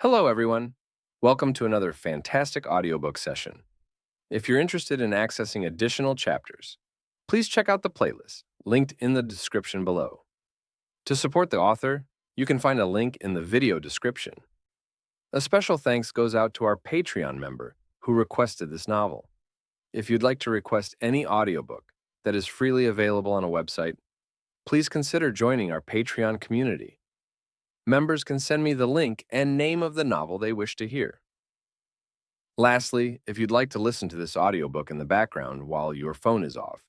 Hello, everyone. Welcome to another fantastic audiobook session. If you're interested in accessing additional chapters, please check out the playlist linked in the description below. To support the author, you can find a link in the video description. A special thanks goes out to our Patreon member who requested this novel. If you'd like to request any audiobook that is freely available on a website, please consider joining our Patreon community. Members can send me the link and name of the novel they wish to hear. Lastly, if you'd like to listen to this audiobook in the background while your phone is off,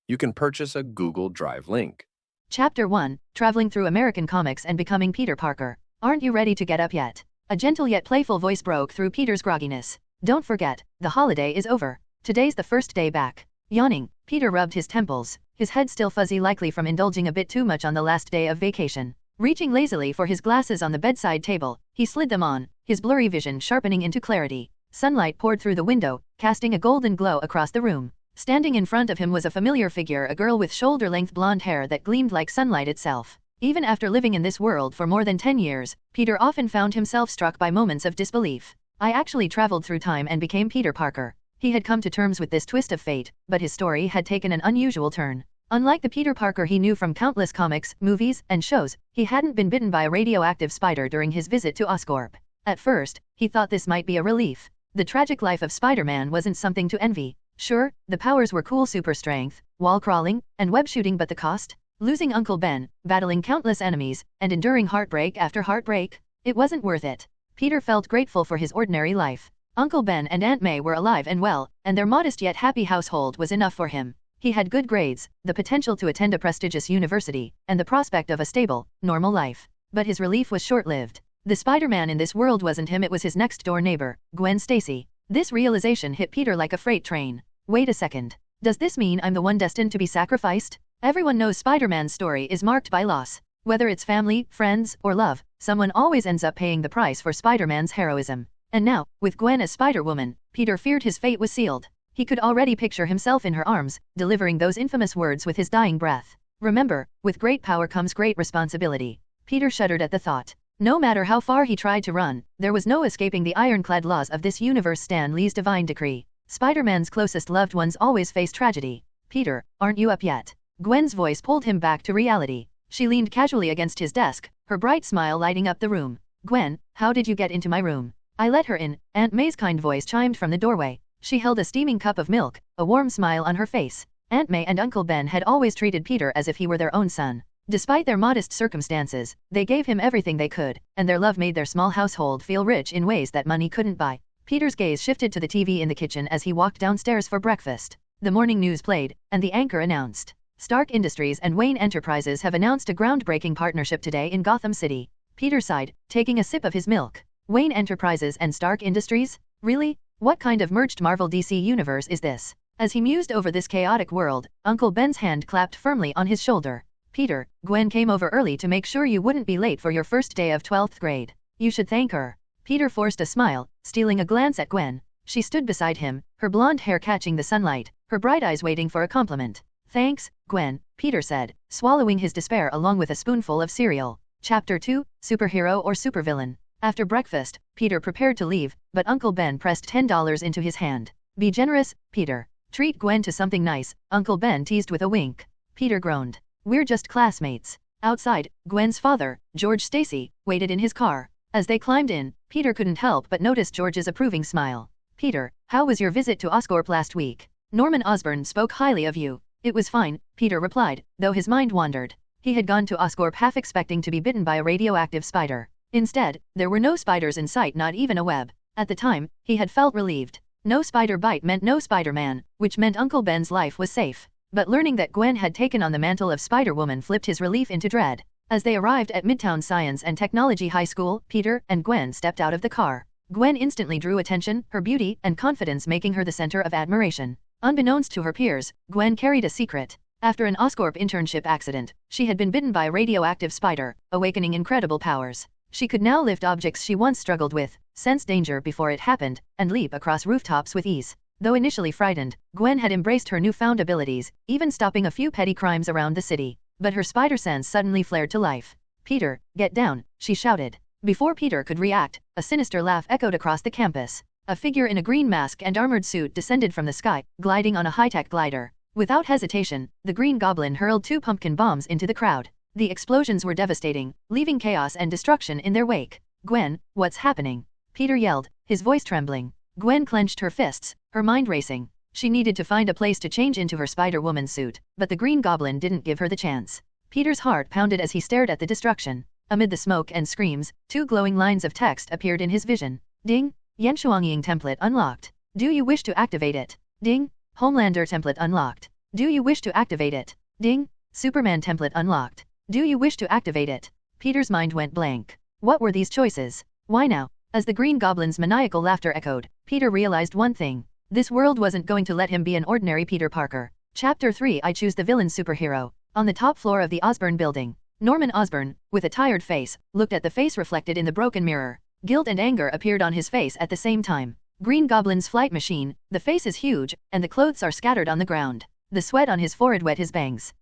you can purchase a Google Drive link. Chapter 1, Traveling Through American Comics and Becoming Peter Parker. Aren't you ready to get up yet? A gentle yet playful voice broke through Peter's grogginess. Don't forget, the holiday is over. Today's the first day back. Yawning, Peter rubbed his temples, his head still fuzzy, likely from indulging a bit too much on the last day of vacation. Reaching lazily for his glasses on the bedside table, he slid them on, his blurry vision sharpening into clarity. Sunlight poured through the window, casting a golden glow across the room. Standing in front of him was a familiar figure, a girl with shoulder-length blonde hair that gleamed like sunlight itself. Even after living in this world for more than 10 years, Peter often found himself struck by moments of disbelief. I actually traveled through time and became Peter Parker. He had come to terms with this twist of fate, but his story had taken an unusual turn. Unlike the Peter Parker he knew from countless comics, movies, and shows, he hadn't been bitten by a radioactive spider during his visit to Oscorp. At first, he thought this might be a relief. The tragic life of Spider-Man wasn't something to envy. Sure, the powers were cool, super strength, wall crawling, and web shooting, but the cost? Losing Uncle Ben, battling countless enemies, and enduring heartbreak after heartbreak? It wasn't worth it. Peter felt grateful for his ordinary life. Uncle Ben and Aunt May were alive and well, and their modest yet happy household was enough for him. He had good grades, the potential to attend a prestigious university, and the prospect of a stable, normal life. But his relief was short-lived. The Spider-Man in this world wasn't him, it was his next-door neighbor, Gwen Stacy. This realization hit Peter like a freight train. Wait a second. Does this mean I'm the one destined to be sacrificed? Everyone knows Spider-Man's story is marked by loss. Whether it's family, friends, or love, someone always ends up paying the price for Spider-Man's heroism. And now, with Gwen as Spider-Woman, Peter feared his fate was sealed. He could already picture himself in her arms, delivering those infamous words with his dying breath. Remember, with great power comes great responsibility. Peter shuddered at the thought. No matter how far he tried to run, there was no escaping the ironclad laws of this universe, Stan Lee's divine decree. Spider-Man's closest loved ones always face tragedy. Peter, aren't you up yet? Gwen's voice pulled him back to reality. She leaned casually against his desk, her bright smile lighting up the room. Gwen, how did you get into my room? I let her in, Aunt May's kind voice chimed from the doorway. She held a steaming cup of milk, a warm smile on her face. Aunt May and Uncle Ben had always treated Peter as if he were their own son. Despite their modest circumstances, they gave him everything they could, and their love made their small household feel rich in ways that money couldn't buy. Peter's gaze shifted to the TV in the kitchen as he walked downstairs for breakfast. The morning news played, and the anchor announced, Stark Industries and Wayne Enterprises have announced a groundbreaking partnership today in Gotham City. Peter sighed, taking a sip of his milk. Wayne Enterprises and Stark Industries? Really? What kind of merged Marvel DC universe is this? As he mused over this chaotic world, Uncle Ben's hand clapped firmly on his shoulder. Peter, Gwen came over early to make sure you wouldn't be late for your first day of 12th grade. You should thank her. Peter forced a smile, stealing a glance at Gwen. She stood beside him, her blonde hair catching the sunlight, her bright eyes waiting for a compliment. Thanks, Gwen, Peter said, swallowing his despair along with a spoonful of cereal. Chapter 2, Superhero or Supervillain. After breakfast, Peter prepared to leave, but Uncle Ben pressed $10 into his hand. Be generous, Peter. Treat Gwen to something nice, Uncle Ben teased with a wink. Peter groaned. We're just classmates. Outside, Gwen's father, George Stacy, waited in his car. As they climbed in, Peter couldn't help but notice George's approving smile. Peter, how was your visit to Oscorp last week? Norman Osborne spoke highly of you. It was fine, Peter replied, though his mind wandered. He had gone to Oscorp half expecting to be bitten by a radioactive spider. Instead, there were no spiders in sight, not even a web. At the time, he had felt relieved. No spider bite meant no Spider-Man, which meant Uncle Ben's life was safe. But learning that Gwen had taken on the mantle of Spider-Woman flipped his relief into dread. As they arrived at Midtown Science and Technology High School, Peter and Gwen stepped out of the car. Gwen instantly drew attention, her beauty and confidence making her the center of admiration. Unbeknownst to her peers, Gwen carried a secret. After an Oscorp internship accident, she had been bitten by a radioactive spider, awakening incredible powers. She could now lift objects she once struggled with, sense danger before it happened, and leap across rooftops with ease. Though initially frightened, Gwen had embraced her newfound abilities, even stopping a few petty crimes around the city. But her spider sense suddenly flared to life. Peter, get down, she shouted. Before Peter could react, a sinister laugh echoed across the campus. A figure in a green mask and armored suit descended from the sky, gliding on a high-tech glider. Without hesitation, the Green Goblin hurled 2 pumpkin bombs into the crowd. The explosions were devastating, leaving chaos and destruction in their wake. "Gwen, what's happening?" Peter yelled, his voice trembling. Gwen clenched her fists, her mind racing. She needed to find a place to change into her Spider-Woman suit, but the Green Goblin didn't give her the chance. Peter's heart pounded as he stared at the destruction. Amid the smoke and screams, 2 glowing lines of text appeared in his vision. Ding! Yanshuangying template unlocked. Do you wish to activate it? Ding! Homelander template unlocked. Do you wish to activate it? Ding! Superman template unlocked. Do you wish to activate it? Peter's mind went blank. What were these choices? Why now? As the Green Goblin's maniacal laughter echoed, Peter realized one thing. This world wasn't going to let him be an ordinary Peter Parker. Chapter 3 I Choose the Villain Superhero. On the top floor of the Osborne building, Norman Osborn, with a tired face, looked at the face reflected in the broken mirror. Guilt and anger appeared on his face at the same time. Green Goblin's flight machine, the face is huge, and the clothes are scattered on the ground. The sweat on his forehead wet his bangs.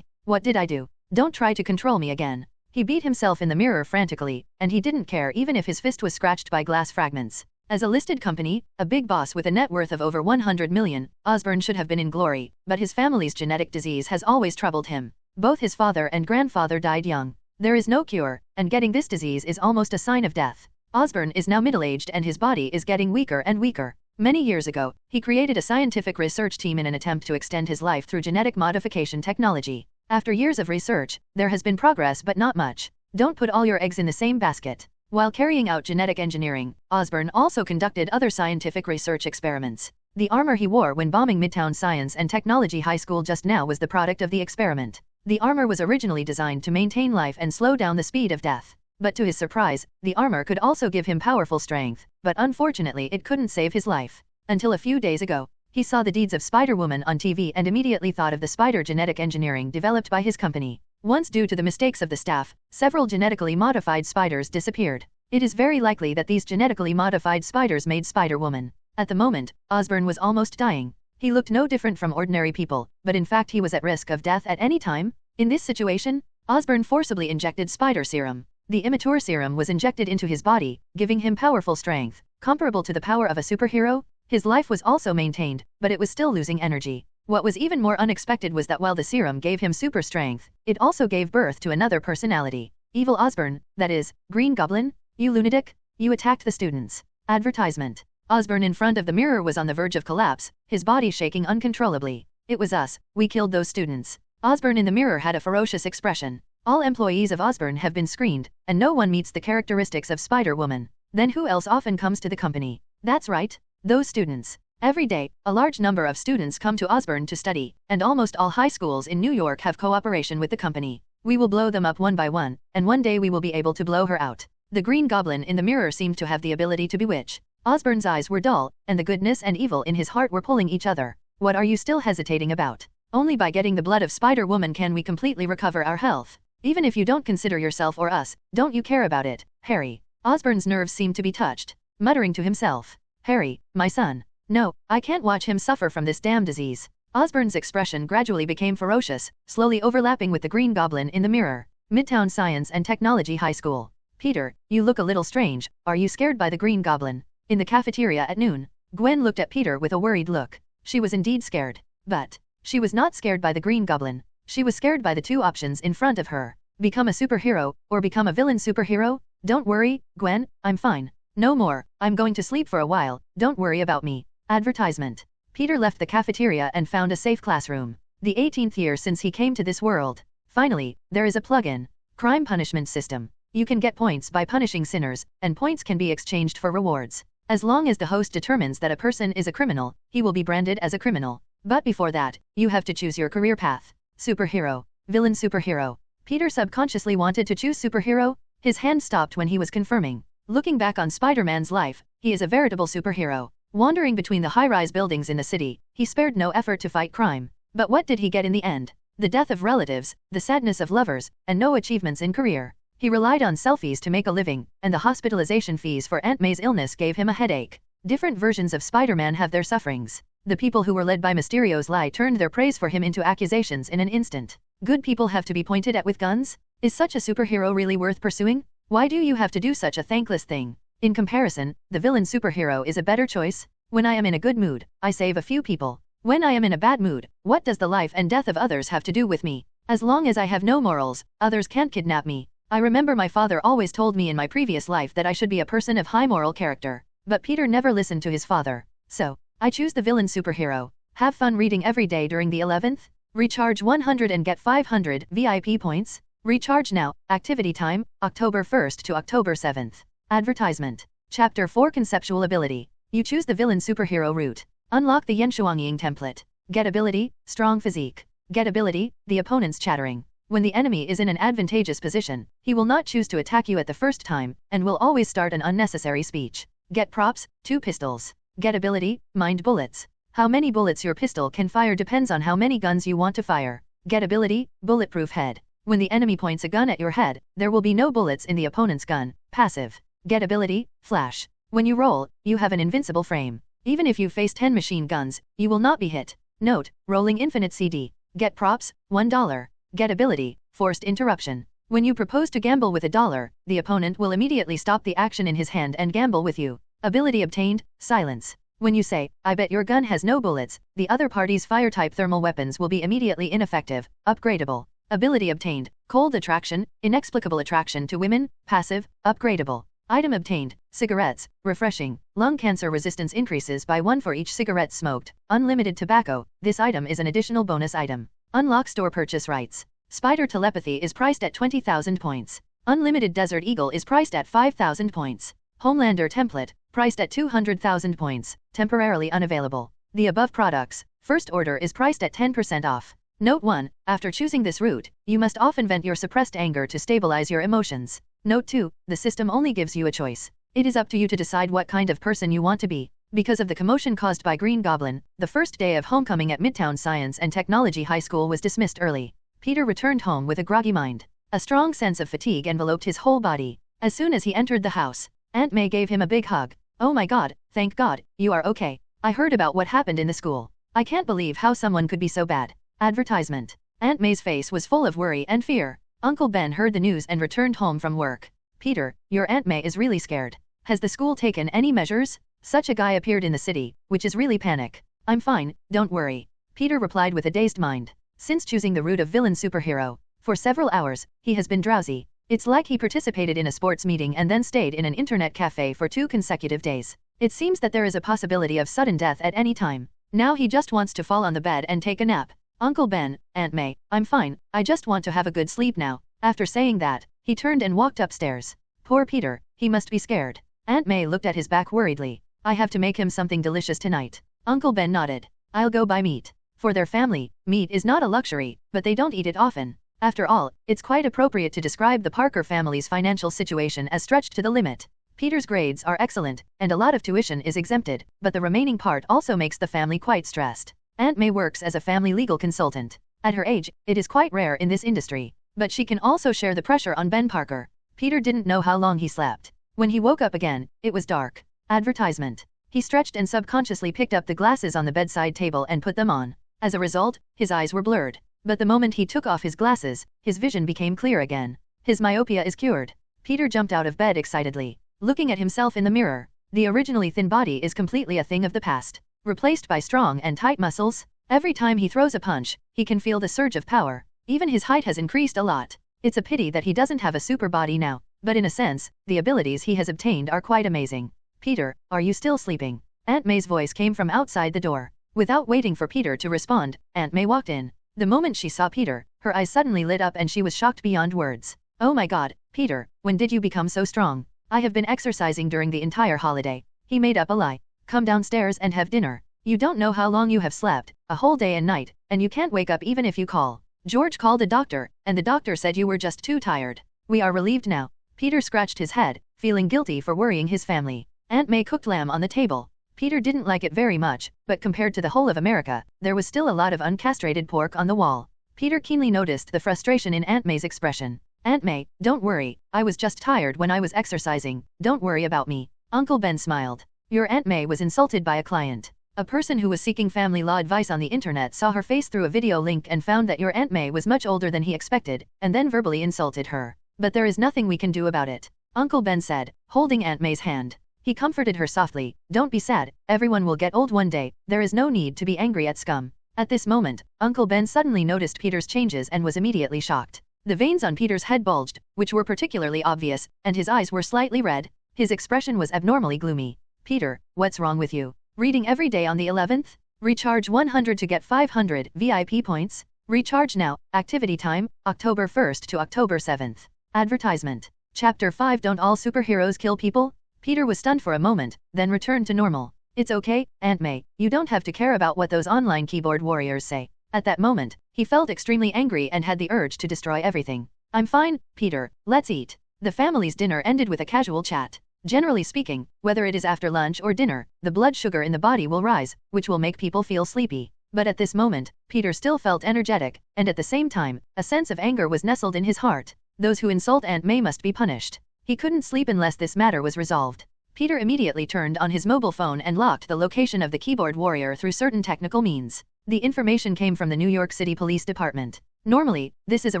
What did I do? Don't try to control me again. He beat himself in the mirror frantically, and he didn't care even if his fist was scratched by glass fragments. As a listed company, a big boss with a net worth of over 100 million, Osborne should have been in glory, but his family's genetic disease has always troubled him. Both his father and grandfather died young. There is no cure, and getting this disease is almost a sign of death. Osborne is now middle-aged and his body is getting weaker and weaker. Many years ago, he created a scientific research team in an attempt to extend his life through genetic modification technology. After years of research, there has been progress but not much. Don't put all your eggs in the same basket. While carrying out genetic engineering, Osborne also conducted other scientific research experiments. The armor he wore when bombing Midtown Science and Technology High School just now was the product of the experiment. The armor was originally designed to maintain life and slow down the speed of death. But to his surprise, the armor could also give him powerful strength, but unfortunately it couldn't save his life. Until a few days ago, he saw the deeds of Spider-Woman on TV and immediately thought of the spider genetic engineering developed by his company. Once due to the mistakes of the staff, several genetically modified spiders disappeared. It is very likely that these genetically modified spiders made Spider-Woman. At the moment, Osborne was almost dying. He looked no different from ordinary people, but in fact he was at risk of death at any time. In this situation, Osborne forcibly injected spider serum. The immature serum was injected into his body, giving him powerful strength, comparable to the power of a superhero. His life was also maintained, but it was still losing energy. What was even more unexpected was that while the serum gave him super strength, it also gave birth to another personality. Evil Osborne, that is, Green Goblin. You lunatic, you attacked the students. Advertisement. Osborne in front of the mirror was on the verge of collapse, his body shaking uncontrollably. It was us, we killed those students. Osborne in the mirror had a ferocious expression. All employees of Osborne have been screened, and no one meets the characteristics of Spider-Woman. Then who else often comes to the company? That's right, those students. Every day, a large number of students come to Osborne to study, and almost all high schools in New York have cooperation with the company. We will blow them up one by one, and one day we will be able to blow her out. The Green Goblin in the mirror seemed to have the ability to bewitch. Osborne's eyes were dull, and the goodness and evil in his heart were pulling each other. What are you still hesitating about? Only by getting the blood of Spider-Woman can we completely recover our health. Even if you don't consider yourself or us, don't you care about it, Harry? Osborne's nerves seemed to be touched. Muttering to himself, Harry, my son. No, I can't watch him suffer from this damn disease. Osborne's expression gradually became ferocious, slowly overlapping with the Green Goblin in the mirror. Midtown Science and Technology High School. Peter, you look a little strange. Are you scared by the Green Goblin? In the cafeteria at noon, Gwen looked at Peter with a worried look. She was indeed scared. But she was not scared by the Green Goblin. She was scared by the two options in front of her. Become a superhero, or become a villain superhero? Don't worry, Gwen, I'm fine. No more, I'm going to sleep for a while, don't worry about me. Advertisement. Peter left the cafeteria and found a safe classroom. The 18th year since he came to this world. Finally, there is a plug-in. Crime punishment system. You can get points by punishing sinners, and points can be exchanged for rewards. As long as the host determines that a person is a criminal, he will be branded as a criminal. But before that, you have to choose your career path. Superhero. Villain superhero. Peter subconsciously wanted to choose superhero. His hand stopped when he was confirming. Looking back on Spider-Man's life, he is a veritable superhero. Wandering between the high-rise buildings in the city, he spared no effort to fight crime. But what did he get in the end? The death of relatives, the sadness of lovers, and no achievements in career. He relied on selfies to make a living, and the hospitalization fees for Aunt May's illness gave him a headache. Different versions of Spider-Man have their sufferings. The people who were led by Mysterio's lie turned their praise for him into accusations in an instant. Good people have to be pointed at with guns? Is such a superhero really worth pursuing? Why do you have to do such a thankless thing? In comparison, the villain superhero is a better choice. When I am in a good mood, I save a few people. When I am in a bad mood, what does the life and death of others have to do with me? As long as I have no morals, others can't kidnap me. I remember my father always told me in my previous life that I should be a person of high moral character. But Peter never listened to his father. So, I choose the villain superhero. Have fun reading every day during the 11th? Recharge 100 and get 500 VIP points. Recharge now. Activity time, October 1st to October 7th. Advertisement. Chapter 4 Conceptual Ability. You choose the villain superhero route. Unlock the Yenshuangying template. Get ability, strong physique. Get ability, the opponent's chattering. When the enemy is in an advantageous position, he will not choose to attack you at the first time, and will always start an unnecessary speech. Get props, 2 pistols. Get ability, mind bullets. How many bullets your pistol can fire depends on how many guns you want to fire. Get ability, bulletproof head. When the enemy points a gun at your head, there will be no bullets in the opponent's gun. Passive. Get ability, flash. When you roll, you have an invincible frame. Even if you face 10 machine guns, you will not be hit. Note, rolling infinite CD. Get props, $1. Get ability, forced interruption. When you propose to gamble with $1, the opponent will immediately stop the action in his hand and gamble with you. Ability obtained, silence. When you say, I bet your gun has no bullets, the other party's fire-type thermal weapons will be immediately ineffective, upgradable. Ability obtained, cold attraction, inexplicable attraction to women, passive, upgradable. Item obtained, cigarettes, refreshing, lung cancer resistance increases by 1 for each cigarette smoked, unlimited tobacco, this item is an additional bonus item. Unlock store purchase rights. Spider telepathy is priced at 20,000 points. Unlimited Desert Eagle is priced at 5,000 points. Homelander template, priced at 200,000 points, temporarily unavailable. The above products, first order is priced at 10% off. Note 1, after choosing this route, you must often vent your suppressed anger to stabilize your emotions. Note 2, the system only gives you a choice. It is up to you to decide what kind of person you want to be. Because of the commotion caused by Green Goblin, the first day of homecoming at Midtown Science and Technology High School was dismissed early. Peter returned home with a groggy mind. A strong sense of fatigue enveloped his whole body. As soon as he entered the house, Aunt May gave him a big hug. Oh my God, thank God, you are okay. I heard about what happened in the school. I can't believe how someone could be so bad. Advertisement. Aunt May's face was full of worry and fear. Uncle Ben heard the news and returned home from work. Peter, your Aunt May is really scared. Has the school taken any measures? Such a guy appeared in the city, which is really panic. I'm fine, don't worry. Peter replied with a dazed mind. Since choosing the route of villain superhero, for several hours, he has been drowsy. It's like he participated in a sports meeting and then stayed in an internet cafe for 2 consecutive days. It seems that there is a possibility of sudden death at any time. Now he just wants to fall on the bed and take a nap. Uncle Ben, Aunt May, I'm fine, I just want to have a good sleep now. After saying that, he turned and walked upstairs. Poor Peter, he must be scared. Aunt May looked at his back worriedly. I have to make him something delicious tonight. Uncle Ben nodded. I'll go buy meat. For their family, meat is not a luxury, but they don't eat it often. After all, it's quite appropriate to describe the Parker family's financial situation as stretched to the limit. Peter's grades are excellent, and a lot of tuition is exempted, but the remaining part also makes the family quite stressed. Aunt May works as a family legal consultant. At her age, it is quite rare in this industry, but she can also share the pressure on Ben Parker. Peter didn't know how long he slept. When he woke up again, it was dark. Advertisement. He stretched and subconsciously picked up the glasses on the bedside table and put them on. As a result, his eyes were blurred. But the moment he took off his glasses, his vision became clear again. His myopia is cured. Peter jumped out of bed excitedly, looking at himself in the mirror. The originally thin body is completely a thing of the past. Replaced by strong and tight muscles, every time he throws a punch, he can feel the surge of power. Even his height has increased a lot. It's a pity that he doesn't have a super body now, but in a sense, the abilities he has obtained are quite amazing. Peter, are you still sleeping? Aunt May's voice came from outside the door. Without waiting for Peter to respond, Aunt May walked in. The moment she saw Peter, her eyes suddenly lit up and she was shocked beyond words. Oh my God, Peter, when did you become so strong? I have been exercising during the entire holiday. He made up a lie. Come downstairs and have dinner. You don't know how long you have slept, a whole day and night, and you can't wake up even if you call. George called a doctor, and the doctor said you were just too tired. We are relieved now. Peter scratched his head, feeling guilty for worrying his family. Aunt May cooked lamb on the table. Peter didn't like it very much, but compared to the whole of America, there was still a lot of uncastrated pork on the wall. Peter keenly noticed the frustration in Aunt May's expression. Aunt May, don't worry, I was just tired when I was exercising, don't worry about me. Uncle Ben smiled. Your Aunt May was insulted by a client. A person who was seeking family law advice on the internet saw her face through a video link and found that your Aunt May was much older than he expected, and then verbally insulted her. But there is nothing we can do about it. Uncle Ben said, holding Aunt May's hand. He comforted her softly, don't be sad, everyone will get old one day, there is no need to be angry at scum. At this moment, Uncle Ben suddenly noticed Peter's changes and was immediately shocked. The veins on Peter's head bulged, which were particularly obvious, and his eyes were slightly red. His expression was abnormally gloomy. Peter, what's wrong with you? Reading every day on the 11th? Recharge 100 to get 500 VIP points. Recharge now. Activity time, October 1st to October 7th. Advertisement. Chapter 5 Don't all superheroes kill people? Peter was stunned for a moment, then returned to normal. It's okay, Aunt May, you don't have to care about what those online keyboard warriors say. At that moment, he felt extremely angry and had the urge to destroy everything. I'm fine, Peter, let's eat. The family's dinner ended with a casual chat. Generally speaking, whether it is after lunch or dinner, the blood sugar in the body will rise, which will make people feel sleepy. But at this moment, Peter still felt energetic, and at the same time, a sense of anger was nestled in his heart. Those who insult Aunt May must be punished. He couldn't sleep unless this matter was resolved. Peter immediately turned on his mobile phone and locked the location of the keyboard warrior through certain technical means. The information came from the New York City Police Department. Normally, this is a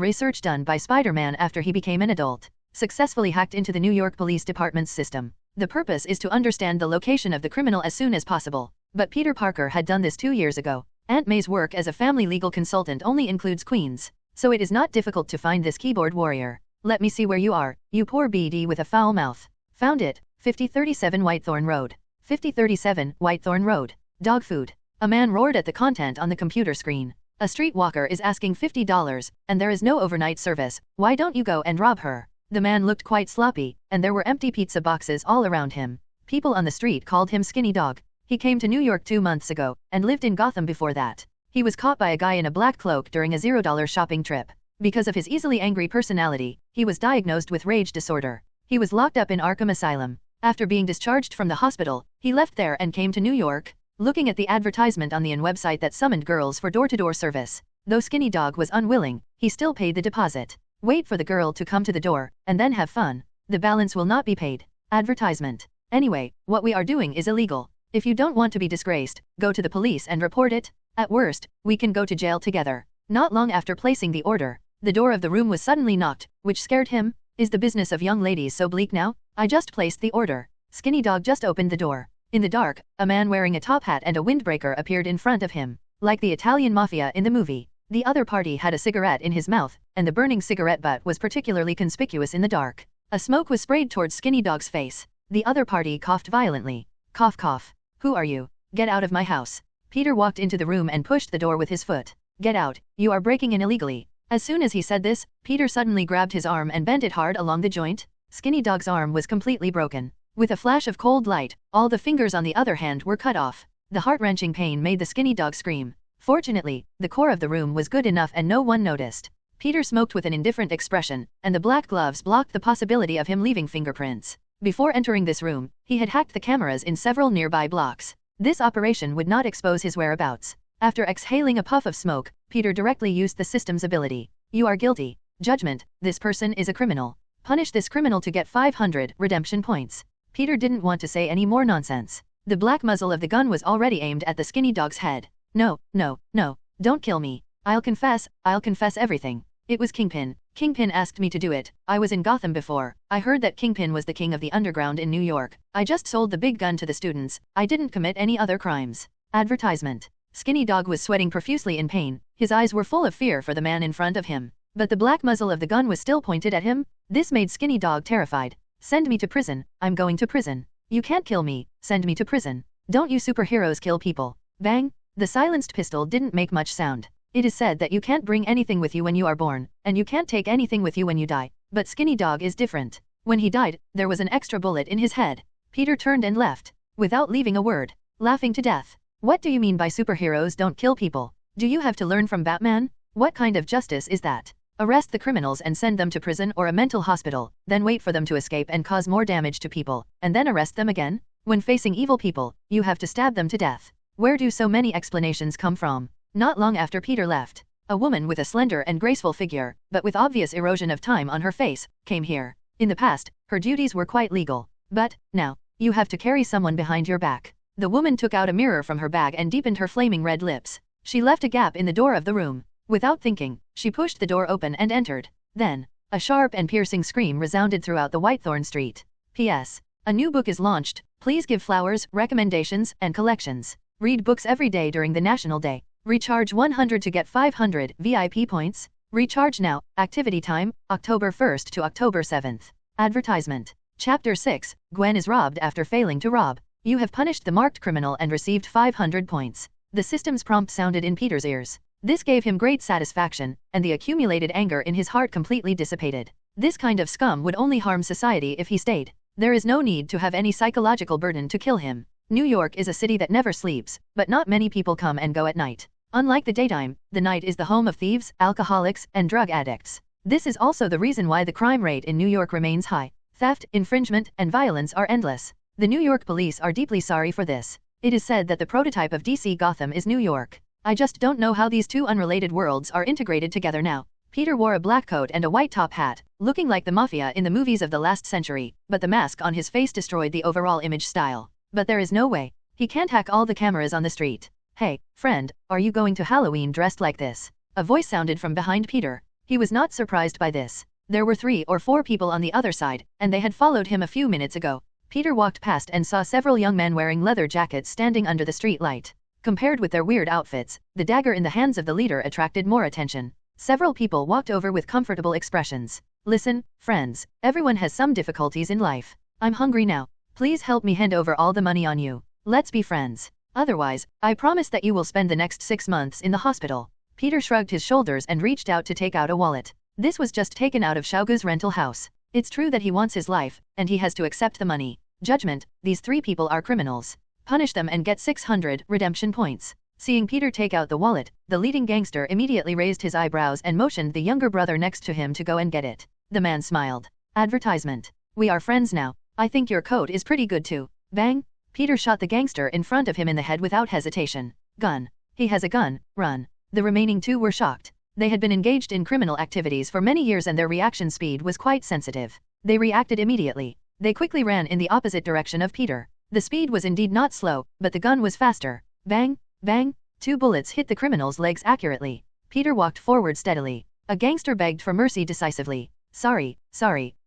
research done by Spider-Man after he became an adult. Successfully hacked into the New York Police Department's system. The purpose is to understand the location of the criminal as soon as possible. But Peter Parker had done this 2 years ago. Aunt May's work as a family legal consultant only includes Queens, so it is not difficult to find this keyboard warrior. Let me see where you are, you poor BD with a foul mouth. Found it, 5037 Whitethorn Road. 5037 Whitethorn Road. Dog food. A man roared at the content on the computer screen. A streetwalker is asking $50, and there is no overnight service, why don't you go and rob her? The man looked quite sloppy, and there were empty pizza boxes all around him. People on the street called him Skinny Dog. He came to New York 2 months ago, and lived in Gotham before that. He was caught by a guy in a black cloak during a $0 shopping trip. Because of his easily angry personality, he was diagnosed with rage disorder. He was locked up in Arkham Asylum. After being discharged from the hospital, he left there and came to New York, looking at the advertisement on the website that summoned girls for door-to-door service. Though Skinny Dog was unwilling, he still paid the deposit. Wait for the girl to come to the door, and then have fun. The balance will not be paid. Advertisement. Anyway, what we are doing is illegal. If you don't want to be disgraced, go to the police and report it. At worst, we can go to jail together. Not long after placing the order, the door of the room was suddenly knocked, which scared him. Is the business of young ladies so bleak now? I just placed the order. Skinny Dog just opened the door. In the dark, a man wearing a top hat and a windbreaker appeared in front of him. Like the Italian mafia in the movie, the other party had a cigarette in his mouth, and the burning cigarette butt was particularly conspicuous in the dark. A smoke was sprayed towards Skinny Dog's face. The other party coughed violently. Cough cough. Who are you? Get out of my house. Peter walked into the room and pushed the door with his foot. Get out, you are breaking in illegally. As soon as he said this, Peter suddenly grabbed his arm and bent it hard along the joint. Skinny Dog's arm was completely broken. With a flash of cold light, all the fingers on the other hand were cut off. The heart-wrenching pain made the Skinny Dog scream. Fortunately, the core of the room was good enough and no one noticed. Peter smoked with an indifferent expression, and the black gloves blocked the possibility of him leaving fingerprints. Before entering this room, he had hacked the cameras in several nearby blocks. This operation would not expose his whereabouts. After exhaling a puff of smoke, Peter directly used the system's ability. You are guilty. Judgment, this person is a criminal. Punish this criminal to get 500 redemption points. Peter didn't want to say any more nonsense. The black muzzle of the gun was already aimed at the Skinny Dog's head. No, no, no, don't kill me. I'll confess everything. It was Kingpin. Kingpin asked me to do it. I was in Gotham before. I heard that Kingpin was the king of the underground in New York. I just sold the big gun to the students. I didn't commit any other crimes. Advertisement. Skinny Dog was sweating profusely in pain. His eyes were full of fear for the man in front of him. But the black muzzle of the gun was still pointed at him. This made Skinny Dog terrified. Send me to prison. I'm going to prison. You can't kill me. Send me to prison. Don't you superheroes kill people. Bang. The silenced pistol didn't make much sound. It is said that you can't bring anything with you when you are born, and you can't take anything with you when you die. But Skinny Dog is different. When he died, there was an extra bullet in his head. Peter turned and left, without leaving a word, laughing to death. What do you mean by superheroes don't kill people? Do you have to learn from Batman? What kind of justice is that? Arrest the criminals and send them to prison or a mental hospital, then wait for them to escape and cause more damage to people, and then arrest them again? When facing evil people, you have to stab them to death. Where do so many explanations come from? Not long after Peter left, a woman with a slender and graceful figure, but with obvious erosion of time on her face, came here. In the past, her duties were quite legal. But, now, you have to carry someone behind your back. The woman took out a mirror from her bag and deepened her flaming red lips. She left a gap in the door of the room. Without thinking, she pushed the door open and entered. Then, A sharp and piercing scream resounded throughout the Whitethorn Street. P.S. A new book is launched. Please give flowers, recommendations, and collections. Read books every day during the National Day. Recharge 100 to get 500 VIP points. Recharge now. Activity time, October 1st to October 7th. Advertisement. Chapter 6, Gwen is robbed after failing to rob. You have punished the marked criminal and received 500 points. The system's prompt sounded in Peter's ears. This gave him great satisfaction, and the accumulated anger in his heart completely dissipated. This kind of scum would only harm society if he stayed. There is no need to have any psychological burden to kill him. New York is a city that never sleeps, but not many people come and go at night. Unlike the daytime, the night is the home of thieves, alcoholics, and drug addicts. This is also the reason why the crime rate in New York remains high. Theft, infringement, and violence are endless. The New York police are deeply sorry for this. It is said that the prototype of DC Gotham is New York. I just don't know how these two unrelated worlds are integrated together now. Peter wore a black coat and a white top hat, looking like the mafia in the movies of the last century, but the mask on his face destroyed the overall image style. But there is no way. He can't hack all the cameras on the street. Hey, friend, are you going to Halloween dressed like this? A voice sounded from behind Peter. He was not surprised by this. There were 3 or 4 people on the other side, and they had followed him a few minutes ago. Peter walked past and saw several young men wearing leather jackets standing under the street light. Compared with their weird outfits, the dagger in the hands of the leader attracted more attention. Several people walked over with comfortable expressions. Listen, friends, everyone has some difficulties in life. I'm hungry now. Please help me hand over all the money on you. Let's be friends. Otherwise, I promise that you will spend the next 6 months in the hospital. Peter shrugged his shoulders and reached out to take out a wallet. This was just taken out of Shaugu's rental house. It's true that he wants his life, and he has to accept the money. Judgment, these 3 people are criminals. Punish them and get 600 redemption points. Seeing Peter take out the wallet, the leading gangster immediately raised his eyebrows and motioned the younger brother next to him to go and get it. The man smiled. Advertisement. We are friends now. I think your coat is pretty good too. Bang! Peter shot the gangster in front of him in the head without hesitation. Gun. He has a gun, run. The remaining 2 were shocked. They had been engaged in criminal activities for many years and their reaction speed was quite sensitive. They reacted immediately. They quickly ran in the opposite direction of Peter. The speed was indeed not slow, but the gun was faster. Bang, bang, 2 bullets hit the criminal's legs accurately. Peter walked forward steadily. A gangster begged for mercy decisively. Sorry,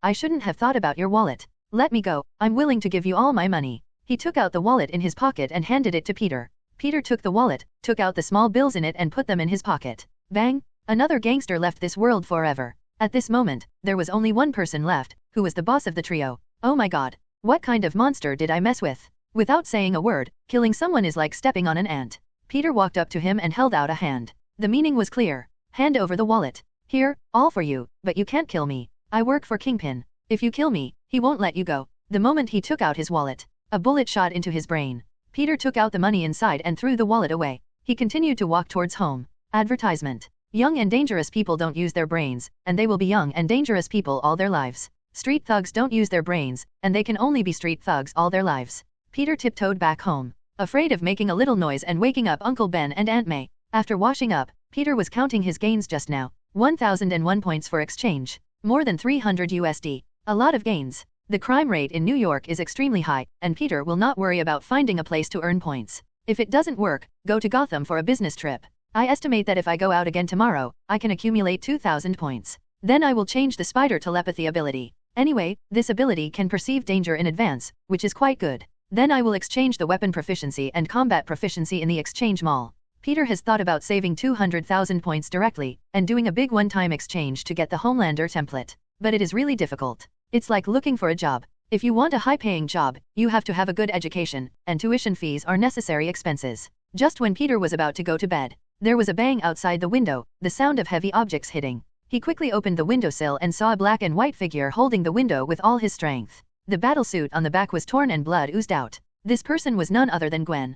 I shouldn't have thought about your wallet. Let me go, I'm willing to give you all my money. He took out the wallet in his pocket and handed it to Peter. Peter took the wallet, took out the small bills in it and put them in his pocket. Bang, another gangster left this world forever. At this moment, there was only one person left, who was the boss of the trio. Oh my god. What kind of monster did I mess with? Without saying a word, killing someone is like stepping on an ant. Peter walked up to him and held out a hand. The meaning was clear. Hand over the wallet. Here, all for you, but you can't kill me. I work for Kingpin. If you kill me, he won't let you go. The moment he took out his wallet, a bullet shot into his brain. Peter took out the money inside and threw the wallet away. He continued to walk towards home. Advertisement. Young and dangerous people don't use their brains, and they will be young and dangerous people all their lives. Street thugs don't use their brains, and they can only be street thugs all their lives. Peter tiptoed back home, afraid of making a little noise and waking up Uncle Ben and Aunt May. After washing up, Peter was counting his gains just now. 1,001 points for exchange. More than 300 USD. A lot of gains. The crime rate in New York is extremely high, and Peter will not worry about finding a place to earn points. If it doesn't work, go to Gotham for a business trip. I estimate that if I go out again tomorrow, I can accumulate 2,000 points. Then I will change the spider telepathy ability. Anyway, this ability can perceive danger in advance, which is quite good. Then I will exchange the weapon proficiency and combat proficiency in the exchange mall. Peter has thought about saving 200,000 points directly, and doing a big one-time exchange to get the Homelander template. But it is really difficult. It's like looking for a job. If you want a high-paying job, you have to have a good education, and tuition fees are necessary expenses. Just when Peter was about to go to bed, there was a bang outside the window, the sound of heavy objects hitting. He quickly opened the windowsill and saw a black and white figure holding the window with all his strength. The battlesuit on the back was torn and blood oozed out. This person was none other than Gwen.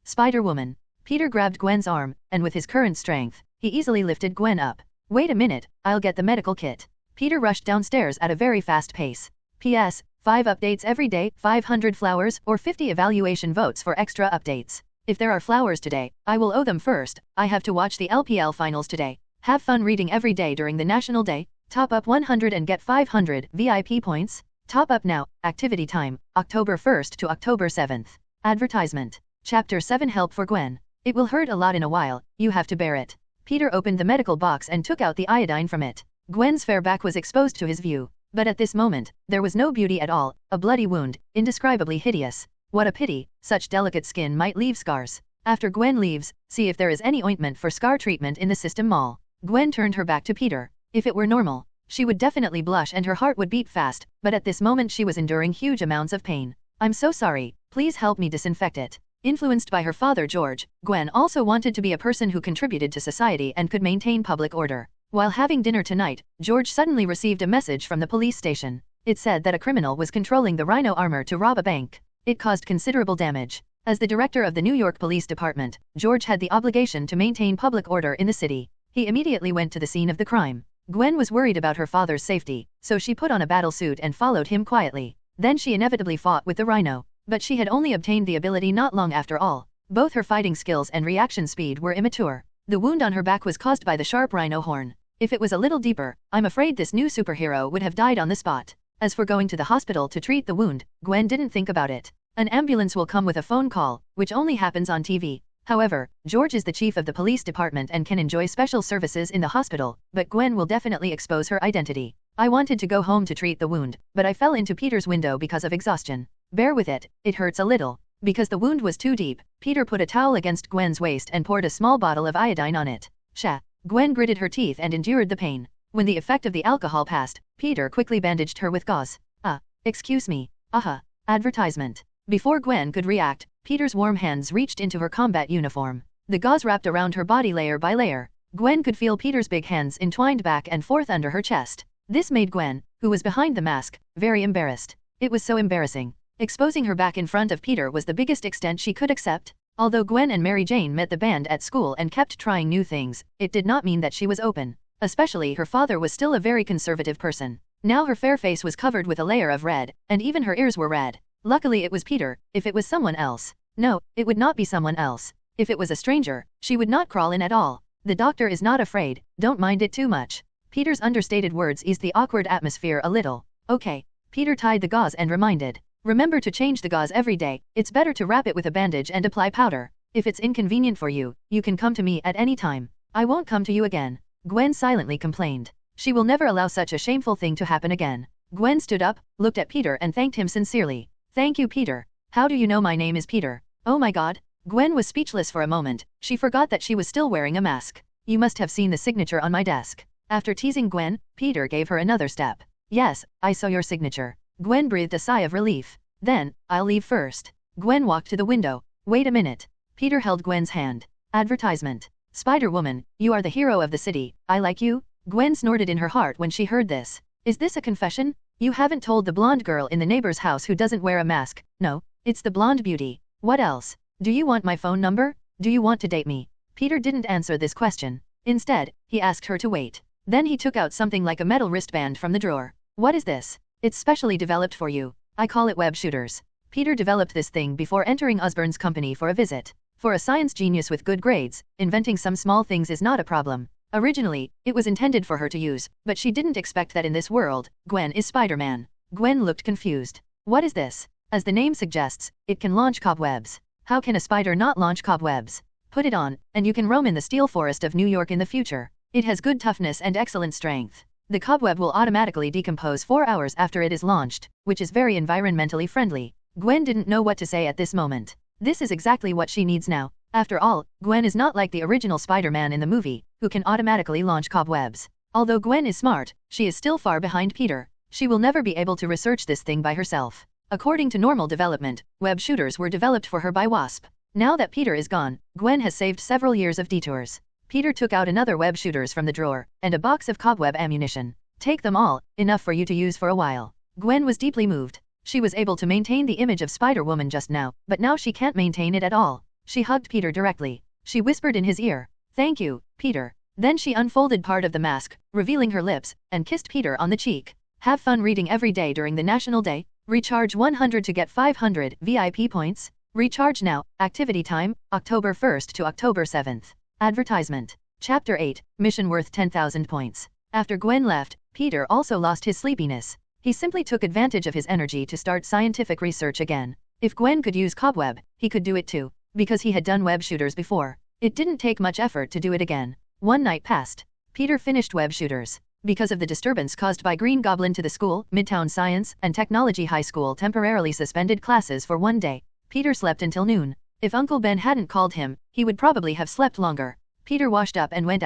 Spider-Woman. Peter grabbed Gwen's arm, and with his current strength, he easily lifted Gwen up. Wait a minute, I'll get the medical kit. Peter rushed downstairs at a very fast pace. P.S. 5 updates every day, 500 flowers, or 50 evaluation votes for extra updates. If there are flowers today, I will owe them first. I have to watch the LPL finals today. Have fun reading every day during the National Day. Top up 100 and get 500 VIP points. Top up now. Activity time, October 1st to October 7th. Advertisement. Chapter 7 Help for Gwen. It will hurt a lot in a while, you have to bear it. Peter opened the medical box and took out the iodine from it. Gwen's fair back was exposed to his view. But at this moment, there was no beauty at all, a bloody wound, indescribably hideous. What a pity, such delicate skin might leave scars. After Gwen leaves, see if there is any ointment for scar treatment in the system mall. Gwen turned her back to Peter. If it were normal, she would definitely blush and her heart would beat fast, but at this moment she was enduring huge amounts of pain. I'm so sorry, please help me disinfect it. Influenced by her father George, Gwen also wanted to be a person who contributed to society and could maintain public order. While having dinner tonight, George suddenly received a message from the police station. It said that a criminal was controlling the Rhino armor to rob a bank. It caused considerable damage. As the director of the New York Police Department, George had the obligation to maintain public order in the city. He immediately went to the scene of the crime. Gwen was worried about her father's safety, so she put on a battle suit and followed him quietly. Then she inevitably fought with the Rhino. But she had only obtained the ability not long after all. Both her fighting skills and reaction speed were immature. The wound on her back was caused by the sharp Rhino horn. If it was a little deeper, I'm afraid this new superhero would have died on the spot. As for going to the hospital to treat the wound, Gwen didn't think about it. An ambulance will come with a phone call, which only happens on TV. However, George is the chief of the police department and can enjoy special services in the hospital, but Gwen will definitely expose her identity. I wanted to go home to treat the wound, but I fell into Peter's window because of exhaustion. Bear with it, it hurts a little. Because the wound was too deep, Peter put a towel against Gwen's waist and poured a small bottle of iodine on it. Gwen gritted her teeth and endured the pain. When the effect of the alcohol passed, Peter quickly bandaged her with gauze. Excuse me. Advertisement. Before Gwen could react, Peter's warm hands reached into her combat uniform. The gauze wrapped around her body layer by layer. Gwen could feel Peter's big hands entwined back and forth under her chest. This made Gwen, who was behind the mask, very embarrassed. It was so embarrassing. Exposing her back in front of Peter was the biggest extent she could accept. Although Gwen and Mary Jane met the band at school and kept trying new things, it did not mean that she was open. Especially her father was still a very conservative person. Now her fair face was covered with a layer of red, and even her ears were red. Luckily it was Peter. If it was someone else. No, it would not be someone else. If it was a stranger, she would not crawl in at all. The doctor is not afraid, don't mind it too much. Peter's understated words eased the awkward atmosphere a little. Okay. Peter tied the gauze and reminded. Remember to change the gauze every day. It's better to wrap it with a bandage and apply powder. If it's inconvenient for you, you can come to me at any time. I won't come to you again. Gwen silently complained. She will never allow such a shameful thing to happen again. Gwen stood up, looked at Peter and thanked him sincerely. Thank you, Peter. How do you know my name is Peter? Oh my god. Gwen was speechless for a moment. She forgot that she was still wearing a mask. You must have seen the signature on my desk. After teasing Gwen, Peter gave her another step. Yes, I saw your signature. Gwen breathed a sigh of relief. Then, I'll leave first. Gwen walked to the window. Wait a minute. Peter held Gwen's hand. Advertisement. Spider-Woman, you are the hero of the city. I like you? Gwen snorted in her heart when she heard this. Is this a confession? You haven't told the blonde girl in the neighbor's house who doesn't wear a mask. No, it's the blonde beauty. What else? Do you want my phone number? Do you want to date me? Peter didn't answer this question. Instead, he asked her to wait. Then he took out something like a metal wristband from the drawer. What is this? It's specially developed for you. I call it web shooters. Peter developed this thing before entering Osborne's company for a visit. For a science genius with good grades, inventing some small things is not a problem. Originally, it was intended for her to use, but she didn't expect that in this world, Gwen is Spider-Man. Gwen looked confused. What is this? As the name suggests, it can launch cobwebs. How can a spider not launch cobwebs? Put it on, and you can roam in the steel forest of New York in the future. It has good toughness and excellent strength. The cobweb will automatically decompose 4 hours after it is launched, which is very environmentally friendly. Gwen didn't know what to say at this moment. This is exactly what she needs now. After all, Gwen is not like the original Spider-Man in the movie, who can automatically launch cobwebs. Although Gwen is smart, she is still far behind Peter. She will never be able to research this thing by herself. According to normal development, web shooters were developed for her by Wasp. Now that Peter is gone, Gwen has saved several years of detours. Peter took out another web shooters from the drawer, and a box of cobweb ammunition. Take them all, enough for you to use for a while. Gwen was deeply moved. She was able to maintain the image of Spider-Woman just now, but now she can't maintain it at all. She hugged Peter directly. She whispered in his ear, "Thank you, Peter." Then she unfolded part of the mask, revealing her lips, and kissed Peter on the cheek. Have fun reading every day during the National Day. Recharge 100 to get 500 VIP points. Recharge now. Activity time, October 1st to October 7th. Advertisement. Chapter 8, Mission worth 10,000 points. After Gwen left, Peter also lost his sleepiness. He simply took advantage of his energy to start scientific research again. If Gwen could use cobweb, he could do it too, because he had done web shooters before. It didn't take much effort to do it again. One night passed. Peter finished web shooters. Because of the disturbance caused by Green Goblin to the school, Midtown Science and Technology High School temporarily suspended classes for one day. Peter slept until noon. If Uncle Ben hadn't called him, he would probably have slept longer. Peter washed up and went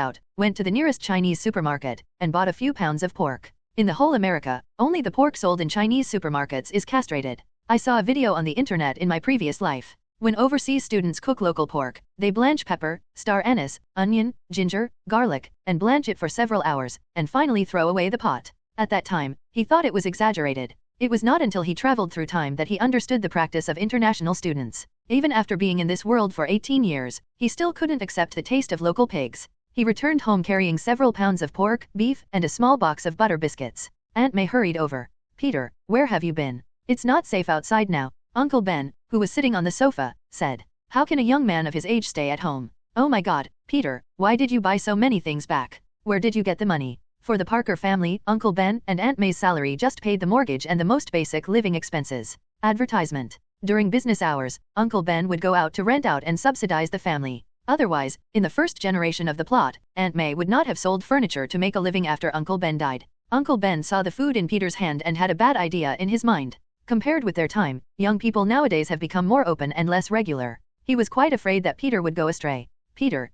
to the nearest Chinese supermarket, and bought a few pounds of pork. In the whole America, only the pork sold in Chinese supermarkets is castrated. I saw a video on the internet in my previous life. When overseas students cook local pork, they blanch pepper, star anise, onion, ginger, garlic, and blanch it for several hours, and finally throw away the pot. At that time, he thought it was exaggerated. It was not until he traveled through time that he understood the practice of international students. Even after being in this world for 18 years, he still couldn't accept the taste of local pigs. He returned home carrying several pounds of pork, beef, and a small box of butter biscuits. Aunt May hurried over. "Peter, where have you been? It's not safe outside now." Uncle Ben, who was sitting on the sofa, said. "How can a young man of his age stay at home?" "Oh my God, Peter, why did you buy so many things back? Where did you get the money?" For the Parker family, Uncle Ben and Aunt May's salary just paid the mortgage and the most basic living expenses. Advertisement. During business hours, Uncle Ben would go out to rent out and subsidize the family. Otherwise, in the first generation of the plot, Aunt May would not have sold furniture to make a living after Uncle Ben died. Uncle Ben saw the food in Peter's hand and had a bad idea in his mind. Compared with their time, young people nowadays have become more open and less regular. He was quite afraid that Peter would go astray. Peter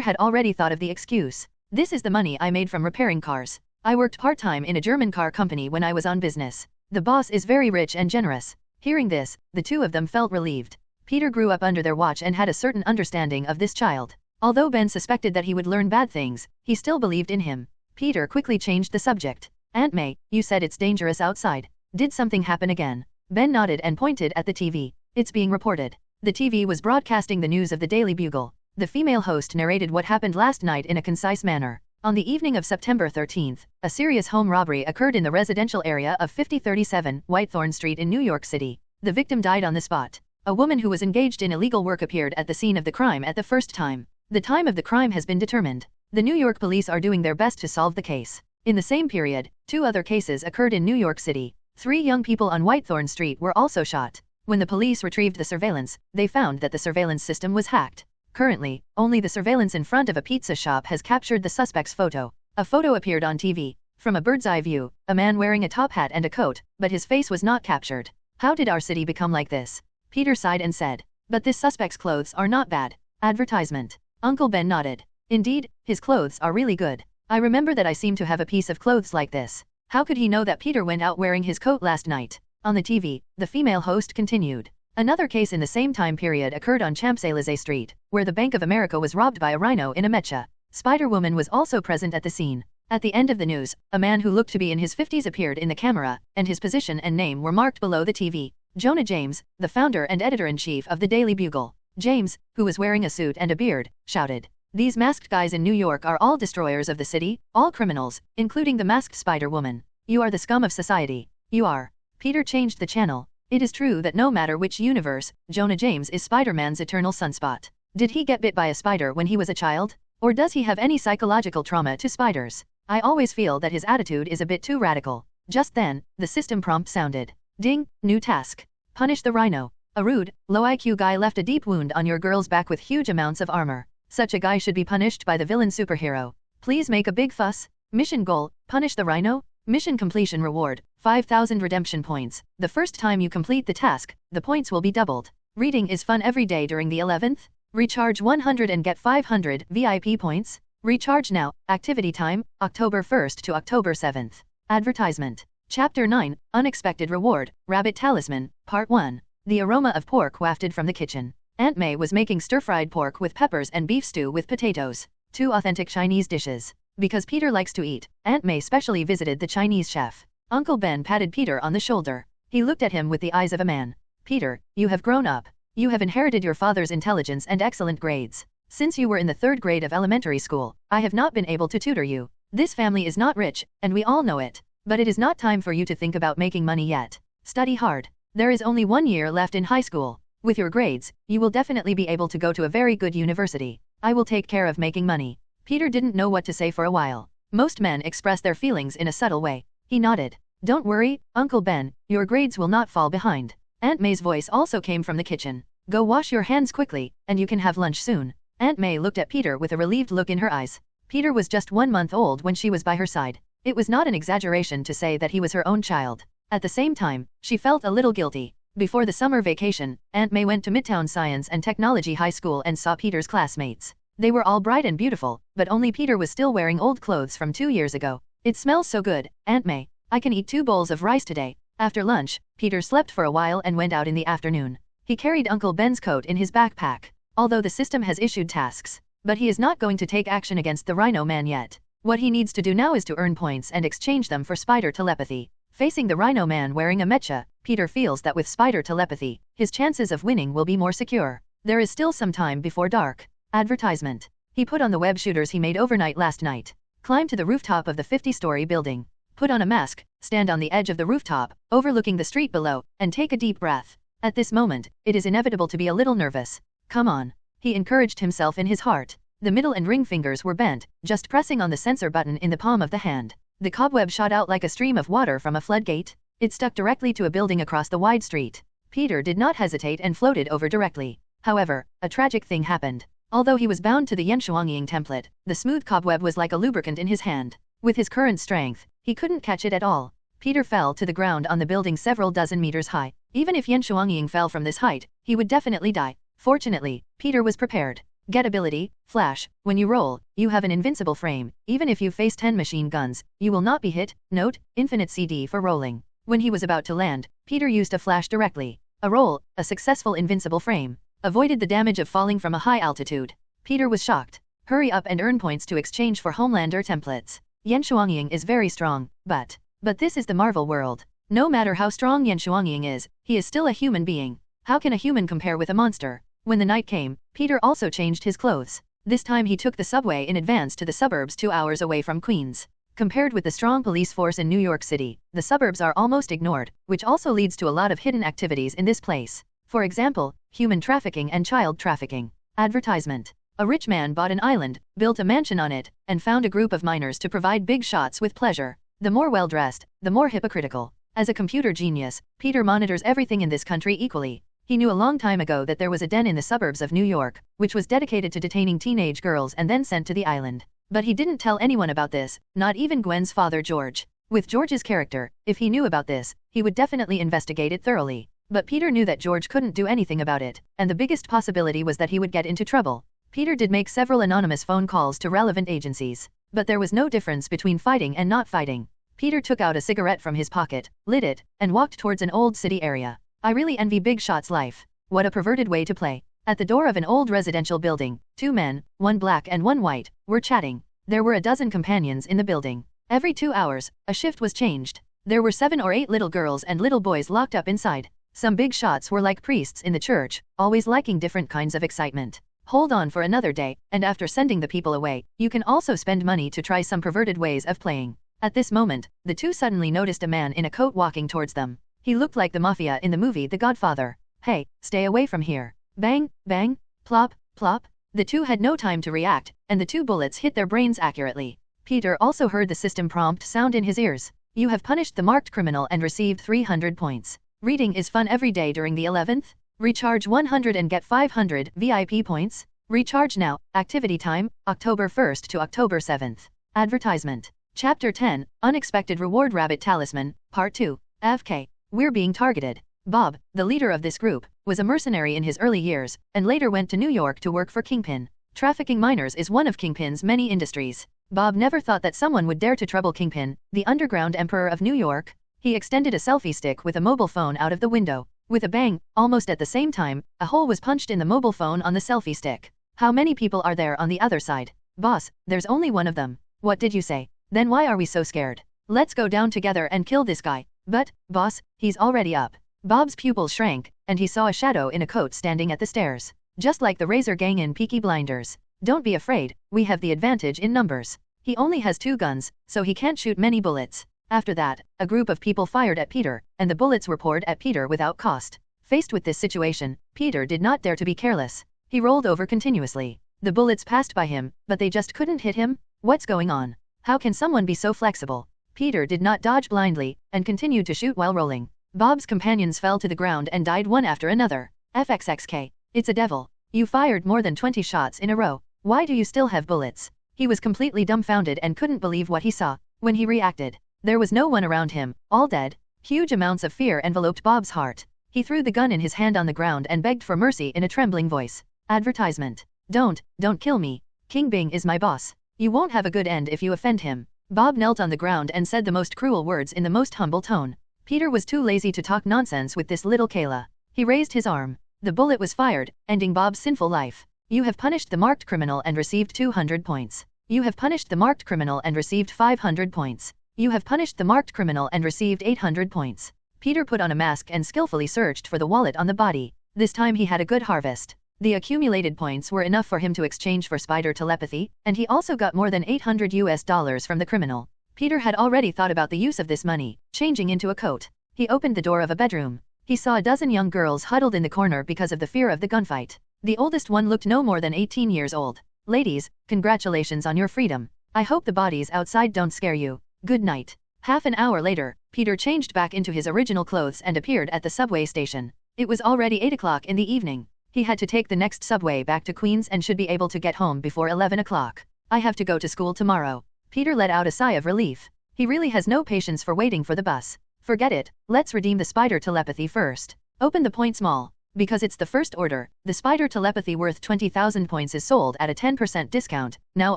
had already thought of the excuse. "This is the money I made from repairing cars. I worked part-time in a German car company when I was on business. The boss is very rich and generous." Hearing this, the two of them felt relieved. Peter grew up under their watch and had a certain understanding of this child. Although Ben suspected that he would learn bad things, he still believed in him. Peter quickly changed the subject. "Aunt May, you said it's dangerous outside. Did something happen again?" Ben nodded and pointed at the TV. "It's being reported." The TV was broadcasting the news of the Daily Bugle. The female host narrated what happened last night in a concise manner. On the evening of September 13th, a serious home robbery occurred in the residential area of 5037 Whitethorn Street in New York City. The victim died on the spot. A woman who was engaged in illegal work appeared at the scene of the crime at the first time. The time of the crime has been determined. The New York police are doing their best to solve the case. In the same period, 2 other cases occurred in New York City. 3 young people on Whitethorn Street were also shot. When the police retrieved the surveillance, they found that the surveillance system was hacked. Currently, only the surveillance in front of a pizza shop has captured the suspect's photo. A photo appeared on TV. From a bird's-eye view, a man wearing a top hat and a coat, but his face was not captured. "How did our city become like this?" Peter sighed and said. "But this suspect's clothes are not bad." Advertisement. Uncle Ben nodded. "Indeed, his clothes are really good. I remember that I seem to have a piece of clothes like this." How could he know that Peter went out wearing his coat last night? On the TV, the female host continued. Another case in the same time period occurred on Champs-Élysées Street, where the Bank of America was robbed by a rhino in a mecha. Spider-Woman was also present at the scene. At the end of the news, a man who looked to be in his 50s appeared in the camera, and his position and name were marked below the TV. Jonah James, the founder and editor-in-chief of the Daily Bugle. James, who was wearing a suit and a beard, shouted, "These masked guys in New York are all destroyers of the city, all criminals, including the masked Spider-Woman. You are the scum of society. You are." Peter changed the channel. It is true that no matter which universe, Jonah James is Spider-Man's eternal sunspot. Did he get bit by a spider when he was a child? Or does he have any psychological trauma to spiders? I always feel that his attitude is a bit too radical. Just then, the system prompt sounded. Ding, new task. Punish the Rhino. A rude, low IQ guy left a deep wound on your girl's back with huge amounts of armor. Such a guy should be punished by the villain superhero. Please make a big fuss. Mission goal, punish the Rhino. Mission completion reward, 5,000 redemption points. The first time you complete the task, the points will be doubled. Reading is fun every day during the 11th. Recharge 100 and get 500 VIP points. Recharge now. Activity time, October 1st to October 7th. Advertisement. Chapter 9, Unexpected Reward, Rabbit Talisman, Part 1. The aroma of pork wafted from the kitchen. Aunt May was making stir-fried pork with peppers and beef stew with potatoes. 2 authentic Chinese dishes. Because Peter likes to eat, Aunt May specially visited the Chinese chef. Uncle Ben patted Peter on the shoulder. He looked at him with the eyes of a man. "Peter, you have grown up. You have inherited your father's intelligence and excellent grades. Since you were in the 3rd grade of elementary school, I have not been able to tutor you. This family is not rich, and we all know it. But it is not time for you to think about making money yet. Study hard. There is only 1 year left in high school. With your grades, you will definitely be able to go to a very good university. I will take care of making money." Peter didn't know what to say for a while. Most men express their feelings in a subtle way. He nodded. "Don't worry, Uncle Ben, your grades will not fall behind." Aunt May's voice also came from the kitchen. "Go wash your hands quickly, and you can have lunch soon." Aunt May looked at Peter with a relieved look in her eyes. Peter was just 1 month old when she was by her side. It was not an exaggeration to say that he was her own child. At the same time, she felt a little guilty. Before the summer vacation, Aunt May went to Midtown Science and Technology High School and saw Peter's classmates. They were all bright and beautiful, but only Peter was still wearing old clothes from 2 years ago. It smells so good, Aunt May. I can eat 2 bowls of rice today. After lunch, Peter slept for a while and went out in the afternoon. He carried Uncle Ben's coat in his backpack. Although the system has issued tasks, but he is not going to take action against the Rhino man yet. What he needs to do now is to earn points and exchange them for spider telepathy. Facing the Rhino man wearing a mecha, Peter feels that with spider telepathy, his chances of winning will be more secure. There is still some time before dark. Advertisement. He put on the web shooters he made overnight last night. Climb to the rooftop of the 50-story building. Put on a mask, stand on the edge of the rooftop, overlooking the street below, and take a deep breath. At this moment, it is inevitable to be a little nervous. Come on. He encouraged himself in his heart. The middle and ring fingers were bent, just pressing on the sensor button in the palm of the hand. The cobweb shot out like a stream of water from a floodgate. It stuck directly to a building across the wide street. Peter did not hesitate and floated over directly. However, a tragic thing happened. Although he was bound to the Yenshuangying template, the smooth cobweb was like a lubricant in his hand. With his current strength, he couldn't catch it at all. Peter fell to the ground on the building several dozen meters high. Even if Yenshuangying fell from this height, he would definitely die. Fortunately, Peter was prepared. Get ability, Flash. When you roll, you have an invincible frame. Even if you face 10 machine guns, you will not be hit. Note, infinite CD for rolling. When he was about to land, Peter used a flash directly. A roll, a successful invincible frame. Avoided the damage of falling from a high altitude. Peter was shocked. Hurry up and earn points to exchange for Homelander templates. Yenshuangying is very strong, but this is the Marvel world. No matter how strong Yenshuangying is, he is still a human being. How can a human compare with a monster? When the night came, Peter also changed his clothes. This time he took the subway in advance to the suburbs 2 hours away from Queens. Compared with the strong police force in New York City, the suburbs are almost ignored, which also leads to a lot of hidden activities in this place. For example, human trafficking and child trafficking. Advertisement. A rich man bought an island, built a mansion on it, and found a group of miners to provide big shots with pleasure. The more well-dressed, the more hypocritical. As a computer genius, Peter monitors everything in this country equally. He knew a long time ago that there was a den in the suburbs of New York, which was dedicated to detaining teenage girls and then sent to the island. But he didn't tell anyone about this, not even Gwen's father George. With George's character, if he knew about this, he would definitely investigate it thoroughly. But Peter knew that George couldn't do anything about it, and the biggest possibility was that he would get into trouble. Peter did make several anonymous phone calls to relevant agencies, but there was no difference between fighting and not fighting. Peter took out a cigarette from his pocket, lit it, and walked towards an old city area. I really envy Big Shot's life. What a perverted way to play. At the door of an old residential building, 2 men, 1 black and 1 white, were chatting. There were a dozen companions in the building. Every 2 hours, a shift was changed. There were 7 or 8 little girls and little boys locked up inside. Some big shots were like priests in the church, always liking different kinds of excitement. Hold on for another day, and after sending the people away, you can also spend money to try some perverted ways of playing. At this moment, the 2 suddenly noticed a man in a coat walking towards them. He looked like the mafia in the movie The Godfather. Hey, stay away from here. Bang, bang, plop, plop. The 2 had no time to react, and the 2 bullets hit their brains accurately. Peter also heard the system prompt sound in his ears. You have punished the marked criminal and received 300 points. Reading is fun every day during the 11th. Recharge 100 and get 500 VIP points. Recharge now. Activity time, October 1st to October 7th. Advertisement. Chapter 10, Unexpected Reward Rabbit Talisman, Part 2. FK. We're being targeted. Bob, the leader of this group, was a mercenary in his early years, and later went to New York to work for Kingpin. Trafficking minors is one of Kingpin's many industries. Bob never thought that someone would dare to trouble Kingpin, the underground emperor of New York. He extended a selfie stick with a mobile phone out of the window. With a bang, almost at the same time, a hole was punched in the mobile phone on the selfie stick. How many people are there on the other side? Boss, there's only one of them. What did you say? Then why are we so scared? Let's go down together and kill this guy. But, boss, he's already up. Bob's pupils shrank, and he saw a shadow in a coat standing at the stairs. Just like the Razor Gang in Peaky Blinders. Don't be afraid, we have the advantage in numbers. He only has 2 guns, so he can't shoot many bullets. After that, a group of people fired at Peter, and the bullets were poured at Peter without cost. Faced with this situation, Peter did not dare to be careless. He rolled over continuously. The bullets passed by him, but they just couldn't hit him. What's going on? How can someone be so flexible? Peter did not dodge blindly, and continued to shoot while rolling. Bob's companions fell to the ground and died one after another. FXXK. It's a devil. You fired more than 20 shots in a row. Why do you still have bullets? He was completely dumbfounded and couldn't believe what he saw. When he reacted, there was no one around him, all dead. Huge amounts of fear enveloped Bob's heart. He threw the gun in his hand on the ground and begged for mercy in a trembling voice. Advertisement. Don't kill me. Kingpin is my boss. You won't have a good end if you offend him. Bob knelt on the ground and said the most cruel words in the most humble tone. Peter was too lazy to talk nonsense with this little Kayla. He raised his arm. The bullet was fired, ending Bob's sinful life. You have punished the marked criminal and received 200 points. You have punished the marked criminal and received 500 points. You have punished the marked criminal and received 800 points. Peter put on a mask and skillfully searched for the wallet on the body. This time he had a good harvest. The accumulated points were enough for him to exchange for spider telepathy, and he also got more than $800 from the criminal. Peter had already thought about the use of this money, changing into a coat. He opened the door of a bedroom. He saw a dozen young girls huddled in the corner because of the fear of the gunfight. The oldest one looked no more than 18 years old. Ladies, congratulations on your freedom. I hope the bodies outside don't scare you. Good night. Half an hour later, Peter changed back into his original clothes and appeared at the subway station. It was already 8 o'clock in the evening. He had to take the next subway back to Queens and should be able to get home before 11 o'clock. I have to go to school tomorrow. Peter let out a sigh of relief. He really has no patience for waiting for the bus. Forget it, let's redeem the spider telepathy first. Open the points mall. Because it's the first order, the spider telepathy worth 20,000 points is sold at a 10% discount, now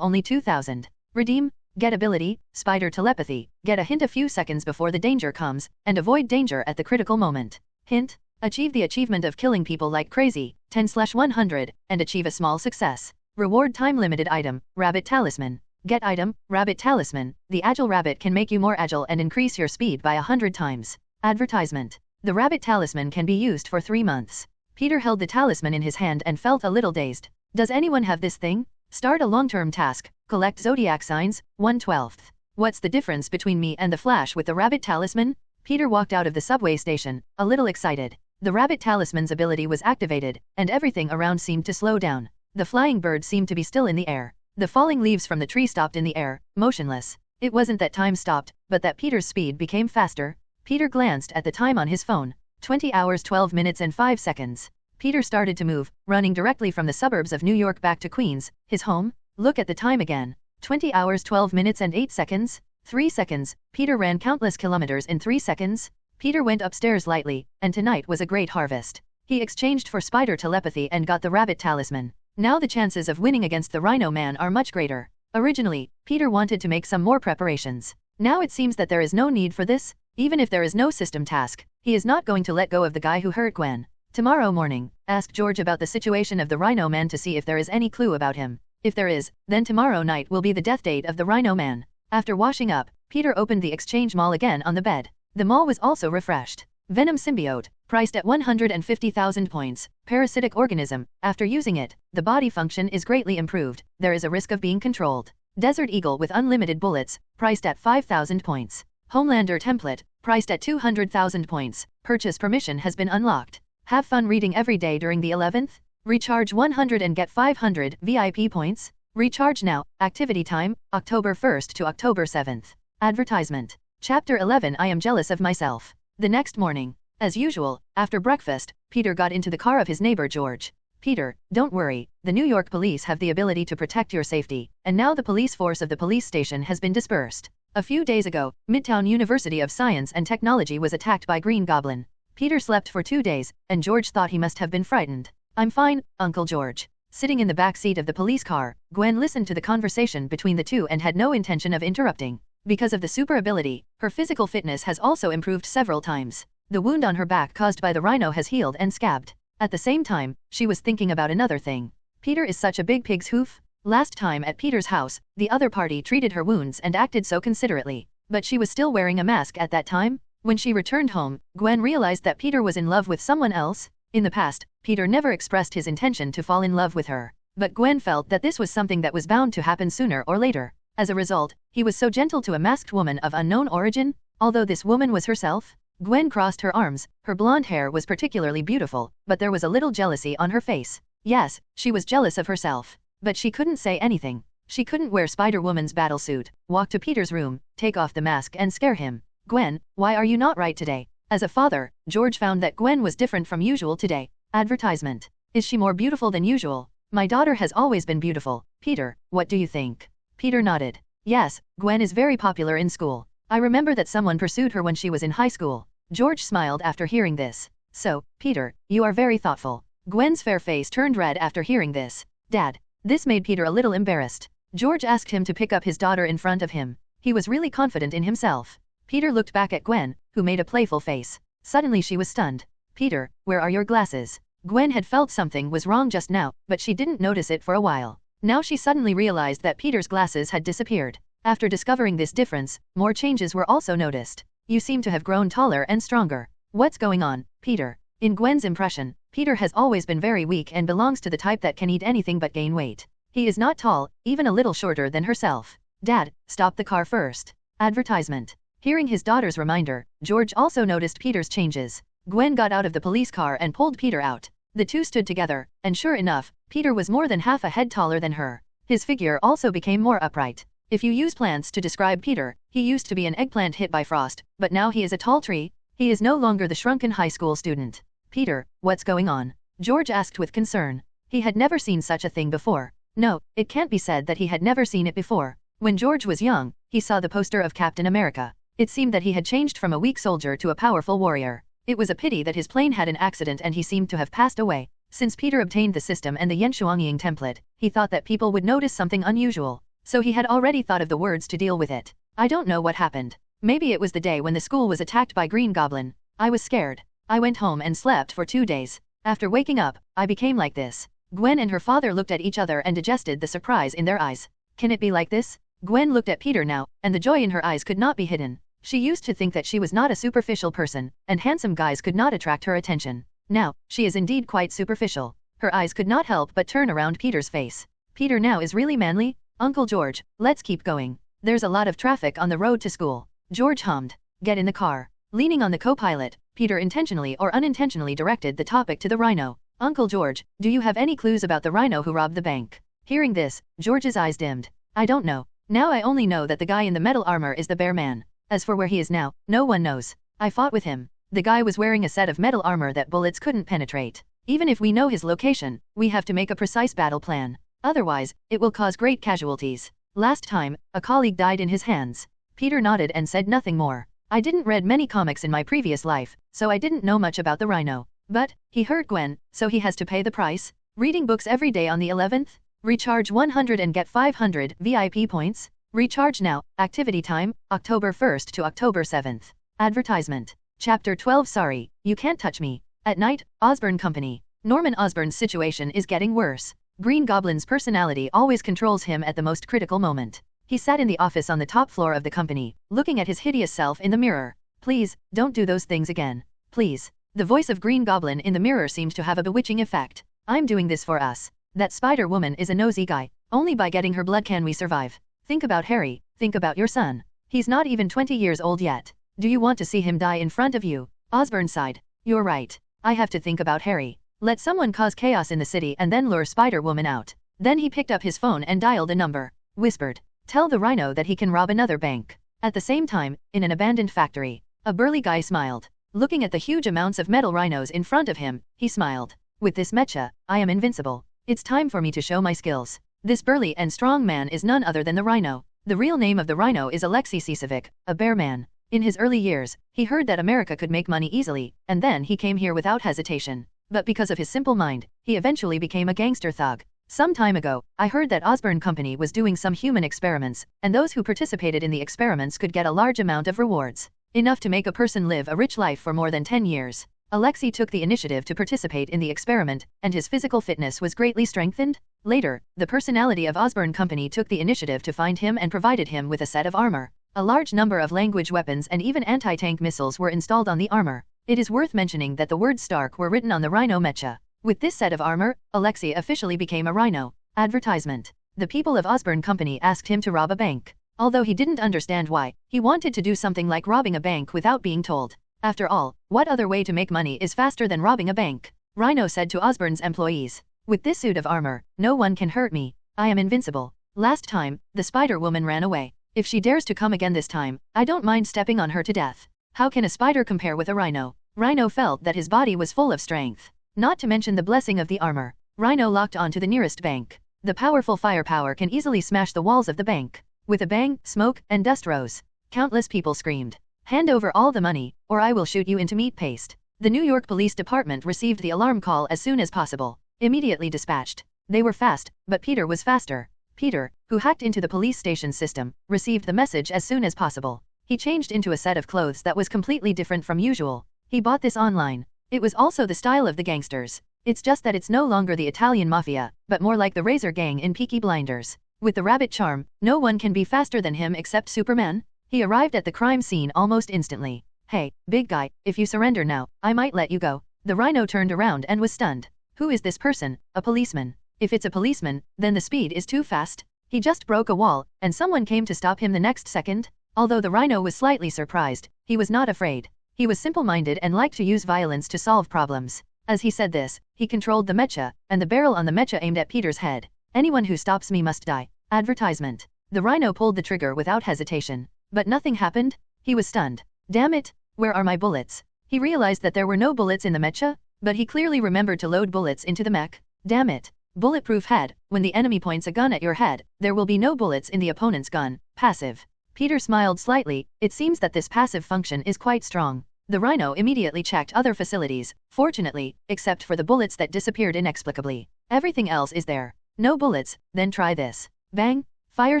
only 2,000. Redeem, get ability, spider telepathy, get a hint a few seconds before the danger comes, and avoid danger at the critical moment. Hint, achieve the achievement of killing people like crazy, 10/100, and achieve a small success. Reward time limited item, rabbit talisman. Get item, rabbit talisman, the agile rabbit can make you more agile and increase your speed by 100 times. Advertisement. The rabbit talisman can be used for 3 months. Peter held the talisman in his hand and felt a little dazed. Does anyone have this thing? Start a long-term task, collect zodiac signs, 1/12. What's the difference between me and the Flash with the rabbit talisman? Peter walked out of the subway station, a little excited. The rabbit talisman's ability was activated, and everything around seemed to slow down. The flying bird seemed to be still in the air. The falling leaves from the tree stopped in the air, motionless. It wasn't that time stopped, but that Peter's speed became faster. Peter glanced at the time on his phone. 20 hours 12 minutes and 5 seconds. Peter started to move, running directly from the suburbs of New York back to Queens, his home. Look at the time again. 20 hours 12 minutes and 8 seconds. 3 seconds. Peter ran countless kilometers in 3 seconds. Peter went upstairs lightly, and tonight was a great harvest. He exchanged for spider telepathy and got the rabbit talisman. Now the chances of winning against the Rhino Man are much greater. Originally, Peter wanted to make some more preparations. Now it seems that there is no need for this. Even if there is no system task, he is not going to let go of the guy who hurt Gwen. Tomorrow morning, ask George about the situation of the Rhino Man to see if there is any clue about him. If there is, then tomorrow night will be the death date of the Rhino Man. After washing up, Peter opened the exchange mall again on the bed. The mall was also refreshed. Venom symbiote, priced at 150,000 points, parasitic organism. After using it, the body function is greatly improved. There is a risk of being controlled. Desert eagle with unlimited bullets, priced at 5,000 points. Homelander template, priced at 200,000 points. Purchase permission has been unlocked. Have fun reading every day during the 11th. Recharge 100 and get 500 VIP points. Recharge now. Activity time, October 1st to October 7th. Advertisement. Chapter 11. I am jealous of myself. The next morning, as usual, after breakfast, Peter got into the car of his neighbor George. Peter, don't worry, the New York police have the ability to protect your safety, and now the police force of the police station has been dispersed. A few days ago, Midtown University of Science and Technology was attacked by Green Goblin. Peter slept for 2 days, and George thought he must have been frightened. I'm fine, Uncle George. Sitting in the back seat of the police car, Gwen listened to the conversation between the two and had no intention of interrupting. Because of the super ability, her physical fitness has also improved several times. The wound on her back caused by the rhino has healed and scabbed. At the same time, she was thinking about another thing. Peter is such a big pig's hoof. Last time at Peter's house, the other party treated her wounds and acted so considerately. But she was still wearing a mask at that time. When she returned home, Gwen realized that Peter was in love with someone else. In the past, Peter never expressed his intention to fall in love with her. But Gwen felt that this was something that was bound to happen sooner or later. As a result, he was so gentle to a masked woman of unknown origin, although this woman was herself. Gwen crossed her arms. Her blonde hair was particularly beautiful, but there was a little jealousy on her face. Yes, she was jealous of herself. But she couldn't say anything. She couldn't wear Spider-Woman's battlesuit, walk to Peter's room, take off the mask and scare him. Gwen, why are you not right today? As a father, George found that Gwen was different from usual today. Advertisement. Is she more beautiful than usual? My daughter has always been beautiful. Peter, what do you think? Peter nodded. Yes, Gwen is very popular in school. I remember that someone pursued her when she was in high school. George smiled after hearing this. So, Peter, you are very thoughtful. Gwen's fair face turned red after hearing this. Dad. This made Peter a little embarrassed. George asked him to pick up his daughter in front of him. He was really confident in himself. Peter looked back at Gwen, who made a playful face. Suddenly she was stunned. Peter, where are your glasses? Gwen had felt something was wrong just now, but she didn't notice it for a while. Now she suddenly realized that Peter's glasses had disappeared. After discovering this difference, more changes were also noticed. You seem to have grown taller and stronger. What's going on, Peter? In Gwen's impression, Peter has always been very weak and belongs to the type that can eat anything but gain weight. He is not tall, even a little shorter than herself. Dad, stop the car first. Advertisement. Hearing his daughter's reminder, George also noticed Peter's changes. Gwen got out of the police car and pulled Peter out. The two stood together, and sure enough, Peter was more than half a head taller than her. His figure also became more upright. If you use plants to describe Peter, he used to be an eggplant hit by frost, but now he is a tall tree. He is no longer the shrunken high school student. Peter, what's going on? George asked with concern. He had never seen such a thing before. No, it can't be said that he had never seen it before. When George was young, he saw the poster of Captain America. It seemed that he had changed from a weak soldier to a powerful warrior. It was a pity that his plane had an accident and he seemed to have passed away. Since Peter obtained the system and the Yenshuangying template, he thought that people would notice something unusual. So he had already thought of the words to deal with it. I don't know what happened. Maybe it was the day when the school was attacked by Green Goblin. I was scared. I went home and slept for 2 days. After waking up, I became like this. Gwen and her father looked at each other and digested the surprise in their eyes. Can it be like this? Gwen looked at Peter now, and the joy in her eyes could not be hidden. She used to think that she was not a superficial person, and handsome guys could not attract her attention. Now, she is indeed quite superficial. Her eyes could not help but turn around Peter's face. Peter now is really manly? Uncle George, let's keep going. There's a lot of traffic on the road to school. George hummed. Get in the car. Leaning on the co-pilot, Peter intentionally or unintentionally directed the topic to the Rhino. Uncle George, do you have any clues about the Rhino who robbed the bank? Hearing this, George's eyes dimmed. I don't know. Now I only know that the guy in the metal armor is the Bear Man. As for where he is now, no one knows. I fought with him. The guy was wearing a set of metal armor that bullets couldn't penetrate. Even if we know his location, we have to make a precise battle plan. Otherwise, it will cause great casualties. Last time, a colleague died in his hands. Peter nodded and said nothing more. I didn't read many comics in my previous life, so I didn't know much about the Rhino. But, he hurt Gwen, so he has to pay the price. Reading books every day on the 11th? Recharge 100 and get 500 VIP points? Recharge now. Activity time, October 1st to October 7th. Advertisement. Chapter 12 Sorry, you can't touch me. At night, Osborne Company. Norman Osborne's situation is getting worse. Green Goblin's personality always controls him at the most critical moment. He sat in the office on the top floor of the company, looking at his hideous self in the mirror. Please, don't do those things again. Please. The voice of Green Goblin in the mirror seemed to have a bewitching effect. I'm doing this for us. That Spider Woman is a nosy guy. Only by getting her blood can we survive. Think about Harry. Think about your son. He's not even 20 years old yet. Do you want to see him die in front of you? Osborne sighed. You're right. I have to think about Harry. Let someone cause chaos in the city and then lure Spider-Woman out. Then he picked up his phone and dialed a number. Whispered. Tell the Rhino that he can rob another bank. At the same time, in an abandoned factory, a burly guy smiled. Looking at the huge amounts of metal rhinos in front of him, he smiled. With this mecha, I am invincible. It's time for me to show my skills. This burly and strong man is none other than the Rhino. The real name of the Rhino is Alexei Sisovic, a bear man. In his early years, he heard that America could make money easily, and then he came here without hesitation. But because of his simple mind, he eventually became a gangster thug. Some time ago, I heard that Osborne Company was doing some human experiments, and those who participated in the experiments could get a large amount of rewards. Enough to make a person live a rich life for more than 10 years. Alexei took the initiative to participate in the experiment, and his physical fitness was greatly strengthened. Later, the personality of Osborne Company took the initiative to find him and provided him with a set of armor. A large number of language weapons and even anti-tank missiles were installed on the armor. It is worth mentioning that the words Stark were written on the Rhino mecha. With this set of armor, Alexei officially became a Rhino. Advertisement. The people of Osborne Company asked him to rob a bank. Although he didn't understand why, he wanted to do something like robbing a bank without being told. After all, what other way to make money is faster than robbing a bank? Rhino said to Osborne's employees. With this suit of armor, no one can hurt me. I am invincible. Last time, the Spider-Woman ran away. If she dares to come again this time, I don't mind stepping on her to death. How can a spider compare with a Rhino? Rhino felt that his body was full of strength. Not to mention the blessing of the armor. Rhino locked onto the nearest bank. The powerful firepower can easily smash the walls of the bank. With a bang, smoke and dust rose. Countless people screamed, "Hand over all the money, or I will shoot you into meat paste." The New York Police Department received the alarm call as soon as possible. Immediately dispatched. They were fast, but Peter was faster. Peter, who hacked into the police station system, received the message as soon as possible. He changed into a set of clothes that was completely different from usual. He bought this online. It was also the style of the gangsters. It's just that it's no longer the Italian mafia, but more like the Razor Gang in Peaky Blinders. With the rabbit charm, no one can be faster than him except Superman. He arrived at the crime scene almost instantly. "Hey, big guy, if you surrender now, I might let you go." The Rhino turned around and was stunned. Who is this person? A policeman. If it's a policeman, then the speed is too fast. He just broke a wall, and someone came to stop him the next second. Although the Rhino was slightly surprised, he was not afraid. He was simple-minded and liked to use violence to solve problems. As he said this, he controlled the mecha, and the barrel on the mecha aimed at Peter's head. "Anyone who stops me must die." Advertisement. The Rhino pulled the trigger without hesitation. But nothing happened. He was stunned. "Damn it, where are my bullets?" He realized that there were no bullets in the mecha, but he clearly remembered to load bullets into the mech. Damn it. Bulletproof head. When the enemy points a gun at your head, there will be no bullets in the opponent's gun. Passive. Peter smiled slightly. It seems that this passive function is quite strong. The Rhino immediately checked other facilities, fortunately, except for the bullets that disappeared inexplicably. Everything else is there. No bullets, then try this. Bang! Fire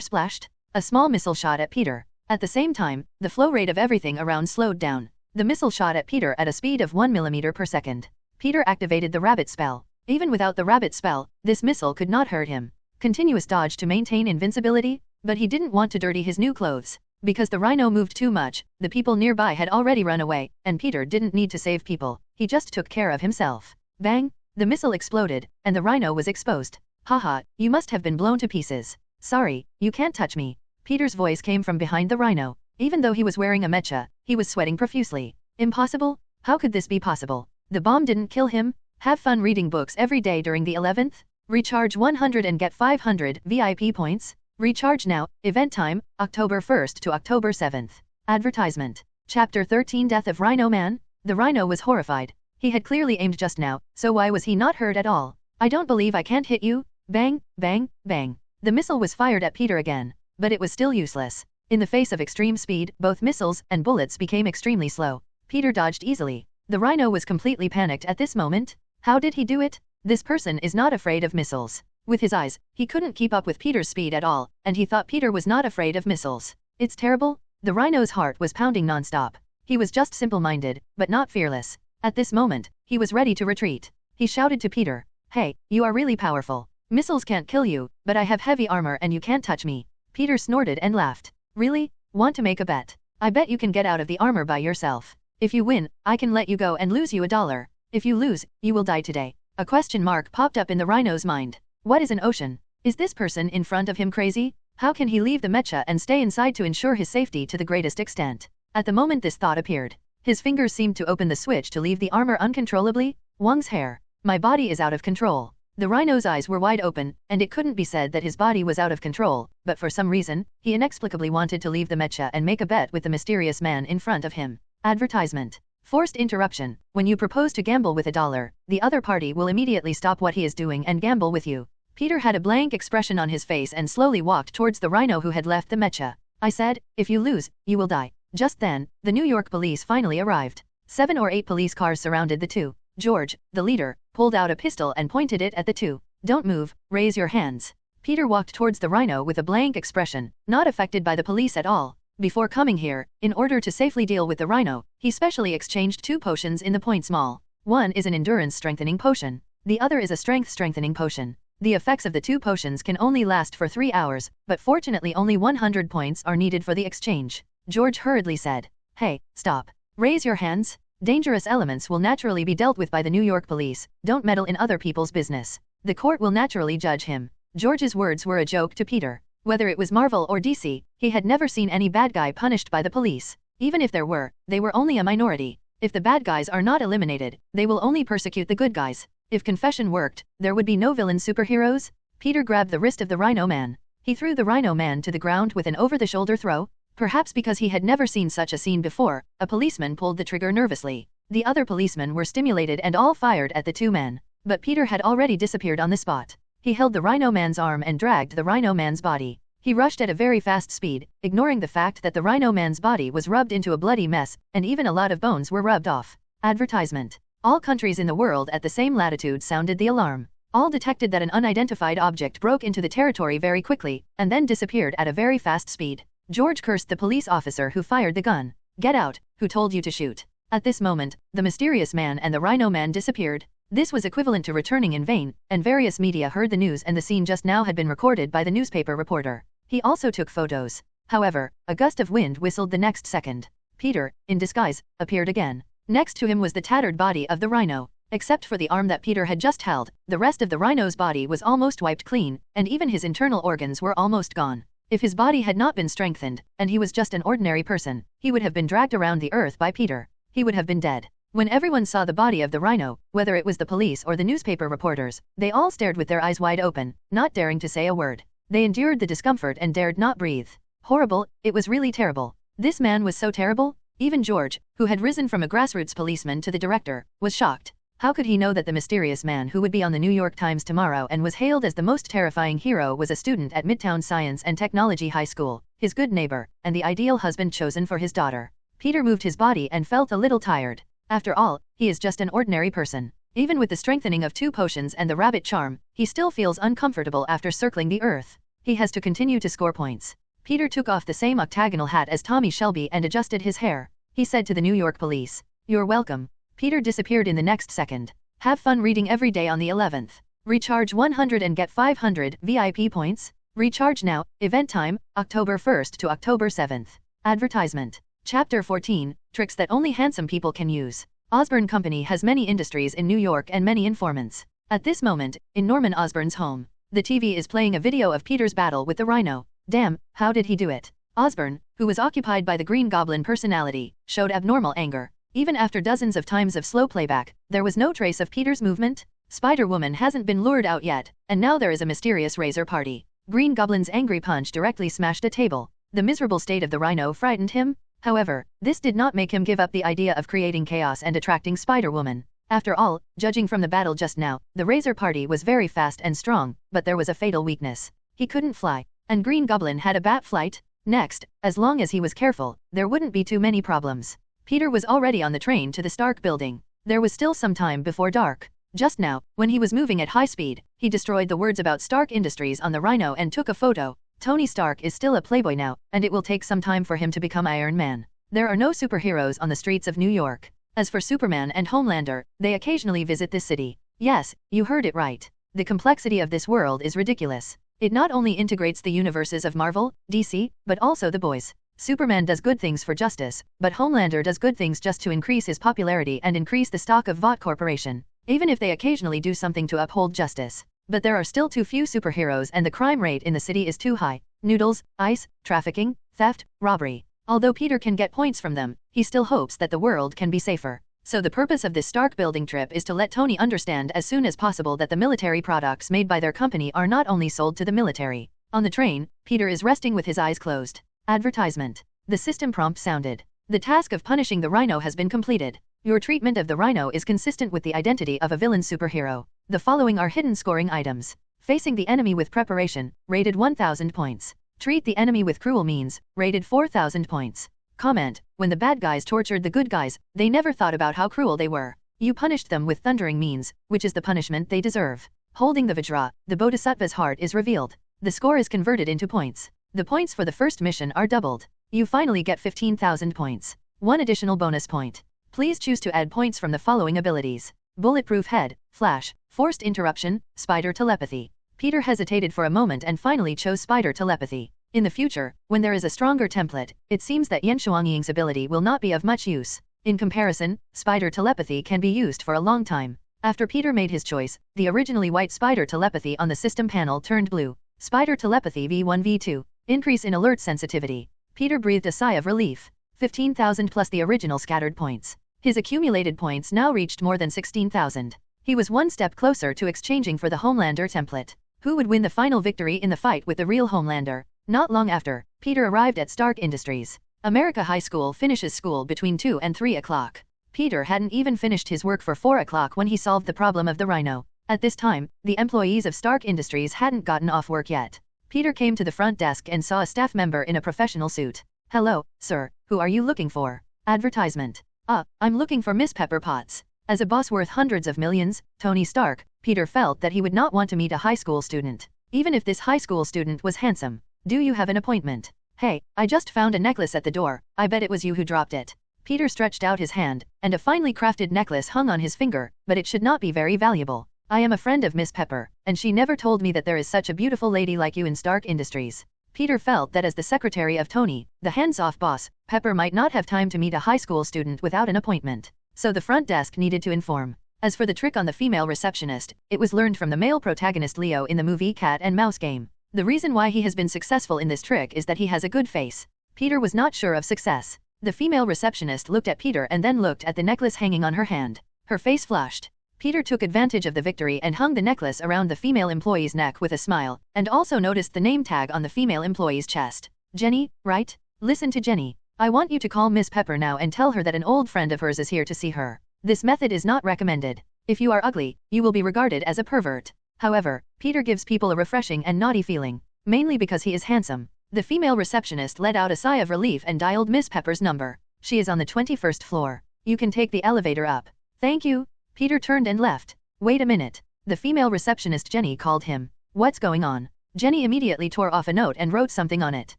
splashed. A small missile shot at Peter. At the same time, the flow rate of everything around slowed down. The missile shot at Peter at a speed of 1 mm per second. Peter activated the rabbit spell. Even without the rabbit spell, this missile could not hurt him. Continuous dodge to maintain invincibility, but he didn't want to dirty his new clothes. Because the Rhino moved too much, the people nearby had already run away, and Peter didn't need to save people. He just took care of himself. Bang! The missile exploded, and the Rhino was exposed. "Haha, you must have been blown to pieces. Sorry, you can't touch me." Peter's voice came from behind the Rhino. Even though he was wearing a mecha, he was sweating profusely. Impossible? How could this be possible? The bomb didn't kill him? Have fun reading books every day during the 11th? Recharge 100 and get 500 VIP points? Recharge now. Event time, October 1st to October 7th. Advertisement. Chapter 13 Death of Rhino Man? The Rhino was horrified. He had clearly aimed just now, so why was he not hurt at all? "I don't believe I can't hit you." Bang, bang, bang. The missile was fired at Peter again. But it was still useless. In the face of extreme speed, both missiles and bullets became extremely slow. Peter dodged easily. The Rhino was completely panicked at this moment. How did he do it? This person is not afraid of missiles. With his eyes, he couldn't keep up with Peter's speed at all, and he thought Peter was not afraid of missiles. It's terrible. The Rhino's heart was pounding non-stop. He was just simple-minded, but not fearless. At this moment, he was ready to retreat. He shouted to Peter, "Hey, you are really powerful. Missiles can't kill you, but I have heavy armor and you can't touch me." Peter snorted and laughed. "Really? Want to make a bet? I bet you can get out of the armor by yourself. If you win, I can let you go and lose you $1. If you lose, you will die today." A question mark popped up in the Rhino's mind. What is an ocean? Is this person in front of him crazy? How can he leave the mecha and stay inside to ensure his safety to the greatest extent? At the moment this thought appeared, his fingers seemed to open the switch to leave the armor uncontrollably. Wang's hair. "My body is out of control." The Rhino's eyes were wide open, and it couldn't be said that his body was out of control, but for some reason, he inexplicably wanted to leave the mecha and make a bet with the mysterious man in front of him. Advertisement. Forced interruption. When you propose to gamble with $1, the other party will immediately stop what he is doing and gamble with you. Peter had a blank expression on his face and slowly walked towards the Rhino who had left the mecha. "I said, if you lose, you will die." Just then, the New York police finally arrived. 7 or 8 police cars surrounded the two. George, the leader, pulled out a pistol and pointed it at the two. "Don't move, raise your hands." Peter walked towards the Rhino with a blank expression, not affected by the police at all. Before coming here, in order to safely deal with the Rhino, he specially exchanged 2 potions in the points mall. One is an endurance strengthening potion. The other is a strength strengthening potion. The effects of the 2 potions can only last for 3 hours, but fortunately only 100 points are needed for the exchange. George hurriedly said, "Hey, stop. Raise your hands. Dangerous elements will naturally be dealt with by the New York police. Don't meddle in other people's business. The court will naturally judge him." George's words were a joke to Peter. Whether it was Marvel or DC, he had never seen any bad guy punished by the police. Even if there were, they were only a minority. If the bad guys are not eliminated, they will only persecute the good guys. If confession worked, there would be no villain superheroes. Peter grabbed the wrist of the Rhino Man. He threw the Rhino Man to the ground with an over-the-shoulder throw. Perhaps because he had never seen such a scene before, a policeman pulled the trigger nervously. The other policemen were stimulated and all fired at the 2 men. But Peter had already disappeared on the spot. He held the Rhino Man's arm and dragged the Rhino Man's body. He rushed at a very fast speed, ignoring the fact that the Rhino Man's body was rubbed into a bloody mess, and even a lot of bones were rubbed off. Advertisement. All countries in the world at the same latitude sounded the alarm. All detected that an unidentified object broke into the territory very quickly, and then disappeared at a very fast speed. George cursed the police officer who fired the gun. "Get out, who told you to shoot?" At this moment, the mysterious man and the Rhino Man disappeared. This was equivalent to returning in vain, and various media heard the news, and the scene just now had been recorded by the newspaper reporter. He also took photos. However, a gust of wind whistled the next second. Peter, in disguise, appeared again. Next to him was the tattered body of the Rhino. Except for the arm that Peter had just held, the rest of the Rhino's body was almost wiped clean, and even his internal organs were almost gone. If his body had not been strengthened, and he was just an ordinary person, he would have been dragged around the earth by Peter. He would have been dead. When everyone saw the body of the Rhino, whether it was the police or the newspaper reporters, they all stared with their eyes wide open, not daring to say a word. They endured the discomfort and dared not breathe. Horrible, it was really terrible. This man was so terrible. Even George, who had risen from a grassroots policeman to the director, was shocked. How could he know that the mysterious man who would be on the New York Times tomorrow and was hailed as the most terrifying hero was a student at Midtown Science and Technology High School, his good neighbor, and the ideal husband chosen for his daughter? Peter moved his body and felt a little tired. After all, he is just an ordinary person. Even with the strengthening of 2 potions and the rabbit charm, he still feels uncomfortable after circling the earth. He has to continue to score points. Peter took off the same octagonal hat as Tommy Shelby and adjusted his hair. He said to the New York police, "You're welcome." Peter disappeared in the next second. Have fun reading every day on the 11th. Recharge 100 and get 500 VIP points. Recharge now. Event time, October 1st to October 7th. Advertisement. Chapter 14, Tricks that only handsome people can use. Osborne Company has many industries in New York and many informants. At this moment, in Norman Osborne's home, the TV is playing a video of Peter's battle with the Rhino. Damn, how did he do it? Osborne, who was occupied by the Green Goblin personality, showed abnormal anger. Even after dozens of times of slow playback, there was no trace of Peter's movement. Spider-Woman hasn't been lured out yet, and now there is a mysterious razor party. Green Goblin's angry punch directly smashed a table. The miserable state of the Rhino frightened him. However, this did not make him give up the idea of creating chaos and attracting Spider-Woman. After all, judging from the battle just now, the razor party was very fast and strong, but there was a fatal weakness. He couldn't fly, and Green Goblin had a bat flight. Next, as long as he was careful, there wouldn't be too many problems. Peter was already on the train to the Stark building. There was still some time before dark. Just now, when he was moving at high speed, he destroyed the words about Stark Industries on the Rhino and took a photo. Tony Stark is still a playboy now, and it will take some time for him to become Iron Man. There are no superheroes on the streets of New York. As for Superman and Homelander, they occasionally visit this city. Yes, you heard it right. The complexity of this world is ridiculous. It not only integrates the universes of Marvel, DC, but also the boys. Superman does good things for justice, but Homelander does good things just to increase his popularity and increase the stock of Vought Corporation, even if they occasionally do something to uphold justice. But there are still too few superheroes and the crime rate in the city is too high. Noodles, ice, trafficking, theft, robbery. Although Peter can get points from them, he still hopes that the world can be safer. So the purpose of this Stark building trip is to let Tony understand as soon as possible that the military products made by their company are not only sold to the military. On the train, Peter is resting with his eyes closed. Advertisement. The system prompt sounded. The task of punishing the Rhino has been completed. Your treatment of the Rhino is consistent with the identity of a villain superhero. The following are hidden scoring items. Facing the enemy with preparation, rated 1000 points. Treat the enemy with cruel means, rated 4000 points. Comment. When the bad guys tortured the good guys, they never thought about how cruel they were. You punished them with thundering means, which is the punishment they deserve. Holding the Vajra, the Bodhisattva's heart is revealed. The score is converted into points. The points for the first mission are doubled. You finally get 15,000 points. 1 additional bonus point. Please choose to add points from the following abilities. Bulletproof Head, Flash, Forced Interruption, Spider Telepathy. Peter hesitated for a moment and finally chose Spider Telepathy. In the future, when there is a stronger template, it seems that Yan Shuangying's ability will not be of much use. In comparison, Spider Telepathy can be used for a long time. After Peter made his choice, the originally white Spider Telepathy on the system panel turned blue. Spider Telepathy V1 V2. Increase in alert sensitivity. Peter breathed a sigh of relief. 15,000 plus the original scattered points. His accumulated points now reached more than 16,000. He was one step closer to exchanging for the Homelander template. Who would win the final victory in the fight with the real Homelander? Not long after, Peter arrived at Stark Industries. America High School finishes school between 2 and 3 o'clock. Peter hadn't even finished his work for 4 o'clock when he solved the problem of the Rhino. At this time, the employees of Stark Industries hadn't gotten off work yet. Peter came to the front desk and saw a staff member in a professional suit. "Hello, sir, who are you looking for?" Advertisement. I'm looking for Miss Pepper Potts." As a boss worth hundreds of millions, Tony Stark, Peter felt that he would not want to meet a high school student, even if this high school student was handsome. "Do you have an appointment?" "Hey, I just found a necklace at the door, I bet it was you who dropped it." Peter stretched out his hand, and a finely crafted necklace hung on his finger, but it should not be very valuable. "I am a friend of Miss Pepper, and she never told me that there is such a beautiful lady like you in Stark Industries." Peter felt that as the secretary of Tony, the hands-off boss, Pepper might not have time to meet a high school student without an appointment. So the front desk needed to inform. As for the trick on the female receptionist, it was learned from the male protagonist Leo in the movie Cat and Mouse game. The reason why he has been successful in this trick is that he has a good face. Peter was not sure of success. The female receptionist looked at Peter and then looked at the necklace hanging on her hand. Her face flushed. Peter took advantage of the victory and hung the necklace around the female employee's neck with a smile, and also noticed the name tag on the female employee's chest. "Jenny, right? Listen to Jenny. I want you to call Miss Pepper now and tell her that an old friend of hers is here to see her. This method is not recommended. If you are ugly, you will be regarded as a pervert." However, Peter gives people a refreshing and naughty feeling, mainly because he is handsome. The female receptionist let out a sigh of relief and dialed Miss Pepper's number. "She is on the 21st floor. You can take the elevator up." "Thank you." Peter turned and left. "Wait a minute." The female receptionist Jenny called him. "What's going on?" Jenny immediately tore off a note and wrote something on it.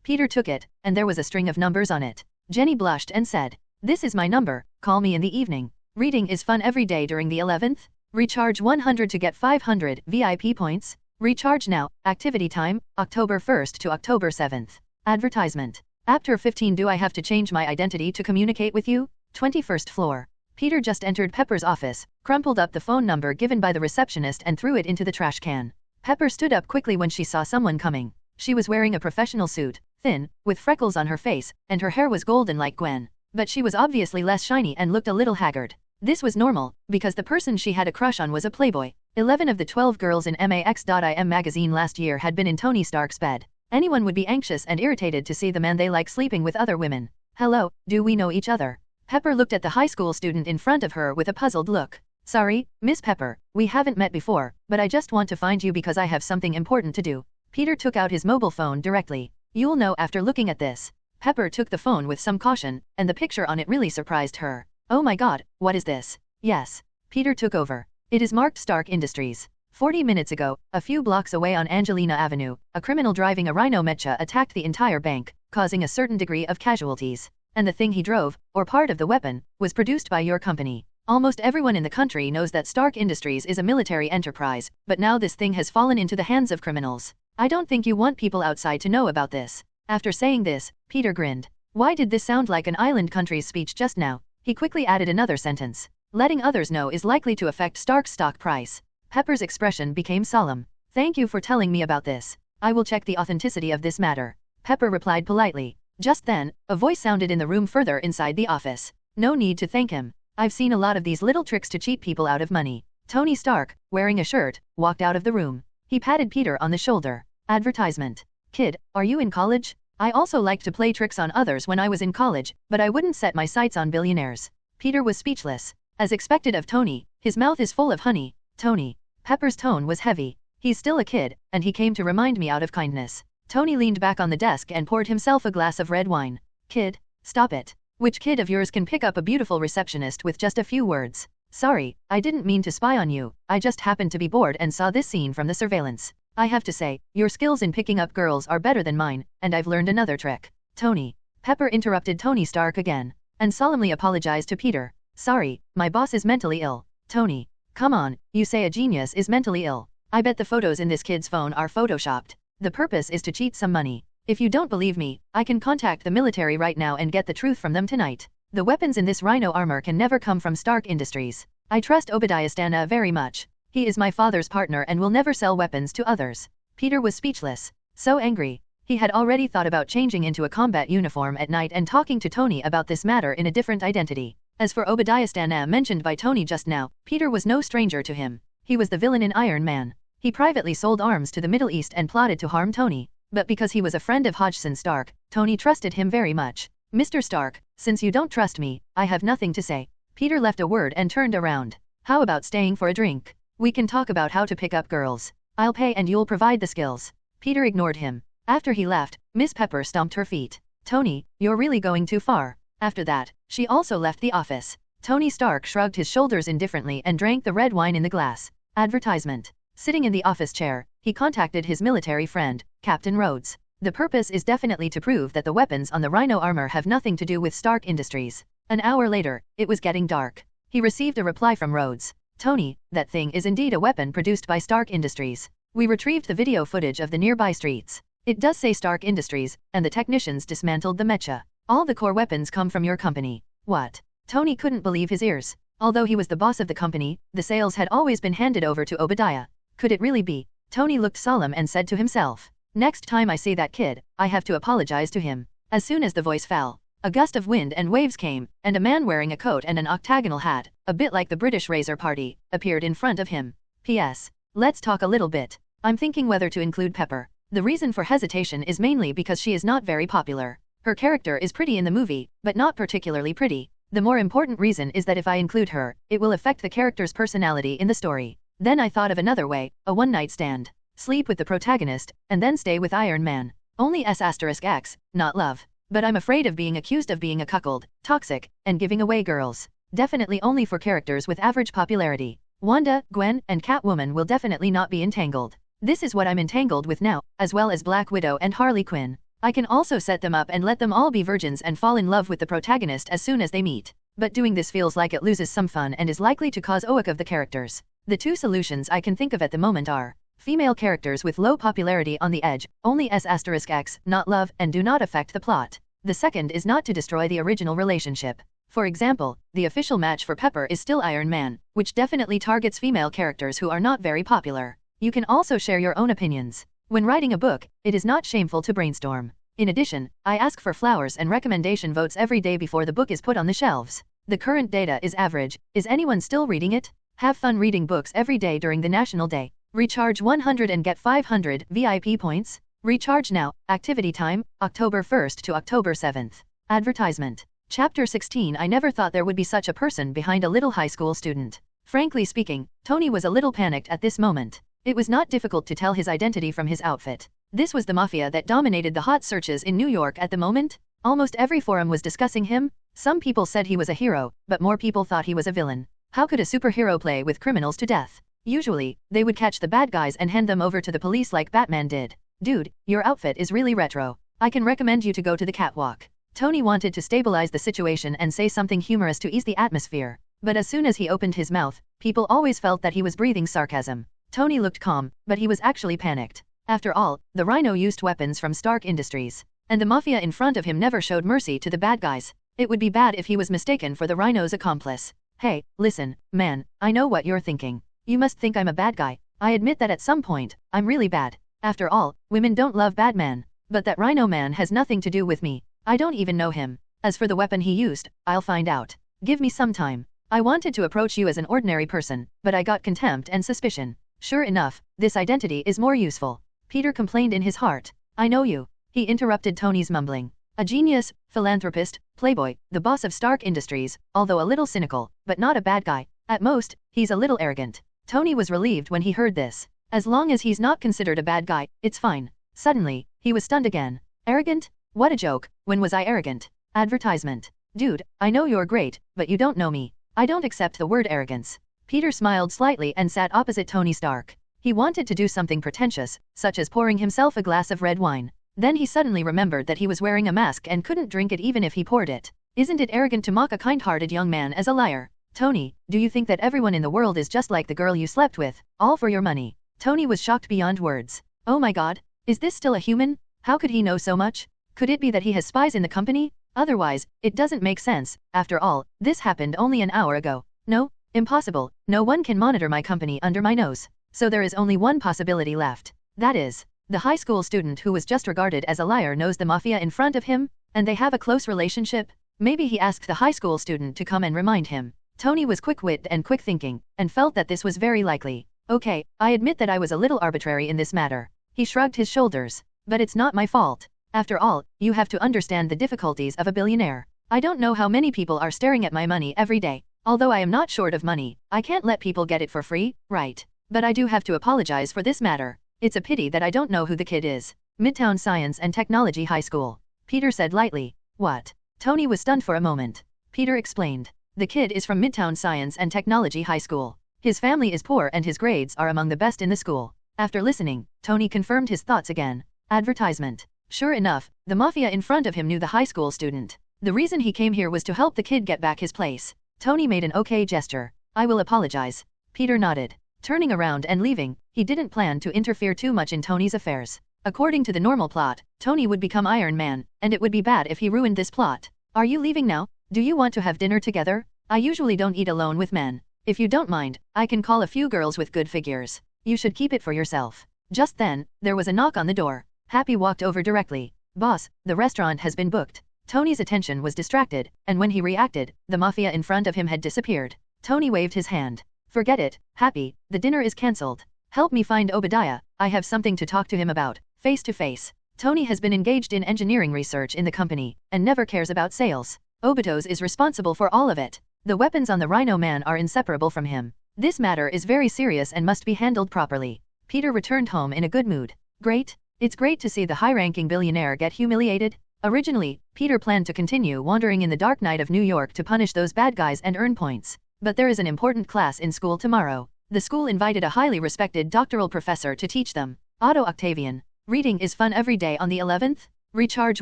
Peter took it, and there was a string of numbers on it. Jenny blushed and said, "This is my number, call me in the evening. Reading is fun every day during the 11th. Recharge 100 to get 500 VIP points. Recharge now, activity time, October 1st to October 7th. Advertisement. After 15 do I have to change my identity to communicate with you? 21st floor." Peter just entered Pepper's office, crumpled up the phone number given by the receptionist and threw it into the trash can. Pepper stood up quickly when she saw someone coming. She was wearing a professional suit, thin, with freckles on her face, and her hair was golden like Gwen. But she was obviously less shiny and looked a little haggard. This was normal, because the person she had a crush on was a playboy. 11 of the 12 girls in Max.im magazine last year had been in Tony Stark's bed. Anyone would be anxious and irritated to see the man they like sleeping with other women. "Hello, do we know each other?" Pepper looked at the high school student in front of her with a puzzled look. "Sorry, Miss Pepper, we haven't met before, but I just want to find you because I have something important to do." Peter took out his mobile phone directly. "You'll know after looking at this." Pepper took the phone with some caution, and the picture on it really surprised her. "Oh my god, what is this?" "Yes." Peter took over. "It is marked Stark Industries. 40 minutes ago, a few blocks away on Angelina Avenue, a criminal driving a Rhino Mecha attacked the entire bank, causing a certain degree of casualties. And the thing he drove, or part of the weapon, was produced by your company. Almost everyone in the country knows that Stark Industries is a military enterprise, but now this thing has fallen into the hands of criminals. I don't think you want people outside to know about this." After saying this, Peter grinned. Why did this sound like an island country's speech just now? He quickly added another sentence. "Letting others know is likely to affect Stark's stock price." Pepper's expression became solemn. "Thank you for telling me about this. I will check the authenticity of this matter." Pepper replied politely. Just then, a voice sounded in the room further inside the office. "No need to thank him. I've seen a lot of these little tricks to cheat people out of money." Tony Stark, wearing a shirt, walked out of the room. He patted Peter on the shoulder. Advertisement. "Kid, are you in college? I also liked to play tricks on others when I was in college, but I wouldn't set my sights on billionaires." Peter was speechless. As expected of Tony, his mouth is full of honey. "Tony." Pepper's tone was heavy. "He's still a kid, and he came to remind me out of kindness." Tony leaned back on the desk and poured himself a glass of red wine. "Kid, stop it. Which kid of yours can pick up a beautiful receptionist with just a few words? Sorry, I didn't mean to spy on you, I just happened to be bored and saw this scene from the surveillance. I have to say, your skills in picking up girls are better than mine, and I've learned another trick." "Tony." Pepper interrupted Tony Stark again, and solemnly apologized to Peter. "Sorry, my boss is mentally ill." "Tony. Come on, you say a genius is mentally ill. I bet the photos in this kid's phone are photoshopped. The purpose is to cheat some money. If you don't believe me, I can contact the military right now and get the truth from them tonight. The weapons in this Rhino armor can never come from Stark Industries. I trust Obadiah Stana very much. He is my father's partner and will never sell weapons to others." Peter was speechless. So angry. He had already thought about changing into a combat uniform at night and talking to Tony about this matter in a different identity. As for Obadiah Stana mentioned by Tony just now, Peter was no stranger to him. He was the villain in Iron Man. He privately sold arms to the Middle East and plotted to harm Tony. But because he was a friend of Hodgson Stark, Tony trusted him very much. "Mr. Stark, since you don't trust me, I have nothing to say." Peter left a word and turned around. "How about staying for a drink?" We can talk about how to pick up girls. I'll pay and you'll provide the skills. Peter ignored him. After he left, Miss Pepper stomped her feet. Tony, you're really going too far. After that, she also left the office. Tony Stark shrugged his shoulders indifferently and drank the red wine in the glass. Advertisement. Sitting in the office chair, he contacted his military friend, Captain Rhodes. The purpose is definitely to prove that the weapons on the Rhino armor have nothing to do with Stark Industries. An hour later, it was getting dark. He received a reply from Rhodes. Tony, that thing is indeed a weapon produced by Stark Industries. We retrieved the video footage of the nearby streets. It does say Stark Industries, and the technicians dismantled the mecha. All the core weapons come from your company. What? Tony couldn't believe his ears. Although he was the boss of the company, the sales had always been handed over to Obadiah. Could it really be? Tony looked solemn and said to himself, next time I see that kid, I have to apologize to him. As soon as the voice fell, a gust of wind and waves came, and a man wearing a coat and an octagonal hat, a bit like the British Razor Party, appeared in front of him. P.S. Let's talk a little bit. I'm thinking whether to include Pepper. The reason for hesitation is mainly because she is not very popular. Her character is pretty in the movie, but not particularly pretty. The more important reason is that if I include her, it will affect the character's personality in the story. Then I thought of another way, a one-night stand. Sleep with the protagonist, and then stay with Iron Man. Only S**X, not love. But I'm afraid of being accused of being a cuckold, toxic, and giving away girls. Definitely only for characters with average popularity. Wanda, Gwen, and Catwoman will definitely not be entangled. This is what I'm entangled with now, as well as Black Widow and Harley Quinn. I can also set them up and let them all be virgins and fall in love with the protagonist as soon as they meet. But doing this feels like it loses some fun and is likely to cause OAK of the characters. The two solutions I can think of at the moment are female characters with low popularity on the edge, only S**X, not love, and do not affect the plot. The second is not to destroy the original relationship. For example, the official match for Pepper is still Iron Man, which definitely targets female characters who are not very popular. You can also share your own opinions. When writing a book, it is not shameful to brainstorm. In addition, I ask for flowers and recommendation votes every day before the book is put on the shelves. The current data is average. Is anyone still reading it? Have fun reading books every day during the National Day. Recharge 100 and get 500 VIP points. Recharge now. Activity time, October 1st to October 7th. Advertisement. Chapter 16. I never thought there would be such a person behind a little high school student. Frankly speaking, Tony was a little panicked at this moment. It was not difficult to tell his identity from his outfit. This was the mafia that dominated the hot searches in New York at the moment. Almost every forum was discussing him. Some people said he was a hero, but more people thought he was a villain. How could a superhero play with criminals to death? Usually, they would catch the bad guys and hand them over to the police like Batman did. Dude, your outfit is really retro. I can recommend you to go to the catwalk. Tony wanted to stabilize the situation and say something humorous to ease the atmosphere. But as soon as he opened his mouth, people always felt that he was breathing sarcasm. Tony looked calm, but he was actually panicked. After all, the Rhino used weapons from Stark Industries, and the mafia in front of him never showed mercy to the bad guys. It would be bad if he was mistaken for the Rhino's accomplice. Hey, listen, man, I know what you're thinking. You must think I'm a bad guy. I admit that at some point, I'm really bad. After all, women don't love bad men. But that Rhino man has nothing to do with me. I don't even know him. As for the weapon he used, I'll find out. Give me some time. I wanted to approach you as an ordinary person, but I got contempt and suspicion. Sure enough, this identity is more useful. Peter complained in his heart. I know you. He interrupted Tony's mumbling. A genius, philanthropist, playboy, the boss of Stark Industries, although a little cynical, but not a bad guy. At most, he's a little arrogant. Tony was relieved when he heard this. As long as he's not considered a bad guy, it's fine. Suddenly, he was stunned again. Arrogant? What a joke. When was I arrogant? Advertisement. Dude, I know you're great, but you don't know me. I don't accept the word arrogance. Peter smiled slightly and sat opposite Tony Stark. He wanted to do something pretentious, such as pouring himself a glass of red wine. Then he suddenly remembered that he was wearing a mask and couldn't drink it even if he poured it. Isn't it arrogant to mock a kind-hearted young man as a liar? Tony, do you think that everyone in the world is just like the girl you slept with, all for your money? Tony was shocked beyond words. Oh my god, is this still a human? How could he know so much? Could it be that he has spies in the company? Otherwise, it doesn't make sense. After all, this happened only an hour ago. No, impossible. No one can monitor my company under my nose. So there is only one possibility left. That is, the high school student who was just regarded as a liar knows the mafia in front of him, and they have a close relationship. Maybe he asked the high school student to come and remind him. Tony was quick-witted and quick-thinking, and felt that this was very likely. Okay, I admit that I was a little arbitrary in this matter. He shrugged his shoulders. But it's not my fault. After all, you have to understand the difficulties of a billionaire. I don't know how many people are staring at my money every day. Although I am not short of money, I can't let people get it for free, right? But I do have to apologize for this matter. It's a pity that I don't know who the kid is. Midtown Science and Technology High School. Peter said lightly. What? Tony was stunned for a moment. Peter explained. The kid is from Midtown Science and Technology High School. His family is poor and his grades are among the best in the school. After listening, Tony confirmed his thoughts again. Advertisement. Sure enough, the mafia in front of him knew the high school student. The reason he came here was to help the kid get back his place. Tony made an okay gesture. I will apologize. Peter nodded. Turning around and leaving, he didn't plan to interfere too much in Tony's affairs. According to the normal plot, Tony would become Iron Man, and it would be bad if he ruined this plot. Are you leaving now? Do you want to have dinner together? I usually don't eat alone with men. If you don't mind, I can call a few girls with good figures. You should keep it for yourself. Just then, there was a knock on the door. Happy walked over directly. Boss, the restaurant has been booked. Tony's attention was distracted, and when he reacted, the mafia in front of him had disappeared. Tony waved his hand. Forget it, Happy, the dinner is cancelled. Help me find Obadiah, I have something to talk to him about, face to face. Tony has been engaged in engineering research in the company, and never cares about sales. Obitos is responsible for all of it. The weapons on the Rhino man are inseparable from him. This matter is very serious and must be handled properly. Peter returned home in a good mood. Great. It's great to see the high-ranking billionaire get humiliated. Originally, Peter planned to continue wandering in the dark night of New York to punish those bad guys and earn points. But there is an important class in school tomorrow. The school invited a highly respected doctoral professor to teach them. Otto Octavian. Reading is fun every day on the 11th. Recharge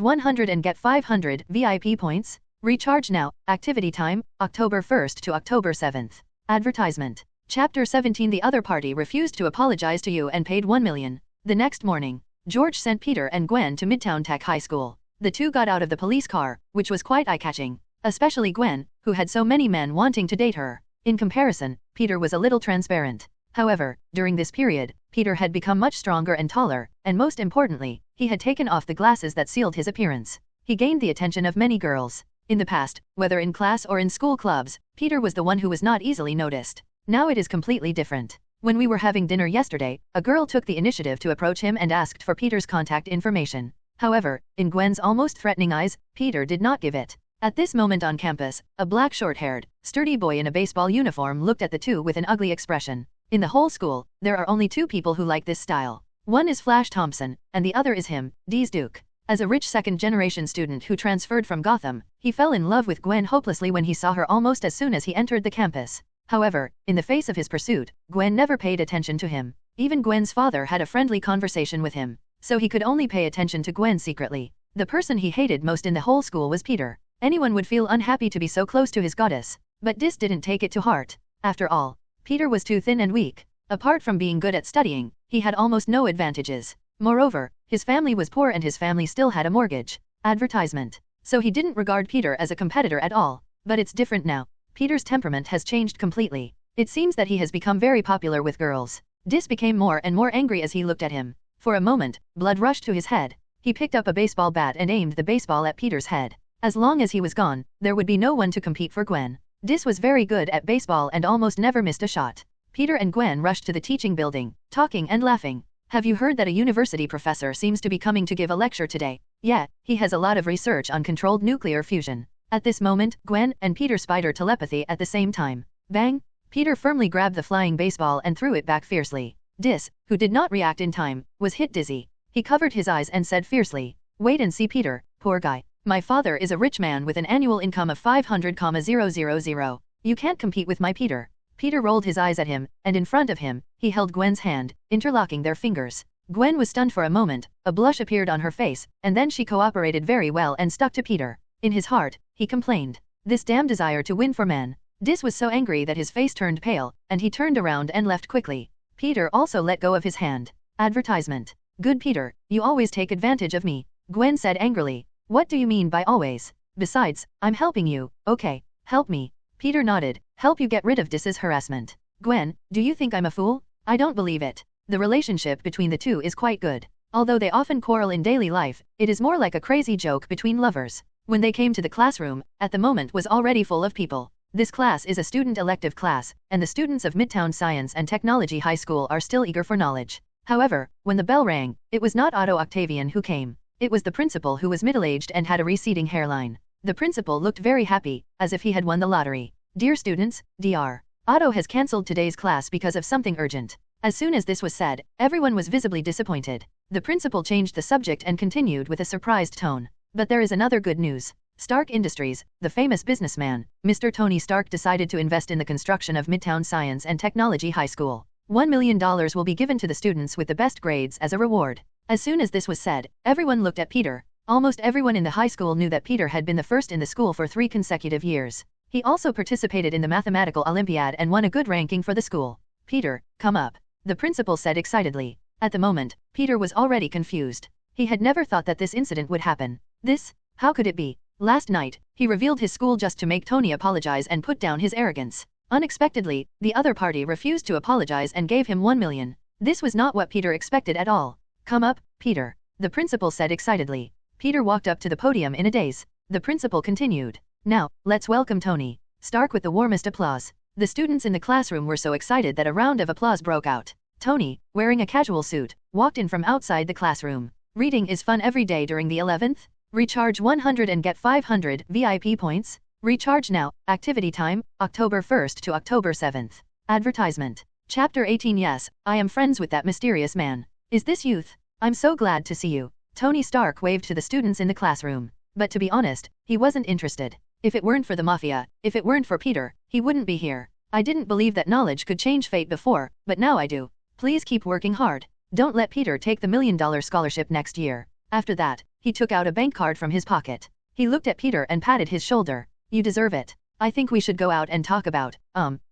100 and get 500 VIP points. Recharge now. Activity time, October 1st to October 7th. Advertisement. Chapter 17. The other party refused to apologize to you and paid 1 million. The next morning, George sent Peter and Gwen to Midtown Tech High School. The two got out of the police car, which was quite eye-catching. Especially Gwen, who had so many men wanting to date her. In comparison, Peter was a little transparent. However, during this period, Peter had become much stronger and taller, and most importantly, he had taken off the glasses that sealed his appearance. He gained the attention of many girls. In the past, whether in class or in school clubs, Peter was the one who was not easily noticed. Now it is completely different. When we were having dinner yesterday, a girl took the initiative to approach him and asked for Peter's contact information. However, in Gwen's almost threatening eyes, Peter did not give it. At this moment on campus, a black short-haired, sturdy boy in a baseball uniform looked at the two with an ugly expression. In the whole school, there are only two people who like this style. One is Flash Thompson, and the other is him, Dees Duke. As a rich second-generation student who transferred from Gotham, he fell in love with Gwen hopelessly when he saw her almost as soon as he entered the campus. However, in the face of his pursuit, Gwen never paid attention to him. Even Gwen's father had a friendly conversation with him, so he could only pay attention to Gwen secretly. The person he hated most in the whole school was Peter. Anyone would feel unhappy to be so close to his goddess, but Dis didn't take it to heart. After all, Peter was too thin and weak. Apart from being good at studying, he had almost no advantages. Moreover, his family was poor and his family still had a mortgage. Advertisement. So he didn't regard Peter as a competitor at all. But it's different now. Peter's temperament has changed completely. It seems that he has become very popular with girls. Dis became more and more angry as he looked at him. For a moment, blood rushed to his head. He picked up a baseball bat and aimed the baseball at Peter's head. As long as he was gone, there would be no one to compete for Gwen. Dis was very good at baseball and almost never missed a shot. Peter and Gwen rushed to the teaching building, talking and laughing. Have you heard that a university professor seems to be coming to give a lecture today? Yeah, he has a lot of research on controlled nuclear fusion. At this moment, Gwen and Peter spider telepathy at the same time. Bang! Peter firmly grabbed the flying baseball and threw it back fiercely. Dis, who did not react in time, was hit dizzy. He covered his eyes and said fiercely, "Wait and see, Peter, poor guy. My father is a rich man with an annual income of 500,000. You can't compete with my Peter." Peter rolled his eyes at him, and in front of him, he held Gwen's hand, interlocking their fingers. Gwen was stunned for a moment, a blush appeared on her face, and then she cooperated very well and stuck to Peter. In his heart, he complained. This damn desire to win for men. Dis was so angry that his face turned pale, and he turned around and left quickly. Peter also let go of his hand. Advertisement. Good Peter, you always take advantage of me, Gwen said angrily. What do you mean by always? Besides, I'm helping you, okay, help me. Peter nodded, help you get rid of Dis's harassment. Gwen, do you think I'm a fool? I don't believe it. The relationship between the two is quite good. Although they often quarrel in daily life, it is more like a crazy joke between lovers. When they came to the classroom, at the moment was already full of people. This class is a student elective class, and the students of Midtown Science and Technology High School are still eager for knowledge. However, when the bell rang, it was not Otto Octavian who came. It was the principal who was middle-aged and had a receding hairline. The principal looked very happy, as if he had won the lottery. Dear students, Dr. Otto has cancelled today's class because of something urgent. As soon as this was said, everyone was visibly disappointed. The principal changed the subject and continued with a surprised tone. But there is another good news. Stark Industries, the famous businessman, Mr. Tony Stark, decided to invest in the construction of Midtown Science and Technology High School. $1 million will be given to the students with the best grades as a reward. As soon as this was said, everyone looked at Peter. Almost everyone in the high school knew that Peter had been the first in the school for 3 consecutive years. He also participated in the mathematical Olympiad and won a good ranking for the school. Peter, come up, the principal said excitedly. At the moment, Peter was already confused. He had never thought that this incident would happen. How could it be? Last night, he revealed his school just to make Tony apologize and put down his arrogance. Unexpectedly, the other party refused to apologize and gave him $1 million. This was not what Peter expected at all. Come up, Peter, the principal said excitedly. Peter walked up to the podium in a daze. The principal continued. Now, let's welcome Tony Stark with the warmest applause. The students in the classroom were so excited that a round of applause broke out. Tony, wearing a casual suit, walked in from outside the classroom. Reading is fun every day during the 11th. Recharge 100 and get 500 VIP points. Recharge now. Activity time, October 1st to October 7th. Advertisement. Chapter 18. Yes, I am friends with that mysterious man. Is this youth? I'm so glad to see you. Tony Stark waved to the students in the classroom. But to be honest, he wasn't interested. If it weren't for the mafia, if it weren't for Peter, he wouldn't be here. I didn't believe that knowledge could change fate before, but now I do. Please keep working hard. Don't let Peter take the $1 million scholarship next year. After that, he took out a bank card from his pocket. He looked at Peter and patted his shoulder. You deserve it. I think we should go out and talk about,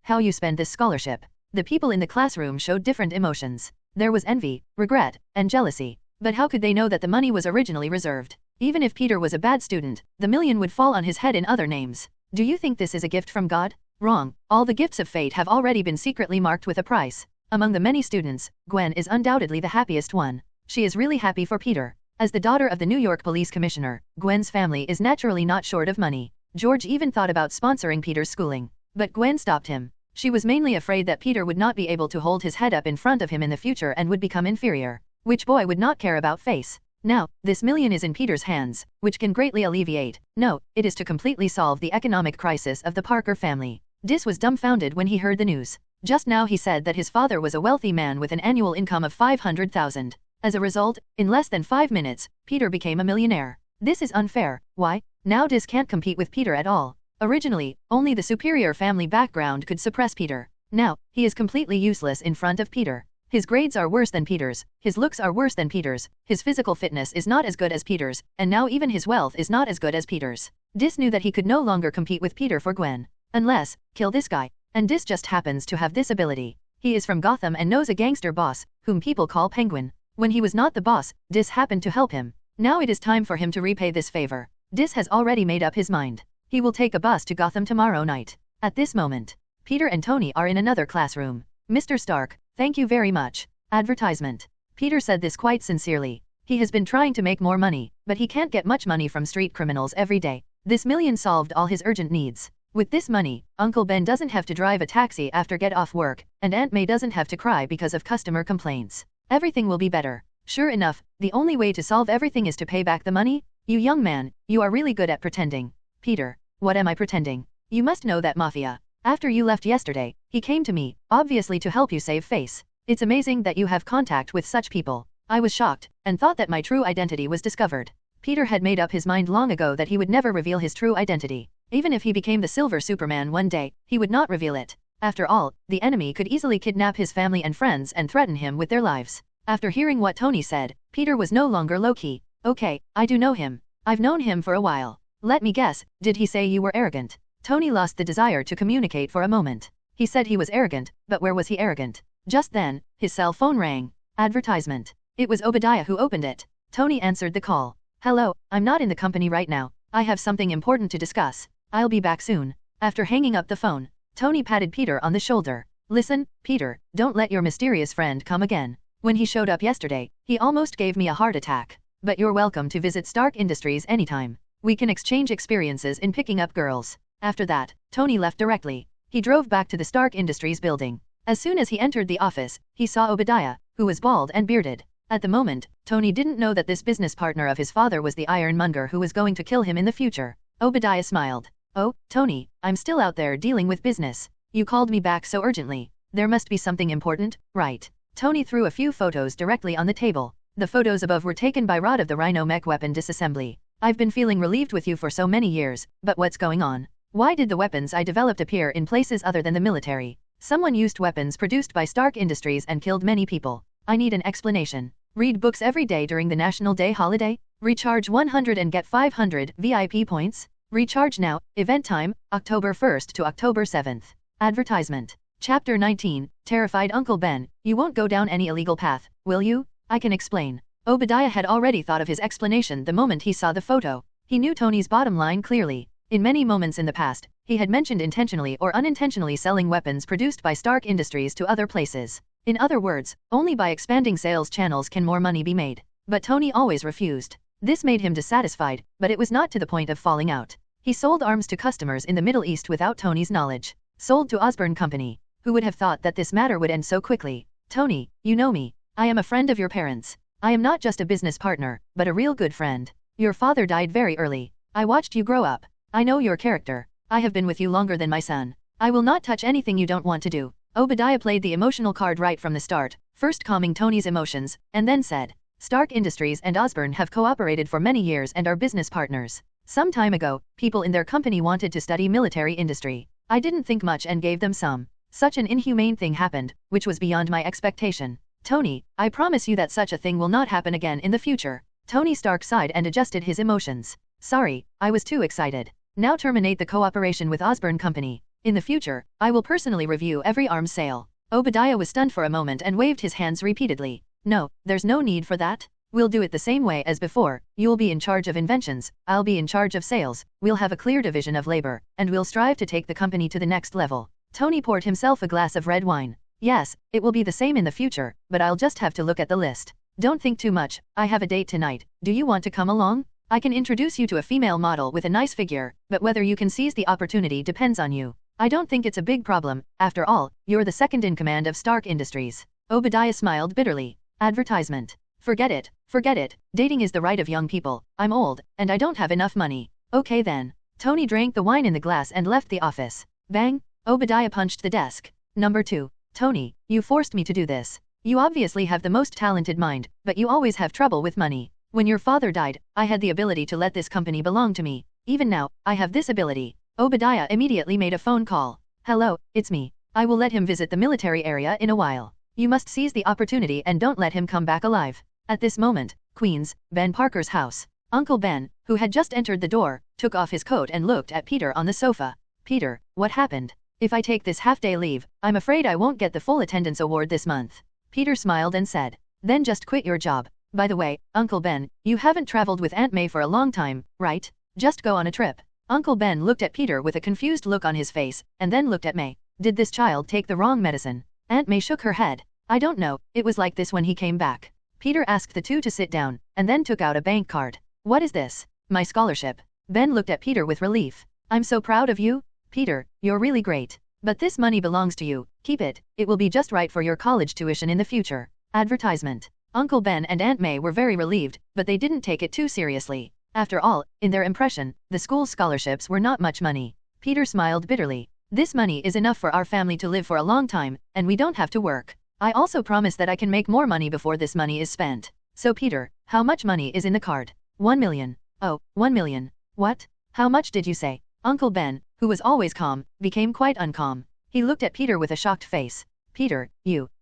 how you spend this scholarship. The people in the classroom showed different emotions. There was envy, regret, and jealousy. But how could they know that the money was originally reserved? Even if Peter was a bad student, the $1 million would fall on his head in other names. Do you think this is a gift from God? Wrong. All the gifts of fate have already been secretly marked with a price. Among the many students, Gwen is undoubtedly the happiest one. She is really happy for Peter. As the daughter of the New York Police Commissioner, Gwen's family is naturally not short of money. George even thought about sponsoring Peter's schooling. But Gwen stopped him. She was mainly afraid that Peter would not be able to hold his head up in front of him in the future and would become inferior. Which boy would not care about face? Now, this $1 million is in Peter's hands, which can greatly alleviate. No, it is to completely solve the economic crisis of the Parker family. Dis was dumbfounded when he heard the news. Just now he said that his father was a wealthy man with an annual income of $500,000. As a result, in less than 5 minutes, Peter became a millionaire. This is unfair. Why? Now Dis can't compete with Peter at all. Originally, only the superior family background could suppress Peter. Now, he is completely useless in front of Peter. His grades are worse than Peter's, his looks are worse than Peter's, his physical fitness is not as good as Peter's, and now even his wealth is not as good as Peter's. Dis knew that he could no longer compete with Peter for Gwen. Unless, kill this guy. And Dis just happens to have this ability. He is from Gotham and knows a gangster boss, whom people call Penguin. When he was not the boss, Dis happened to help him. Now it is time for him to repay this favor. Dis has already made up his mind. He will take a bus to Gotham tomorrow night. At this moment, Peter and Tony are in another classroom. Mr. Stark, thank you very much. Advertisement. Peter said this quite sincerely. He has been trying to make more money, but he can't get much money from street criminals every day. This $1 million solved all his urgent needs. With this money, Uncle Ben doesn't have to drive a taxi after get off work, and Aunt May doesn't have to cry because of customer complaints. Everything will be better. Sure enough, the only way to solve everything is to pay back the money. You young man, you are really good at pretending. Peter, what am I pretending? You must know that mafia. After you left yesterday, he came to me, obviously to help you save face. It's amazing that you have contact with such people. I was shocked, and thought that my true identity was discovered. Peter had made up his mind long ago that he would never reveal his true identity. Even if he became the Silver Superman one day, he would not reveal it. After all, the enemy could easily kidnap his family and friends and threaten him with their lives. After hearing what Tony said, Peter was no longer low-key. Okay, I do know him. I've known him for a while. Let me guess, did he say you were arrogant? Tony lost the desire to communicate for a moment. He said he was arrogant, but where was he arrogant? Just then, his cell phone rang. Advertisement. It was Obadiah who opened it. Tony answered the call. Hello, I'm not in the company right now. I have something important to discuss. I'll be back soon. After hanging up the phone, Tony patted Peter on the shoulder. Listen, Peter, don't let your mysterious friend come again. When he showed up yesterday, he almost gave me a heart attack. But you're welcome to visit Stark Industries anytime. We can exchange experiences in picking up girls. After that, Tony left directly. He drove back to the Stark Industries building. As soon as he entered the office, he saw Obadiah, who was bald and bearded. At the moment, Tony didn't know that this business partner of his father was the ironmonger who was going to kill him in the future. Obadiah smiled. Oh, Tony, I'm still out there dealing with business. You called me back so urgently. There must be something important, right? Tony threw a few photos directly on the table. The photos above were taken by Rod of the Rhino mech weapon disassembly. I've been feeling relieved with you for so many years, but what's going on? Why did the weapons I developed appear in places other than the military? Someone used weapons produced by Stark Industries and killed many people. I need an explanation. Read books every day during the National Day holiday? Recharge 100 and get 500 VIP points? Recharge now. Event time, October 1st to October 7th. Advertisement. Chapter 19, Terrified Uncle Ben, you won't go down any illegal path, will you? I can explain. Obadiah had already thought of his explanation the moment he saw the photo. He knew Tony's bottom line clearly. In many moments in the past, he had mentioned intentionally or unintentionally selling weapons produced by Stark Industries to other places. In other words, only by expanding sales channels can more money be made. But Tony always refused. This made him dissatisfied, but it was not to the point of falling out. He sold arms to customers in the Middle East without Tony's knowledge. Sold to Osborne Company. Who would have thought that this matter would end so quickly? Tony, you know me. I am a friend of your parents. I am not just a business partner, but a real good friend. Your father died very early. I watched you grow up. I know your character. I have been with you longer than my son. I will not touch anything you don't want to do. Obadiah played the emotional card right from the start, first calming Tony's emotions, and then said, Stark Industries and Osborne have cooperated for many years and are business partners. Some time ago, people in their company wanted to study military industry. I didn't think much and gave them some. Such an inhumane thing happened, which was beyond my expectation. Tony, I promise you that such a thing will not happen again in the future. Tony Stark sighed and adjusted his emotions. Sorry, I was too excited. Now terminate the cooperation with Osborne Company. In the future, I will personally review every arms sale. Obadiah was stunned for a moment and waved his hands repeatedly. No, there's no need for that. We'll do it the same way as before. You'll be in charge of inventions, I'll be in charge of sales, we'll have a clear division of labor, and we'll strive to take the company to the next level. Tony poured himself a glass of red wine. Yes, it will be the same in the future, but I'll just have to look at the list. Don't think too much, I have a date tonight. Do you want to come along? I can introduce you to a female model with a nice figure, but whether you can seize the opportunity depends on you. I don't think it's a big problem. After all, you're the second in command of Stark Industries. Obadiah smiled bitterly. Advertisement. Forget it, forget it. Dating is the right of young people. I'm old, and I don't have enough money. Okay then. Tony drank the wine in the glass and left the office. Bang! Obadiah punched the desk. Number 2. Tony, you forced me to do this. You obviously have the most talented mind, but you always have trouble with money. When your father died, I had the ability to let this company belong to me. Even now, I have this ability. Obadiah immediately made a phone call. Hello, it's me. I will let him visit the military area in a while. You must seize the opportunity and don't let him come back alive. At this moment, Queens, Ben Parker's house. Uncle Ben, who had just entered the door, took off his coat and looked at Peter on the sofa. Peter, what happened? If I take this half-day leave, I'm afraid I won't get the full attendance award this month. Peter smiled and said, then just quit your job. By the way, Uncle Ben, you haven't traveled with Aunt May for a long time, right? Just go on a trip. Uncle Ben looked at Peter with a confused look on his face, and then looked at May. Did this child take the wrong medicine? Aunt May shook her head. I don't know, it was like this when he came back. Peter asked the two to sit down, and then took out a bank card. What is this? My scholarship. Ben looked at Peter with relief. I'm so proud of you. Peter, you're really great. But this money belongs to you. Keep it. It will be just right for your college tuition in the future. Advertisement. Uncle Ben and Aunt May were very relieved, but they didn't take it too seriously. After all, in their impression, the school's scholarships were not much money. Peter smiled bitterly. This money is enough for our family to live for a long time, and we don't have to work. I also promise that I can make more money before this money is spent. So Peter, how much money is in the card? 1 million. Oh, 1 million. What? How much did you say? Uncle Ben, who was always calm, became quite uncalm. He looked at Peter with a shocked face. Peter,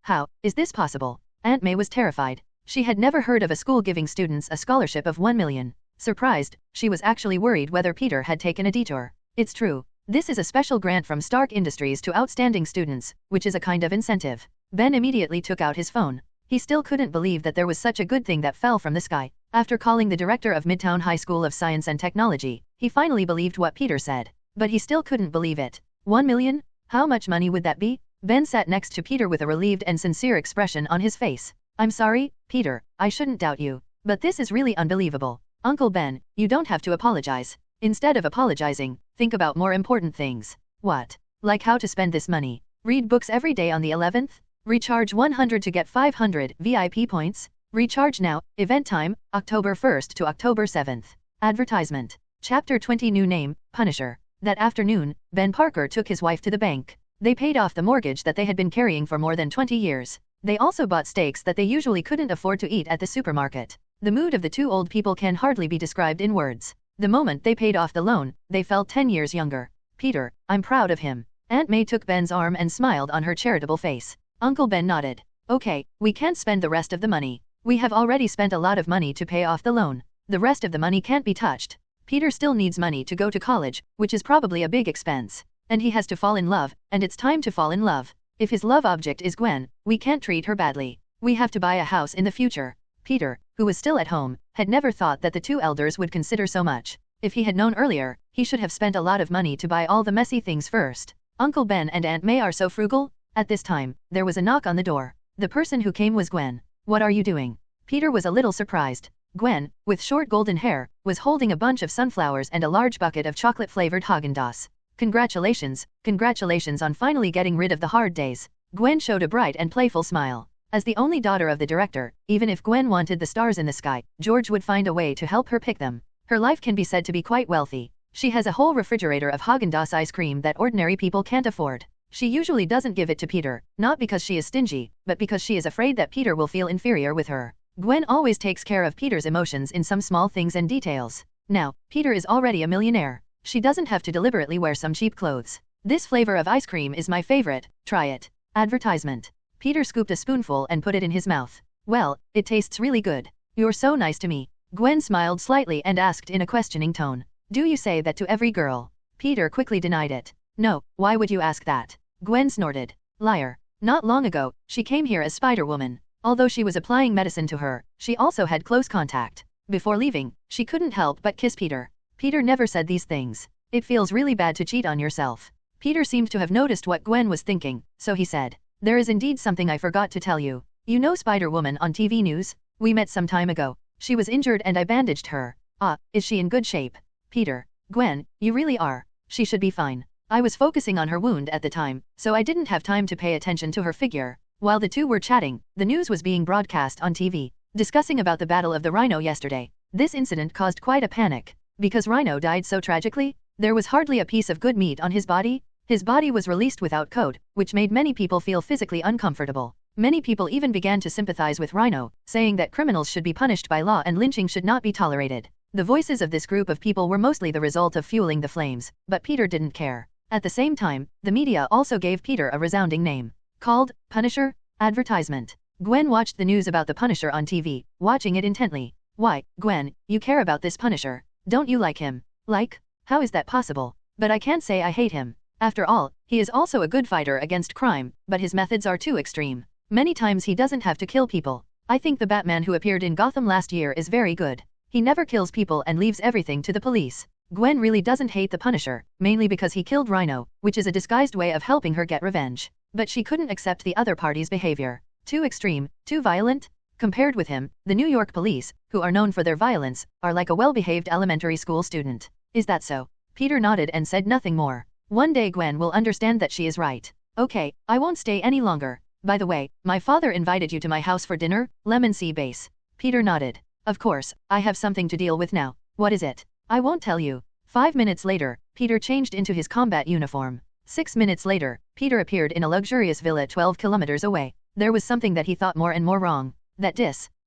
how is this possible? Aunt May was terrified. She had never heard of a school giving students a scholarship of 1 million. Surprised, she was actually worried whether Peter had taken a detour. It's true. This is a special grant from Stark Industries to outstanding students, which is a kind of incentive. Ben immediately took out his phone. He still couldn't believe that there was such a good thing that fell from the sky. After calling the director of Midtown High School of Science and Technology, he finally believed what Peter said. But he still couldn't believe it. 1 million? How much money would that be? Ben sat next to Peter with a relieved and sincere expression on his face. I'm sorry, Peter, I shouldn't doubt you. But this is really unbelievable. Uncle Ben, you don't have to apologize. Instead of apologizing, think about more important things. What? Like how to spend this money. Read books every day on the 11th? Recharge 100 to get 500 VIP points? Recharge now. Event time, October 1st to October 7th. Advertisement. Chapter 20 New name, Punisher. That afternoon, Ben Parker took his wife to the bank. They paid off the mortgage that they had been carrying for more than 20 years. They also bought steaks that they usually couldn't afford to eat at the supermarket. The mood of the two old people can hardly be described in words. The moment they paid off the loan, they felt 10 years younger. Peter, I'm proud of him. Aunt May took Ben's arm and smiled on her charitable face. Uncle Ben nodded. Okay, we can't spend the rest of the money. We have already spent a lot of money to pay off the loan. The rest of the money can't be touched. Peter still needs money to go to college, which is probably a big expense. And he has to fall in love, and it's time to fall in love. If his love object is Gwen, we can't treat her badly. We have to buy a house in the future. Peter, who was still at home, had never thought that the two elders would consider so much. If he had known earlier, he should have spent a lot of money to buy all the messy things first. Uncle Ben and Aunt May are so frugal. At this time, there was a knock on the door. The person who came was Gwen. What are you doing? Peter was a little surprised. Gwen, with short golden hair, was holding a bunch of sunflowers and a large bucket of chocolate-flavored Haagen-Dazs. Congratulations, congratulations on finally getting rid of the hard days. Gwen showed a bright and playful smile. As the only daughter of the director, even if Gwen wanted the stars in the sky, George would find a way to help her pick them. Her life can be said to be quite wealthy. She has a whole refrigerator of Haagen-Dazs ice cream that ordinary people can't afford. She usually doesn't give it to Peter, not because she is stingy, but because she is afraid that Peter will feel inferior with her. Gwen always takes care of Peter's emotions in some small things and details. Now, Peter is already a millionaire. She doesn't have to deliberately wear some cheap clothes. This flavor of ice cream is my favorite, try it. Advertisement. Peter scooped a spoonful and put it in his mouth. Well, it tastes really good. You're so nice to me. Gwen smiled slightly and asked in a questioning tone. Do you say that to every girl? Peter quickly denied it. No, why would you ask that? Gwen snorted. Liar. Not long ago, she came here as Spider-Woman. Although she was applying medicine to her, she also had close contact. Before leaving, she couldn't help but kiss Peter. Peter never said these things. It feels really bad to cheat on yourself. Peter seemed to have noticed what Gwen was thinking, so he said, there is indeed something I forgot to tell you. You know Spider-Woman on TV news? We met some time ago. She was injured and I bandaged her. Ah, is she in good shape? Peter. Gwen, you really are. She should be fine. I was focusing on her wound at the time, so I didn't have time to pay attention to her figure. While the two were chatting, the news was being broadcast on TV, discussing about the Battle of the Rhino yesterday. This incident caused quite a panic. Because Rhino died so tragically, there was hardly a piece of good meat on his body. His body was released without coat, which made many people feel physically uncomfortable. Many people even began to sympathize with Rhino, saying that criminals should be punished by law and lynching should not be tolerated. The voices of this group of people were mostly the result of fueling the flames, but Peter didn't care. At the same time, the media also gave Peter a resounding name. Called, Punisher? Advertisement. Gwen watched the news about the Punisher on TV, watching it intently. Why, Gwen, you care about this Punisher. Don't you like him? Like? How is that possible? But I can't say I hate him. After all, he is also a good fighter against crime, but his methods are too extreme. Many times he doesn't have to kill people. I think the Batman who appeared in Gotham last year is very good. He never kills people and leaves everything to the police. Gwen really doesn't hate the Punisher, mainly because he killed Rhino, which is a disguised way of helping her get revenge. But she couldn't accept the other party's behavior. Too extreme, too violent? Compared with him, the New York police, who are known for their violence, are like a well-behaved elementary school student. Is that so? Peter nodded and said nothing more. One day Gwen will understand that she is right. Okay, I won't stay any longer. By the way, my father invited you to my house for dinner, Lemon Sea Base. Peter nodded. Of course, I have something to deal with now. What is it? I won't tell you. 5 minutes later, Peter changed into his combat uniform. 6 minutes later, Peter appeared in a luxurious villa 12 kilometers away. There was something that he thought more and more wrong.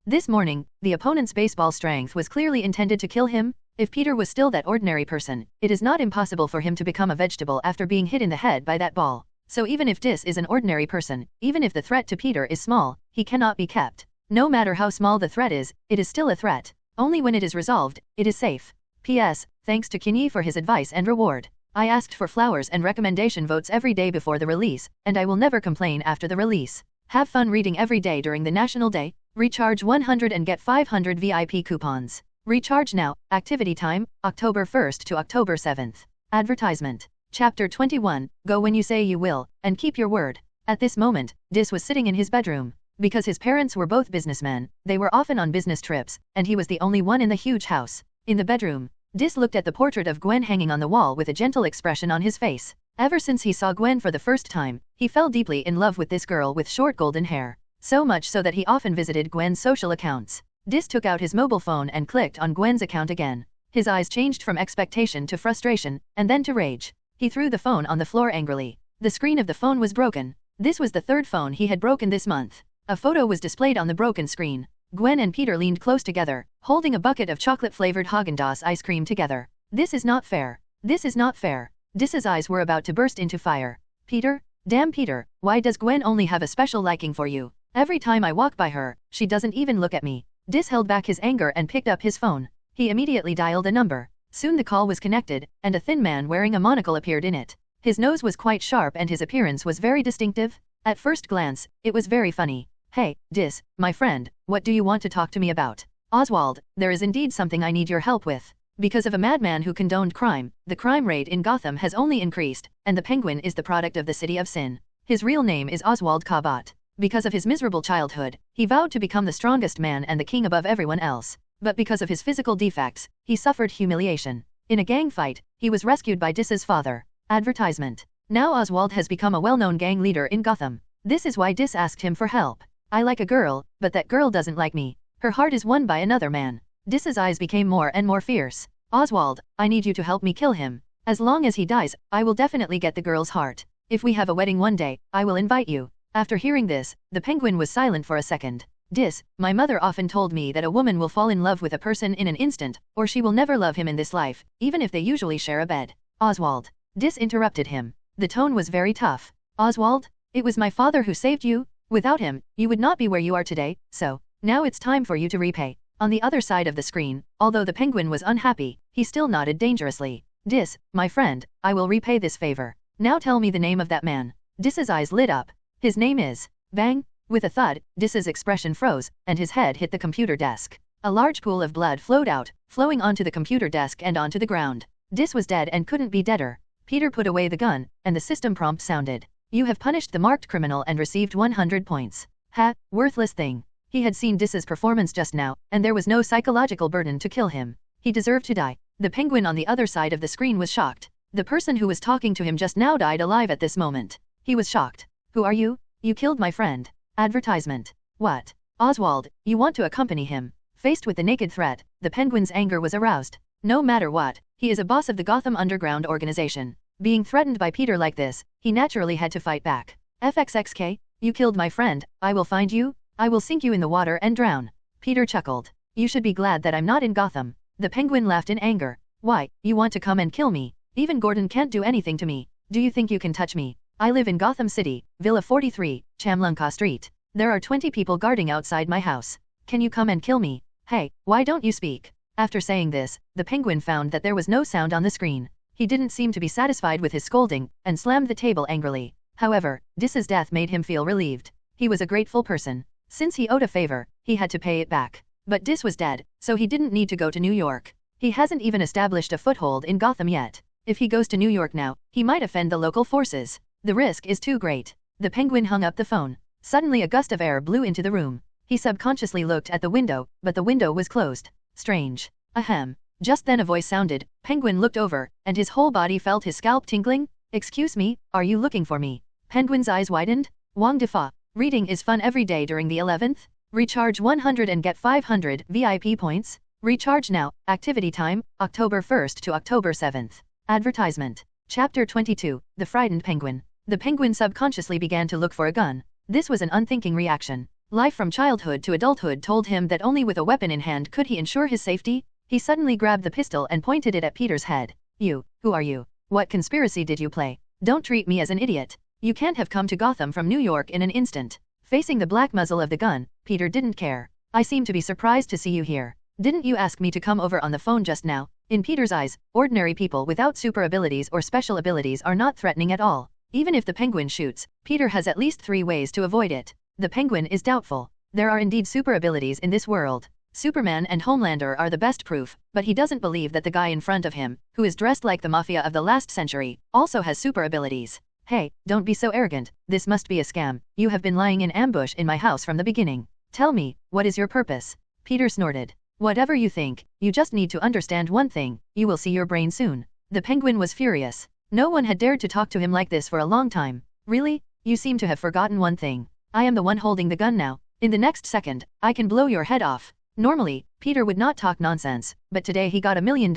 This morning, the opponent's baseball strength was clearly intended to kill him. If Peter was still that ordinary person, it is not impossible for him to become a vegetable after being hit in the head by that ball. So even if Dis is an ordinary person, even if the threat to Peter is small, he cannot be kept. No matter how small the threat is, it is still a threat. Only when it is resolved, it is safe. P.S. Thanks to Kinyi for his advice and reward. I asked for flowers and recommendation votes every day before the release, and I will never complain after the release. Have fun reading every day during the National Day. Recharge 100 and get 500 VIP coupons. Recharge now. Activity time, October 1st to October 7th. Advertisement. Chapter 21, Go when you say you will, and keep your word. At this moment, Dis was sitting in his bedroom. Because his parents were both businessmen, they were often on business trips, and he was the only one in the huge house. In the bedroom, Dis looked at the portrait of Gwen hanging on the wall with a gentle expression on his face. Ever since he saw Gwen for the first time, he fell deeply in love with this girl with short golden hair. So much so that he often visited Gwen's social accounts. Dis took out his mobile phone and clicked on Gwen's account again. His eyes changed from expectation to frustration, and then to rage. He threw the phone on the floor angrily. The screen of the phone was broken. This was the third phone he had broken this month. A photo was displayed on the broken screen. Gwen and Peter leaned close together, holding a bucket of chocolate-flavored Haagen-Dazs ice cream together. This is not fair. This is not fair. Dis's eyes were about to burst into fire. Peter? Damn Peter, why does Gwen only have a special liking for you? Every time I walk by her, she doesn't even look at me. Dis held back his anger and picked up his phone. He immediately dialed a number. Soon the call was connected, and a thin man wearing a monocle appeared in it. His nose was quite sharp and his appearance was very distinctive. At first glance, it was very funny. Hey, Dis, my friend, what do you want to talk to me about? Oswald, there is indeed something I need your help with. Because of a madman who condoned crime, the crime rate in Gotham has only increased, and the Penguin is the product of the City of Sin. His real name is Oswald Cabot. Because of his miserable childhood, he vowed to become the strongest man and the king above everyone else. But because of his physical defects, he suffered humiliation. In a gang fight, he was rescued by Dis's father. Advertisement. Now Oswald has become a well-known gang leader in Gotham. This is why Dis asked him for help. I like a girl, but that girl doesn't like me. Her heart is won by another man. Dis's eyes became more and more fierce. Oswald, I need you to help me kill him. As long as he dies, I will definitely get the girl's heart. If we have a wedding one day, I will invite you. After hearing this, the Penguin was silent for a second. Dis, my mother often told me that a woman will fall in love with a person in an instant, or she will never love him in this life, even if they usually share a bed. Oswald. Dis interrupted him. The tone was very tough. Oswald, it was my father who saved you. Without him, you would not be where you are today, so, now it's time for you to repay. On the other side of the screen, although the Penguin was unhappy, he still nodded dangerously. Dis, my friend, I will repay this favor. Now tell me the name of that man. Dis's eyes lit up. His name is... Bang! With a thud, Dis's expression froze, and his head hit the computer desk. A large pool of blood flowed out, flowing onto the computer desk and onto the ground. Dis was dead and couldn't be deader. Peter put away the gun, and the system prompt sounded. You have punished the marked criminal and received 100 points. Ha, worthless thing. He had seen Dis's performance just now, and there was no psychological burden to kill him. He deserved to die. The Penguin on the other side of the screen was shocked. The person who was talking to him just now died alive at this moment. He was shocked. Who are you? You killed my friend. Advertisement. What? Oswald, you want to accompany him. Faced with the naked threat, the Penguin's anger was aroused. No matter what, he is a boss of the Gotham Underground organization. Being threatened by Peter like this, he naturally had to fight back. FXXK, you killed my friend, I will find you, I will sink you in the water and drown. Peter chuckled. You should be glad that I'm not in Gotham. The Penguin laughed in anger. Why, you want to come and kill me? Even Gordon can't do anything to me. Do you think you can touch me? I live in Gotham City, Villa 43, Chamlunka Street. There are 20 people guarding outside my house. Can you come and kill me? Hey, why don't you speak? After saying this, the Penguin found that there was no sound on the screen. He didn't seem to be satisfied with his scolding, and slammed the table angrily. However, Dis's death made him feel relieved. He was a grateful person. Since he owed a favor, he had to pay it back. But Dis was dead, so he didn't need to go to New York. He hasn't even established a foothold in Gotham yet. If he goes to New York now, he might offend the local forces. The risk is too great. The Penguin hung up the phone. Suddenly a gust of air blew into the room. He subconsciously looked at the window, but the window was closed. Strange. Ahem. Just then a voice sounded. Penguin looked over, and his whole body felt his scalp tingling. Excuse me, are you looking for me? Penguin's eyes widened. Wang Defa. Reading is fun every day during the 11th. Recharge 100 and get 500 VIP points. Recharge now. Activity time, October 1st to October 7th. Advertisement. Chapter 22, The Frightened Penguin. The Penguin subconsciously began to look for a gun. This was an unthinking reaction. Life from childhood to adulthood told him that only with a weapon in hand could he ensure his safety. He suddenly grabbed the pistol and pointed it at Peter's head. You, who are you? What conspiracy did you play? Don't treat me as an idiot. You can't have come to Gotham from New York in an instant. Facing the black muzzle of the gun, Peter didn't care. I seem to be surprised to see you here. Didn't you ask me to come over on the phone just now? In Peter's eyes, ordinary people without super abilities or special abilities are not threatening at all. Even if the Penguin shoots, Peter has at least 3 ways to avoid it. The Penguin is doubtful. There are indeed super abilities in this world. Superman and Homelander are the best proof, but he doesn't believe that the guy in front of him, who is dressed like the mafia of the last century, also has super abilities. Hey, don't be so arrogant, this must be a scam. You have been lying in ambush in my house from the beginning. Tell me, what is your purpose? Peter snorted. Whatever you think, you just need to understand one thing, you will see your brain soon. The Penguin was furious. No one had dared to talk to him like this for a long time. Really? You seem to have forgotten one thing. I am the one holding the gun now. In the next second, I can blow your head off. Normally, Peter would not talk nonsense, but today he got $1 million,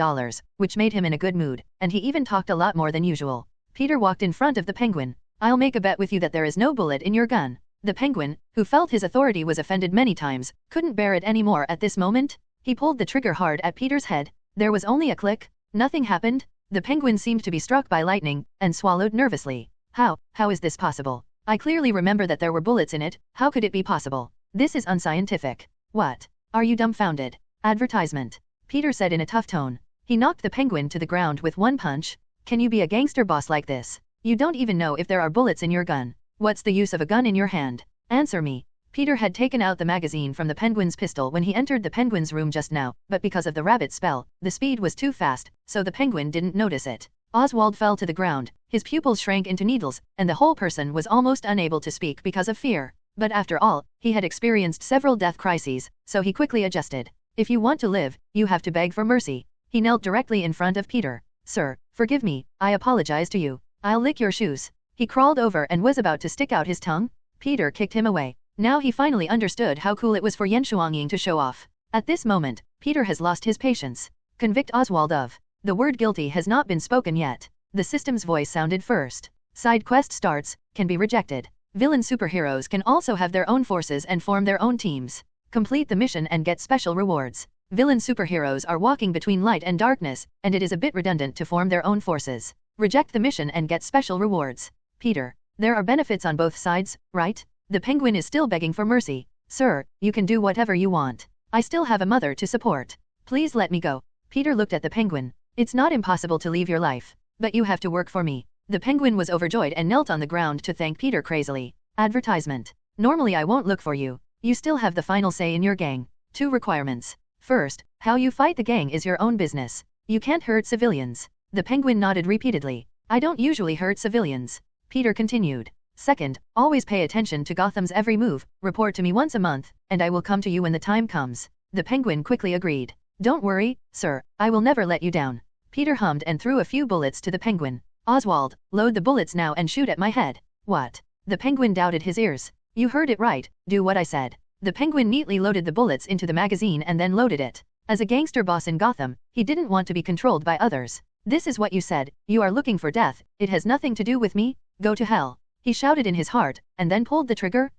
which made him in a good mood, and he even talked a lot more than usual. Peter walked in front of the Penguin. I'll make a bet with you that there is no bullet in your gun. The Penguin, who felt his authority was offended many times, couldn't bear it anymore at this moment. He pulled the trigger hard at Peter's head. There was only a click. Nothing happened. The Penguin seemed to be struck by lightning, and swallowed nervously. How is this possible? I clearly remember that there were bullets in it. How could it be possible? This is unscientific. What? Are you dumbfounded? Advertisement. Peter said in a tough tone. He knocked the Penguin to the ground with one punch. Can you be a gangster boss like this? You don't even know if there are bullets in your gun. What's the use of a gun in your hand? Answer me. Peter had taken out the magazine from the Penguin's pistol when he entered the Penguin's room just now, but because of the rabbit spell, the speed was too fast, so the Penguin didn't notice it. Oswald fell to the ground, his pupils shrank into needles, and the whole person was almost unable to speak because of fear. But after all, he had experienced several death crises, so he quickly adjusted. If you want to live, you have to beg for mercy. He knelt directly in front of Peter. Sir, forgive me, I apologize to you. I'll lick your shoes. He crawled over and was about to stick out his tongue. Peter kicked him away. Now he finally understood how cool it was for Yan Shuangying to show off. At this moment, Peter has lost his patience. Convict Oswald of. The word guilty has not been spoken yet. The system's voice sounded first. Side quest starts, can be rejected. Villain superheroes can also have their own forces and form their own teams. Complete the mission and get special rewards. Villain superheroes are walking between light and darkness, and it is a bit redundant to form their own forces. Reject the mission and get special rewards. Peter, there are benefits on both sides, right? The Penguin is still begging for mercy. Sir, you can do whatever you want. I still have a mother to support. Please let me go. Peter looked at the Penguin. It's not impossible to leave your life, but you have to work for me. The Penguin was overjoyed and knelt on the ground to thank Peter crazily. Advertisement. Normally I won't look for you. You still have the final say in your gang. 2 requirements. First, how you fight the gang is your own business. You can't hurt civilians. The Penguin nodded repeatedly. I don't usually hurt civilians. Peter continued. Second, always pay attention to Gotham's every move, report to me once a month, and I will come to you when the time comes. The Penguin quickly agreed. Don't worry, sir, I will never let you down. Peter hummed and threw a few bullets to the Penguin. Oswald, load the bullets now and shoot at my head. What? The Penguin doubted his ears. You heard it right, do what I said. The Penguin neatly loaded the bullets into the magazine and then loaded it. As a gangster boss in Gotham, he didn't want to be controlled by others. This is what you said, you are looking for death, it has nothing to do with me, go to hell. He shouted in his heart, and then pulled the trigger,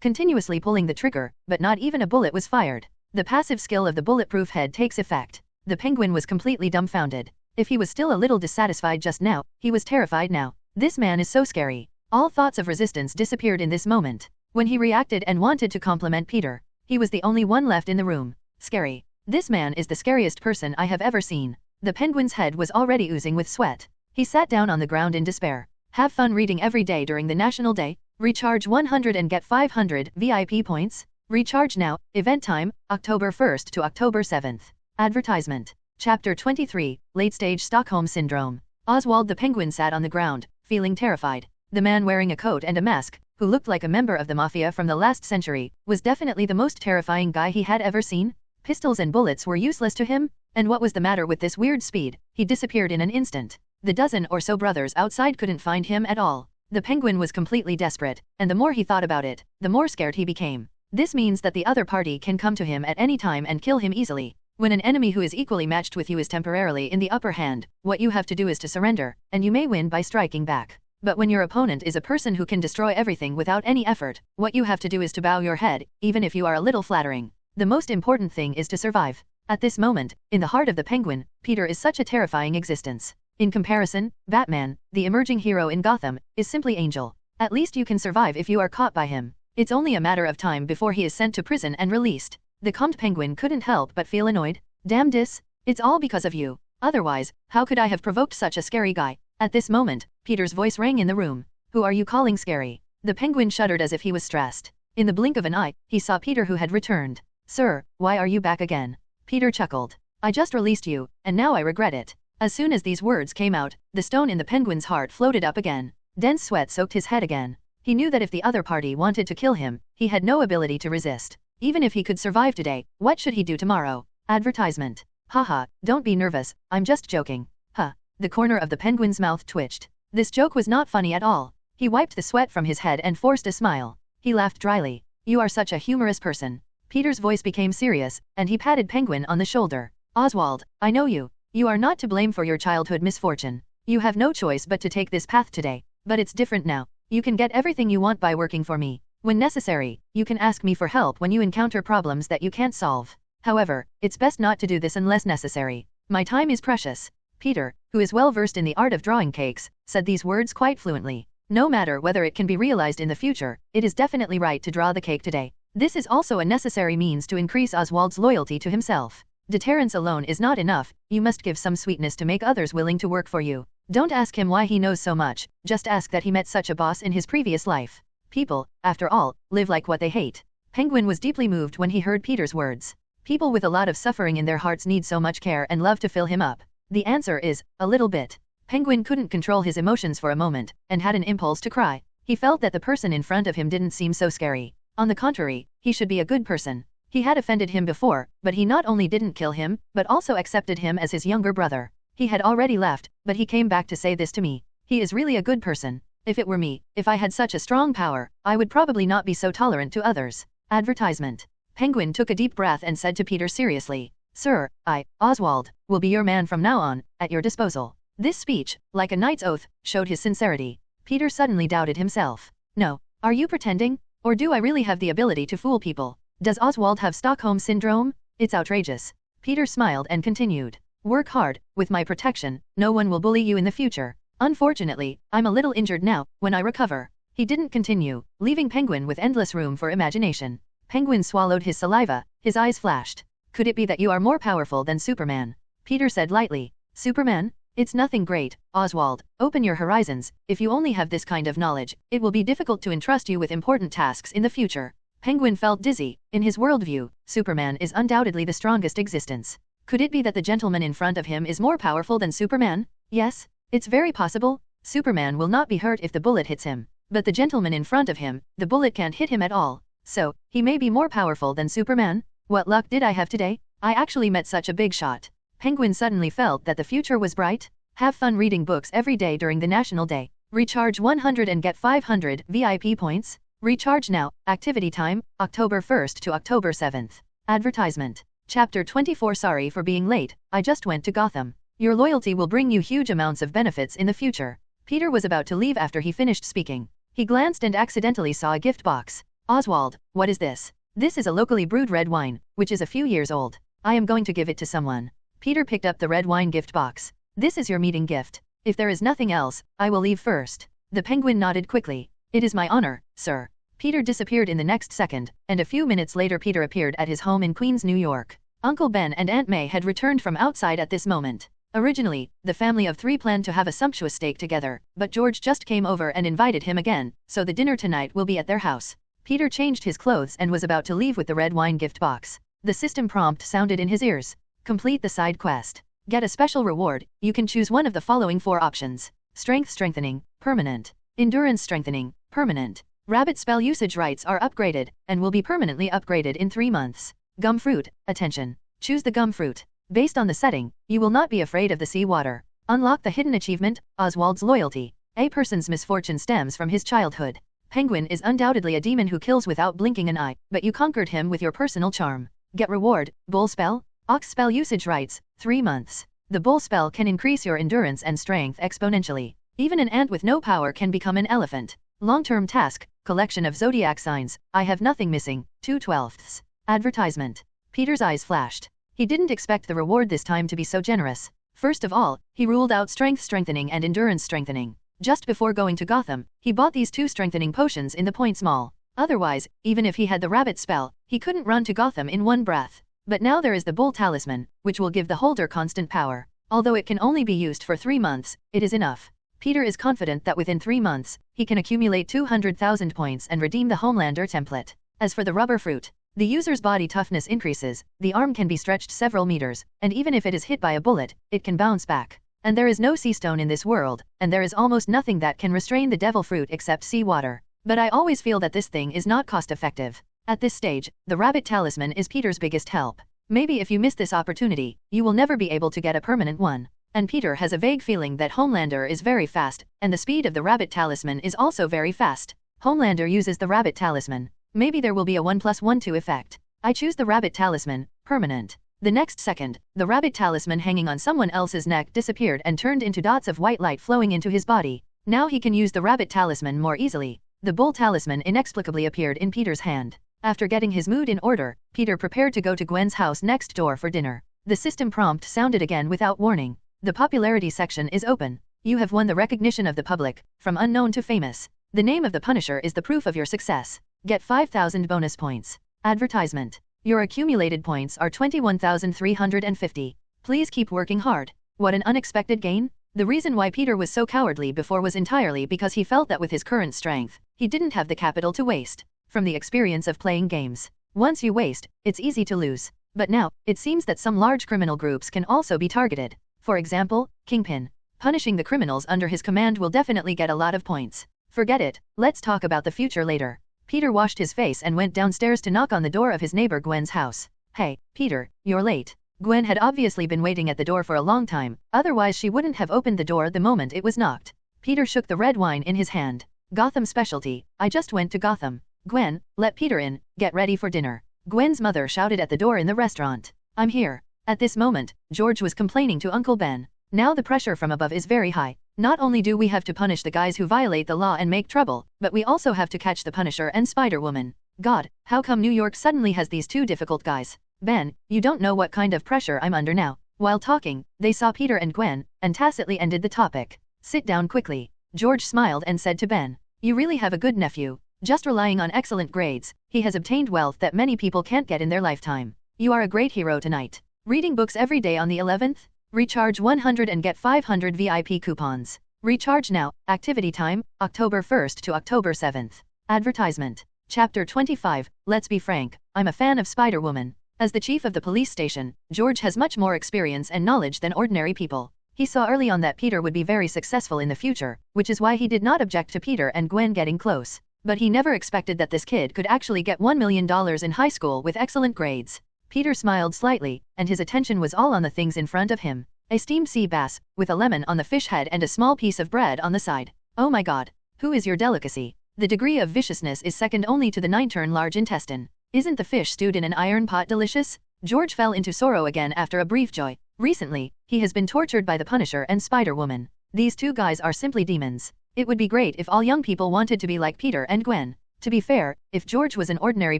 continuously pulling the trigger, but not even a bullet was fired. The passive skill of the bulletproof head takes effect. The Penguin was completely dumbfounded. If he was still a little dissatisfied just now, he was terrified now. This man is so scary. All thoughts of resistance disappeared in this moment. When he reacted and wanted to compliment Peter, he was the only one left in the room. Scary. This man is the scariest person I have ever seen. The Penguin's head was already oozing with sweat. He sat down on the ground in despair. Have fun reading every day during the National Day. Recharge 100 and get 500 VIP points. Recharge now. Event time, October 1st to October 7th. Advertisement. Chapter 23, Late-Stage Stockholm Syndrome. Oswald the Penguin sat on the ground, feeling terrified. The man wearing a coat and a mask, who looked like a member of the mafia from the last century, was definitely the most terrifying guy he had ever seen. Pistols and bullets were useless to him, and what was the matter with this weird speed? He disappeared in an instant. The dozen or so brothers outside couldn't find him at all. The Penguin was completely desperate, and the more he thought about it, the more scared he became. This means that the other party can come to him at any time and kill him easily. When an enemy who is equally matched with you is temporarily in the upper hand, what you have to do is to surrender, and you may win by striking back. But when your opponent is a person who can destroy everything without any effort, what you have to do is to bow your head, even if you are a little flattering. The most important thing is to survive. At this moment, in the heart of the Penguin, Peter is such a terrifying existence. In comparison, Batman, the emerging hero in Gotham, is simply Angel. At least you can survive if you are caught by him. It's only a matter of time before he is sent to prison and released. The calmed Penguin couldn't help but feel annoyed. Damn this, it's all because of you. Otherwise, how could I have provoked such a scary guy? At this moment, Peter's voice rang in the room. Who are you calling scary? The Penguin shuddered as if he was stressed. In the blink of an eye, he saw Peter who had returned. Sir, why are you back again? Peter chuckled. I just released you, and now I regret it. As soon as these words came out, the stone in the Penguin's heart floated up again. Dense sweat soaked his head again. He knew that if the other party wanted to kill him, he had no ability to resist. Even if he could survive today, what should he do tomorrow? Advertisement. Haha, don't be nervous, I'm just joking. Huh. The corner of the Penguin's mouth twitched. This joke was not funny at all. He wiped the sweat from his head and forced a smile. He laughed dryly. You are such a humorous person. Peter's voice became serious, and he patted Penguin on the shoulder. Oswald, I know you. You are not to blame for your childhood misfortune. You have no choice but to take this path today. But it's different now. You can get everything you want by working for me. When necessary, you can ask me for help when you encounter problems that you can't solve. However, it's best not to do this unless necessary. My time is precious. Peter, who is well versed in the art of drawing cakes, said these words quite fluently. No matter whether it can be realized in the future, it is definitely right to draw the cake today. This is also a necessary means to increase Oswald's loyalty to himself. Deterrence alone is not enough, you must give some sweetness to make others willing to work for you. Don't ask him why he knows so much, just ask that he met such a boss in his previous life. People, after all, live like what they hate. Penguin was deeply moved when he heard Peter's words. People with a lot of suffering in their hearts need so much care and love to fill him up. The answer is, a little bit. Penguin couldn't control his emotions for a moment, and had an impulse to cry. He felt that the person in front of him didn't seem so scary. On the contrary, he should be a good person. He had offended him before, but he not only didn't kill him, but also accepted him as his younger brother. He had already left, but he came back to say this to me. He is really a good person. If it were me, if I had such a strong power, I would probably not be so tolerant to others. Advertisement. Penguin took a deep breath and said to Peter seriously, Sir, I, Oswald, will be your man from now on, at your disposal. This speech, like a knight's oath, showed his sincerity. Peter suddenly doubted himself. No, are you pretending? Or do I really have the ability to fool people? Does Oswald have Stockholm Syndrome? It's outrageous. Peter smiled and continued. Work hard, with my protection, no one will bully you in the future. Unfortunately, I'm a little injured now, when I recover. He didn't continue, leaving Penguin with endless room for imagination. Penguin swallowed his saliva, his eyes flashed. Could it be that you are more powerful than Superman? Peter said lightly. Superman? It's nothing great, Oswald. Open your horizons. If you only have this kind of knowledge, it will be difficult to entrust you with important tasks in the future. Penguin felt dizzy. In his worldview, Superman is undoubtedly the strongest existence. Could it be that the gentleman in front of him is more powerful than Superman? Yes, it's very possible. Superman will not be hurt if the bullet hits him. But the gentleman in front of him, the bullet can't hit him at all. So, he may be more powerful than Superman? What luck did I have today? I actually met such a big shot. Penguin suddenly felt that the future was bright. Have fun reading books every day during the National Day. Recharge 100 and get 500 VIP points. Recharge now. Activity time, October 1st to October 7th. Advertisement. Chapter 24. Sorry for being late, I just went to Gotham. Your loyalty will bring you huge amounts of benefits in the future. Peter was about to leave after he finished speaking. He glanced and accidentally saw a gift box. Oswald, what is this? This is a locally brewed red wine, which is a few years old. I am going to give it to someone. Peter picked up the red wine gift box. This is your meeting gift. If there is nothing else, I will leave first. The Penguin nodded quickly. It is my honor, sir. Peter disappeared in the next second, and a few minutes later Peter appeared at his home in Queens, New York. Uncle Ben and Aunt May had returned from outside at this moment. Originally, the family of three planned to have a sumptuous steak together, but George just came over and invited him again, so the dinner tonight will be at their house. Peter changed his clothes and was about to leave with the red wine gift box. The system prompt sounded in his ears. Complete the side quest. Get a special reward. You can choose one of the following 4 options. Strength strengthening, permanent. Endurance strengthening, permanent. Rabbit spell usage rights are upgraded, and will be permanently upgraded in 3 months. Gum fruit, attention. Choose the gum fruit. Based on the setting, you will not be afraid of the sea water. Unlock the hidden achievement, Oswald's loyalty. A person's misfortune stems from his childhood. Penguin is undoubtedly a demon who kills without blinking an eye, but you conquered him with your personal charm. Get reward, bull spell. Ox spell usage rights, 3 months. The bull spell can increase your endurance and strength exponentially. Even an ant with no power can become an elephant. Long-term task, collection of zodiac signs. I have nothing missing, 2/12. Advertisement. Peter's eyes flashed. He didn't expect the reward this time to be so generous. First of all, he ruled out strength strengthening and endurance strengthening. Just before going to Gotham, he bought these 2 strengthening potions in the Points Mall. Otherwise, even if he had the rabbit spell, he couldn't run to Gotham in one breath. But now there is the bull talisman, which will give the holder constant power. Although it can only be used for 3 months, it is enough. Peter is confident that within 3 months, he can accumulate 200,000 points and redeem the Homelander template. As for the rubber fruit, the user's body toughness increases, the arm can be stretched several meters, and even if it is hit by a bullet, it can bounce back. And there is no sea stone in this world, and there is almost nothing that can restrain the devil fruit except seawater. But I always feel that this thing is not cost effective. At this stage, the rabbit talisman is Peter's biggest help. Maybe if you miss this opportunity, you will never be able to get a permanent one. And Peter has a vague feeling that Homelander is very fast, and the speed of the rabbit talisman is also very fast. Homelander uses the rabbit talisman. Maybe there will be a 1+1 2 effect. I choose the rabbit talisman, permanent. The next second, the rabbit talisman hanging on someone else's neck disappeared and turned into dots of white light flowing into his body. Now he can use the rabbit talisman more easily. The bull talisman inexplicably appeared in Peter's hand. After getting his mood in order, Peter prepared to go to Gwen's house next door for dinner. The system prompt sounded again without warning. The popularity section is open. You have won the recognition of the public, from unknown to famous. The name of the Punisher is the proof of your success. Get 5,000 bonus points. Advertisement. Your accumulated points are 21,350. Please keep working hard. What an unexpected gain? The reason why Peter was so cowardly before was entirely because he felt that with his current strength, he didn't have the capital to waste. From the experience of playing games, once you waste, it's easy to lose. But now, it seems that some large criminal groups can also be targeted. For example, Kingpin. Punishing the criminals under his command will definitely get a lot of points. Forget it, let's talk about the future later. Peter washed his face and went downstairs to knock on the door of his neighbor Gwen's house. Hey, Peter, you're late. Gwen had obviously been waiting at the door for a long time, otherwise she wouldn't have opened the door the moment it was knocked. Peter shook the red wine in his hand. Gotham specialty, I just went to Gotham. Gwen, let Peter in, get ready for dinner. Gwen's mother shouted at the door in the restaurant. I'm here. At this moment, George was complaining to Uncle Ben. Now the pressure from above is very high. Not only do we have to punish the guys who violate the law and make trouble, but we also have to catch the Punisher and Spider-Woman. God, how come New York suddenly has these two difficult guys? Ben, you don't know what kind of pressure I'm under now. While talking, they saw Peter and Gwen, and tacitly ended the topic. Sit down quickly. George smiled and said to Ben, you really have a good nephew. Just relying on excellent grades, he has obtained wealth that many people can't get in their lifetime. You are a great hero tonight. Reading books every day on the 11th? Recharge 100 and get 500 VIP coupons. Recharge now. Activity time, October 1st to October 7th. Advertisement. Chapter 25, Let's be frank, I'm a fan of Spider-Woman. As the chief of the police station, George has much more experience and knowledge than ordinary people. He saw early on that Peter would be very successful in the future, which is why he did not object to Peter and Gwen getting close. But he never expected that this kid could actually get $1 million in high school with excellent grades. Peter smiled slightly, and his attention was all on the things in front of him. A steamed sea bass, with a lemon on the fish head and a small piece of bread on the side. Oh my god. Who is your delicacy? The degree of viciousness is second only to the 9-turn large intestine. Isn't the fish stewed in an iron pot delicious? George fell into sorrow again after a brief joy. Recently, he has been tortured by the Punisher and Spider-Woman. These two guys are simply demons. It would be great if all young people wanted to be like Peter and Gwen. To be fair, if George was an ordinary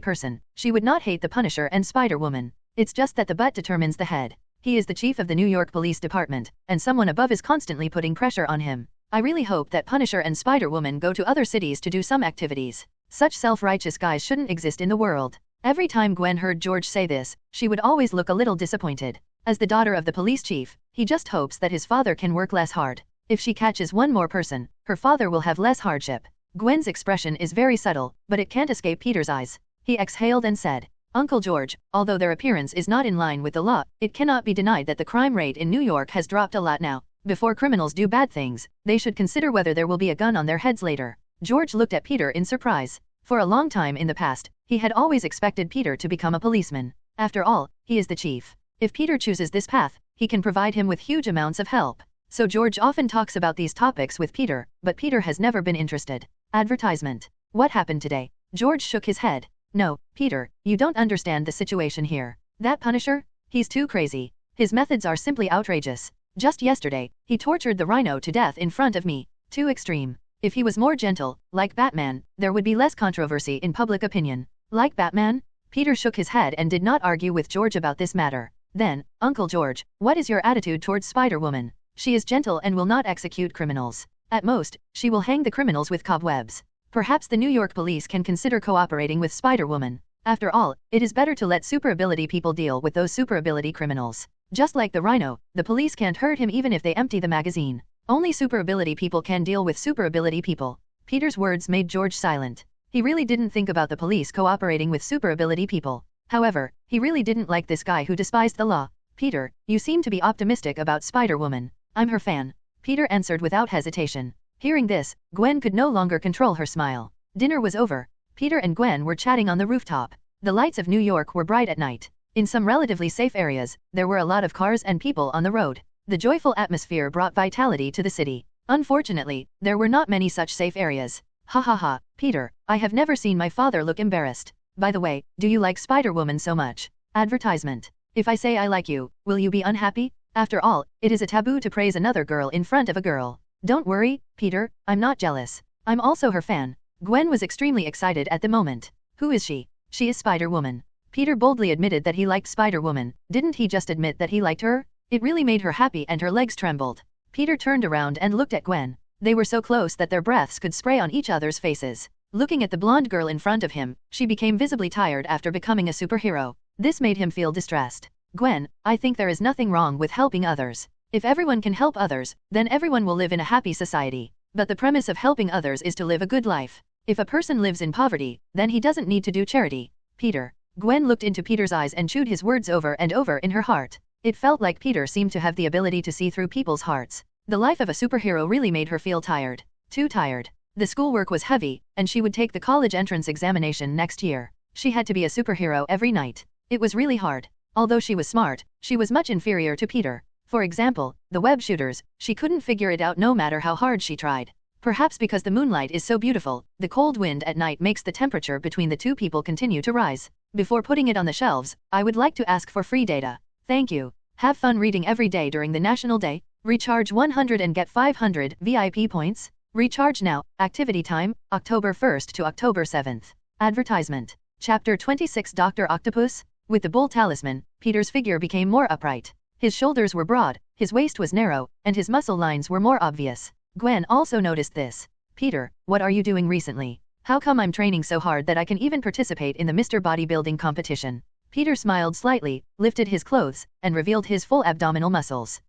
person, she would not hate the Punisher and Spider-Woman. It's just that the butt determines the head. He is the chief of the New York Police Department, and someone above is constantly putting pressure on him. I really hope that Punisher and Spider-Woman go to other cities to do some activities. Such self-righteous guys shouldn't exist in the world. Every time Gwen heard George say this, she would always look a little disappointed. As the daughter of the police chief, he just hopes that his father can work less hard. If she catches one more person, her father will have less hardship. Gwen's expression is very subtle, but it can't escape Peter's eyes. He exhaled and said, Uncle George, although their appearance is not in line with the law, it cannot be denied that the crime rate in New York has dropped a lot now. Before criminals do bad things, they should consider whether there will be a gun on their heads later. George looked at Peter in surprise. For a long time in the past, he had always expected Peter to become a policeman. After all, he is the chief. If Peter chooses this path, he can provide him with huge amounts of help. So George often talks about these topics with Peter, but Peter has never been interested. Advertisement. What happened today? George shook his head. No, Peter, you don't understand the situation here. That Punisher? He's too crazy. His methods are simply outrageous. Just yesterday, he tortured the Rhino to death in front of me. Too extreme. If he was more gentle, like Batman, there would be less controversy in public opinion. Like Batman? Peter shook his head and did not argue with George about this matter. Then, Uncle George, what is your attitude towards Spider-Woman? She is gentle and will not execute criminals. At most, she will hang the criminals with cobwebs. Perhaps the New York police can consider cooperating with Spider-Woman. After all, it is better to let super-ability people deal with those super-ability criminals. Just like the Rhino, the police can't hurt him even if they empty the magazine. Only super-ability people can deal with super-ability people. Peter's words made George silent. He really didn't think about the police cooperating with super-ability people. However, he really didn't like this guy who despised the law. Peter, you seem to be optimistic about Spider-Woman. I'm her fan. Peter answered without hesitation. Hearing this, Gwen could no longer control her smile. Dinner was over. Peter and Gwen were chatting on the rooftop. The lights of New York were bright at night. In some relatively safe areas, there were a lot of cars and people on the road. The joyful atmosphere brought vitality to the city. Unfortunately, there were not many such safe areas. Ha ha ha, Peter, I have never seen my father look embarrassed. By the way, do you like Spider-Woman so much? Advertisement. If I say I like you, will you be unhappy? After all, it is a taboo to praise another girl in front of a girl. Don't worry, Peter, I'm not jealous. I'm also her fan. Gwen was extremely excited at the moment. Who is she? She is Spider-Woman. Peter boldly admitted that he liked Spider-Woman. Didn't he just admit that he liked her? It really made her happy and her legs trembled. Peter turned around and looked at Gwen. They were so close that their breaths could spray on each other's faces. Looking at the blonde girl in front of him, she became visibly tired after becoming a superhero. This made him feel distressed. Gwen, I think there is nothing wrong with helping others. If everyone can help others, then everyone will live in a happy society. But the premise of helping others is to live a good life. If a person lives in poverty, then he doesn't need to do charity. Peter. Gwen looked into Peter's eyes and chewed his words over and over in her heart. It felt like Peter seemed to have the ability to see through people's hearts. The life of a superhero really made her feel tired. Too tired. The schoolwork was heavy, and she would take the college entrance examination next year. She had to be a superhero every night. It was really hard. Although she was smart, she was much inferior to Peter. For example, the web shooters, she couldn't figure it out no matter how hard she tried. Perhaps because the moonlight is so beautiful, the cold wind at night makes the temperature between the two people continue to rise. Before putting it on the shelves, I would like to ask for free data. Thank you. Have fun reading every day during the National Day. Recharge 100 and get 500 VIP points. Recharge now. Activity time, October 1st to October 7th. Advertisement. Chapter 26 Dr. Octopus. With the bull talisman, Peter's figure became more upright. His shoulders were broad, his waist was narrow, and his muscle lines were more obvious. Gwen also noticed this. Peter, what are you doing recently? How come I'm training so hard that I can even participate in the Mr. Bodybuilding competition? Peter smiled slightly, lifted his clothes, and revealed his full abdominal muscles.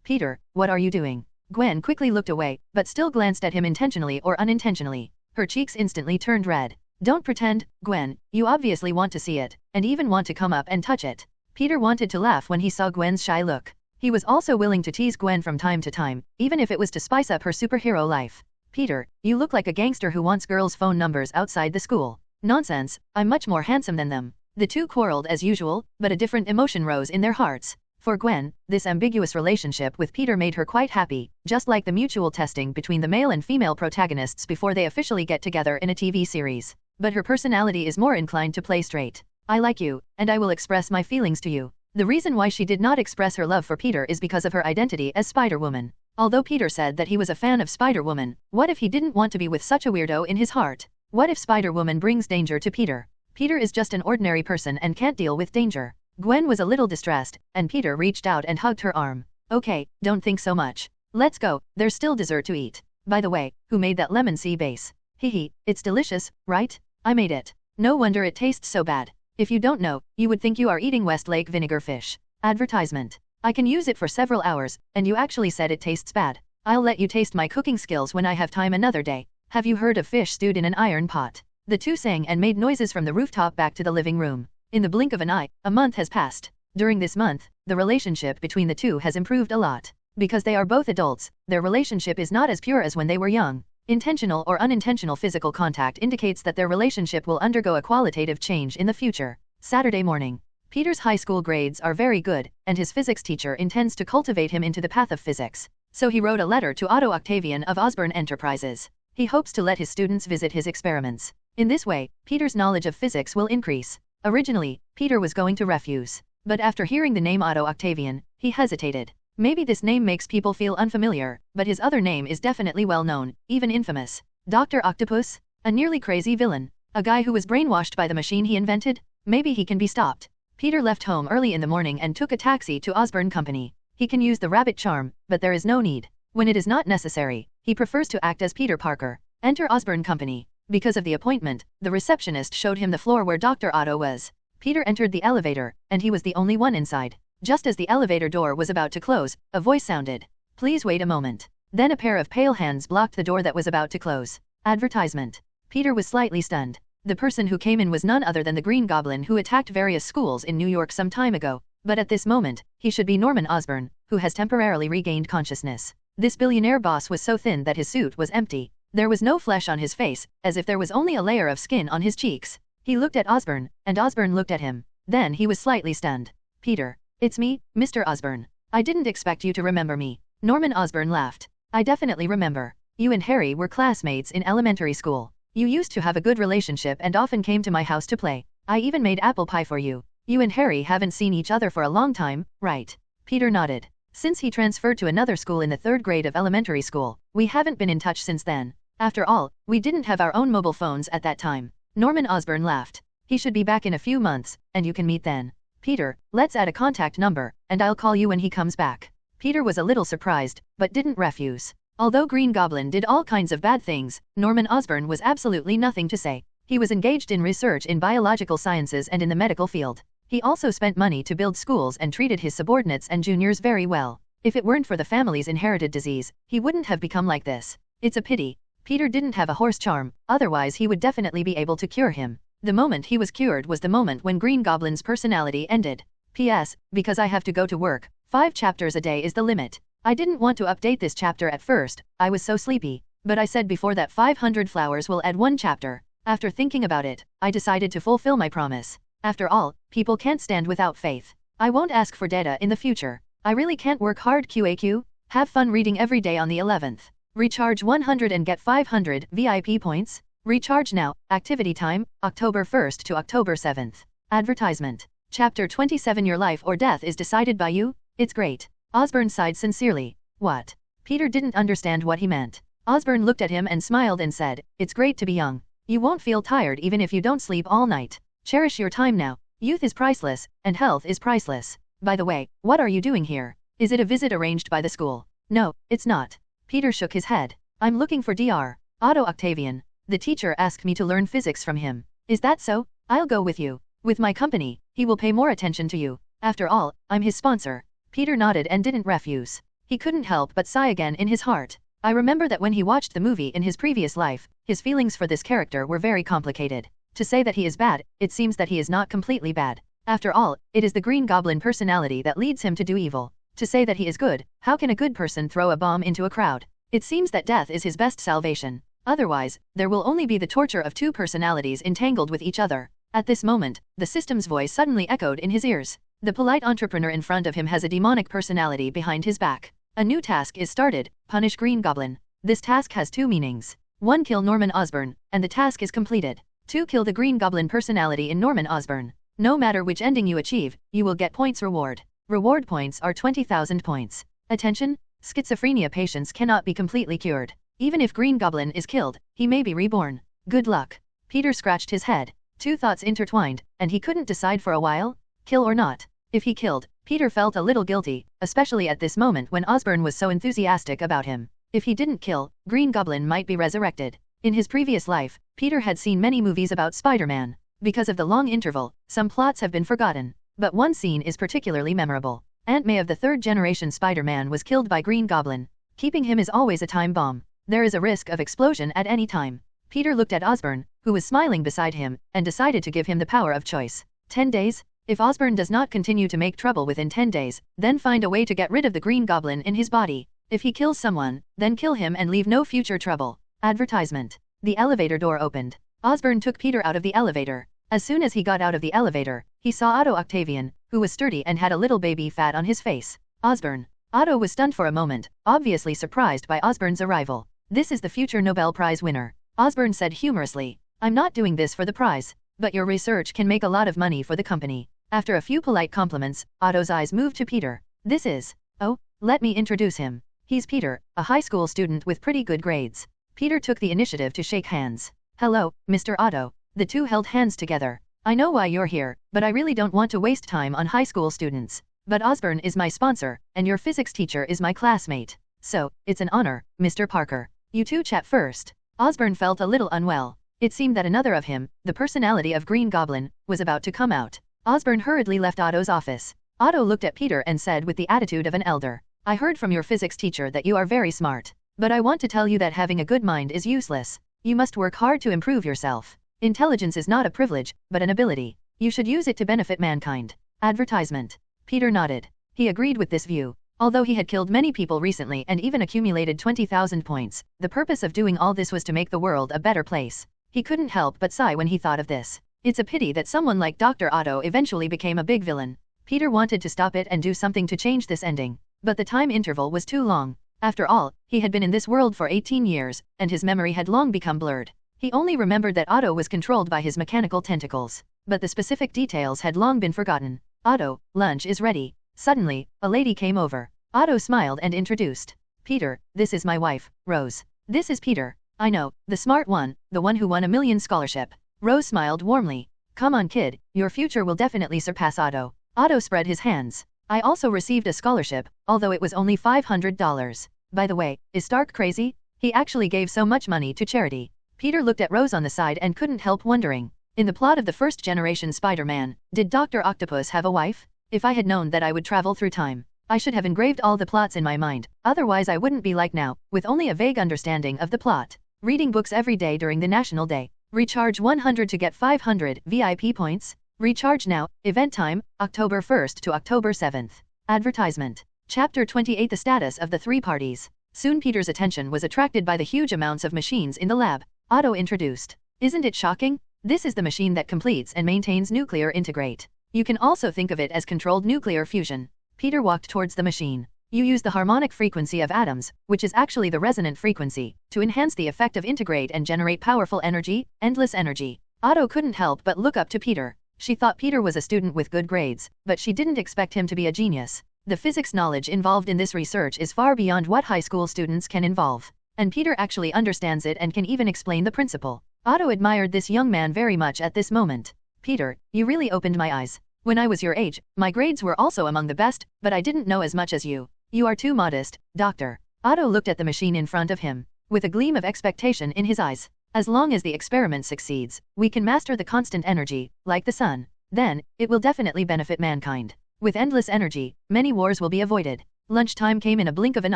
Peter, what are you doing? Gwen quickly looked away, but still glanced at him intentionally or unintentionally. Her cheeks instantly turned red. Don't pretend, Gwen, you obviously want to see it, and even want to come up and touch it. Peter wanted to laugh when he saw Gwen's shy look. He was also willing to tease Gwen from time to time, even if it was to spice up her superhero life. Peter, you look like a gangster who wants girls' phone numbers outside the school. Nonsense, I'm much more handsome than them. The two quarreled as usual, but a different emotion rose in their hearts. For Gwen, this ambiguous relationship with Peter made her quite happy, just like the mutual testing between the male and female protagonists before they officially get together in a TV series. But her personality is more inclined to play straight. I like you, and I will express my feelings to you. The reason why she did not express her love for Peter is because of her identity as Spider-Woman. Although Peter said that he was a fan of Spider-Woman, what if he didn't want to be with such a weirdo in his heart? What if Spider-Woman brings danger to Peter? Peter is just an ordinary person and can't deal with danger. Gwen was a little distressed, and Peter reached out and hugged her arm. Okay, don't think so much. Let's go, there's still dessert to eat. By the way, who made that lemon sea base? Hehe, it's delicious, right? I made it. No wonder it tastes so bad. If you don't know, you would think you are eating Westlake vinegar fish. Advertisement. I can use it for several hours, and you actually said it tastes bad. I'll let you taste my cooking skills when I have time another day. Have you heard of fish stewed in an iron pot? The two sang and made noises from the rooftop back to the living room. In the blink of an eye, a month has passed. During this month, the relationship between the two has improved a lot. Because they are both adults, their relationship is not as pure as when they were young. Intentional or unintentional physical contact indicates that their relationship will undergo a qualitative change in the future. Saturday morning. Peter's high school grades are very good, and his physics teacher intends to cultivate him into the path of physics. So he wrote a letter to Otto Octavian of Osborne Enterprises. He hopes to let his students visit his experiments. In this way, Peter's knowledge of physics will increase. Originally, Peter was going to refuse. But after hearing the name Otto Octavian, he hesitated. Maybe this name makes people feel unfamiliar, but his other name is definitely well known, even infamous. Dr. Octopus? A nearly crazy villain. A guy who was brainwashed by the machine he invented? Maybe he can be stopped. Peter left home early in the morning and took a taxi to Osborne Company. He can use the rabbit charm, but there is no need. When it is not necessary, he prefers to act as Peter Parker. Enter Osborne Company. Because of the appointment, the receptionist showed him the floor where Dr. Otto was. Peter entered the elevator, and he was the only one inside. Just as the elevator door was about to close, a voice sounded. Please wait a moment. Then a pair of pale hands blocked the door that was about to close. Advertisement. Peter was slightly stunned. The person who came in was none other than the Green Goblin who attacked various schools in New York some time ago. But at this moment, he should be Norman Osborn, who has temporarily regained consciousness. This billionaire boss was so thin that his suit was empty. There was no flesh on his face, as if there was only a layer of skin on his cheeks. He looked at Osborne, and Osborne looked at him. Then he was slightly stunned. Peter. It's me, Mr. Osborne. I didn't expect you to remember me. Norman Osborne laughed. I definitely remember. You and Harry were classmates in elementary school. You used to have a good relationship and often came to my house to play. I even made apple pie for you. You and Harry haven't seen each other for a long time, right? Peter nodded. Since he transferred to another school in the 3rd grade of elementary school, we haven't been in touch since then. After all, we didn't have our own mobile phones at that time. Norman Osborne laughed. He should be back in a few months, and you can meet then. Peter, let's add a contact number, and I'll call you when he comes back. Peter was a little surprised, but didn't refuse. Although Green Goblin did all kinds of bad things, Norman Osborne was absolutely nothing to say. He was engaged in research in biological sciences and in the medical field. He also spent money to build schools and treated his subordinates and juniors very well. If it weren't for the family's inherited disease, he wouldn't have become like this. It's a pity. Peter didn't have a horse charm, otherwise he would definitely be able to cure him. The moment he was cured was the moment when Green Goblin's personality ended. P.S. Because I have to go to work, 5 chapters a day is the limit. I didn't want to update this chapter at first, I was so sleepy, but I said before that 500 flowers will add 1 chapter. After thinking about it, I decided to fulfill my promise. After all, people can't stand without faith. I won't ask for data in the future. I really can't work hard QAQ. Have fun reading every day on the 11th. Recharge 100 and get 500 VIP points. Recharge now. Activity time, October 1st to October 7th. Advertisement. Chapter 27 Your life or death is decided by you? It's great. Osborne sighed sincerely. What? Peter didn't understand what he meant. Osborne looked at him and smiled and said, It's great to be young. You won't feel tired even if you don't sleep all night. Cherish your time now. Youth is priceless, and health is priceless. By the way, what are you doing here? Is it a visit arranged by the school? No, it's not. Peter shook his head. I'm looking for Dr. Otto Octavian. The teacher asked me to learn physics from him. Is that so? I'll go with you. With my company, he will pay more attention to you. After all, I'm his sponsor. Peter nodded and didn't refuse. He couldn't help but sigh again in his heart. I remember that when he watched the movie in his previous life, his feelings for this character were very complicated. To say that he is bad, it seems that he is not completely bad. After all, it is the Green Goblin personality that leads him to do evil. To say that he is good, how can a good person throw a bomb into a crowd? It seems that death is his best salvation. Otherwise, there will only be the torture of 2 personalities entangled with each other. At this moment, the system's voice suddenly echoed in his ears. The polite entrepreneur in front of him has a demonic personality behind his back. A new task is started, punish Green Goblin. This task has 2 meanings. 1. Kill Norman Osborne, and the task is completed. 2. Kill the Green Goblin personality in Norman Osborne. No matter which ending you achieve, you will get points reward. Reward points are 20,000 points. Attention! Schizophrenia patients cannot be completely cured. Even if Green Goblin is killed, he may be reborn. Good luck. Peter scratched his head. 2 thoughts intertwined, and he couldn't decide for a while. Kill or not. If he killed, Peter felt a little guilty, especially at this moment when Osborne was so enthusiastic about him. If he didn't kill, Green Goblin might be resurrected. In his previous life, Peter had seen many movies about Spider-Man. Because of the long interval, some plots have been forgotten. But one scene is particularly memorable. Aunt May of the 3rd generation Spider-Man was killed by Green Goblin. Keeping him is always a time bomb. There is a risk of explosion at any time. Peter looked at Osborne, who was smiling beside him, and decided to give him the power of choice. 10 days? If Osborne does not continue to make trouble within 10 days, then find a way to get rid of the Green Goblin in his body. If he kills someone, then kill him and leave no future trouble. Advertisement. The elevator door opened. Osborne took Peter out of the elevator. As soon as he got out of the elevator, he saw Otto Octavian, who was sturdy and had a little baby fat on his face. Osborne. Otto was stunned for a moment, obviously surprised by Osborne's arrival. This is the future Nobel Prize winner. Osborne said humorously. I'm not doing this for the prize, but your research can make a lot of money for the company. After a few polite compliments, Otto's eyes moved to Peter. This is... Oh, let me introduce him. He's Peter, a high school student with pretty good grades. Peter took the initiative to shake hands. Hello, Mr. Otto. The two held hands together. I know why you're here, but I really don't want to waste time on high school students. But Osborne is my sponsor, and your physics teacher is my classmate. So, it's an honor, Mr. Parker. You two chat first. Osborne felt a little unwell. It seemed that another of him, the personality of Green Goblin, was about to come out. Osborne hurriedly left Otto's office. Otto looked at Peter and said with the attitude of an elder, I heard from your physics teacher that you are very smart. But I want to tell you that having a good mind is useless. You must work hard to improve yourself. Intelligence is not a privilege, but an ability. You should use it to benefit mankind. Advertisement. Peter nodded. He agreed with this view. Although he had killed many people recently and even accumulated 20,000 points, the purpose of doing all this was to make the world a better place. He couldn't help but sigh when he thought of this. It's a pity that someone like Dr. Otto eventually became a big villain. Peter wanted to stop it and do something to change this ending. But the time interval was too long. After all, he had been in this world for 18 years, and his memory had long become blurred. He only remembered that Otto was controlled by his mechanical tentacles, but the specific details had long been forgotten. Otto, lunch is ready. Suddenly, a lady came over. Otto smiled and introduced. Peter, this is my wife, Rose. This is Peter. I know, the smart one, the one who won $1 million scholarship. Rose smiled warmly. Come on kid, your future will definitely surpass Otto. Otto spread his hands. I also received a scholarship, although it was only $500. By the way, is Stark crazy? He actually gave so much money to charity. Peter looked at Rose on the side and couldn't help wondering. In the plot of the first-generation Spider-Man, did Dr. Octopus have a wife? If I had known that I would travel through time, I should have engraved all the plots in my mind, otherwise I wouldn't be like now, with only a vague understanding of the plot. Reading books every day during the National Day. Recharge 100 to get 500 VIP points. Recharge now. Event time, October 1st to October 7th. Advertisement. Chapter 28. The status of the three parties. Soon Peter's attention was attracted by the huge amounts of machines in the lab. Otto introduced. Isn't it shocking? This is the machine that completes and maintains nuclear integrate. You can also think of it as controlled nuclear fusion. Peter walked towards the machine. You use the harmonic frequency of atoms, which is actually the resonant frequency, to enhance the effect of integrate and generate powerful energy, endless energy. Otto couldn't help but look up to Peter. She thought Peter was a student with good grades, but she didn't expect him to be a genius. The physics knowledge involved in this research is far beyond what high school students can involve, and Peter actually understands it and can even explain the principle. Otto admired this young man very much at this moment. Peter, you really opened my eyes. When I was your age, my grades were also among the best, but I didn't know as much as you. You are too modest, Doctor. Otto looked at the machine in front of him, with a gleam of expectation in his eyes. As long as the experiment succeeds, we can master the constant energy, like the sun. Then, it will definitely benefit mankind. With endless energy, many wars will be avoided. Lunchtime came in a blink of an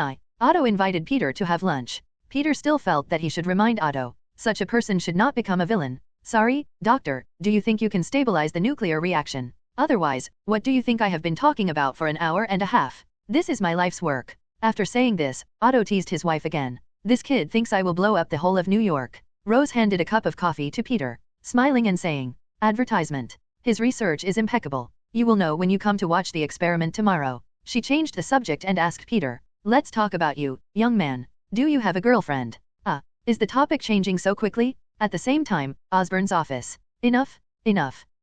eye. Otto invited Peter to have lunch. Peter still felt that he should remind Otto. Such a person should not become a villain. Sorry, Doctor, do you think you can stabilize the nuclear reaction? Otherwise, what do you think I have been talking about for an hour and a half? This is my life's work. After saying this, Otto teased his wife again. This kid thinks I will blow up the whole of New York. Rose handed a cup of coffee to Peter, smiling and saying, advertisement. His research is impeccable. You will know when you come to watch the experiment tomorrow. She changed the subject and asked Peter, let's talk about you, young man. Do you have a girlfriend? Is the topic changing so quickly? At the same time, Osborne's office. Enough.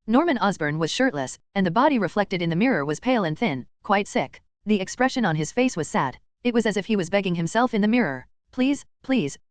Norman Osborne was shirtless, and the body reflected in the mirror was pale and thin, quite sick. The expression on his face was sad. It was as if he was begging himself in the mirror. Please,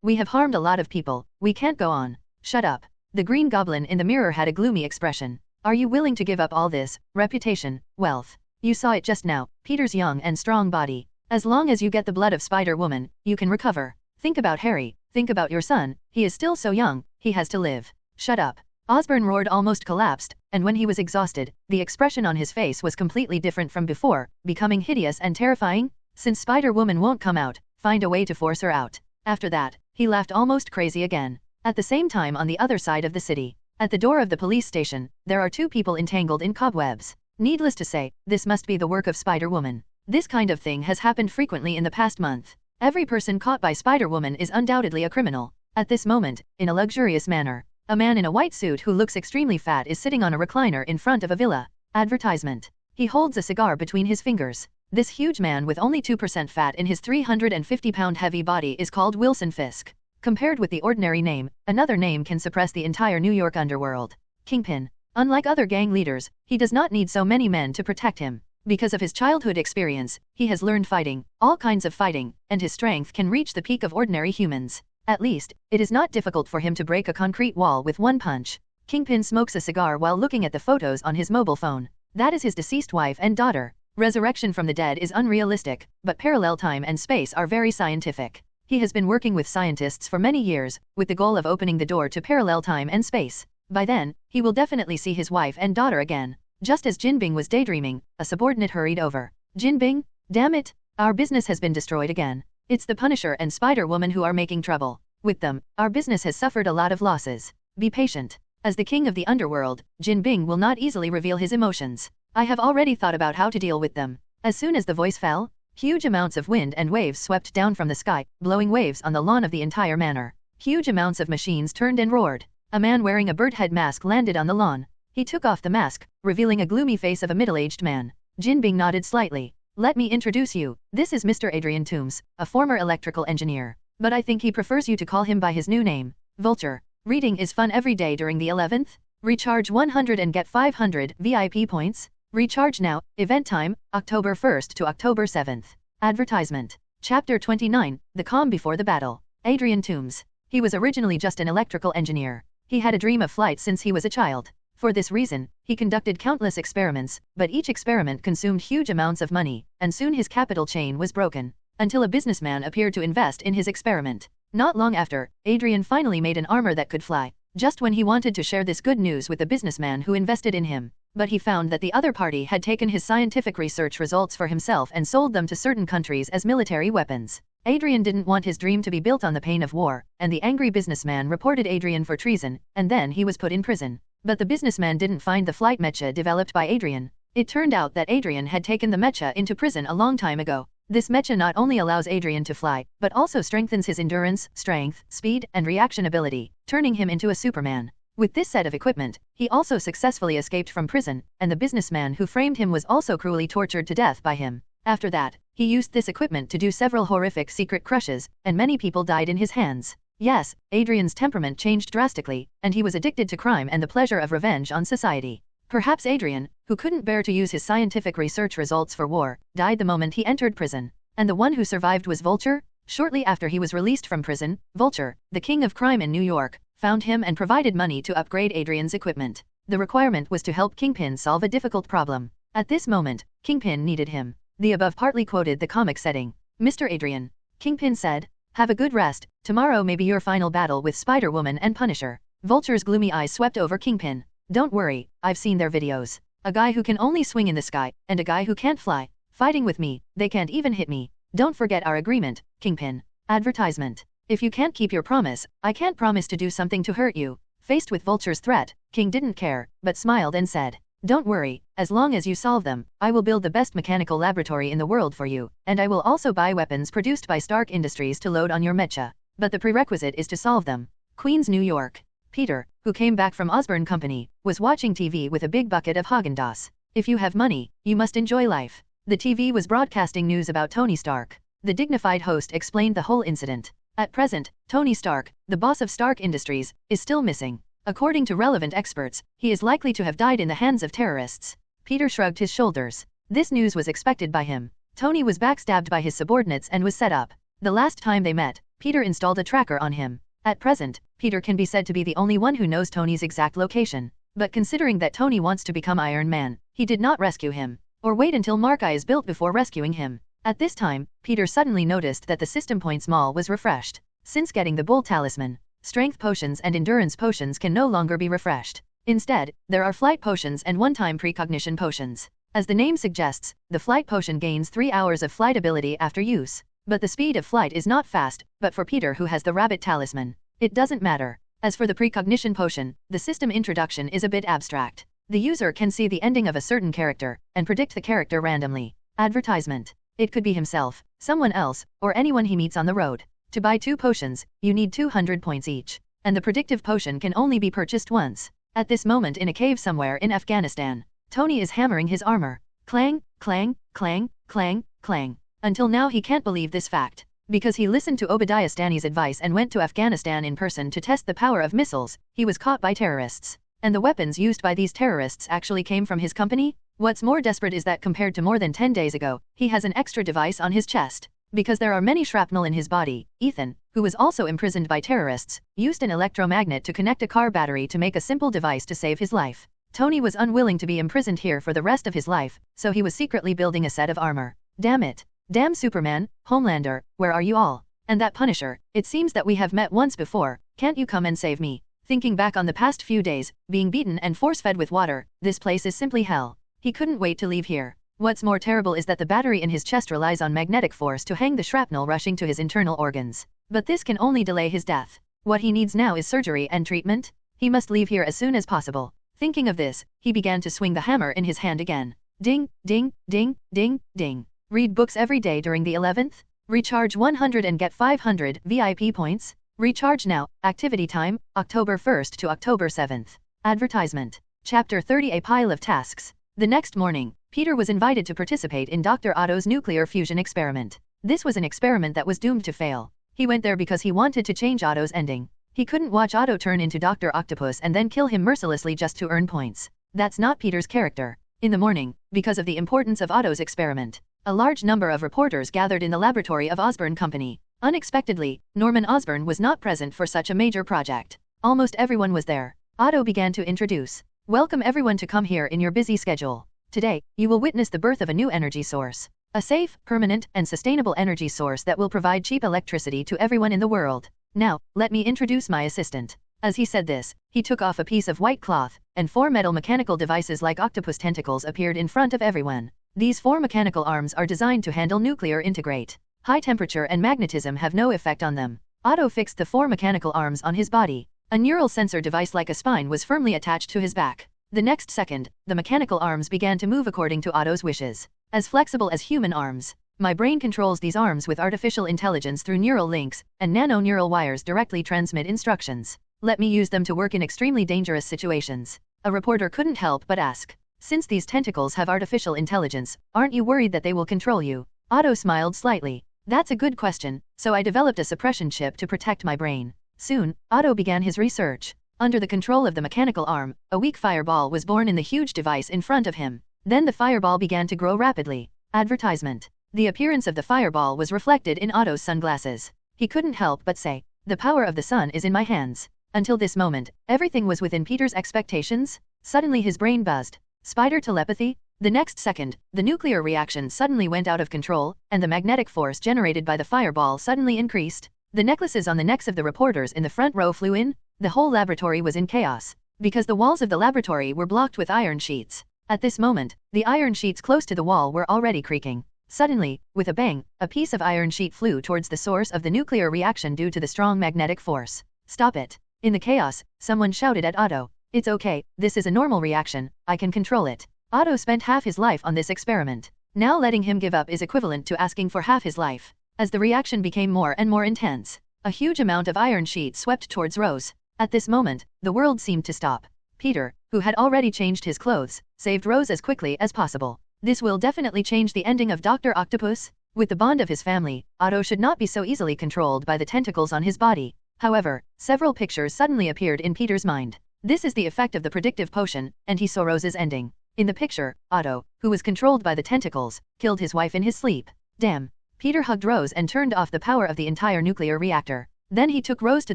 we have harmed a lot of people, we can't go on. Shut up. The green goblin in the mirror had a gloomy expression. Are you willing to give up all this, reputation, wealth? You saw it just now, Peter's young and strong body. As long as you get the blood of Spider-Woman, you can recover. Think about Harry, think about your son, he is still so young, he has to live. Shut up. Osborne roared, almost collapsed, and when he was exhausted, the expression on his face was completely different from before, becoming hideous and terrifying. Since Spider-Woman won't come out, find a way to force her out. After that, he laughed almost crazy again. At the same time, on the other side of the city, at the door of the police station, there are two people entangled in cobwebs. Needless to say, this must be the work of Spider-Woman. This kind of thing has happened frequently in the past month. Every person caught by Spider-Woman is undoubtedly a criminal. At this moment, in a luxurious manner, a man in a white suit who looks extremely fat is sitting on a recliner in front of a villa. Advertisement. He holds a cigar between his fingers. This huge man with only 2% fat in his 350-pound heavy body is called Wilson Fisk. Compared with the ordinary name, another name can suppress the entire New York underworld. Kingpin. Unlike other gang leaders, he does not need so many men to protect him. Because of his childhood experience, he has learned fighting, all kinds of fighting, and his strength can reach the peak of ordinary humans. At least, it is not difficult for him to break a concrete wall with one punch. Kingpin smokes a cigar while looking at the photos on his mobile phone. That is his deceased wife and daughter. Resurrection from the dead is unrealistic, but parallel time and space are very scientific. He has been working with scientists for many years, with the goal of opening the door to parallel time and space. By then, he will definitely see his wife and daughter again. Just as Jinbing was daydreaming, a subordinate hurried over. Jinbing? Damn it! Our business has been destroyed again. It's the Punisher and Spider-Woman who are making trouble. With them, our business has suffered a lot of losses. Be patient. As the king of the underworld, Jinbing will not easily reveal his emotions. I have already thought about how to deal with them. As soon as the voice fell, huge amounts of wind and waves swept down from the sky, blowing waves on the lawn of the entire manor. Huge amounts of machines turned and roared. A man wearing a bird head mask landed on the lawn. He took off the mask, revealing a gloomy face of a middle-aged man. Jinbing nodded slightly. Let me introduce you. This is Mr. Adrian Toombs, a former electrical engineer. But I think he prefers you to call him by his new name, Vulture. Reading is fun every day during the 11th. Recharge 100 and get 500 VIP points. Recharge now. Event time, October 1st to October 7th. Advertisement. Chapter 29, The Calm Before the Battle. Adrian Toombs. He was originally just an electrical engineer. He had a dream of flight since he was a child. For this reason, he conducted countless experiments, but each experiment consumed huge amounts of money, and soon his capital chain was broken. Until a businessman appeared to invest in his experiment. Not long after, Adrian finally made an armor that could fly. Just when he wanted to share this good news with the businessman who invested in him. But he found that the other party had taken his scientific research results for himself and sold them to certain countries as military weapons. Adrian didn't want his dream to be built on the pain of war, and the angry businessman reported Adrian for treason, and then he was put in prison. But the businessman didn't find the flight mecha developed by Adrian. It turned out that Adrian had taken the mecha into prison a long time ago. This mecha not only allows Adrian to fly, but also strengthens his endurance, strength, speed, and reaction ability, turning him into a Superman. With this set of equipment, he also successfully escaped from prison, and the businessman who framed him was also cruelly tortured to death by him. After that, he used this equipment to do several horrific secret crushes, and many people died in his hands. Yes, Adrian's temperament changed drastically, and he was addicted to crime and the pleasure of revenge on society. Perhaps Adrian, who couldn't bear to use his scientific research results for war, died the moment he entered prison. And the one who survived was Vulture. Shortly after he was released from prison, Vulture, the king of crime in New York, found him and provided money to upgrade Adrian's equipment. The requirement was to help Kingpin solve a difficult problem. At this moment, Kingpin needed him. The above partly quoted the comic setting. Mr. Adrian, Kingpin said, have a good rest, tomorrow may be your final battle with Spider-Woman and Punisher. Vulture's gloomy eyes swept over Kingpin. Don't worry, I've seen their videos. A guy who can only swing in the sky, and a guy who can't fly. Fighting with me, they can't even hit me. Don't forget our agreement, Kingpin. Advertisement. If you can't keep your promise, I can't promise to do something to hurt you. Faced with Vulture's threat, King didn't care, but smiled and said, don't worry, as long as you solve them, I will build the best mechanical laboratory in the world for you, and I will also buy weapons produced by Stark Industries to load on your mecha. But the prerequisite is to solve them. Queens, New York. Peter, who came back from Osborne Company, was watching TV with a big bucket of Haagen-Dazs. If you have money, you must enjoy life. The TV was broadcasting news about Tony Stark. The dignified host explained the whole incident. At present, Tony Stark, the boss of Stark Industries, is still missing. According to relevant experts, he is likely to have died in the hands of terrorists. Peter shrugged his shoulders. This news was expected by him. Tony was backstabbed by his subordinates and was set up. The last time they met, Peter installed a tracker on him. At present, Peter can be said to be the only one who knows Tony's exact location. But considering that Tony wants to become Iron Man, he did not rescue him. Or wait until Markai is built before rescuing him. At this time, Peter suddenly noticed that the System Points Mall was refreshed. Since getting the Bull Talisman, strength potions and endurance potions can no longer be refreshed. Instead, there are flight potions and one-time precognition potions. As the name suggests, the flight potion gains 3 hours of flight ability after use. But the speed of flight is not fast, but for Peter who has the Rabbit Talisman, it doesn't matter. As for the precognition potion, the system introduction is a bit abstract. The user can see the ending of a certain character, and predict the character randomly. Advertisement. It could be himself, someone else, or anyone he meets on the road. To buy 2 potions, you need 200 points each. And the predictive potion can only be purchased once. At this moment in a cave somewhere in Afghanistan, Tony is hammering his armor. Clang, clang, clang, clang, clang. Until now he can't believe this fact. Because he listened to Obadiah Stani's advice and went to Afghanistan in person to test the power of missiles, he was caught by terrorists. And the weapons used by these terrorists actually came from his company? What's more desperate is that compared to more than 10 days ago, he has an extra device on his chest. Because there are many shrapnel in his body, Ethan, who was also imprisoned by terrorists, used an electromagnet to connect a car battery to make a simple device to save his life. Tony was unwilling to be imprisoned here for the rest of his life, so he was secretly building a set of armor. Damn it. Damn Superman, Homelander, where are you all? And that Punisher, it seems that we have met once before, can't you come and save me? Thinking back on the past few days, being beaten and force-fed with water, this place is simply hell. He couldn't wait to leave here. What's more terrible is that the battery in his chest relies on magnetic force to hang the shrapnel rushing to his internal organs. But this can only delay his death. What he needs now is surgery and treatment. He must leave here as soon as possible. Thinking of this, he began to swing the hammer in his hand again. Ding, ding, ding, ding, ding. Read books every day during the 11th. Recharge 100 and get 500 VIP points. Recharge now. Activity time, October 1st to October 7th. Advertisement. Chapter 30 A Pile of Tasks. The next morning, Peter was invited to participate in Dr. Otto's nuclear fusion experiment. This was an experiment that was doomed to fail. He went there because he wanted to change Otto's ending. He couldn't watch Otto turn into Dr. Octopus and then kill him mercilessly just to earn points. That's not Peter's character. In the morning, because of the importance of Otto's experiment, a large number of reporters gathered in the laboratory of Osborne Company. Unexpectedly, Norman Osborne was not present for such a major project. Almost everyone was there. Otto began to introduce. Welcome everyone to come here in your busy schedule. Today, you will witness the birth of a new energy source. A safe, permanent, and sustainable energy source that will provide cheap electricity to everyone in the world. Now, let me introduce my assistant. As he said this, he took off a piece of white cloth, and 4 metal mechanical devices like octopus tentacles appeared in front of everyone. These 4 mechanical arms are designed to handle nuclear integrate. High temperature and magnetism have no effect on them. Otto fixed the 4 mechanical arms on his body. A neural sensor device like a spine was firmly attached to his back. The next second, the mechanical arms began to move according to Otto's wishes. As flexible as human arms. My brain controls these arms with artificial intelligence through neural links, and nano-neural wires directly transmit instructions. Let me use them to work in extremely dangerous situations. A reporter couldn't help but ask. Since these tentacles have artificial intelligence, aren't you worried that they will control you? Otto smiled slightly. That's a good question, so I developed a suppression chip to protect my brain. Soon, Otto began his research. Under the control of the mechanical arm, a weak fireball was born in the huge device in front of him. Then the fireball began to grow rapidly. Advertisement. The appearance of the fireball was reflected in Otto's sunglasses. He couldn't help but say, "The power of the sun is in my hands." Until this moment, everything was within Peter's expectations. Suddenly his brain buzzed. Spider telepathy? The next second, the nuclear reaction suddenly went out of control, and the magnetic force generated by the fireball suddenly increased. The necklaces on the necks of the reporters in the front row flew in. The whole laboratory was in chaos, because the walls of the laboratory were blocked with iron sheets. At this moment, the iron sheets close to the wall were already creaking. Suddenly, with a bang, a piece of iron sheet flew towards the source of the nuclear reaction due to the strong magnetic force. Stop it. In the chaos, someone shouted at Otto. It's okay, this is a normal reaction, I can control it. Otto spent half his life on this experiment. Now letting him give up is equivalent to asking for half his life. As the reaction became more and more intense, a huge amount of iron sheet swept towards Rose. At this moment, the world seemed to stop. Peter, who had already changed his clothes, saved Rose as quickly as possible. This will definitely change the ending of Dr. Octopus. With the bond of his family, Otto should not be so easily controlled by the tentacles on his body. However, several pictures suddenly appeared in Peter's mind. This is the effect of the predictive potion, and he saw Rose's ending. In the picture, Otto, who was controlled by the tentacles, killed his wife in his sleep. Damn. Peter hugged Rose and turned off the power of the entire nuclear reactor. Then he took Rose to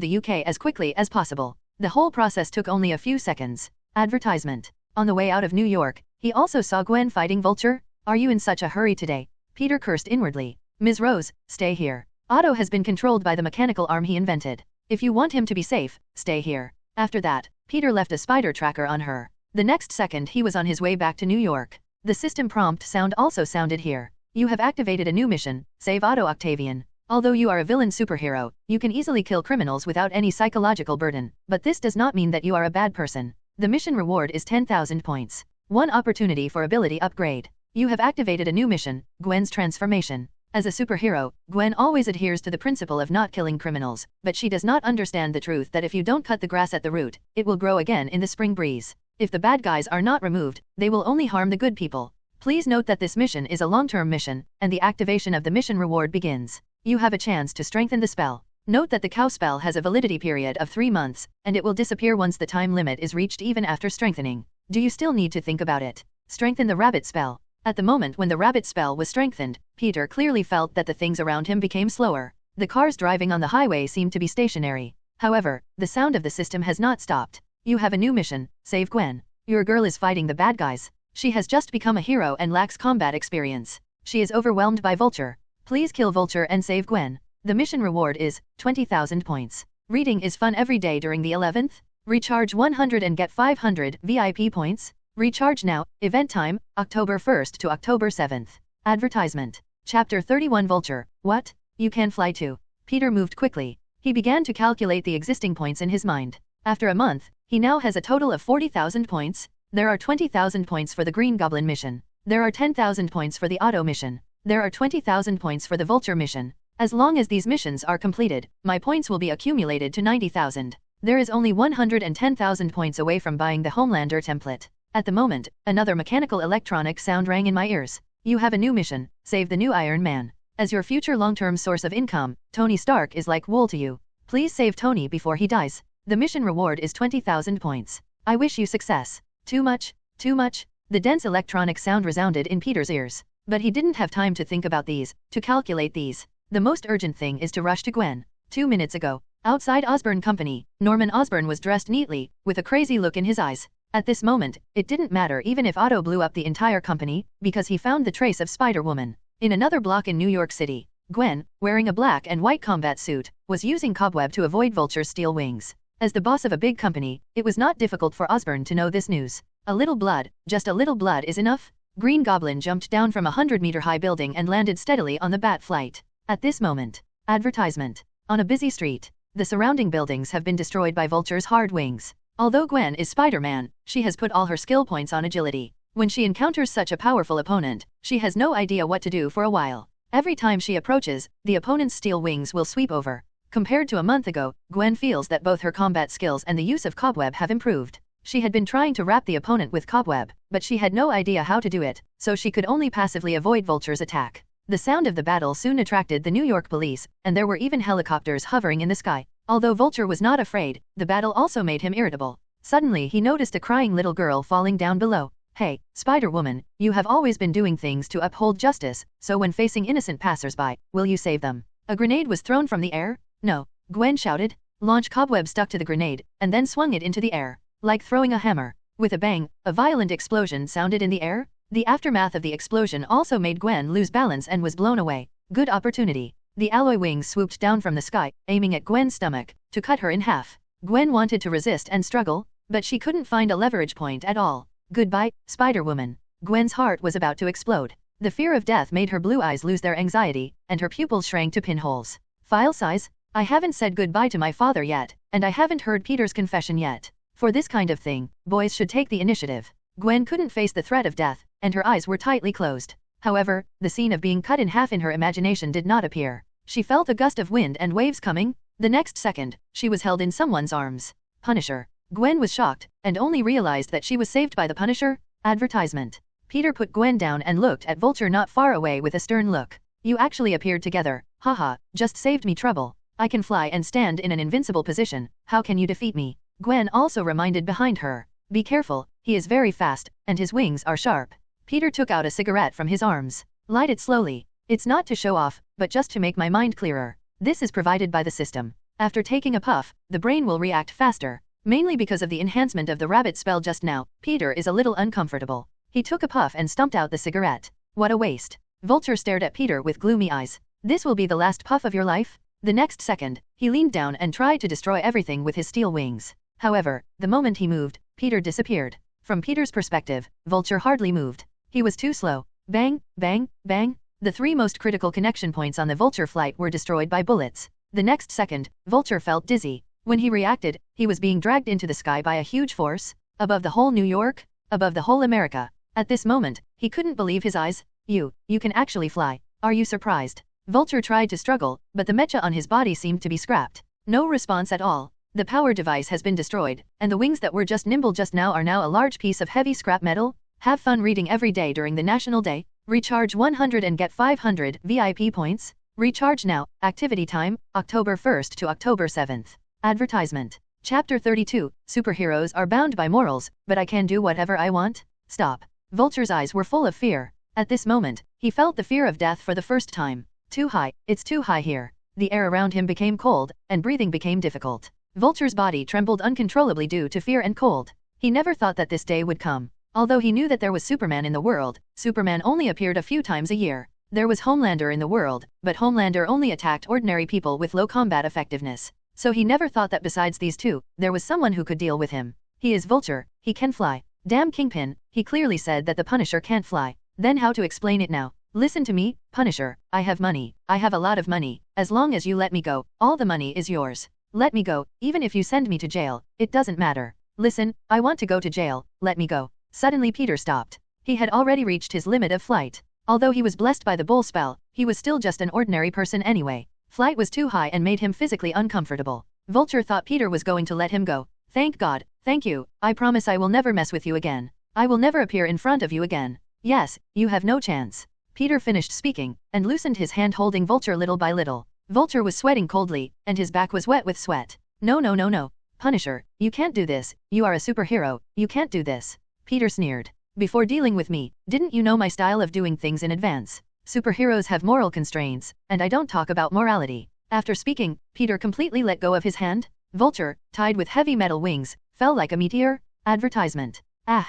the UK as quickly as possible. The whole process took only a few seconds. Advertisement. On the way out of New York, he also saw Gwen fighting Vulture. Are you in such a hurry today? Peter cursed inwardly. Ms. Rose, stay here. Otto has been controlled by the mechanical arm he invented. If you want him to be safe, stay here. After that, Peter left a spider tracker on her. The next second he was on his way back to New York. The system prompt sound also sounded here. You have activated a new mission, save Otto Octavian. Although you are a villain superhero, you can easily kill criminals without any psychological burden, but this does not mean that you are a bad person. The mission reward is 10,000 points. 1 opportunity for ability upgrade. You have activated a new mission, Gwen's transformation. As a superhero, Gwen always adheres to the principle of not killing criminals, but she does not understand the truth that if you don't cut the grass at the root, it will grow again in the spring breeze. If the bad guys are not removed, they will only harm the good people. Please note that this mission is a long-term mission, and the activation of the mission reward begins. You have a chance to strengthen the spell. Note that the cow spell has a validity period of 3 months, and it will disappear once the time limit is reached even after strengthening. Do you still need to think about it? Strengthen the rabbit spell. At the moment when the rabbit spell was strengthened, Peter clearly felt that the things around him became slower. The cars driving on the highway seemed to be stationary. However, the sound of the system has not stopped. You have a new mission, save Gwen. Your girl is fighting the bad guys. She has just become a hero and lacks combat experience. She is overwhelmed by Vulture. Please kill Vulture and save Gwen. The mission reward is 20,000 points. Reading is fun every day during the 11th. Recharge 100 and get 500 VIP points. Recharge now. Event time, October 1st to October 7th. Advertisement. Chapter 31 Vulture. What? You can fly too. Peter moved quickly. He began to calculate the existing points in his mind. After a month, he now has a total of 40,000 points. There are 20,000 points for the Green Goblin mission. There are 10,000 points for the Auto mission. There are 20,000 points for the Vulture mission. As long as these missions are completed, my points will be accumulated to 90,000. There is only 110,000 points away from buying the Homelander template. At the moment, another mechanical electronic sound rang in my ears. You have a new mission, save the new Iron Man. As your future long-term source of income, Tony Stark is like wool to you. Please save Tony before he dies. The mission reward is 20,000 points. I wish you success. Too much, too much. The dense electronic sound resounded in Peter's ears. But he didn't have time to think about these, to calculate these. The most urgent thing is to rush to Gwen. 2 minutes ago, outside Osborne Company, Norman Osborne was dressed neatly, with a crazy look in his eyes. At this moment, it didn't matter even if Otto blew up the entire company, because he found the trace of Spider-Woman. In another block in New York City, Gwen, wearing a black and white combat suit, was using cobweb to avoid Vulture's steel wings. As the boss of a big company, it was not difficult for Osborne to know this news. A little blood, just a little blood is enough? Green Goblin jumped down from a 100-meter-high building and landed steadily on the bat flight. At this moment, advertisement. On a busy street, the surrounding buildings have been destroyed by Vulture's hard wings. Although Gwen is Spider-Man, she has put all her skill points on agility. When she encounters such a powerful opponent, she has no idea what to do for a while. Every time she approaches, the opponent's steel wings will sweep over. Compared to a month ago, Gwen feels that both her combat skills and the use of cobweb have improved. She had been trying to wrap the opponent with cobweb, but she had no idea how to do it, so she could only passively avoid Vulture's attack. The sound of the battle soon attracted the New York police, and there were even helicopters hovering in the sky. Although Vulture was not afraid, the battle also made him irritable. Suddenly he noticed a crying little girl falling down below. Hey, Spider-Woman, you have always been doing things to uphold justice, so when facing innocent passers-by, will you save them? A grenade was thrown from the air? No, Gwen shouted. Launch cobweb stuck to the grenade, and then swung it into the air, like throwing a hammer. With a bang, a violent explosion sounded in the air. The aftermath of the explosion also made Gwen lose balance and was blown away. Good opportunity. The alloy wings swooped down from the sky, aiming at Gwen's stomach, to cut her in half. Gwen wanted to resist and struggle, but she couldn't find a leverage point at all. Goodbye, Spider-Woman. Gwen's heart was about to explode. The fear of death made her blue eyes lose their anxiety, and her pupils shrank to pinholes. File size? I haven't said goodbye to my father yet, and I haven't heard Peter's confession yet. For this kind of thing, boys should take the initiative. Gwen couldn't face the threat of death, and her eyes were tightly closed. However, the scene of being cut in half in her imagination did not appear. She felt a gust of wind and waves coming. The next second, she was held in someone's arms. Punisher. Gwen was shocked, and only realized that she was saved by the Punisher. Advertisement. Peter put Gwen down and looked at Vulture not far away with a stern look. You actually appeared together. Haha, just saved me trouble. I can fly and stand in an invincible position. How can you defeat me? Gwen also reminded behind her. Be careful, he is very fast, and his wings are sharp. Peter took out a cigarette from his arms. Light it slowly. It's not to show off, but just to make my mind clearer. This is provided by the system. After taking a puff, the brain will react faster. Mainly because of the enhancement of the rabbit spell just now, Peter is a little uncomfortable. He took a puff and stumped out the cigarette. What a waste. Vulture stared at Peter with gloomy eyes. This will be the last puff of your life? The next second, he leaned down and tried to destroy everything with his steel wings. However, the moment he moved, Peter disappeared. From Peter's perspective, Vulture hardly moved. He was too slow. Bang, bang, bang. The 3 most critical connection points on the Vulture flight were destroyed by bullets. The next second, Vulture felt dizzy. When he reacted, he was being dragged into the sky by a huge force, above the whole New York, above the whole America. At this moment, he couldn't believe his eyes. You can actually fly. Are you surprised? Vulture tried to struggle, but the mecha on his body seemed to be scrapped. No response at all. The power device has been destroyed, and the wings that were just nimble just now are now a large piece of heavy scrap metal. Have fun reading every day during the National Day. Recharge 100 and get 500 VIP points. Recharge now. Activity time, October 1st to October 7th. Advertisement. Chapter 32, Superheroes are bound by morals, but I can do whatever I want? Stop. Vulture's eyes were full of fear. At this moment, he felt the fear of death for the first time. Too high, it's too high here. The air around him became cold, and breathing became difficult. Vulture's body trembled uncontrollably due to fear and cold. He never thought that this day would come. Although he knew that there was Superman in the world, Superman only appeared a few times a year. There was Homelander in the world, but Homelander only attacked ordinary people with low combat effectiveness. So he never thought that besides these two, there was someone who could deal with him. He is Vulture, he can fly. Damn Kingpin, he clearly said that the Punisher can't fly. Then how to explain it now? Listen to me, Punisher, I have money. I have a lot of money. As long as you let me go, all the money is yours. Let me go, even if you send me to jail, it doesn't matter. Listen, I want to go to jail, let me go. Suddenly Peter stopped. He had already reached his limit of flight. Although he was blessed by the bull spell, he was still just an ordinary person anyway. Flight was too high and made him physically uncomfortable. Vulture thought Peter was going to let him go. Thank God, thank you, I promise I will never mess with you again. I will never appear in front of you again. Yes, you have no chance. Peter finished speaking, and loosened his hand holding Vulture little by little. Vulture was sweating coldly, and his back was wet with sweat. No no no no. Punisher, you can't do this, you are a superhero, you can't do this. Peter sneered. Before dealing with me, didn't you know my style of doing things in advance? Superheroes have moral constraints, and I don't talk about morality. After speaking, Peter completely let go of his hand. Vulture, tied with heavy metal wings, fell like a meteor. Advertisement. Ah!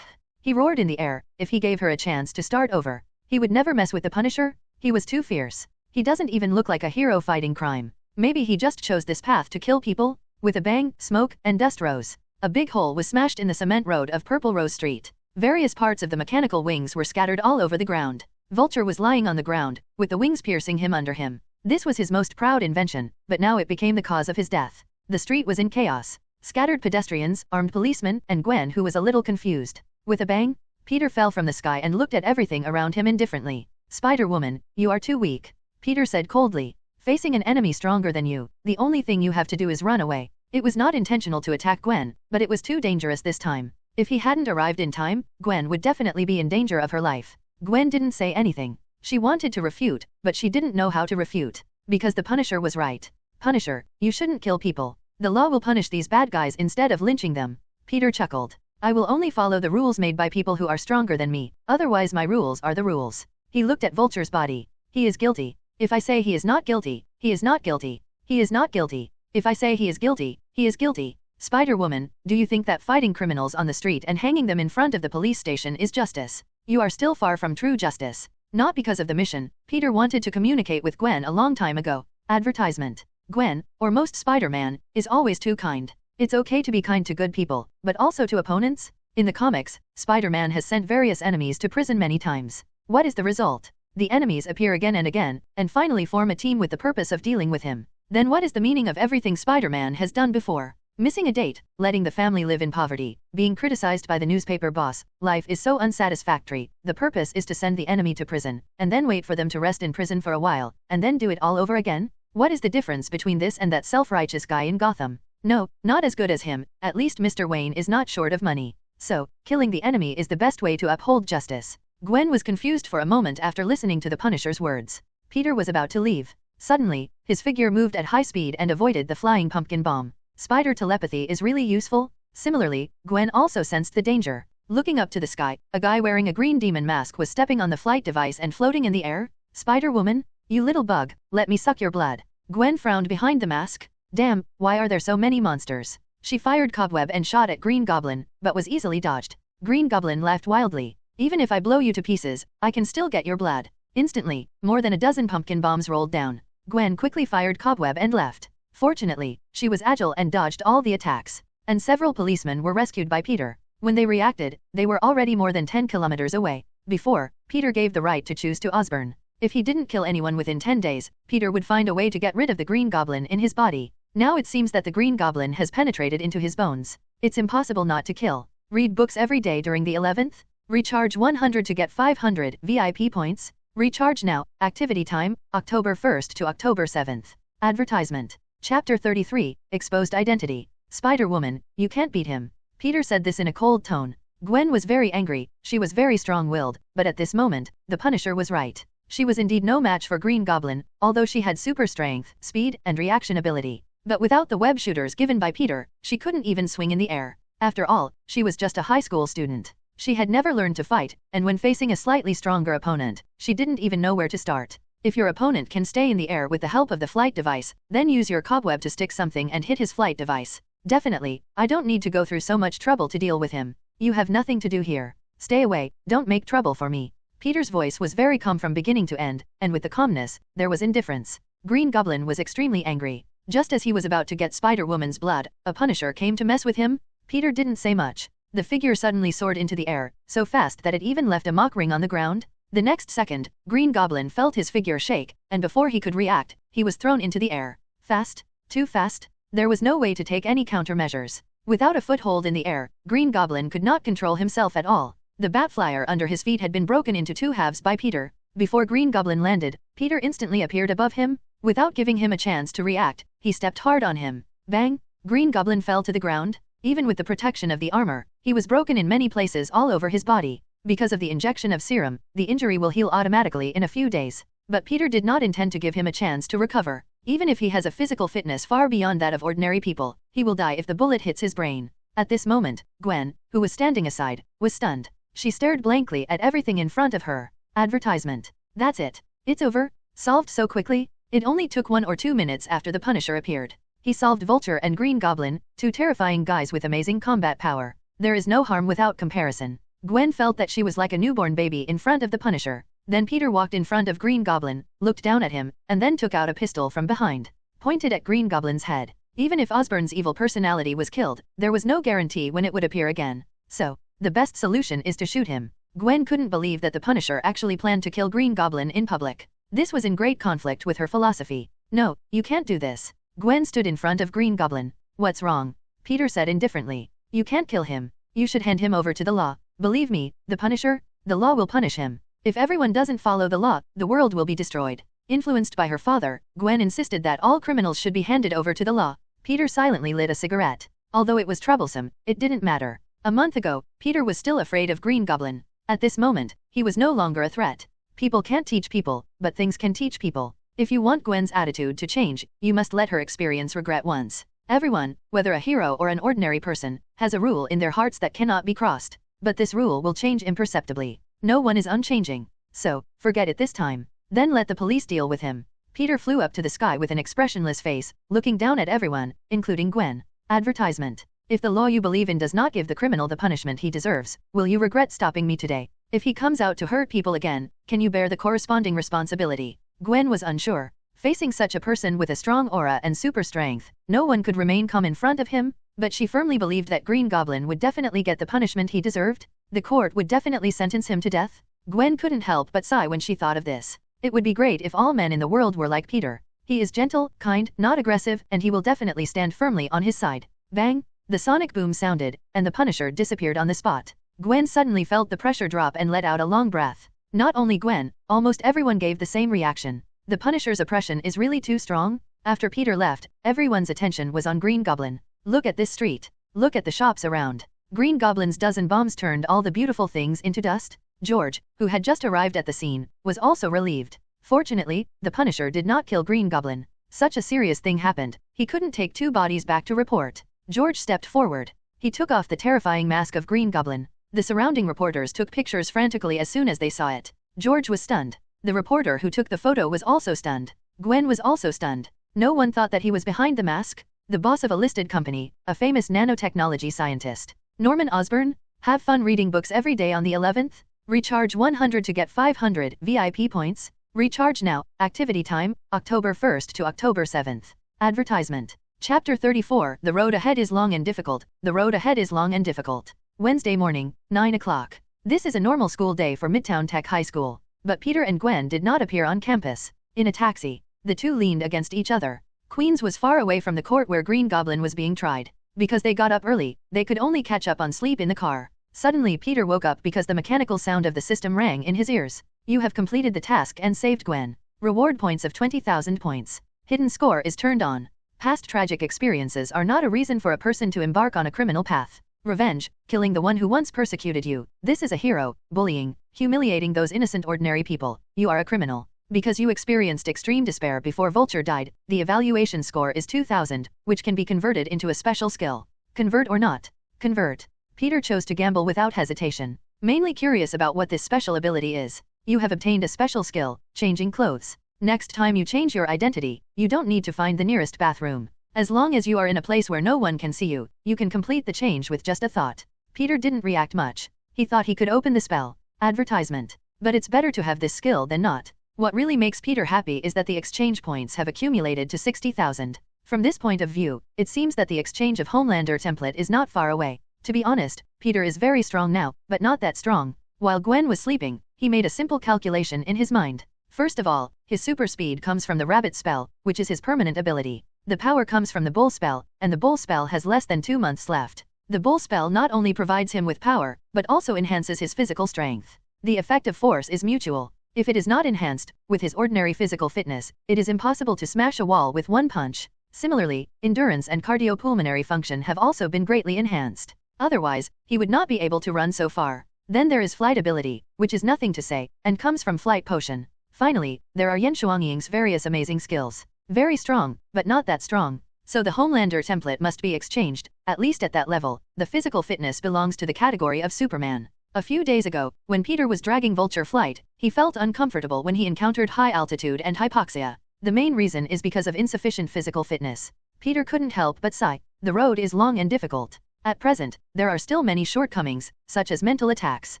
He roared in the air. If he gave her a chance to start over, he would never mess with the Punisher. He was too fierce. He doesn't even look like a hero fighting crime. Maybe he just chose this path to kill people? With a bang, smoke and dust rose. A big hole was smashed in the cement road of Purple Rose Street. Various parts of the mechanical wings were scattered all over the ground. Vulture was lying on the ground, with the wings piercing him under him. This was his most proud invention, but now it became the cause of his death. The street was in chaos. Scattered pedestrians, armed policemen, and Gwen, who was a little confused. With a bang, Peter fell from the sky and looked at everything around him indifferently. Spider-Woman, you are too weak. Peter said coldly. Facing an enemy stronger than you, the only thing you have to do is run away. It was not intentional to attack Gwen, but it was too dangerous this time. If he hadn't arrived in time, Gwen would definitely be in danger of her life. Gwen didn't say anything. She wanted to refute, but she didn't know how to refute. Because the Punisher was right. Punisher, you shouldn't kill people. The law will punish these bad guys instead of lynching them. Peter chuckled. I will only follow the rules made by people who are stronger than me, otherwise my rules are the rules. He looked at Vulture's body. He is guilty. If I say he is not guilty, he is not guilty. He is not guilty. If I say he is guilty, he is guilty. Spider-Woman, do you think that fighting criminals on the street and hanging them in front of the police station is justice? You are still far from true justice. Not because of the mission. Peter wanted to communicate with Gwen a long time ago. Advertisement. Gwen, or most Spider-Man, is always too kind. It's okay to be kind to good people, but also to opponents? In the comics, Spider-Man has sent various enemies to prison many times. What is the result? The enemies appear again and finally form a team with the purpose of dealing with him. Then what is the meaning of everything Spider-Man has done before? Missing a date, letting the family live in poverty, being criticized by the newspaper boss, life is so unsatisfactory. The purpose is to send the enemy to prison, and then wait for them to rest in prison for a while, and then do it all over again? What is the difference between this and that self-righteous guy in Gotham? No, not as good as him. At least Mr. Wayne is not short of money. So, killing the enemy is the best way to uphold justice. Gwen was confused for a moment after listening to the Punisher's words. Peter was about to leave. Suddenly, his figure moved at high speed and avoided the flying pumpkin bomb. Spider telepathy is really useful. Similarly, Gwen also sensed the danger. Looking up to the sky, a guy wearing a green demon mask was stepping on the flight device and floating in the air. Spider-Woman, you little bug, let me suck your blood. Gwen frowned behind the mask. Damn, why are there so many monsters? She fired Cobweb and shot at Green Goblin, but was easily dodged. Green Goblin laughed wildly. Even if I blow you to pieces, I can still get your blood. Instantly, more than a dozen pumpkin bombs rolled down. Gwen quickly fired Cobweb and left. Fortunately, she was agile and dodged all the attacks. And several policemen were rescued by Peter. When they reacted, they were already more than 10 kilometers away. Before, Peter gave the right to choose to Osborne. If he didn't kill anyone within 10 days, Peter would find a way to get rid of the Green Goblin in his body. Now it seems that the Green Goblin has penetrated into his bones. It's impossible not to kill. Read books every day during the 11th? Recharge 100 to get 500 VIP points. Recharge now. Activity time, October 1st to October 7th. Advertisement. Chapter 33, Exposed Identity. Spider-Woman, you can't beat him. Peter said this in a cold tone. Gwen was very angry, she was very strong-willed, but at this moment, the Punisher was right. She was indeed no match for Green Goblin, although she had super strength, speed, and reaction ability. But without the web shooters given by Peter, she couldn't even swing in the air. After all, she was just a high school student. She had never learned to fight, and when facing a slightly stronger opponent, she didn't even know where to start. If your opponent can stay in the air with the help of the flight device, then use your cobweb to stick something and hit his flight device. Definitely, I don't need to go through so much trouble to deal with him. You have nothing to do here. Stay away, don't make trouble for me. Peter's voice was very calm from beginning to end, and with the calmness, there was indifference. Green Goblin was extremely angry. Just as he was about to get Spider-Woman's blood, a Punisher came to mess with him. Peter didn't say much. The figure suddenly soared into the air, so fast that it even left a mock ring on the ground. The next second, Green Goblin felt his figure shake, and before he could react, he was thrown into the air. Fast? Too fast? There was no way to take any countermeasures. Without a foothold in the air, Green Goblin could not control himself at all. The bat flyer under his feet had been broken into two halves by Peter. Before Green Goblin landed, Peter instantly appeared above him. Without giving him a chance to react, he stepped hard on him. Bang! Green Goblin fell to the ground. Even with the protection of the armor, he was broken in many places all over his body. Because of the injection of serum, the injury will heal automatically in a few days. But Peter did not intend to give him a chance to recover. Even if he has a physical fitness far beyond that of ordinary people, he will die if the bullet hits his brain. At this moment, Gwen, who was standing aside, was stunned. She stared blankly at everything in front of her. Advertisement. That's it. It's over? Solved so quickly? It only took 1 or 2 minutes after the Punisher appeared. He solved Vulture and Green Goblin, 2 terrifying guys with amazing combat power. There is no harm without comparison. Gwen felt that she was like a newborn baby in front of the Punisher. Then Peter walked in front of Green Goblin, looked down at him, and then took out a pistol from behind. Pointed at Green Goblin's head. Even if Osborne's evil personality was killed, there was no guarantee when it would appear again. So, the best solution is to shoot him. Gwen couldn't believe that the Punisher actually planned to kill Green Goblin in public. This was in great conflict with her philosophy. No, you can't do this. Gwen stood in front of Green Goblin. What's wrong? Peter said indifferently. You can't kill him. You should hand him over to the law. Believe me, the Punisher, the law will punish him. If everyone doesn't follow the law, the world will be destroyed. Influenced by her father, Gwen insisted that all criminals should be handed over to the law. Peter silently lit a cigarette. Although it was troublesome, it didn't matter. A month ago, Peter was still afraid of Green Goblin. At this moment, he was no longer a threat. People can't teach people, but things can teach people. If you want Gwen's attitude to change, you must let her experience regret once. Everyone, whether a hero or an ordinary person, has a rule in their hearts that cannot be crossed. But this rule will change imperceptibly. No one is unchanging. So, forget it this time. Then let the police deal with him. Peter flew up to the sky with an expressionless face, looking down at everyone, including Gwen. Advertisement. If the law you believe in does not give the criminal the punishment he deserves, will you regret stopping me today? If he comes out to hurt people again, can you bear the corresponding responsibility? Gwen was unsure. Facing such a person with a strong aura and super strength, no one could remain calm in front of him, but she firmly believed that Green Goblin would definitely get the punishment he deserved. The court would definitely sentence him to death. Gwen couldn't help but sigh when she thought of this. It would be great if all men in the world were like Peter. He is gentle, kind, not aggressive, and he will definitely stand firmly on his side. Bang! The sonic boom sounded, and the Punisher disappeared on the spot. Gwen suddenly felt the pressure drop and let out a long breath. Not only Gwen, almost everyone gave the same reaction. The Punisher's oppression is really too strong? After Peter left, everyone's attention was on Green Goblin. Look at this street. Look at the shops around. Green Goblin's dozen bombs turned all the beautiful things into dust. George, who had just arrived at the scene, was also relieved. Fortunately, the Punisher did not kill Green Goblin. Such a serious thing happened, he couldn't take 2 bodies back to report. George stepped forward. He took off the terrifying mask of Green Goblin. The surrounding reporters took pictures frantically as soon as they saw it. George was stunned. The reporter who took the photo was also stunned. Gwen was also stunned. No one thought that he was behind the mask. The boss of a listed company, a famous nanotechnology scientist. Norman Osborne? Have fun reading books every day on the 11th? Recharge 100 to get 500 VIP points. Recharge now. Activity time, October 1st to October 7th. Advertisement. Chapter 34. The road ahead is long and difficult. The road ahead is long and difficult. Wednesday morning, 9 o'clock. This is a normal school day for Midtown Tech High School. But Peter and Gwen did not appear on campus. In a taxi, the two leaned against each other. Queens was far away from the court where Green Goblin was being tried. Because they got up early, they could only catch up on sleep in the car. Suddenly Peter woke up because the mechanical sound of the system rang in his ears. You have completed the task and saved Gwen. Reward points of 20,000 points. Hidden score is turned on. Past tragic experiences are not a reason for a person to embark on a criminal path. Revenge, killing the one who once persecuted you. This is a hero. Bullying, humiliating those innocent ordinary people. You are a criminal. Because you experienced extreme despair before Vulture died, the evaluation score is 2000, which can be converted into a special skill. Convert or not? Convert. Peter chose to gamble without hesitation. Mainly curious about what this special ability is. You have obtained a special skill, changing clothes. Next time you change your identity, you don't need to find the nearest bathroom. As long as you are in a place where no one can see you, you can complete the change with just a thought. Peter didn't react much. He thought he could open the spell. Advertisement. But it's better to have this skill than not. What really makes Peter happy is that the exchange points have accumulated to 60,000. From this point of view, it seems that the exchange of Homelander template is not far away. To be honest, Peter is very strong now, but not that strong. While Gwen was sleeping, he made a simple calculation in his mind. First of all, his super speed comes from the rabbit spell, which is his permanent ability. The power comes from the bull spell, and the bull spell has less than 2 months left. The bull spell not only provides him with power, but also enhances his physical strength. The effect of force is mutual. If it is not enhanced, with his ordinary physical fitness, it is impossible to smash a wall with one punch. Similarly, endurance and cardiopulmonary function have also been greatly enhanced. Otherwise, he would not be able to run so far. Then there is flight ability, which is nothing to say, and comes from flight potion. Finally, there are Yan Shuangying's various amazing skills. Very strong, but not that strong. So the Homelander template must be exchanged, at least at that level. The physical fitness belongs to the category of Superman. A few days ago, when Peter was dragging Vulture flight, he felt uncomfortable when he encountered high altitude and hypoxia. The main reason is because of insufficient physical fitness. Peter couldn't help but sigh. The road is long and difficult. At present, there are still many shortcomings, such as mental attacks.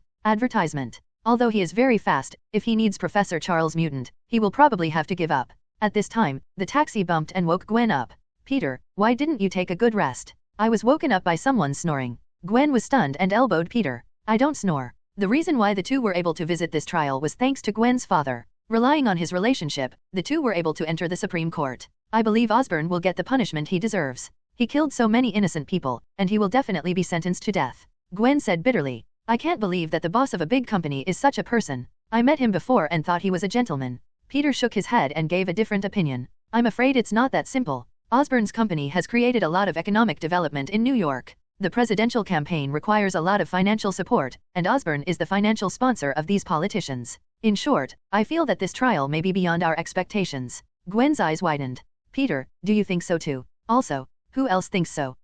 Advertisement. Although he is very fast, if he needs Professor Charles Mutant, he will probably have to give up. At this time, the taxi bumped and woke Gwen up. Peter, why didn't you take a good rest? I was woken up by someone snoring. Gwen was stunned and elbowed Peter. I don't snore. The reason why the two were able to visit this trial was thanks to Gwen's father. Relying on his relationship, the two were able to enter the Supreme Court. I believe Osborne will get the punishment he deserves. He killed so many innocent people, and he will definitely be sentenced to death. Gwen said bitterly. I can't believe that the boss of a big company is such a person. I met him before and thought he was a gentleman. Peter shook his head and gave a different opinion. I'm afraid it's not that simple. Osborne's company has created a lot of economic development in New York. The presidential campaign requires a lot of financial support, and Osborne is the financial sponsor of these politicians. In short, I feel that this trial may be beyond our expectations. Gwen's eyes widened. Peter, do you think so too? Also, who else thinks so?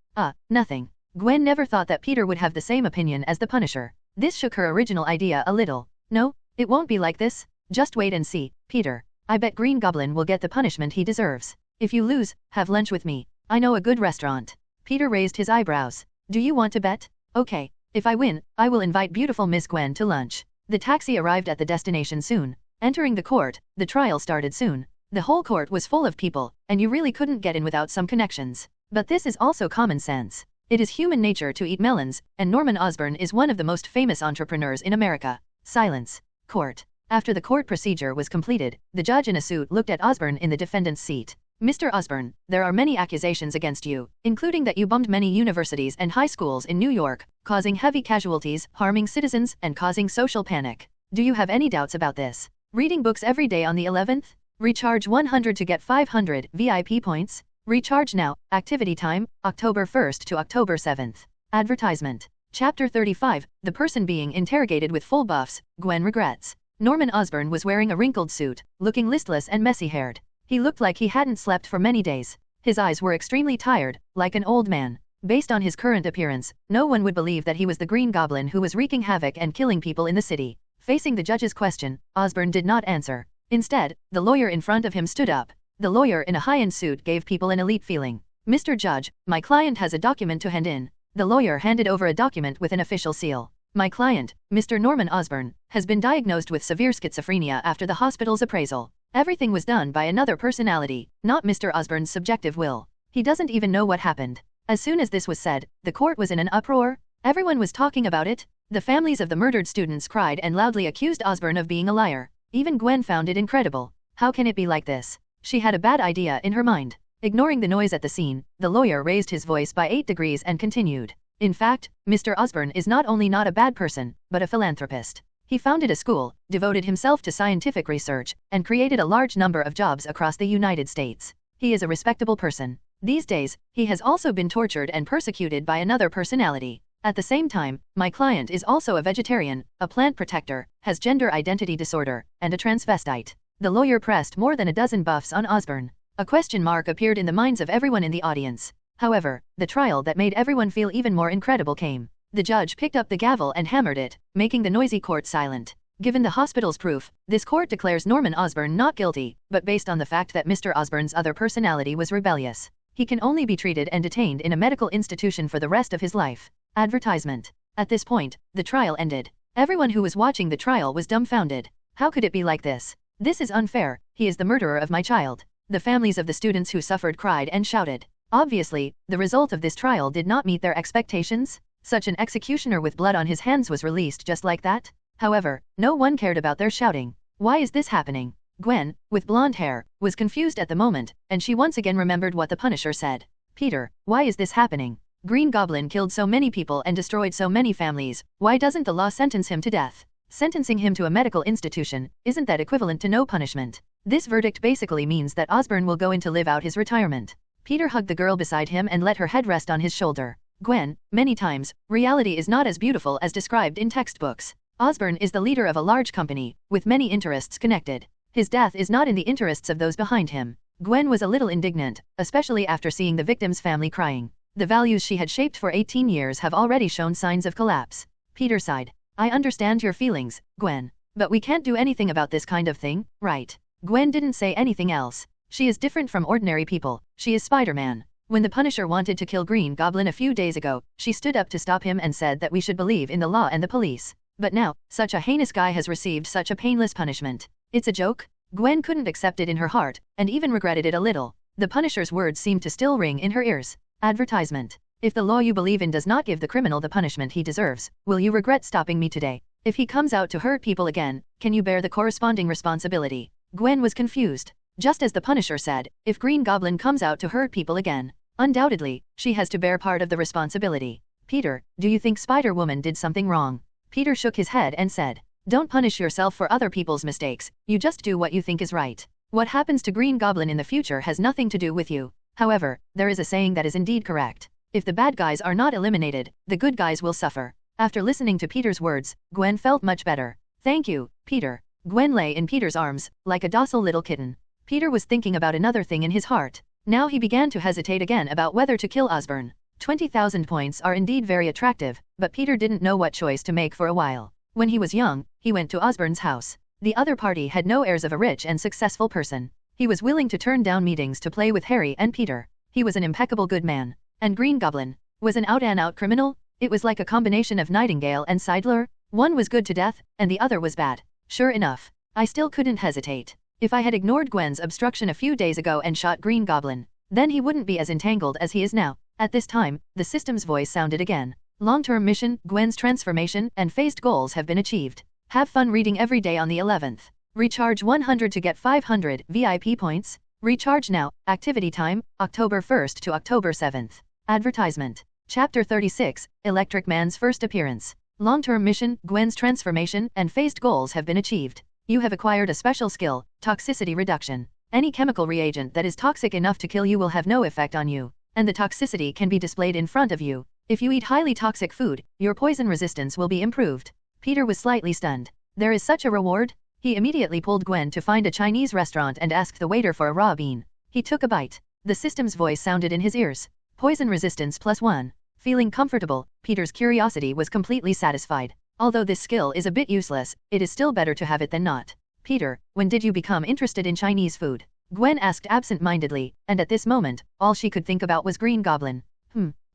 Nothing. Gwen never thought that Peter would have the same opinion as the Punisher. This shook her original idea a little. No, it won't be like this. Just wait and see, Peter. I bet Green Goblin will get the punishment he deserves. If you lose, have lunch with me. I know a good restaurant. Peter raised his eyebrows. Do you want to bet? Okay. If I win, I will invite beautiful Miss Gwen to lunch. The taxi arrived at the destination soon. Entering the court, the trial started soon. The whole court was full of people, and you really couldn't get in without some connections. But this is also common sense. It is human nature to eat melons, and Norman Osborn is one of the most famous entrepreneurs in America. Silence. Court. After the court procedure was completed, the judge in a suit looked at Osborn in the defendant's seat. Mr. Osborne, there are many accusations against you, including that you bombed many universities and high schools in New York, causing heavy casualties, harming citizens, and causing social panic. Do you have any doubts about this? Reading books every day on the 11th? Recharge 100 to get 500 VIP points. Recharge now. Activity time, October 1st to October 7th. Advertisement. Chapter 35, the person being interrogated with full buffs, Gwen regrets. Norman Osborn was wearing a wrinkled suit, looking listless and messy-haired. He looked like he hadn't slept for many days. His eyes were extremely tired, like an old man. Based on his current appearance, no one would believe that he was the Green Goblin who was wreaking havoc and killing people in the city. Facing the judge's question, Osborn did not answer. Instead, the lawyer in front of him stood up. The lawyer in a high-end suit gave people an elite feeling. Mr. Judge, my client has a document to hand in. The lawyer handed over a document with an official seal. My client, Mr. Norman Osborn, has been diagnosed with severe schizophrenia after the hospital's appraisal. Everything was done by another personality, not Mr. Osborn's subjective will. He doesn't even know what happened. As soon as this was said, the court was in an uproar. Everyone was talking about it. The families of the murdered students cried and loudly accused Osborn of being a liar. Even Gwen found it incredible. How can it be like this? She had a bad idea in her mind. Ignoring the noise at the scene, the lawyer raised his voice by 8 degrees and continued. In fact, Mr. Osborn is not only not a bad person, but a philanthropist. He founded a school, devoted himself to scientific research, and created a large number of jobs across the United States. He is a respectable person. These days, he has also been tortured and persecuted by another personality. At the same time, my client is also a vegetarian, a plant protector, has gender identity disorder, and a transvestite. The lawyer pressed more than a dozen buffs on Osborn. A question mark appeared in the minds of everyone in the audience. However, the trial that made everyone feel even more incredible came. The judge picked up the gavel and hammered it, making the noisy court silent. Given the hospital's proof, this court declares Norman Osborn not guilty, but based on the fact that Mr. Osborn's other personality was rebellious. He can only be treated and detained in a medical institution for the rest of his life. Advertisement. At this point, the trial ended. Everyone who was watching the trial was dumbfounded. How could it be like this? This is unfair. He is the murderer of my child. The families of the students who suffered cried and shouted. Obviously, the result of this trial did not meet their expectations. Such an executioner with blood on his hands was released just like that? However, no one cared about their shouting. Why is this happening? Gwen, with blonde hair, was confused at the moment, and she once again remembered what the Punisher said. Peter, why is this happening? Green Goblin killed so many people and destroyed so many families. Why doesn't the law sentence him to death? Sentencing him to a medical institution, isn't that equivalent to no punishment? This verdict basically means that Osborn will go in to live out his retirement. Peter hugged the girl beside him and let her head rest on his shoulder. Gwen, many times, reality is not as beautiful as described in textbooks. Osborn is the leader of a large company, with many interests connected. His death is not in the interests of those behind him. Gwen was a little indignant, especially after seeing the victim's family crying. The values she had shaped for 18 years have already shown signs of collapse. Peter sighed. I understand your feelings, Gwen. But we can't do anything about this kind of thing, right? Gwen didn't say anything else. She is different from ordinary people. She is Spider-Man. When the Punisher wanted to kill Green Goblin a few days ago, she stood up to stop him and said that we should believe in the law and the police. But now, such a heinous guy has received such a painless punishment. It's a joke? Gwen couldn't accept it in her heart, and even regretted it a little. The Punisher's words seemed to still ring in her ears. Advertisement. If the law you believe in does not give the criminal the punishment he deserves, will you regret stopping me today? If he comes out to hurt people again, can you bear the corresponding responsibility? Gwen was confused. Just as the Punisher said, if Green Goblin comes out to hurt people again, undoubtedly, she has to bear part of the responsibility. Peter, do you think Spider-Woman did something wrong? Peter shook his head and said, don't punish yourself for other people's mistakes, you just do what you think is right. What happens to Green Goblin in the future has nothing to do with you. However, there is a saying that is indeed correct. If the bad guys are not eliminated, the good guys will suffer. After listening to Peter's words, Gwen felt much better. Thank you, Peter. Gwen lay in Peter's arms, like a docile little kitten. Peter was thinking about another thing in his heart. Now he began to hesitate again about whether to kill Osborne. 20,000 points are indeed very attractive, but Peter didn't know what choice to make for a while. When he was young, he went to Osborne's house. The other party had no airs of a rich and successful person. He was willing to turn down meetings to play with Harry and Peter. He was an impeccable good man. And Green Goblin was an out-and-out criminal? It was like a combination of Nightingale and Seidler. One was good to death, and the other was bad. Sure enough, I still couldn't hesitate. If I had ignored Gwen's obstruction a few days ago and shot Green Goblin, then he wouldn't be as entangled as he is now. At this time, the system's voice sounded again. Long-term mission, Gwen's transformation, and phased goals have been achieved. Have fun reading every day on the 11th. Recharge 100 to get 500 VIP points. Recharge now. Activity time, October 1st to October 7th. Advertisement. Chapter 36, Electric Man's first appearance. Long-term mission, Gwen's transformation, and phased goals have been achieved. You have acquired a special skill, toxicity reduction. Any chemical reagent that is toxic enough to kill you will have no effect on you, and the toxicity can be displayed in front of you. If you eat highly toxic food, your poison resistance will be improved. Peter was slightly stunned. There is such a reward? He immediately pulled Gwen to find a Chinese restaurant and asked the waiter for a raw bean. He took a bite. The system's voice sounded in his ears. Poison resistance +1. Feeling comfortable, Peter's curiosity was completely satisfied. Although this skill is a bit useless, it is still better to have it than not. Peter, when did you become interested in Chinese food? Gwen asked absent-mindedly, and at this moment, all she could think about was Green Goblin.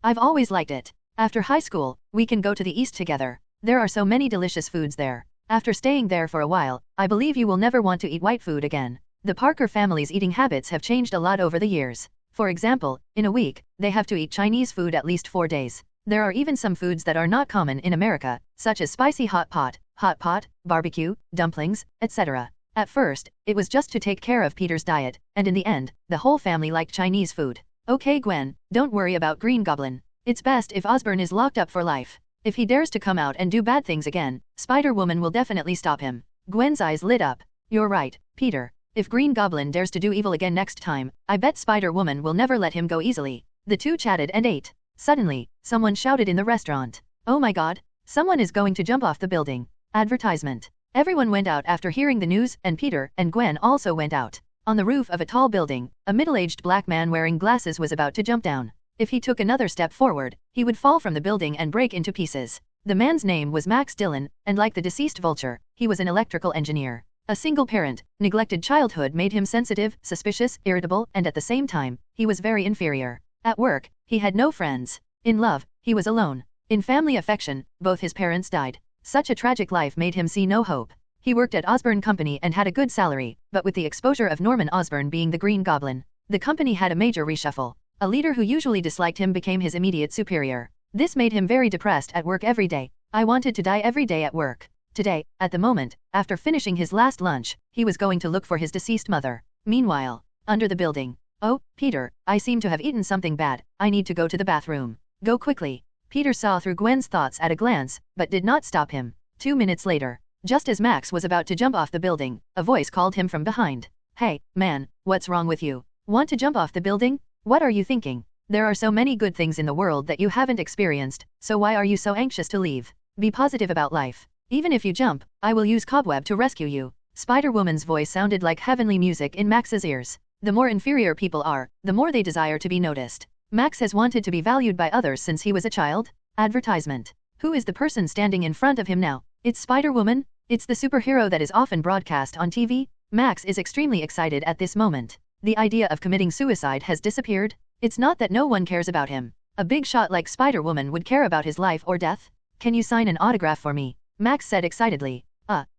I've always liked it. After high school, we can go to the East together. There are so many delicious foods there. After staying there for a while, I believe you will never want to eat white food again. The Parker family's eating habits have changed a lot over the years. For example, in a week, they have to eat Chinese food at least 4 days. There are even some foods that are not common in America, such as spicy hot pot, barbecue, dumplings, etc. At first, it was just to take care of Peter's diet, and in the end, the whole family liked Chinese food. Okay Gwen, don't worry about Green Goblin. It's best if Osborne is locked up for life. If he dares to come out and do bad things again, Spider-Woman will definitely stop him. Gwen's eyes lit up. You're right, Peter. If Green Goblin dares to do evil again next time, I bet Spider-Woman will never let him go easily. The two chatted and ate. Suddenly, someone shouted in the restaurant. Oh my god, someone is going to jump off the building. Advertisement. Everyone went out after hearing the news, and Peter and Gwen also went out. On the roof of a tall building, a middle-aged black man wearing glasses was about to jump down. If he took another step forward, he would fall from the building and break into pieces. The man's name was Max Dillon, and like the deceased Vulture, he was an electrical engineer. A single parent, neglected childhood made him sensitive, suspicious, irritable, and at the same time, he was very inferior. At work, he had no friends. In love, he was alone. In family affection, both his parents died. Such a tragic life made him see no hope. He worked at Osborne Company and had a good salary, but with the exposure of Norman Osborn being the Green Goblin, the company had a major reshuffle. A leader who usually disliked him became his immediate superior. This made him very depressed at work every day. I wanted to die every day at work. Today, at the moment, after finishing his last lunch, he was going to look for his deceased mother. Meanwhile, under the building. Oh, Peter, I seem to have eaten something bad. I need to go to the bathroom. Go quickly. Peter saw through Gwen's thoughts at a glance, but did not stop him. 2 minutes later, just as Max was about to jump off the building, a voice called him from behind. Hey, man, what's wrong with you? Want to jump off the building? What are you thinking? There are so many good things in the world that you haven't experienced, so why are you so anxious to leave? Be positive about life. Even if you jump, I will use Cobweb to rescue you. Spider-Woman's voice sounded like heavenly music in Max's ears. The more inferior people are, the more they desire to be noticed. Max has wanted to be valued by others since he was a child. Advertisement. Who is the person standing in front of him now? It's Spider-Woman? It's the superhero that is often broadcast on TV? Max is extremely excited at this moment. The idea of committing suicide has disappeared. It's not that no one cares about him. A big shot like Spider-Woman would care about his life or death. Can you sign an autograph for me? Max said excitedly.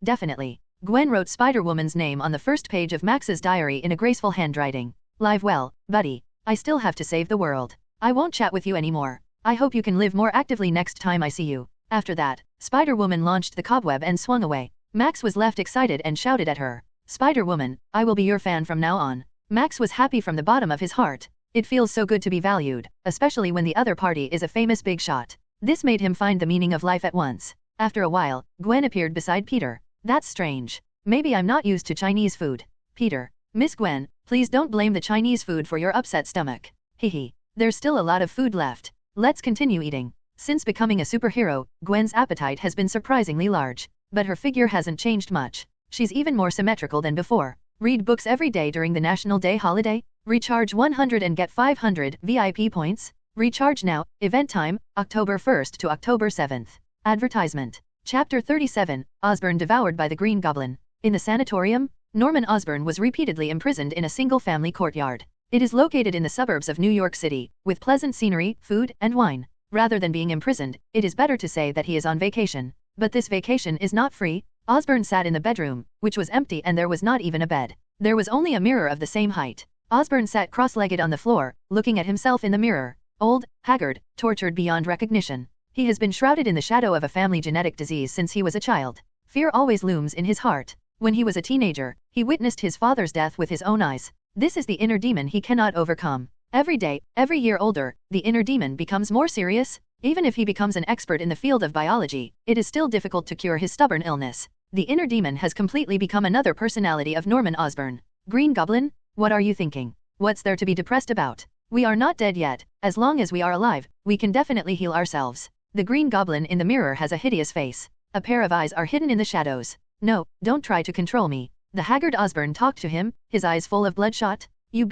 Definitely. Gwen wrote Spider-Woman's name on the first page of Max's diary in a graceful handwriting. Live well, buddy. I still have to save the world. I won't chat with you anymore. I hope you can live more actively next time I see you. After that, Spider-Woman launched the cobweb and swung away. Max was left excited and shouted at her. Spider-Woman, I will be your fan from now on. Max was happy from the bottom of his heart. It feels so good to be valued, especially when the other party is a famous big shot. This made him find the meaning of life at once. After a while, Gwen appeared beside Peter. That's strange. Maybe I'm not used to Chinese food. Peter. Miss Gwen, please don't blame the Chinese food for your upset stomach. Hehe. There's still a lot of food left. Let's continue eating. Since becoming a superhero, Gwen's appetite has been surprisingly large. But her figure hasn't changed much. She's even more symmetrical than before. Read books every day during the National Day holiday? Recharge 100 and get 500 VIP points? Recharge now. Event time, October 1st to October 7th. Advertisement. Chapter 37, Osborne devoured by the Green Goblin. In the sanatorium, Norman Osborne was repeatedly imprisoned in a single-family courtyard. It is located in the suburbs of New York City, with pleasant scenery, food, and wine. Rather than being imprisoned, it is better to say that he is on vacation. But this vacation is not free. Osborne sat in the bedroom, which was empty, and there was not even a bed. There was only a mirror of the same height. Osborne sat cross-legged on the floor, looking at himself in the mirror. Old, haggard, tortured beyond recognition. He has been shrouded in the shadow of a family genetic disease since he was a child. Fear always looms in his heart. When he was a teenager, he witnessed his father's death with his own eyes. This is the inner demon he cannot overcome. Every day, every year older, the inner demon becomes more serious. Even if he becomes an expert in the field of biology, it is still difficult to cure his stubborn illness. The inner demon has completely become another personality of Norman Osborne. Green Goblin? What are you thinking? What's there to be depressed about? We are not dead yet. As long as we are alive, we can definitely heal ourselves. The Green Goblin in the mirror has a hideous face. A pair of eyes are hidden in the shadows. No, don't try to control me. The haggard Osborne talked to him, his eyes full of bloodshot. You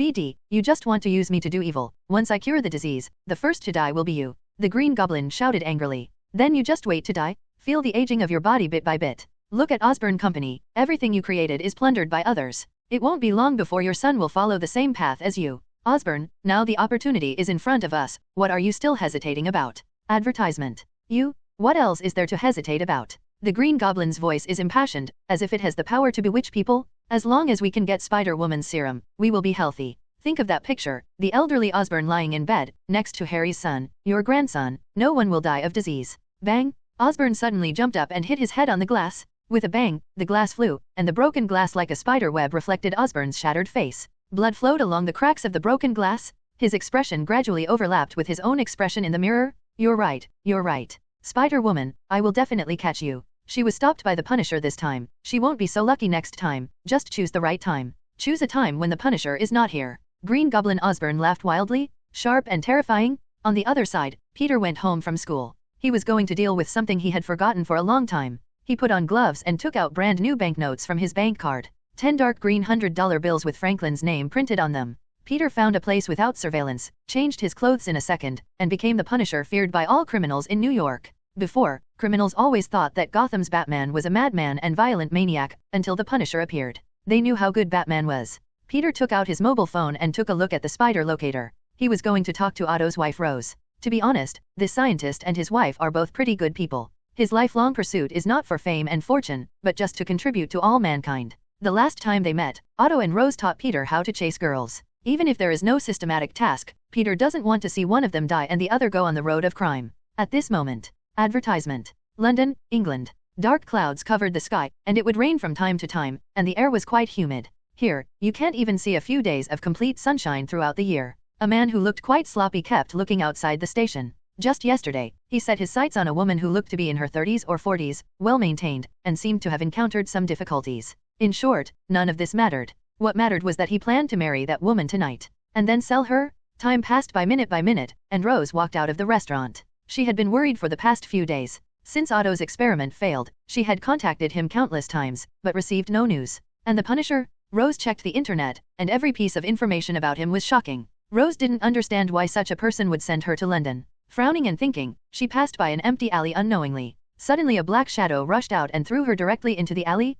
just want to use me to do evil. Once I cure the disease, the first to die will be you. The Green Goblin shouted angrily. Then you just wait to die? Feel the aging of your body bit by bit. Look at Osborne Company. Everything you created is plundered by others. It won't be long before your son will follow the same path as you. Osborne, now the opportunity is in front of us. What are you still hesitating about? Advertisement. You? What else is there to hesitate about? The Green Goblin's voice is impassioned, as if it has the power to bewitch people. As long as we can get Spider-Woman's serum, we will be healthy. Think of that picture, the elderly Osborne lying in bed, next to Harry's son, your grandson. No one will die of disease. Bang! Osborne suddenly jumped up and hit his head on the glass. With a bang, the glass flew, and the broken glass like a spider web reflected Osborne's shattered face. Blood flowed along the cracks of the broken glass. His expression gradually overlapped with his own expression in the mirror. You're right. Spider-Woman, I will definitely catch you. She was stopped by the Punisher this time. She won't be so lucky next time. Just choose the right time. Choose a time when the Punisher is not here. Green Goblin Osborne laughed wildly, sharp and terrifying. On the other side, Peter went home from school. He was going to deal with something he had forgotten for a long time. He put on gloves and took out brand new banknotes from his bank card. 10 dark green $100 bills with Franklin's name printed on them. Peter found a place without surveillance, changed his clothes in a second, and became the Punisher feared by all criminals in New York. Before, criminals always thought that Gotham's Batman was a madman and violent maniac, until the Punisher appeared. They knew how good Batman was. Peter took out his mobile phone and took a look at the spider locator. He was going to talk to Otto's wife Rose. To be honest, this scientist and his wife are both pretty good people. His lifelong pursuit is not for fame and fortune, but just to contribute to all mankind. The last time they met, Otto and Rose taught Peter how to chase girls. Even if there is no systematic task, Peter doesn't want to see one of them die and the other go on the road of crime. At this moment. Advertisement. London, England. Dark clouds covered the sky, and it would rain from time to time, and the air was quite humid. Here, you can't even see a few days of complete sunshine throughout the year. A man who looked quite sloppy kept looking outside the station. Just yesterday, he set his sights on a woman who looked to be in her 30s or 40s, well-maintained, and seemed to have encountered some difficulties. In short, none of this mattered. What mattered was that he planned to marry that woman tonight. And then sell her? Time passed by minute, and Rose walked out of the restaurant. She had been worried for the past few days. Since Otto's experiment failed, she had contacted him countless times, but received no news. And the Punisher? Rose checked the internet, and every piece of information about him was shocking. Rose didn't understand why such a person would send her to London. Frowning and thinking, she passed by an empty alley unknowingly. Suddenly a black shadow rushed out and threw her directly into the alley.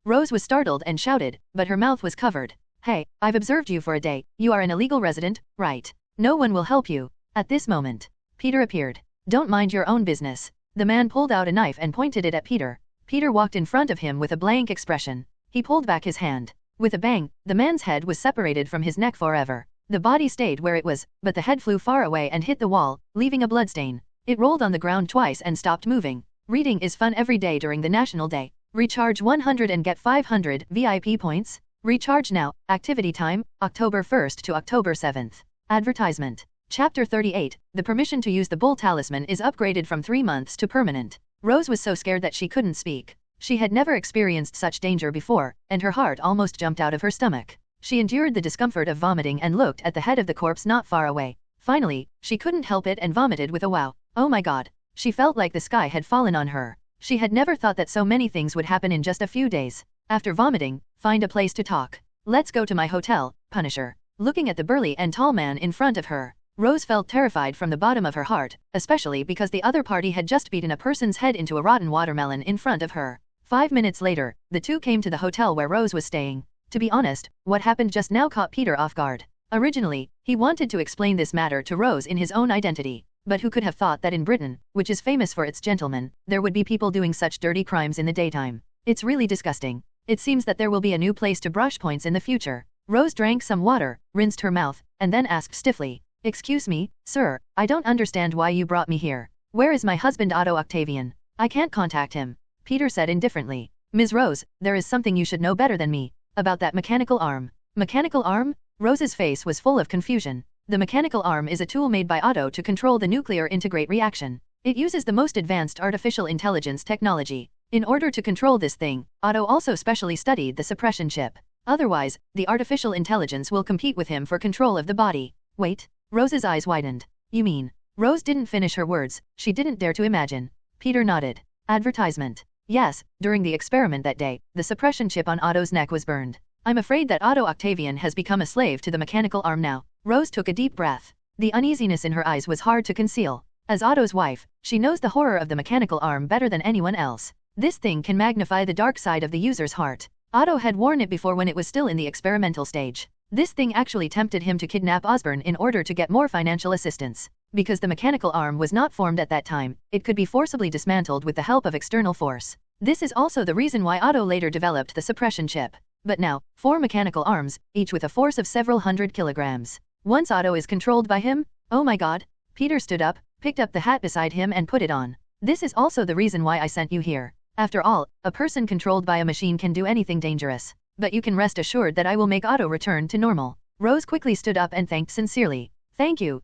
Rose was startled and shouted, but her mouth was covered. Hey, I've observed you for a day. You are an illegal resident, right? No one will help you. At this moment, Peter appeared. Don't mind your own business. The man pulled out a knife and pointed it at Peter. Peter walked in front of him with a blank expression. He pulled back his hand. With a bang, the man's head was separated from his neck forever. The body stayed where it was, but the head flew far away and hit the wall, leaving a bloodstain. It rolled on the ground twice and stopped moving. Reading is fun every day during the National Day. Recharge 100 and get 500 VIP points. Recharge now. Activity time, October 1st to October 7th. Advertisement. Chapter 38, the permission to use the Bull Talisman is upgraded from 3 months to permanent. Rose was so scared that she couldn't speak. She had never experienced such danger before, and her heart almost jumped out of her stomach. She endured the discomfort of vomiting and looked at the head of the corpse not far away. Finally, she couldn't help it and vomited with a wow. Oh my god. She felt like the sky had fallen on her. She had never thought that so many things would happen in just a few days. After vomiting, find a place to talk. Let's go to my hotel, Punisher. Looking at the burly and tall man in front of her, Rose felt terrified from the bottom of her heart, especially because the other party had just beaten a person's head into a rotten watermelon in front of her. 5 minutes later, the two came to the hotel where Rose was staying. To be honest, what happened just now caught Peter off guard. Originally, he wanted to explain this matter to Rose in his own identity. But who could have thought that in Britain, which is famous for its gentlemen, there would be people doing such dirty crimes in the daytime? It's really disgusting. It seems that there will be a new place to brush points in the future. Rose drank some water, rinsed her mouth, and then asked stiffly, "Excuse me, sir, I don't understand why you brought me here. Where is my husband Otto Octavian? I can't contact him." Peter said indifferently. "Ms. Rose, there is something you should know better than me. About that mechanical arm." Mechanical arm? Rose's face was full of confusion. The mechanical arm is a tool made by Otto to control the nuclear integrate reaction. It uses the most advanced artificial intelligence technology. In order to control this thing, Otto also specially studied the suppression chip. Otherwise, the artificial intelligence will compete with him for control of the body. Wait. Rose's eyes widened. You mean? Rose didn't finish her words. She didn't dare to imagine. Peter nodded. Advertisement. Yes, during the experiment that day, the suppression chip on Otto's neck was burned. I'm afraid that Otto Octavian has become a slave to the mechanical arm now. Rose took a deep breath. The uneasiness in her eyes was hard to conceal. As Otto's wife, she knows the horror of the mechanical arm better than anyone else. This thing can magnify the dark side of the user's heart. Otto had worn it before when it was still in the experimental stage. This thing actually tempted him to kidnap Osborne in order to get more financial assistance. Because the mechanical arm was not formed at that time, it could be forcibly dismantled with the help of external force. This is also the reason why Otto later developed the suppression chip. But now, 4 mechanical arms, each with a force of several hundred kilograms. Once Otto is controlled by him, oh my god. Peter stood up, picked up the hat beside him and put it on. This is also the reason why I sent you here. After all, a person controlled by a machine can do anything dangerous. But you can rest assured that I will make Otto return to normal. Rose quickly stood up and thanked sincerely. Thank you,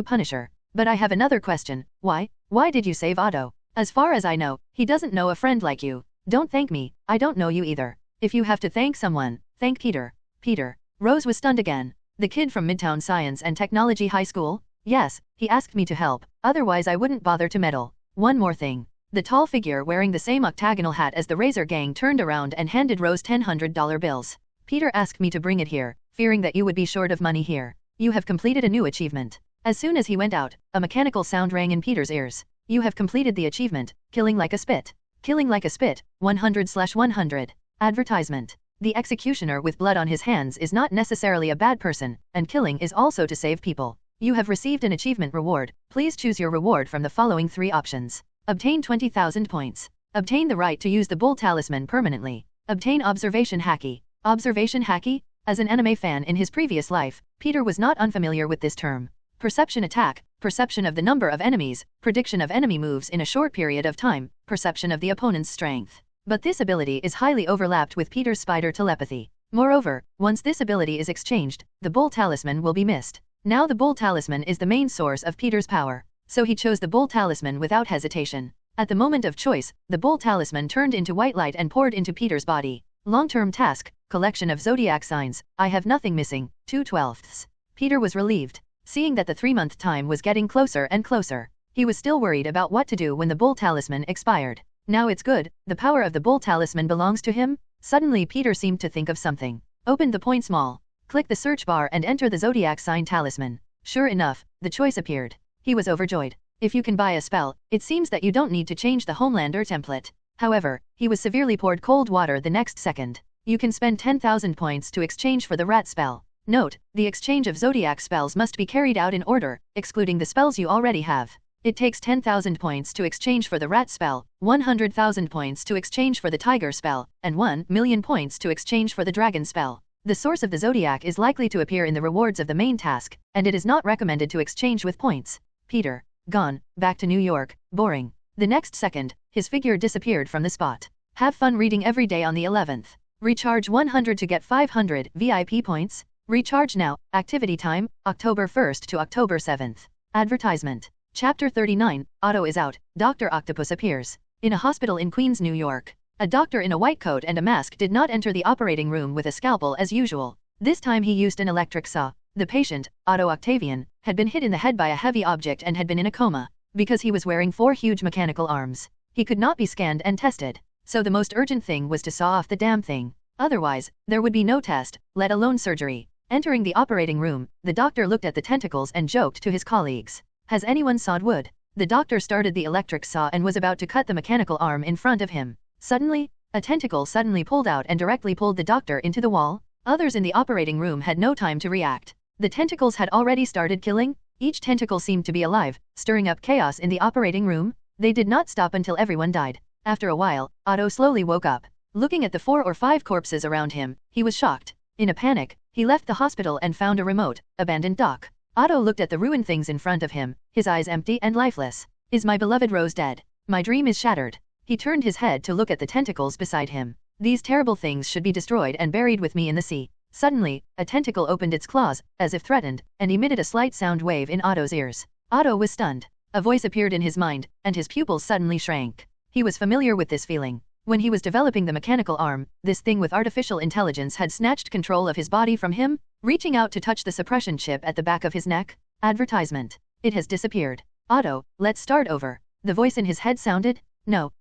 Punisher. But I have another question. Why did you save Otto? As far as I know, he doesn't know a friend like you. Don't thank me, I don't know you either. If you have to thank someone, thank Peter. Peter. Rose was stunned again. The kid from Midtown Science and Technology High School? Yes, he asked me to help, otherwise I wouldn't bother to meddle. One more thing. The tall figure wearing the same octagonal hat as the Razor Gang turned around and handed Rose $100 bills. Peter asked me to bring it here, fearing that you would be short of money here. You have completed a new achievement. As soon as he went out, a mechanical sound rang in Peter's ears. You have completed the achievement, killing like a spit. Killing like a spit, 100/100. Advertisement. The executioner with blood on his hands is not necessarily a bad person, and killing is also to save people. You have received an achievement reward. Please choose your reward from the following 3 options. Obtain 20,000 points. Obtain the right to use the Bull Talisman permanently. Obtain Observation Hacky. Observation Hacky? As an anime fan in his previous life, Peter was not unfamiliar with this term. Perception attack, perception of the number of enemies, prediction of enemy moves in a short period of time, perception of the opponent's strength. But this ability is highly overlapped with Peter's spider telepathy. Moreover, once this ability is exchanged, the Bull Talisman will be missed. Now the Bull Talisman is the main source of Peter's power. So he chose the Bull Talisman without hesitation. At the moment of choice, the Bull Talisman turned into white light and poured into Peter's body. Long-term task, collection of zodiac signs. I have nothing missing, 2/12. Peter was relieved. Seeing that the 3-month time was getting closer and closer. He was still worried about what to do when the Bull Talisman expired. Now it's good, the power of the Bull Talisman belongs to him? Suddenly Peter seemed to think of something. Opened the points mall. Click the search bar and enter the zodiac sign talisman. Sure enough, the choice appeared. He was overjoyed. If you can buy a spell, it seems that you don't need to change the Homelander template. However, he was severely poured cold water the next second. You can spend 10,000 points to exchange for the rat spell. Note, the exchange of zodiac spells must be carried out in order, excluding the spells you already have. It takes 10,000 points to exchange for the rat spell, 100,000 points to exchange for the tiger spell, and 1,000,000 points to exchange for the dragon spell. The source of the zodiac is likely to appear in the rewards of the main task, and it is not recommended to exchange with points. Peter. Gone. Back to New York. Boring. The next second, his figure disappeared from the spot. Have fun reading every day on the 11th. Recharge 100 to get 500 VIP points. Recharge now. Activity time, October 1st to October 7th. Advertisement. Chapter 39, Otto is out. Dr. Octopus appears. In a hospital in Queens, New York. A doctor in a white coat and a mask did not enter the operating room with a scalpel as usual. This time he used an electric saw. The patient, Otto Octavian, had been hit in the head by a heavy object and had been in a coma. Because he was wearing 4 huge mechanical arms, he could not be scanned and tested. So the most urgent thing was to saw off the damn thing. Otherwise, there would be no test, let alone surgery. Entering the operating room, the doctor looked at the tentacles and joked to his colleagues. Has anyone sawed wood? The doctor started the electric saw and was about to cut the mechanical arm in front of him. Suddenly, a tentacle suddenly pulled out and directly pulled the doctor into the wall. Others in the operating room had no time to react. The tentacles had already started killing. Each tentacle seemed to be alive, stirring up chaos in the operating room. They did not stop until everyone died. After a while, Otto slowly woke up. Looking at the 4 or 5 corpses around him, he was shocked. In a panic, he left the hospital and found a remote, abandoned dock. Otto looked at the ruined things in front of him, his eyes empty and lifeless. Is my beloved Rose dead? My dream is shattered. He turned his head to look at the tentacles beside him. These terrible things should be destroyed and buried with me in the sea. Suddenly, a tentacle opened its claws, as if threatened, and emitted a slight sound wave in Otto's ears. Otto was stunned. A voice appeared in his mind, and his pupils suddenly shrank. He was familiar with this feeling. When he was developing the mechanical arm, this thing with artificial intelligence had snatched control of his body from him, reaching out to touch the suppression chip at the back of his neck. Advertisement. It has disappeared. Otto, let's start over. The voice in his head sounded. No.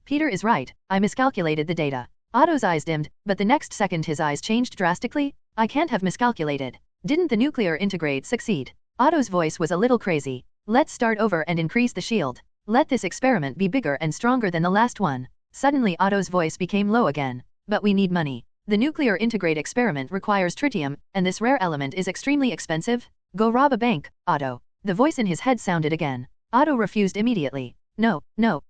Peter is right, I miscalculated the data. Otto's eyes dimmed, but the next second his eyes changed drastically. I can't have miscalculated. Didn't the nuclear integrate succeed? Otto's voice was a little crazy. Let's start over and increase the shield. Let this experiment be bigger and stronger than the last one. Suddenly Otto's voice became low again. But we need money. The nuclear integrate experiment requires tritium, and this rare element is extremely expensive. Go rob a bank, Otto. The voice in his head sounded again. Otto refused immediately. No,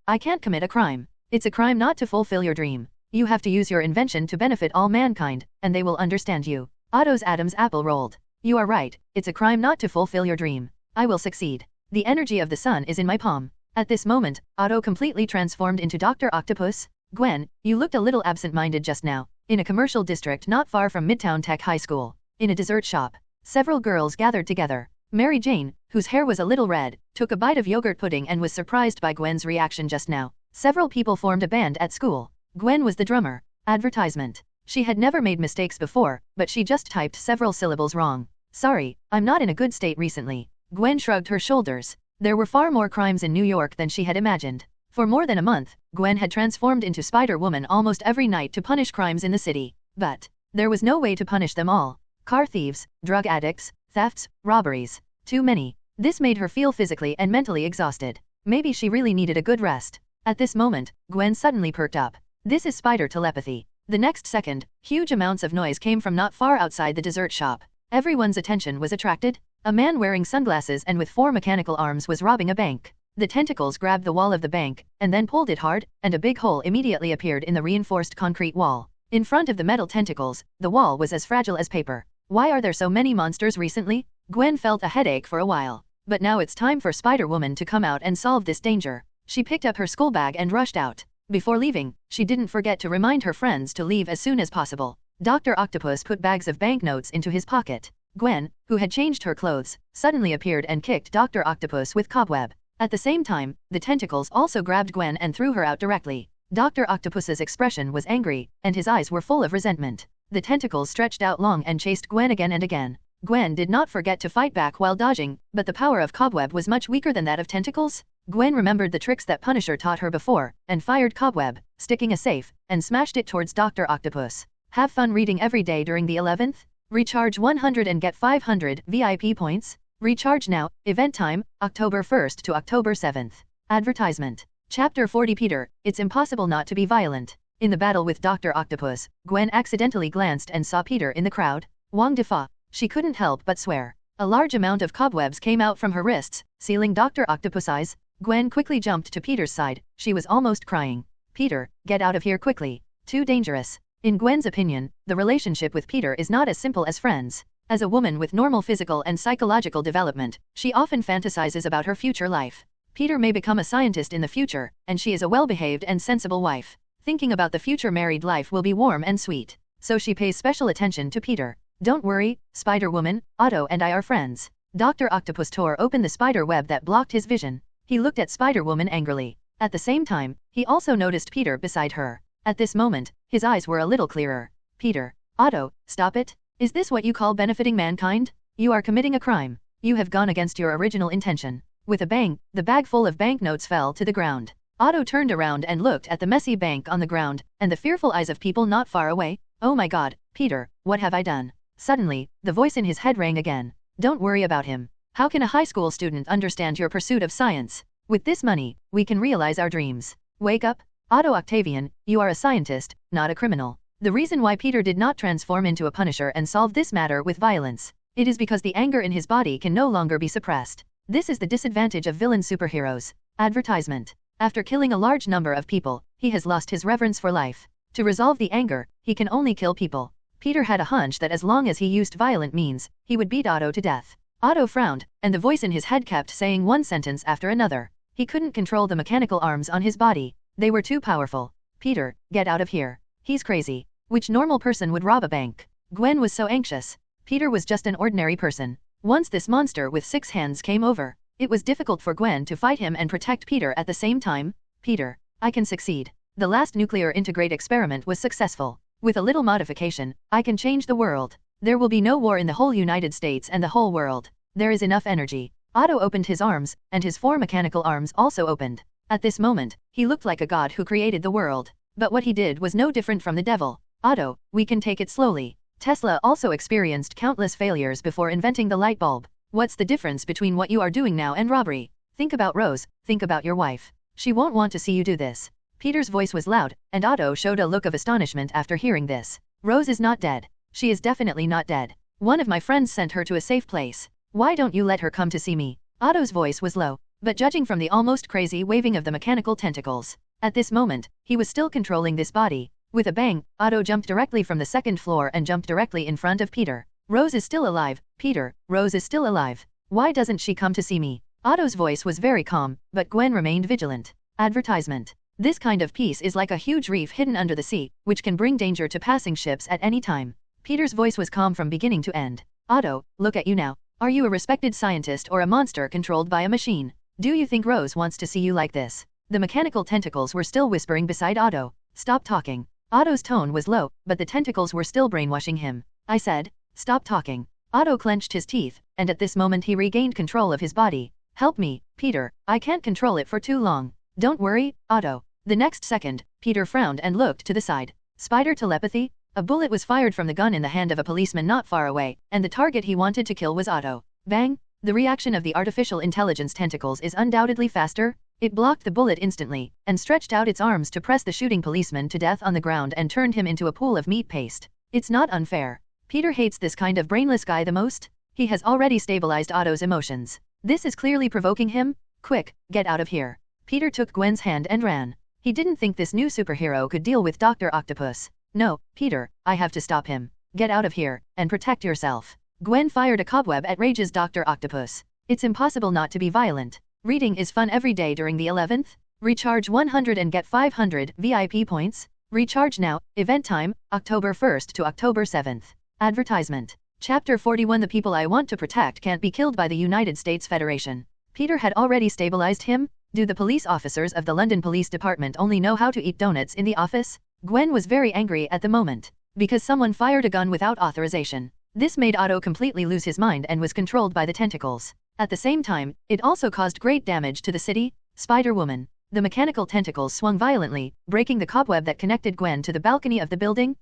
I can't commit a crime. It's a crime not to fulfill your dream. You have to use your invention to benefit all mankind, and they will understand you. Otto's Adam's apple rolled. You are right, it's a crime not to fulfill your dream. I will succeed. The energy of the sun is in my palm. At this moment, Otto completely transformed into Dr. Octopus. Gwen, you looked a little absent-minded just now. In a commercial district not far from Midtown Tech High School. In a dessert shop. Several girls gathered together. Mary Jane, whose hair was a little red, took a bite of yogurt pudding and was surprised by Gwen's reaction just now. Several people formed a band at school. Gwen was the drummer. Advertisement. She had never made mistakes before, but she just typed several syllables wrong. Sorry, I'm not in a good state recently. Gwen shrugged her shoulders. There were far more crimes in New York than she had imagined. For more than a month, Gwen had transformed into Spider-Woman almost every night to punish crimes in the city. But there was no way to punish them all. Car thieves, drug addicts, thefts, robberies. Too many. This made her feel physically and mentally exhausted. Maybe she really needed a good rest. At this moment, Gwen suddenly perked up. This is spider telepathy. The next second, huge amounts of noise came from not far outside the dessert shop. Everyone's attention was attracted. A man wearing sunglasses and with 4 mechanical arms was robbing a bank. The tentacles grabbed the wall of the bank, and then pulled it hard, and a big hole immediately appeared in the reinforced concrete wall. In front of the metal tentacles, the wall was as fragile as paper. Why are there so many monsters recently? Gwen felt a headache for a while. But now it's time for Spider-Woman to come out and solve this danger. She picked up her school bag and rushed out. Before leaving, she didn't forget to remind her friends to leave as soon as possible. Dr. Octopus put bags of banknotes into his pocket. Gwen, who had changed her clothes, suddenly appeared and kicked Dr. Octopus with cobweb. At the same time, the tentacles also grabbed Gwen and threw her out directly. Dr. Octopus's expression was angry, and his eyes were full of resentment. The tentacles stretched out long and chased Gwen again and again. Gwen did not forget to fight back while dodging, but the power of cobweb was much weaker than that of tentacles. Gwen remembered the tricks that Punisher taught her before, and fired cobweb, sticking a safe, and smashed it towards Dr. Octopus. Have fun reading every day during the 11th? Recharge 100 and get 500 VIP points. Recharge now. Event time, October 1st to October 7th. Advertisement. Chapter 40 Peter, it's impossible not to be violent. In the battle with Dr. Octopus, Gwen accidentally glanced and saw Peter in the crowd. Wang Defa. She couldn't help but swear. A large amount of cobwebs came out from her wrists, sealing Dr. Octopus' eyes. Gwen quickly jumped to Peter's side. She was almost crying. Peter, get out of here quickly. Too dangerous. In Gwen's opinion, the relationship with Peter is not as simple as friends. As a woman with normal physical and psychological development, she often fantasizes about her future life. Peter may become a scientist in the future, and she is a well-behaved and sensible wife. Thinking about the future married life will be warm and sweet. So she pays special attention to Peter. Don't worry, Spider-Woman, Otto and I are friends. Dr. Octopus tore open the spider web that blocked his vision. He looked at Spider-Woman angrily. At the same time, he also noticed Peter beside her. At this moment, his eyes were a little clearer. Peter, Otto, stop it. Is this what you call benefiting mankind? You are committing a crime. You have gone against your original intention. With a bang, the bag full of banknotes fell to the ground. Otto turned around and looked at the messy bank on the ground, and the fearful eyes of people not far away. Oh my God, Peter, what have I done? Suddenly, the voice in his head rang again. Don't worry about him. How can a high school student understand your pursuit of science? With this money, we can realize our dreams. Wake up. Otto Octavian, you are a scientist, not a criminal. The reason why Peter did not transform into a punisher and solve this matter with violence, it is because the anger in his body can no longer be suppressed. This is the disadvantage of villain superheroes. Advertisement. After killing a large number of people, he has lost his reverence for life. To resolve the anger, he can only kill people. Peter had a hunch that as long as he used violent means, he would beat Otto to death. Otto frowned, and the voice in his head kept saying one sentence after another. He couldn't control the mechanical arms on his body. They were too powerful. Peter, get out of here. He's crazy. Which normal person would rob a bank? Gwen was so anxious. Peter was just an ordinary person. Once this monster with 6 hands came over, it was difficult for Gwen to fight him and protect Peter at the same time. Peter, I can succeed. The last nuclear integrate experiment was successful. With a little modification, I can change the world. There will be no war in the whole United States and the whole world. There is enough energy. Otto opened his arms, and his 4 mechanical arms also opened. At this moment, he looked like a god who created the world. But what he did was no different from the devil. Otto, we can take it slowly. Tesla also experienced countless failures before inventing the light bulb. What's the difference between what you are doing now and robbery? Think about Rose, think about your wife. She won't want to see you do this. Peter's voice was loud, and Otto showed a look of astonishment after hearing this. Rose is not dead. She is definitely not dead. One of my friends sent her to a safe place. Why don't you let her come to see me? Otto's voice was low, but judging from the almost crazy waving of the mechanical tentacles, at this moment, he was still controlling this body. With a bang, Otto jumped directly from the 2nd floor and jumped directly in front of Peter. Rose is still alive. Peter, Rose is still alive. Why doesn't she come to see me? Otto's voice was very calm, but Gwen remained vigilant. Advertisement. This kind of piece is like a huge reef hidden under the sea, which can bring danger to passing ships at any time. Peter's voice was calm from beginning to end. Otto, look at you now. Are you a respected scientist or a monster controlled by a machine? Do you think Rose wants to see you like this? The mechanical tentacles were still whispering beside Otto. Stop talking. Otto's tone was low, but the tentacles were still brainwashing him. I said, stop talking. Otto clenched his teeth, and at this moment he regained control of his body. Help me, Peter, I can't control it for too long. Don't worry, Otto. The next second, Peter frowned and looked to the side. Spider telepathy? A bullet was fired from the gun in the hand of a policeman not far away, and the target he wanted to kill was Otto. Bang! The reaction of the artificial intelligence tentacles is undoubtedly faster. It blocked the bullet instantly, and stretched out its arms to press the shooting policeman to death on the ground and turned him into a pool of meat paste. It's not unfair. Peter hates this kind of brainless guy the most. He has already stabilized Otto's emotions. This is clearly provoking him. Quick, get out of here. Peter took Gwen's hand and ran. He didn't think this new superhero could deal with Dr. Octopus. No, Peter, I have to stop him. Get out of here, and protect yourself. Gwen fired a cobweb at Rage's Dr. Octopus. It's impossible not to be violent. Reading is fun every day during the 11th. Recharge 100 and get 500 VIP points. Recharge now. Event time, October 1st to October 7th. Advertisement. Chapter 41 The people I want to protect can't be killed by the United States Federation. Peter had already stabilized him. Do the police officers of the London Police Department only know how to eat donuts in the office? Gwen was very angry at the moment, because someone fired a gun without authorization. This made Otto completely lose his mind and was controlled by the tentacles. At the same time, it also caused great damage to the city. Spider-Woman. The mechanical tentacles swung violently, breaking the cobweb that connected Gwen to the balcony of the building.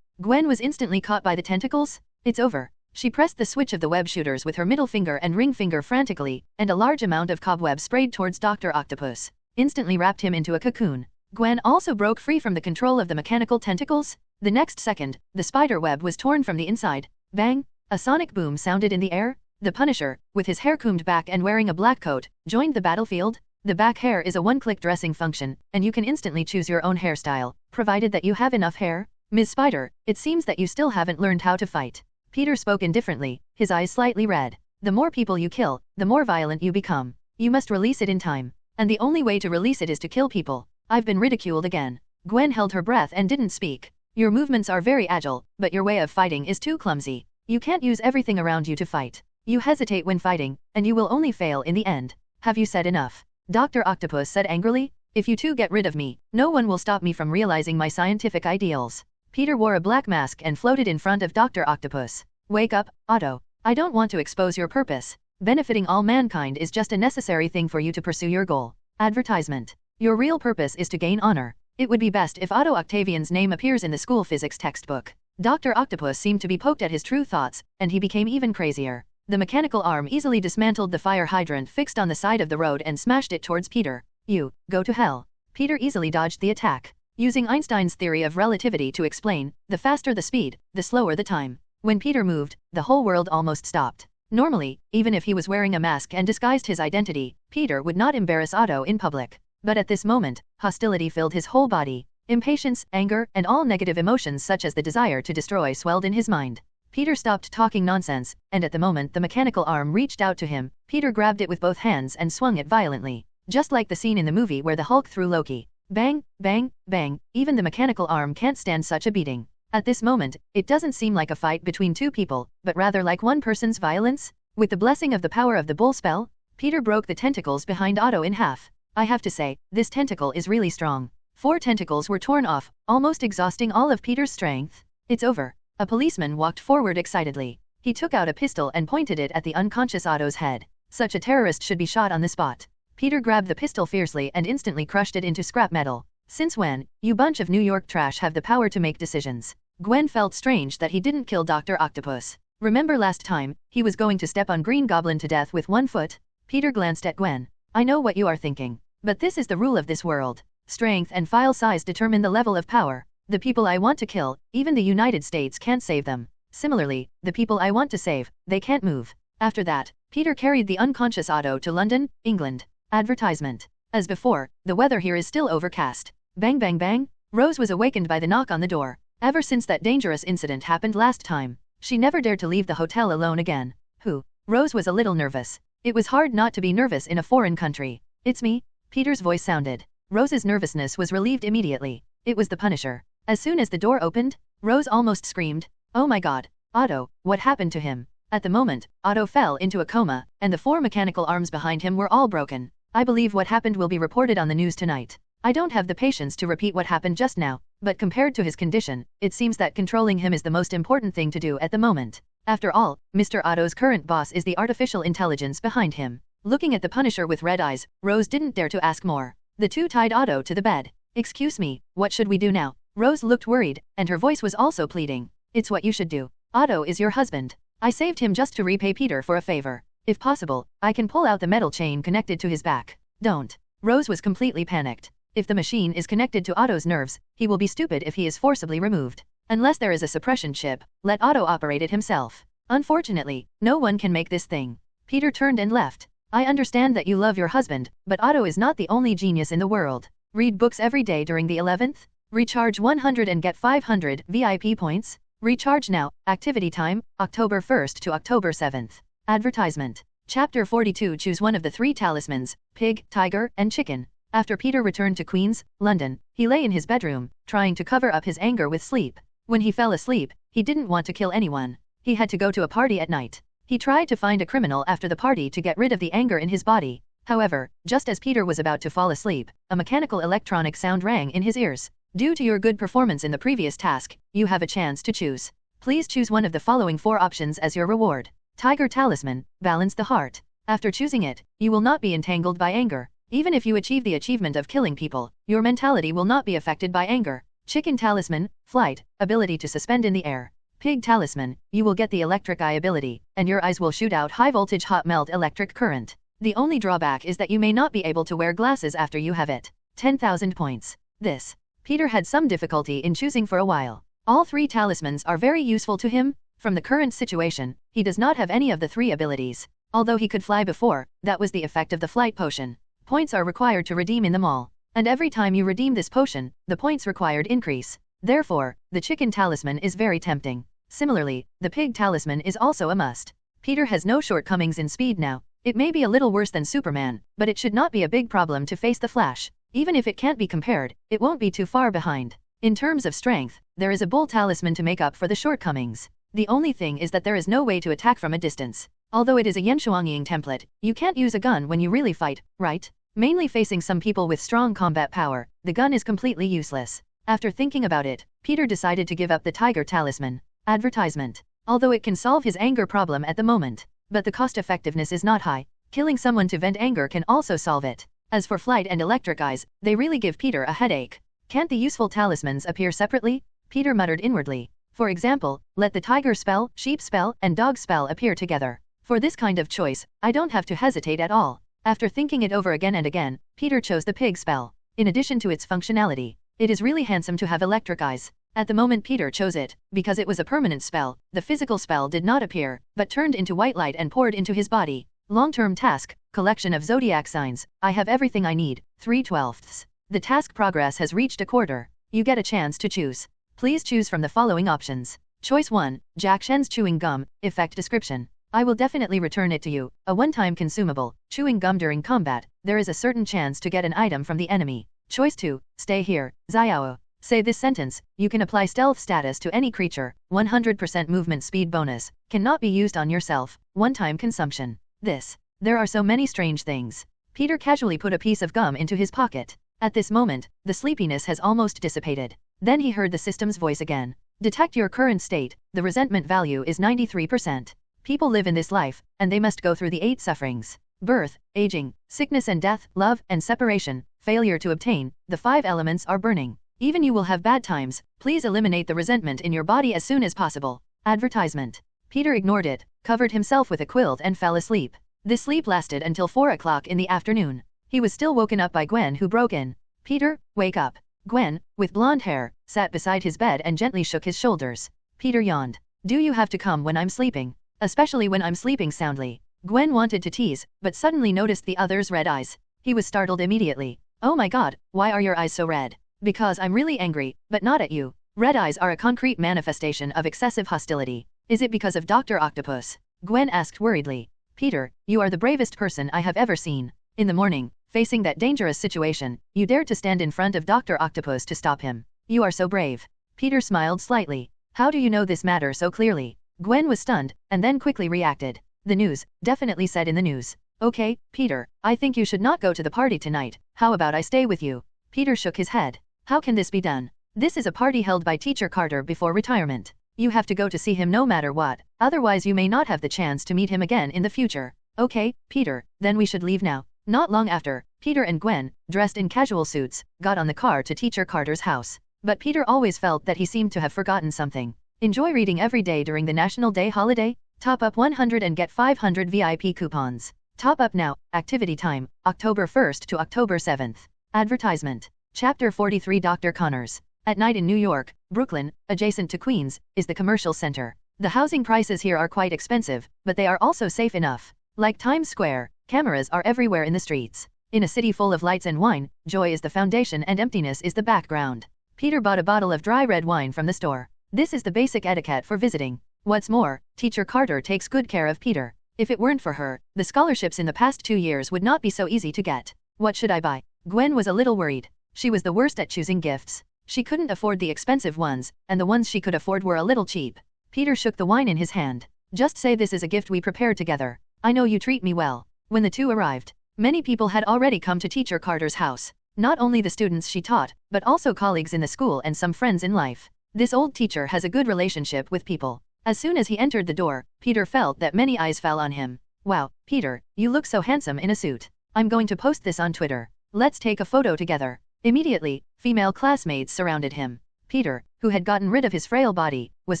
Gwen was instantly caught by the tentacles. It's over. She pressed the switch of the web shooters with her middle finger and ring finger frantically, and a large amount of cobweb sprayed towards Dr. Octopus, instantly wrapped him into a cocoon. Gwen also broke free from the control of the mechanical tentacles. The next second, the spider web was torn from the inside. Bang! A sonic boom sounded in the air. The Punisher, with his hair combed back and wearing a black coat, joined the battlefield. The back hair is a one-click dressing function, and you can instantly choose your own hairstyle, provided that you have enough hair. Ms. Spider, it seems that you still haven't learned how to fight. Peter spoke indifferently, his eyes slightly red. The more people you kill, the more violent you become. You must release it in time. And the only way to release it is to kill people. I've been ridiculed again. Gwen held her breath and didn't speak. Your movements are very agile, but your way of fighting is too clumsy. You can't use everything around you to fight. You hesitate when fighting, and you will only fail in the end. Have you said enough? Dr. Octopus said angrily. If you two get rid of me, no one will stop me from realizing my scientific ideals. Peter wore a black mask and floated in front of Dr. Octopus. Wake up, Otto. I don't want to expose your purpose. Benefiting all mankind is just a necessary thing for you to pursue your goal. Advertisement. Your real purpose is to gain honor. It would be best if Otto Octavian's name appears in the school physics textbook. Dr. Octopus seemed to be poked at his true thoughts, and he became even crazier. The mechanical arm easily dismantled the fire hydrant fixed on the side of the road and smashed it towards Peter. You, go to hell. Peter easily dodged the attack, using Einstein's theory of relativity to explain, the faster the speed, the slower the time. When Peter moved, the whole world almost stopped. Normally, even if he was wearing a mask and disguised his identity, Peter would not embarrass Otto in public. But at this moment, hostility filled his whole body. Impatience, anger, and all negative emotions such as the desire to destroy swelled in his mind. Peter stopped talking nonsense, and at the moment the mechanical arm reached out to him, Peter grabbed it with both hands and swung it violently. Just like the scene in the movie where the Hulk threw Loki. Bang, bang, bang, even the mechanical arm can't stand such a beating. At this moment, it doesn't seem like a fight between two people, but rather like one person's violence. With the blessing of the power of the bull spell, Peter broke the tentacles behind Otto in half. I have to say, this tentacle is really strong. 4 tentacles were torn off, almost exhausting all of Peter's strength. It's over. A policeman walked forward excitedly. He took out a pistol and pointed it at the unconscious Otto's head. Such a terrorist should be shot on the spot. Peter grabbed the pistol fiercely and instantly crushed it into scrap metal. Since when, you bunch of New York trash have the power to make decisions? Gwen felt strange that he didn't kill Dr. Octopus. Remember last time, he was going to step on Green Goblin to death with 1 foot? Peter glanced at Gwen. I know what you are thinking. But this is the rule of this world. Strength and file size determine the level of power. The people I want to kill, even the United States can't save them. Similarly, the people I want to save, they can't move. After that, Peter carried the unconscious Otto to London, England. Advertisement. As before, the weather here is still overcast. Bang bang bang. Rose was awakened by the knock on the door. Ever since that dangerous incident happened last time, she never dared to leave the hotel alone again. Who? Rose was a little nervous. It was hard not to be nervous in a foreign country. It's me, Peter's voice sounded. Rose's nervousness was relieved immediately. It was the Punisher. As soon as the door opened, Rose almost screamed, "Oh my god, Otto, what happened to him?" At the moment, Otto fell into a coma, and the 4 mechanical arms behind him were all broken. I believe what happened will be reported on the news tonight. I don't have the patience to repeat what happened just now, but compared to his condition, it seems that controlling him is the most important thing to do at the moment. After all, Mr. Otto's current boss is the artificial intelligence behind him. Looking at the Punisher with red eyes, Rose didn't dare to ask more. The two tied Otto to the bed. Excuse me, what should we do now? Rose looked worried, and her voice was also pleading. It's what you should do. Otto is your husband. I saved him just to repay Peter for a favor. If possible, I can pull out the metal chain connected to his back. Don't. Rose was completely panicked. If the machine is connected to Otto's nerves, he will be stupid if he is forcibly removed. Unless there is a suppression chip, let Otto operate it himself. Unfortunately, no one can make this thing. Peter turned and left. I understand that you love your husband, but Otto is not the only genius in the world. Read books every day during the 11th? Recharge 100 and get 500 VIP points? Recharge now. Activity time, October 1st to October 7th. Advertisement. Chapter 42. Choose one of the 3 talismans, pig, tiger, and chicken. After Peter returned to Queens, London, he lay in his bedroom, trying to cover up his anger with sleep. When he fell asleep, he didn't want to kill anyone. He had to go to a party at night. He tried to find a criminal after the party to get rid of the anger in his body. However, just as Peter was about to fall asleep, a mechanical electronic sound rang in his ears. Due to your good performance in the previous task, you have a chance to choose. Please choose one of the following 4 options as your reward. Tiger Talisman, balance the heart. After choosing it, you will not be entangled by anger. Even if you achieve the achievement of killing people, your mentality will not be affected by anger. Chicken Talisman, Flight, ability to suspend in the air. Pig Talisman, you will get the electric eye ability, and your eyes will shoot out high voltage hot melt electric current. The only drawback is that you may not be able to wear glasses after you have it. 10,000 points. This. Peter had some difficulty in choosing for a while. All three talismans are very useful to him. From the current situation, he does not have any of the three abilities. Although he could fly before, that was the effect of the flight potion. Points are required to redeem in the mall. And every time you redeem this potion, the points required increase. Therefore, the chicken talisman is very tempting. Similarly, the pig talisman is also a must. Peter has no shortcomings in speed now. It may be a little worse than Superman, but it should not be a big problem to face the Flash. Even if it can't be compared, it won't be too far behind. In terms of strength, there is a bull talisman to make up for the shortcomings. The only thing is that there is no way to attack from a distance. Although it is a Yenshuangying template, you can't use a gun when you really fight, right? Mainly facing some people with strong combat power, the gun is completely useless. After thinking about it, Peter decided to give up the tiger talisman. Advertisement. Although it can solve his anger problem at the moment, but the cost effectiveness is not high. Killing someone to vent anger can also solve it. As for flight and electric eyes, they really give Peter a headache. Can't the useful talismans appear separately? Peter muttered inwardly. For example, let the tiger spell, sheep spell, and dog spell appear together. For this kind of choice, I don't have to hesitate at all. After thinking it over again and again, Peter chose the pig spell. In addition to its functionality, it is really handsome to have electric eyes. At the moment Peter chose it, because it was a permanent spell, the physical spell did not appear, but turned into white light and poured into his body. Long-term task, collection of zodiac signs, I have everything I need, 3/12. The task progress has reached a quarter. You get a chance to choose. Please choose from the following options. Choice 1, Jack Shen's chewing gum, effect description. I will definitely return it to you, a one-time consumable, chewing gum during combat, there is a certain chance to get an item from the enemy. Choice 2, stay here, Xiao. Say this sentence, you can apply stealth status to any creature, 100% movement speed bonus, cannot be used on yourself, one-time consumption. There are so many strange things. Peter casually put a piece of gum into his pocket. At this moment, the sleepiness has almost dissipated. Then he heard the system's voice again. Detect your current state, the resentment value is 93%. People live in this life, and they must go through the 8 sufferings. Birth, aging, sickness and death, love and separation, failure to obtain, the 5 elements are burning. Even you will have bad times, please eliminate the resentment in your body as soon as possible. Advertisement. Peter ignored it, covered himself with a quilt and fell asleep. This sleep lasted until 4 o'clock in the afternoon. He was still woken up by Gwen who broke in. Peter, wake up. Gwen, with blonde hair, sat beside his bed and gently shook his shoulders. Peter yawned. Do you have to come when I'm sleeping? Especially when I'm sleeping soundly. Gwen wanted to tease, but suddenly noticed the other's red eyes. He was startled immediately. Oh my god, why are your eyes so red? Because I'm really angry, but not at you. Red eyes are a concrete manifestation of excessive hostility. Is it because of Dr. Octopus? Gwen asked worriedly. Peter, you are the bravest person I have ever seen. In the morning, facing that dangerous situation, you dared to stand in front of Dr. Octopus to stop him. You are so brave. Peter smiled slightly. How do you know this matter so clearly? Gwen was stunned, and then quickly reacted. The news, definitely said in the news. Okay, Peter, I think you should not go to the party tonight. How about I stay with you? Peter shook his head. How can this be done? This is a party held by Teacher Carter before retirement. You have to go to see him no matter what, otherwise you may not have the chance to meet him again in the future. Okay, Peter, then we should leave now. Not long after, Peter and Gwen, dressed in casual suits, got on the car to Teacher Carter's house. But Peter always felt that he seemed to have forgotten something. Enjoy reading every day during the National Day holiday? Top up 100 and get 500 VIP coupons. Top up now, activity time, October 1st to October 7th. Advertisement. Chapter 43 Dr. Connors. At night in New York, Brooklyn, adjacent to Queens, is the commercial center. The housing prices here are quite expensive, but they are also safe enough. Like Times Square, cameras are everywhere in the streets. In a city full of lights and wine, joy is the foundation and emptiness is the background. Peter bought a bottle of dry red wine from the store. This is the basic etiquette for visiting. What's more, Teacher Carter takes good care of Peter. If it weren't for her, the scholarships in the past 2 years would not be so easy to get. What should I buy? Gwen was a little worried. She was the worst at choosing gifts. She couldn't afford the expensive ones, and the ones she could afford were a little cheap. Peter shook the wine in his hand. Just say this is a gift we prepared together. I know you treat me well. When the two arrived, many people had already come to Teacher Carter's house. Not only the students she taught, but also colleagues in the school and some friends in life. This old teacher has a good relationship with people. As soon as he entered the door, Peter felt that many eyes fell on him. Wow, Peter, you look so handsome in a suit. I'm going to post this on Twitter. Let's take a photo together. Immediately, female classmates surrounded him. Peter, who had gotten rid of his frail body, was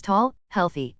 tall, healthy,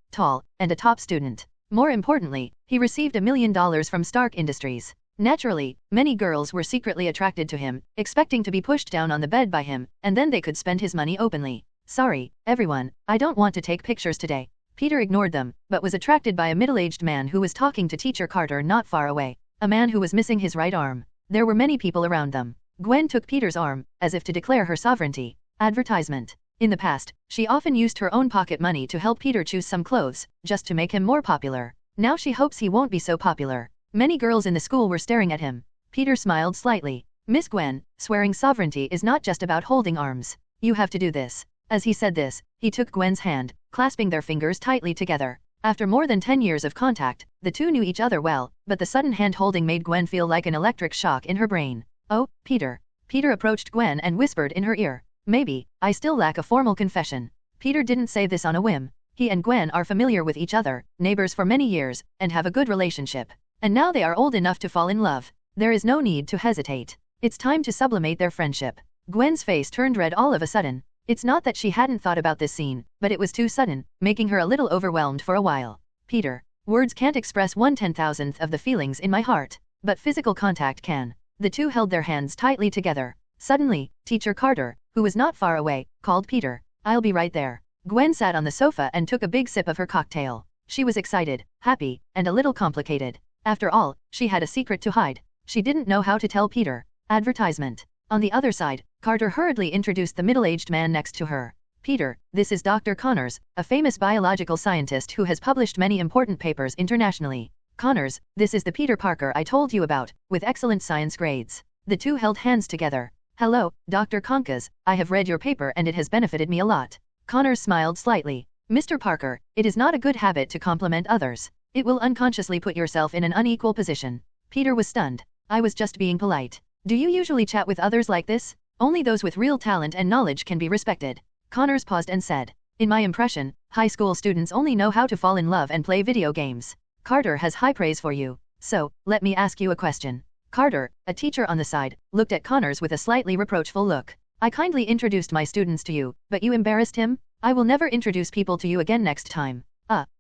and a top student. More importantly, he received $1 million from Stark Industries. Naturally, many girls were secretly attracted to him, expecting to be pushed down on the bed by him, and then they could spend his money openly. Sorry, everyone, I don't want to take pictures today. Peter ignored them, but was attracted by a middle-aged man who was talking to Teacher Carter not far away. A man who was missing his right arm. There were many people around them. Gwen took Peter's arm, as if to declare her sovereignty. Advertisement. In the past, she often used her own pocket money to help Peter choose some clothes, just to make him more popular. Now she hopes he won't be so popular. Many girls in the school were staring at him. Peter smiled slightly. Miss Gwen, swearing sovereignty is not just about holding arms. You have to do this. As he said this, he took Gwen's hand, clasping their fingers tightly together. After more than 10 years of contact, the two knew each other well, but the sudden hand-holding made Gwen feel like an electric shock in her brain. Oh, Peter. Peter approached Gwen and whispered in her ear. Maybe, I still lack a formal confession. Peter didn't say this on a whim. He and Gwen are familiar with each other, neighbors for many years, and have a good relationship. And now they are old enough to fall in love. There is no need to hesitate. It's time to sublimate their friendship. Gwen's face turned red all of a sudden. It's not that she hadn't thought about this scene, but it was too sudden, making her a little overwhelmed for a while. Peter, words can't express 1/10,000th of the feelings in my heart, but physical contact can. The two held their hands tightly together. Suddenly, Teacher Carter, who was not far away, called Peter. I'll be right there. Gwen sat on the sofa and took a big sip of her cocktail. She was excited, happy, and a little complicated. After all, she had a secret to hide. She didn't know how to tell Peter. Advertisement. On the other side, Carter hurriedly introduced the middle-aged man next to her. Peter, this is Dr. Connors, a famous biological scientist who has published many important papers internationally. Connors, this is the Peter Parker I told you about, with excellent science grades. The two held hands together. Hello, Dr. Conkas, I have read your paper and it has benefited me a lot. Connors smiled slightly. Mr. Parker, it is not a good habit to compliment others. It will unconsciously put yourself in an unequal position. Peter was stunned. I was just being polite. Do you usually chat with others like this? Only those with real talent and knowledge can be respected. Connors paused and said. In my impression, high school students only know how to fall in love and play video games. Carter has high praise for you. So, let me ask you a question. Carter, a teacher on the side, looked at Connors with a slightly reproachful look. I kindly introduced my students to you, but you embarrassed him? I will never introduce people to you again next time.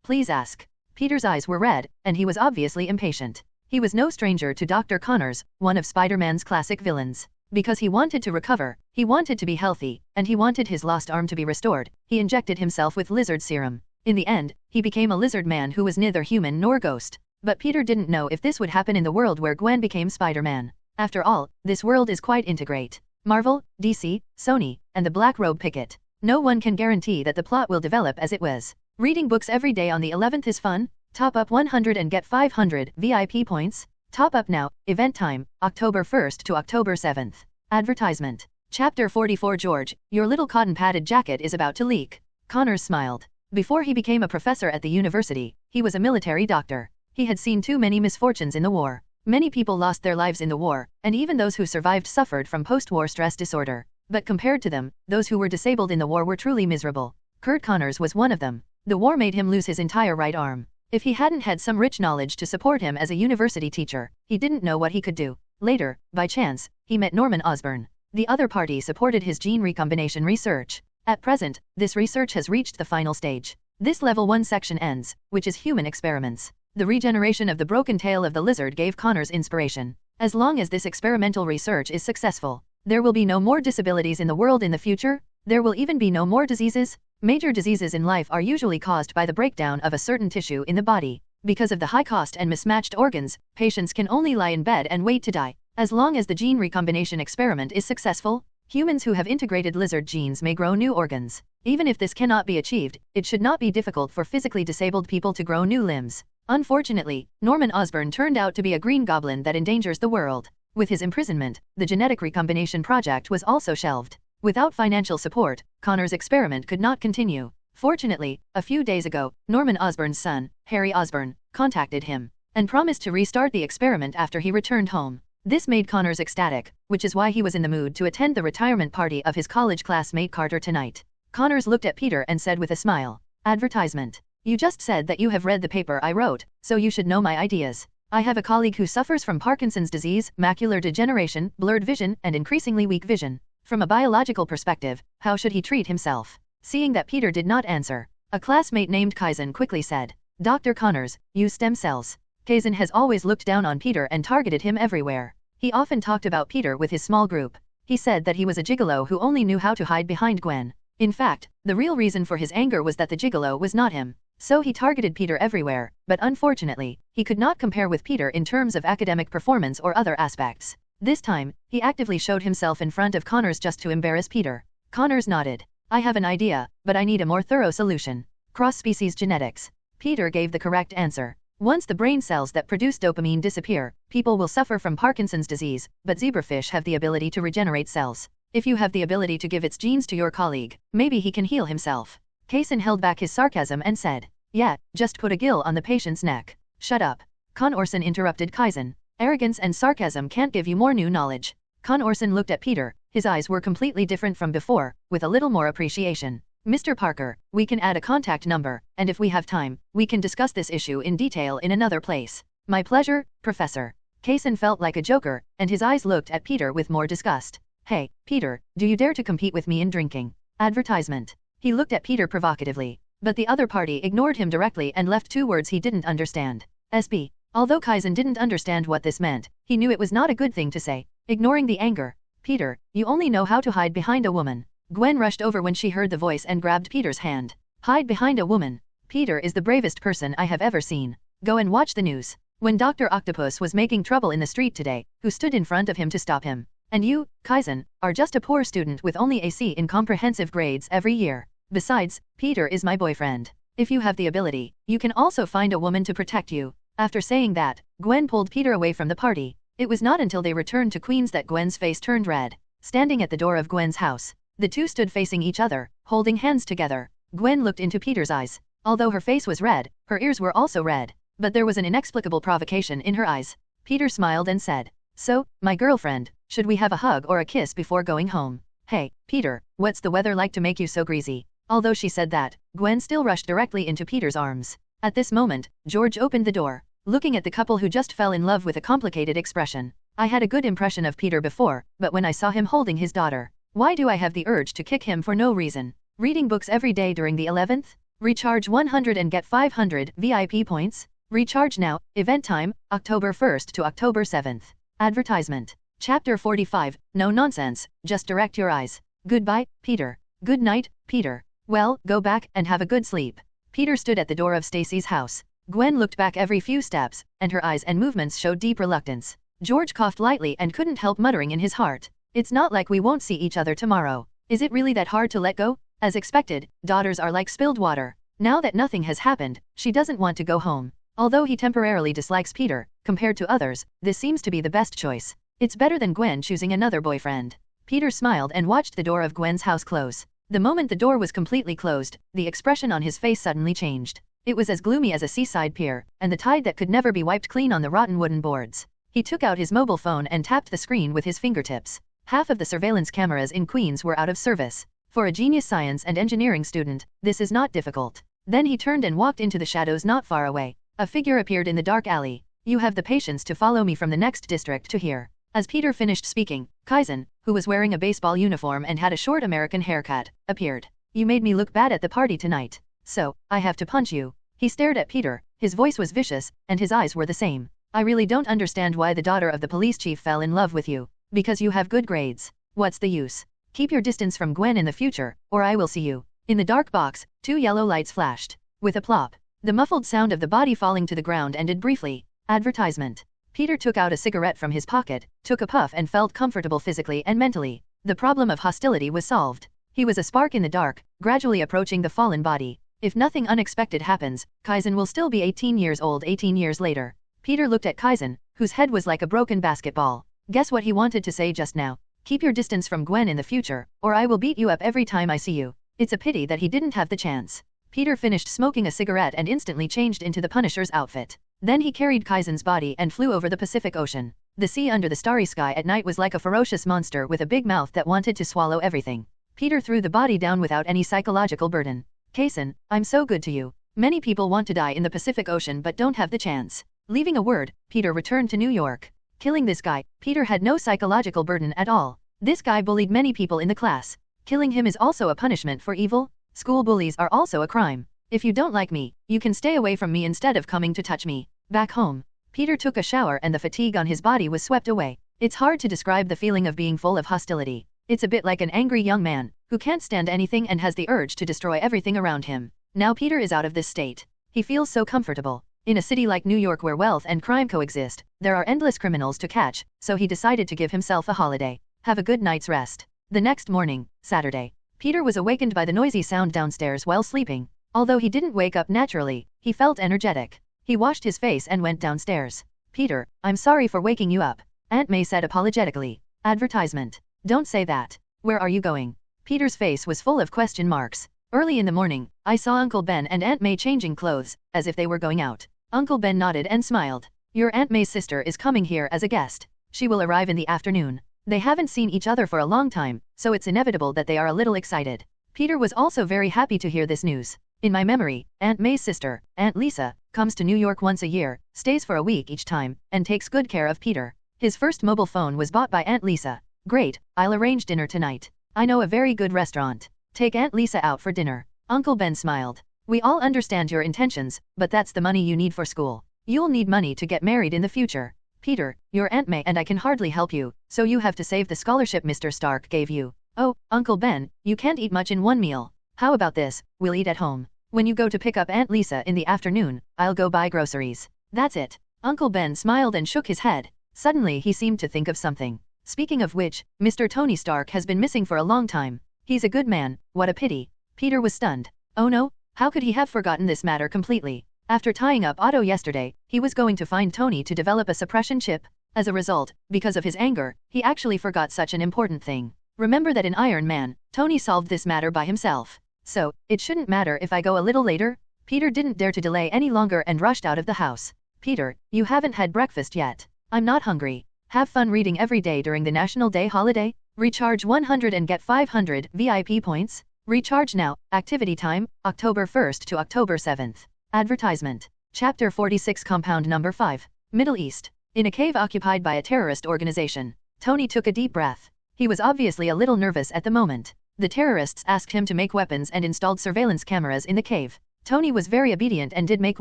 Please ask. Peter's eyes were red, and he was obviously impatient. He was no stranger to Dr. Connors, one of Spider-Man's classic villains. Because he wanted to recover, he wanted to be healthy, and he wanted his lost arm to be restored, he injected himself with lizard serum. In the end, he became a lizard man who was neither human nor ghost. But Peter didn't know if this would happen in the world where Gwen became Spider-Man. After all, this world is quite integrate. Marvel, DC, Sony, and the Black Robe Picket. No one can guarantee that the plot will develop as it was. Reading books every day on the 11th is fun. Top up 100 and get 500 VIP points. Top up now. Event time, October 1st to October 7th. Advertisement. Chapter 44 George, your little cotton-padded jacket is about to leak. Connors smiled. Before he became a professor at the university, he was a military doctor. He had seen too many misfortunes in the war. Many people lost their lives in the war, and even those who survived suffered from post-war stress disorder. But compared to them, those who were disabled in the war were truly miserable. Kurt Connors was one of them. The war made him lose his entire right arm. If he hadn't had some rich knowledge to support him as a university teacher, he didn't know what he could do. Later, by chance, he met Norman Osborne. The other party supported his gene recombination research. At present, this research has reached the final stage. This level 1 section ends, which is human experiments. The regeneration of the broken tail of the lizard gave Connors inspiration. As long as this experimental research is successful, there will be no more disabilities in the world in the future. There will even be no more diseases. Major diseases in life are usually caused by the breakdown of a certain tissue in the body. Because of the high cost and mismatched organs, patients can only lie in bed and wait to die. As long as the gene recombination experiment is successful, humans who have integrated lizard genes may grow new organs. Even if this cannot be achieved, it should not be difficult for physically disabled people to grow new limbs. Unfortunately, Norman Osborne turned out to be a green goblin that endangers the world. With his imprisonment, the genetic recombination project was also shelved. Without financial support, Connor's experiment could not continue. Fortunately, a few days ago, Norman Osborne's son, Harry Osborne, contacted him and promised to restart the experiment after he returned home. This made Connors ecstatic, which is why he was in the mood to attend the retirement party of his college classmate Carter tonight. Connors looked at Peter and said with a smile, Advertisement. You just said that you have read the paper I wrote, so you should know my ideas. I have a colleague who suffers from Parkinson's disease, macular degeneration, blurred vision, and increasingly weak vision. From a biological perspective, how should he treat himself? Seeing that Peter did not answer, a classmate named Kaizen quickly said, Dr. Connors, use stem cells. Kaizen has always looked down on Peter and targeted him everywhere. He often talked about Peter with his small group. He said that he was a gigolo who only knew how to hide behind Gwen. In fact, the real reason for his anger was that the gigolo was not him. So he targeted Peter everywhere, but unfortunately, he could not compare with Peter in terms of academic performance or other aspects. This time, he actively showed himself in front of Connors just to embarrass Peter. Connors nodded. I have an idea, but I need a more thorough solution. Cross-species genetics. Peter gave the correct answer. Once the brain cells that produce dopamine disappear, people will suffer from Parkinson's disease, but zebrafish have the ability to regenerate cells. If you have the ability to give its genes to your colleague, maybe he can heal himself. Kaysen held back his sarcasm and said, yeah, just put a gill on the patient's neck. Shut up. Con Orson interrupted Kaizen. Arrogance and sarcasm can't give you more new knowledge. Con Orson looked at Peter. His eyes were completely different from before, with a little more appreciation. Mr. Parker, we can add a contact number, and if we have time, we can discuss this issue in detail in another place. My pleasure, Professor. Kaysen felt like a joker, and his eyes looked at Peter with more disgust. Hey, Peter, do you dare to compete with me in drinking? Advertisement. He looked at Peter provocatively, but the other party ignored him directly and left two words he didn't understand. SB. Although Kaizen didn't understand what this meant, he knew it was not a good thing to say. Ignoring the anger. Peter, you only know how to hide behind a woman. Gwen rushed over when she heard the voice and grabbed Peter's hand. Hide behind a woman. Peter is the bravest person I have ever seen. Go and watch the news. When Dr. Octopus was making trouble in the street today, who stood in front of him to stop him? And you, Kaizen, are just a poor student with only a C in comprehensive grades every year. Besides, Peter is my boyfriend. If you have the ability, you can also find a woman to protect you. After saying that, Gwen pulled Peter away from the party. It was not until they returned to Queens that Gwen's face turned red. Standing at the door of Gwen's house, the two stood facing each other, holding hands together. Gwen looked into Peter's eyes. Although her face was red, her ears were also red, but there was an inexplicable provocation in her eyes. Peter smiled and said, so, my girlfriend, should we have a hug or a kiss before going home? Hey, Peter, what's the weather like to make you so greasy? Although she said that, Gwen still rushed directly into Peter's arms. At this moment, George opened the door, looking at the couple who just fell in love with a complicated expression. I had a good impression of Peter before, but when I saw him holding his daughter, why do I have the urge to kick him for no reason? Reading books every day during the 11th? Recharge 100 and get 500 VIP points? Recharge now. Event time, October 1st to October 7th. Advertisement. Chapter 45, no nonsense, just direct your eyes. Goodbye, Peter. Good night, Peter. Well, go back and have a good sleep. Peter stood at the door of Stacy's house. Gwen looked back every few steps, and her eyes and movements showed deep reluctance. George coughed lightly and couldn't help muttering in his heart. It's not like we won't see each other tomorrow. Is it really that hard to let go? As expected, daughters are like spilled water. Now that nothing has happened, she doesn't want to go home. Although he temporarily dislikes Peter, compared to others, this seems to be the best choice. It's better than Gwen choosing another boyfriend. Peter smiled and watched the door of Gwen's house close. The moment the door was completely closed, the expression on his face suddenly changed. It was as gloomy as a seaside pier, and the tide that could never be wiped clean on the rotten wooden boards. He took out his mobile phone and tapped the screen with his fingertips. Half of the surveillance cameras in Queens were out of service. For a genius science and engineering student, this is not difficult. Then he turned and walked into the shadows not far away. A figure appeared in the dark alley. You have the patience to follow me from the next district to here. As Peter finished speaking, Kaizen, who was wearing a baseball uniform and had a short American haircut, appeared. You made me look bad at the party tonight. So, I have to punch you. He stared at Peter. His voice was vicious, and his eyes were the same. I really don't understand why the daughter of the police chief fell in love with you. Because you have good grades. What's the use? Keep your distance from Gwen in the future, or I will see you. In the dark box, two yellow lights flashed. With a plop, the muffled sound of the body falling to the ground ended briefly. Advertisement. Peter took out a cigarette from his pocket, took a puff and felt comfortable physically and mentally. The problem of hostility was solved. He was a spark in the dark, gradually approaching the fallen body. If nothing unexpected happens, Kaizen will still be 18 years old 18 years later. Peter looked at Kaizen, whose head was like a broken basketball. Guess what he wanted to say just now? Keep your distance from Gwen in the future, or I will beat you up every time I see you. It's a pity that he didn't have the chance. Peter finished smoking a cigarette and instantly changed into the Punisher's outfit. Then he carried Kaizen's body and flew over the Pacific Ocean. The sea under the starry sky at night was like a ferocious monster with a big mouth that wanted to swallow everything. Peter threw the body down without any psychological burden. Kaizen, I'm so good to you. Many people want to die in the Pacific Ocean but don't have the chance. Leaving a word, Peter returned to New York. Killing this guy, Peter had no psychological burden at all. This guy bullied many people in the class. Killing him is also a punishment for evil. School bullies are also a crime. If you don't like me, you can stay away from me instead of coming to touch me. Back home, Peter took a shower and the fatigue on his body was swept away. It's hard to describe the feeling of being full of hostility. It's a bit like an angry young man, who can't stand anything and has the urge to destroy everything around him. Now Peter is out of this state. He feels so comfortable. In a city like New York where wealth and crime coexist, there are endless criminals to catch, so he decided to give himself a holiday. Have a good night's rest. The next morning, Saturday, Peter was awakened by the noisy sound downstairs while sleeping. Although he didn't wake up naturally, he felt energetic. He washed his face and went downstairs. Peter, I'm sorry for waking you up, Aunt May said apologetically. Advertisement. Don't say that. Where are you going? Peter's face was full of question marks. Early in the morning, I saw Uncle Ben and Aunt May changing clothes, as if they were going out. Uncle Ben nodded and smiled. Your Aunt May's sister is coming here as a guest. She will arrive in the afternoon. They haven't seen each other for a long time, so it's inevitable that they are a little excited. Peter was also very happy to hear this news. In my memory, Aunt May's sister, Aunt Lisa, comes to New York once a year, stays for a week each time, and takes good care of Peter. His first mobile phone was bought by Aunt Lisa. Great, I'll arrange dinner tonight. I know a very good restaurant. Take Aunt Lisa out for dinner. Uncle Ben smiled. We all understand your intentions, but that's the money you need for school. You'll need money to get married in the future. Peter, your Aunt May and I can hardly help you, so you have to save the scholarship Mr. Stark gave you. Oh, Uncle Ben, you can't eat much in one meal. How about this, we'll eat at home. When you go to pick up Aunt Lisa in the afternoon, I'll go buy groceries. That's it. Uncle Ben smiled and shook his head. Suddenly he seemed to think of something. Speaking of which, Mr. Tony Stark has been missing for a long time. He's a good man, what a pity. Peter was stunned. Oh no, how could he have forgotten this matter completely? After tying up Otto yesterday, he was going to find Tony to develop a suppression chip. As a result, because of his anger, he actually forgot such an important thing. Remember that in Iron Man, Tony solved this matter by himself. So, it shouldn't matter if I go a little later? Peter didn't dare to delay any longer and rushed out of the house. Peter, you haven't had breakfast yet. I'm not hungry. Have fun reading every day during the National Day holiday? Recharge 100 and get 500 VIP points. Recharge now. Activity time, October 1st to October 7th. Advertisement. Chapter 46 Compound Number 5. Middle East. In a cave occupied by a terrorist organization, Tony took a deep breath. He was obviously a little nervous at the moment. The terrorists asked him to make weapons and installed surveillance cameras in the cave. Tony was very obedient and did make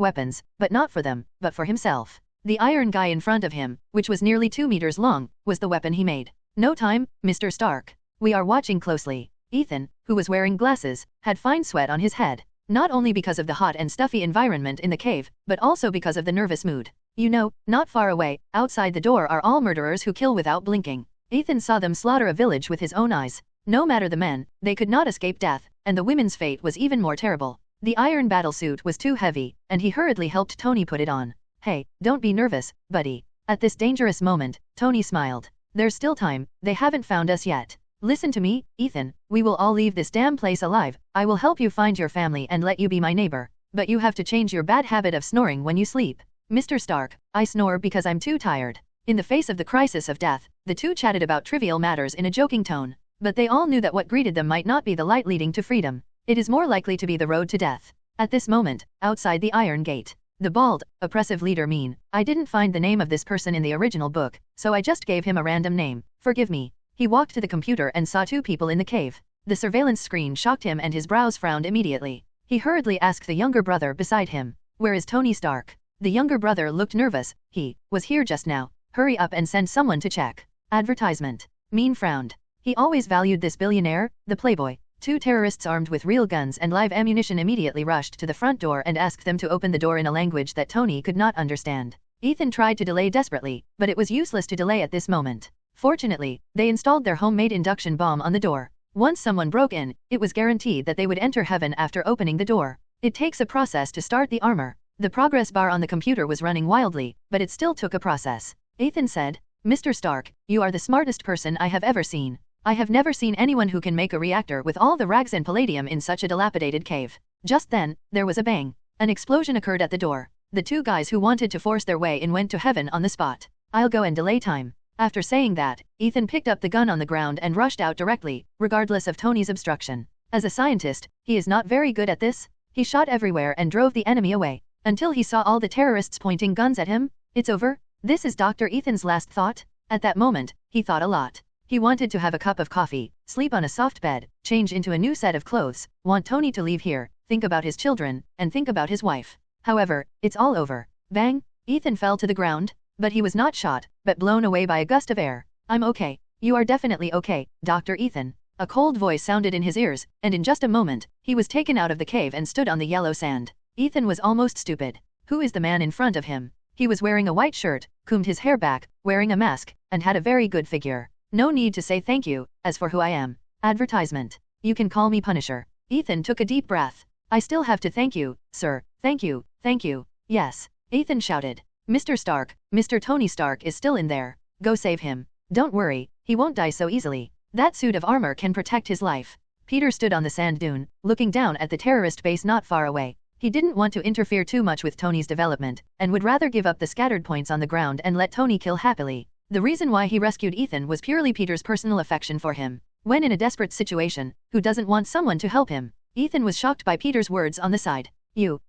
weapons, but not for them, but for himself. The iron guy in front of him, which was nearly 2 meters long, was the weapon he made. No time, Mr. Stark. We are watching closely. Ethan, who was wearing glasses, had fine sweat on his head. Not only because of the hot and stuffy environment in the cave, but also because of the nervous mood. You know, not far away, outside the door are all murderers who kill without blinking. Ethan saw them slaughter a village with his own eyes. No matter the men, they could not escape death, and the women's fate was even more terrible. The iron battlesuit was too heavy, and he hurriedly helped Tony put it on. Hey, don't be nervous, buddy. At this dangerous moment, Tony smiled. There's still time, they haven't found us yet. Listen to me, Ethan, we will all leave this damn place alive. I will help you find your family and let you be my neighbor. But you have to change your bad habit of snoring when you sleep. Mr. Stark, I snore because I'm too tired. In the face of the crisis of death, the two chatted about trivial matters in a joking tone. But they all knew that what greeted them might not be the light leading to freedom. It is more likely to be the road to death. At this moment, outside the Iron Gate, the bald, oppressive leader I didn't find the name of this person in the original book, so I just gave him a random name. Forgive me. He walked to the computer and saw 2 people in the cave. The surveillance screen shocked him and his brows frowned immediately. He hurriedly asked the younger brother beside him, "Where is Tony Stark?" The younger brother looked nervous. "He was here just now. Hurry up and send someone to check." Advertisement. Mean frowned. He always valued this billionaire, the playboy. 2 terrorists armed with real guns and live ammunition immediately rushed to the front door and asked them to open the door in a language that Tony could not understand. Ethan tried to delay desperately, but it was useless to delay at this moment. Fortunately, they installed their homemade induction bomb on the door. Once someone broke in, it was guaranteed that they would enter heaven after opening the door. It takes a process to start the armor. The progress bar on the computer was running wildly, but it still took a process. Ethan said, "Mr. Stark, you are the smartest person I have ever seen. I have never seen anyone who can make a reactor with all the rags and palladium in such a dilapidated cave." Just then, there was a bang. An explosion occurred at the door. The 2 guys who wanted to force their way in went to heaven on the spot. "I'll go and delay time." After saying that, Ethan picked up the gun on the ground and rushed out directly, regardless of Tony's obstruction. As a scientist, he is not very good at this. He shot everywhere and drove the enemy away, until he saw all the terrorists pointing guns at him. It's over? This is Dr. Ethan's last thought? At that moment, he thought a lot. He wanted to have a cup of coffee, sleep on a soft bed, change into a new set of clothes, want Tony to leave here, think about his children, and think about his wife. However, it's all over. Bang! Ethan fell to the ground, but he was not shot, but blown away by a gust of air. I'm okay. You are definitely okay, Dr. Ethan. A cold voice sounded in his ears, and in just a moment, he was taken out of the cave and stood on the yellow sand. Ethan was almost stupid. Who is the man in front of him? He was wearing a white shirt, combed his hair back, wearing a mask, and had a very good figure. No need to say thank you. As for who I am. Advertisement. You can call me Punisher. Ethan took a deep breath. I still have to thank you, sir. Thank you, thank you. Yes. Ethan shouted. Mr. Stark, Mr. Tony Stark is still in there. Go save him. Don't worry, he won't die so easily. That suit of armor can protect his life. Peter stood on the sand dune, looking down at the terrorist base not far away. He didn't want to interfere too much with Tony's development, and would rather give up the scattered points on the ground and let Tony kill happily. The reason why he rescued Ethan was purely Peter's personal affection for him. When in a desperate situation, who doesn't want someone to help him? Ethan was shocked by Peter's words on the side.